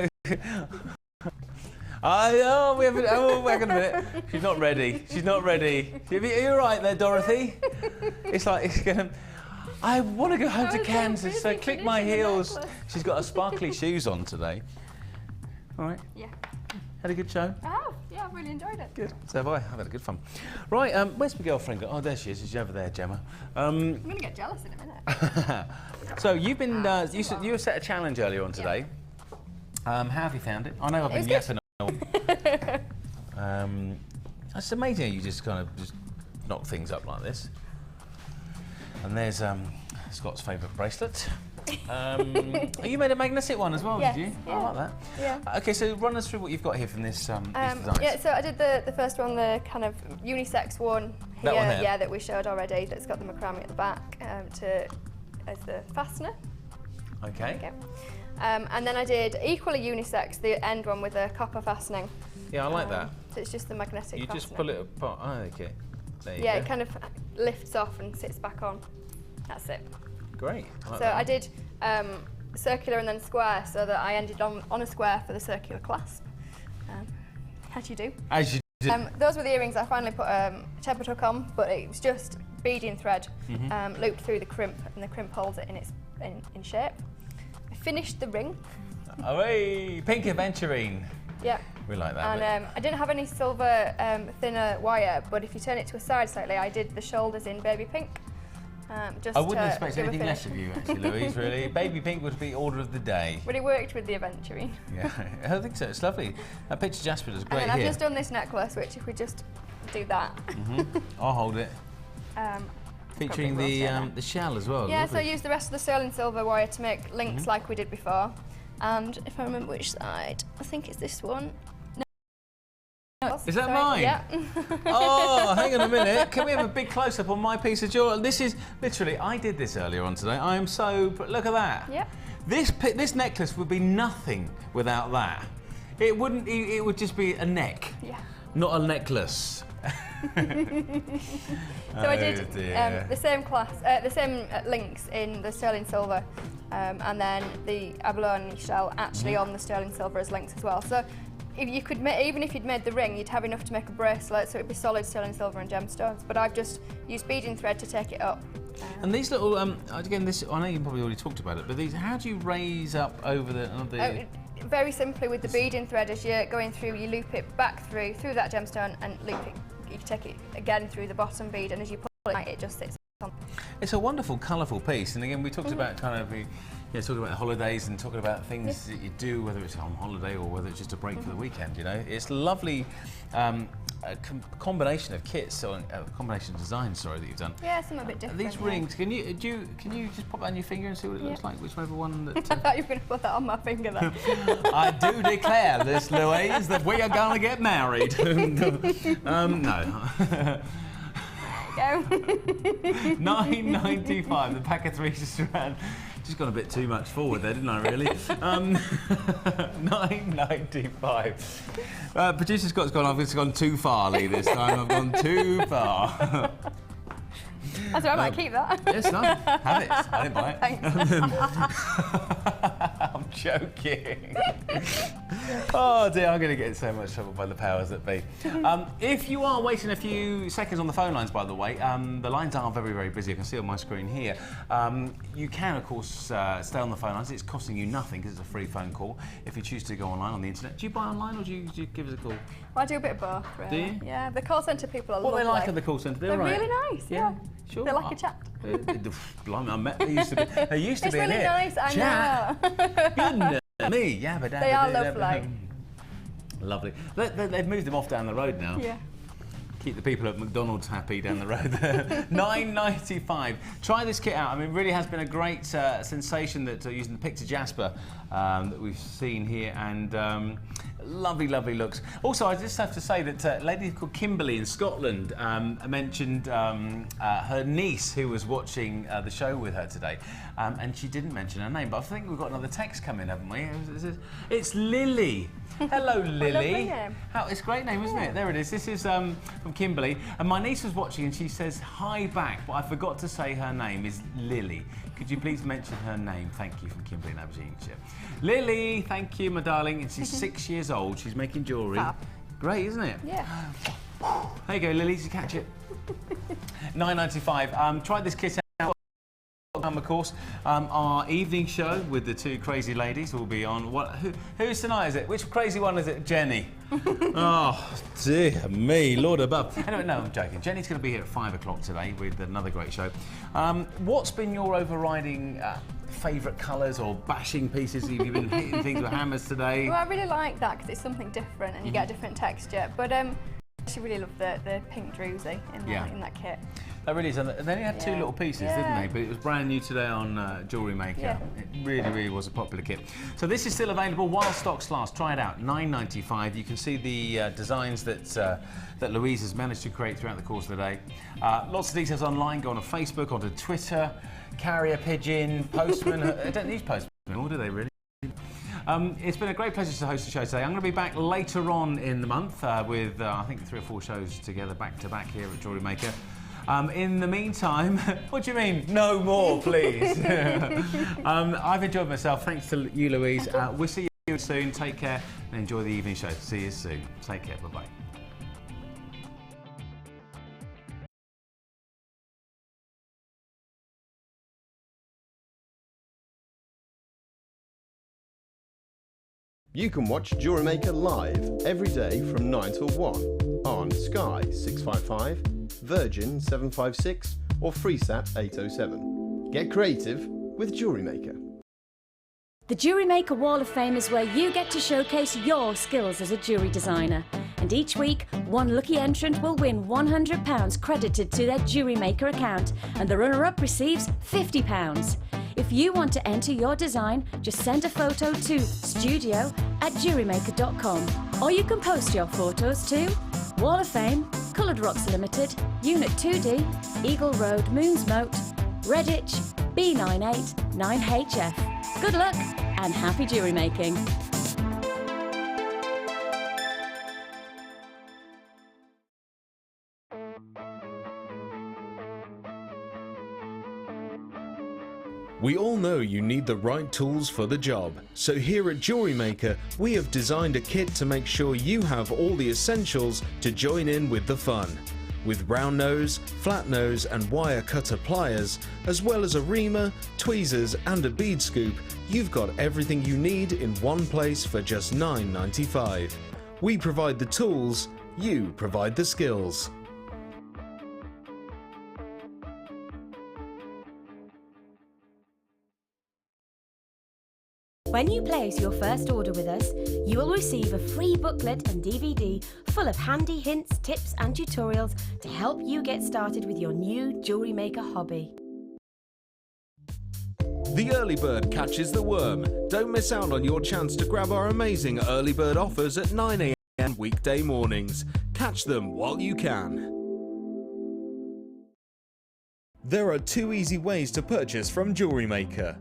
Oh, we haven't. Oh, wait a minute. She's not ready. She's not ready. Are you all right there, Dorothy? It's like it's going. I want to go home to Kansas, so click my heels. She's got her sparkly shoes on today. All right. Yeah. Had a good show? I have. Yeah, I've really enjoyed it. Good. So have I. I've had a good fun. Right. Where's my girlfriend gone? Oh, there she is. She's over there, Gemma. I'm going to get jealous in a minute. So you've been. You set a challenge earlier on today. How have you found it? I know I've been yapping on. It's amazing how you just kind of just knock things up like this. And there's Scott's favourite bracelet. You made a magnetic one as well, yes, did you? Yeah. I like that. Yeah. Okay, so run us through what you've got here from this these designs. Yeah, so I did the first one, the kind of unisex one here, That one here? yeah, that we showed already. That's got the macrame at the back as the fastener. Okay. And then I did equally unisex, the end one with the copper fastening. Yeah, I like that. So it's just the magnetic. You fastener. just pull it apart. Oh, okay. There you Yeah, go. it kind of lifts off and sits back on. That's it. Great. So I did circular and then square, so that I ended on a square for the circular clasp. As you do. As you do. Those were the earrings. I finally put a tempered hook on, but it was just beading thread looped through the crimp, and the crimp holds it in shape. I finished the ring. Oh, hey, pink aventurine. Yeah. We like that. And I didn't have any silver thinner wire, but if you turn it to a side slightly, I did the shoulders in baby pink. Just I wouldn't to expect give a anything less finish. of you, actually, Louise, really. Baby pink would be order of the day. But it worked with the aventurine. Yeah, I think so. It's lovely. That picture Jasper does great And then here. I've just done this necklace, which if we just do that. I'll hold it. Featuring the shell as well. Yeah, lovely. so I used the rest of the sterling silver wire to make links like we did before. And if I remember which side, I think it's this one. No, Is that sorry. mine? Yeah. Oh, hang on a minute. Can we have a big close-up on my piece of jewellery? This is literally, I did this earlier on today. I am so, look at that. Yeah. This necklace would be nothing without that. It wouldn't, it would just be a neck. Yeah. Not a necklace. So I did the same links in the sterling silver, and then the abalone shell actually on the sterling silver as links as well. So if you could, even if you'd made the ring, you'd have enough to make a bracelet, so it'd be solid sterling silver and gemstones. But I've just used beading thread to take it up. And these little, again, this I know you probably already talked about it, but these, how do you raise up over the? Very simply with the beading thread, as you're going through, you loop it back through that gemstone and loop it. You can take it again through the bottom bead, and as you pull it, it just sits on. It's a wonderful, colourful piece, and again, we talked about kind of, talking about holidays and talking about things that you do, whether it's on holiday or whether it's just a break for the weekend. You know, it's lovely. A combination of kits, or a combination of designs, sorry, that you've done. Yeah, some a bit different. These rings, can you just pop that on your finger and see what it looks like? Whichever one that. I thought you were going to put that on my finger then. I do declare this, Louise, that we are going to get married. No. Go. $9.95. The pack of three just ran. Just gone a bit too much forward there, didn't I, really? $9.95. Producer Scott's gone, I've gone too far, Lee, this time. I've gone too far. That's right, I might keep that. Yes, no, have it. I didn't buy it. Thanks. I'm joking. Oh dear, I'm going to get in so much trouble by the powers that be. If you are waiting a few seconds on the phone lines, by the way, the lines are very, very busy. I can see on my screen here. You can, of course, stay on the phone lines. It's costing you nothing because it's a free phone call. If you choose to go online on the internet, do you buy online or do you give us a call? Well, I do a bit of both, really. Do you? Yeah, the call centre people are lovely. What are they like at the call centre? They're right. really nice, yeah. Sure. They like a chat. Blimey, I met. They used to be. They used to It's be really here. nice, I Chat. know. Goodness me, yeah, but They are lovely. Lovely. They've moved them off down the road now. Yeah. Keep the people at McDonald's happy down the road there. $9.95. Try this kit out. I mean, it really has been a great sensation that using the Picture Jasper that we've seen here, and lovely, lovely looks. Also, I just have to say that a lady called Kimberly in Scotland mentioned her niece who was watching the show with her today, and she didn't mention her name, but I think we've got another text coming, haven't we? It's Lily. Hello, Lily. Name. It's a great name, isn't it? There it is. This is from Kimberly, and my niece was watching, and she says hi back, but I forgot to say her name is Lily. Could you please mention her name? Thank you, from Kimberly in Aberdeenshire. Lily, thank you, my darling. And she's 6 years old. She's making jewellery. Great, isn't it? Yeah. There you go, Lily. You catch it. $9.95. Try this kit out. come, of course. Our evening show with the two crazy ladies will be on. Who's tonight, is it? Which crazy one is it? Jenny. Oh, dear me, Lord above. Anyway, no, I'm joking. Jenny's going to be here at 5 o'clock today with another great show. What's been your overriding favourite colours or bashing pieces? Have you been hitting things with hammers today? Well, I really like that because it's something different and you get a different texture. But I actually really love the pink druzy in that kit. That really is. And they only had two little pieces, didn't they? But it was brand new today on Jewellery Maker. Yeah. It really was a popular kit. So this is still available while stocks last. Try it out, $9.95. You can see the designs that Louise has managed to create throughout the course of the day. Lots of details online. Go on Facebook, onto Twitter, carrier pigeon, postman. I don't use postman, or do they really? It's been a great pleasure to host the show today. I'm going to be back later on in the month with, I think, 3 or 4 shows together back to back here at Jewellery Maker. In the meantime, what do you mean? No more, please. I've enjoyed myself. Thanks to you, Louise. We'll see you soon. Take care and enjoy the evening show. See you soon. Take care. Bye-bye. You can watch Jewellery Maker live every day from 9 till 1 on Sky 655, Virgin 756 or FreeSat 807. Get creative with Jewellery Maker. The Jewellery Maker Wall of Fame is where you get to showcase your skills as a jewellery designer. And each week, one lucky entrant will win £100 credited to their Jewellery Maker account, and the runner-up receives £50. If you want to enter your design, just send a photo to studio@jewellerymaker.com. Or you can post your photos to Wall of Fame, Coloured Rocks Limited, Unit 2D, Eagle Road, Moons Moat, Redditch, B98 9HF. Good luck and happy jewellery making. We all know you need the right tools for the job, so here at Jewellery Maker we have designed a kit to make sure you have all the essentials to join in with the fun. With round nose, flat nose and wire cutter pliers, as well as a reamer, tweezers and a bead scoop, you've got everything you need in one place for just $9.95. We provide the tools, you provide the skills. When you place your first order with us, you will receive a free booklet and DVD full of handy hints, tips and tutorials to help you get started with your new jewellery maker hobby. The early bird catches the worm. Don't miss out on your chance to grab our amazing early bird offers at 9 AM weekday mornings. Catch them while you can. There are 2 easy ways to purchase from Jewellery Maker.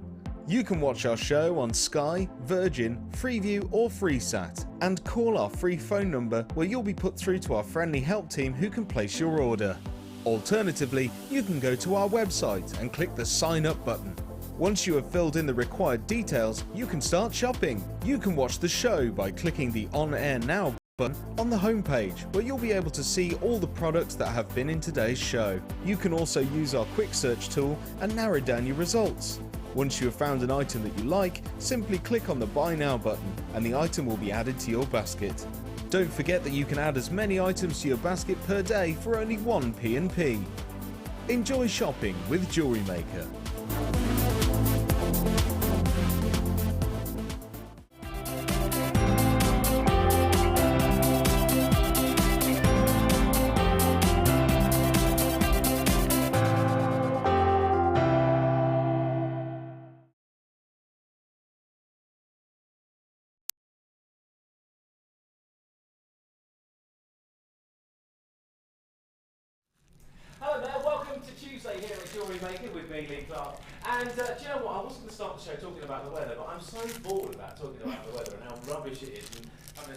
You can watch our show on Sky, Virgin, Freeview or FreeSat and call our free phone number where you'll be put through to our friendly help team who can place your order. Alternatively, you can go to our website and click the sign up button. Once you have filled in the required details, you can start shopping. You can watch the show by clicking the On Air Now button on the homepage where you'll be able to see all the products that have been in today's show. You can also use our quick search tool and narrow down your results. Once you have found an item that you like, simply click on the Buy Now button and the item will be added to your basket. Don't forget that you can add as many items to your basket per day for only 1 P&P. Enjoy shopping with Jewellery Maker. Hello there, welcome to Tuesday here at Jewellery Maker with me, Lee Clark. And do you know what, I was going to start the show talking about the weather, but I'm so bored about talking about the weather and how rubbish it is. And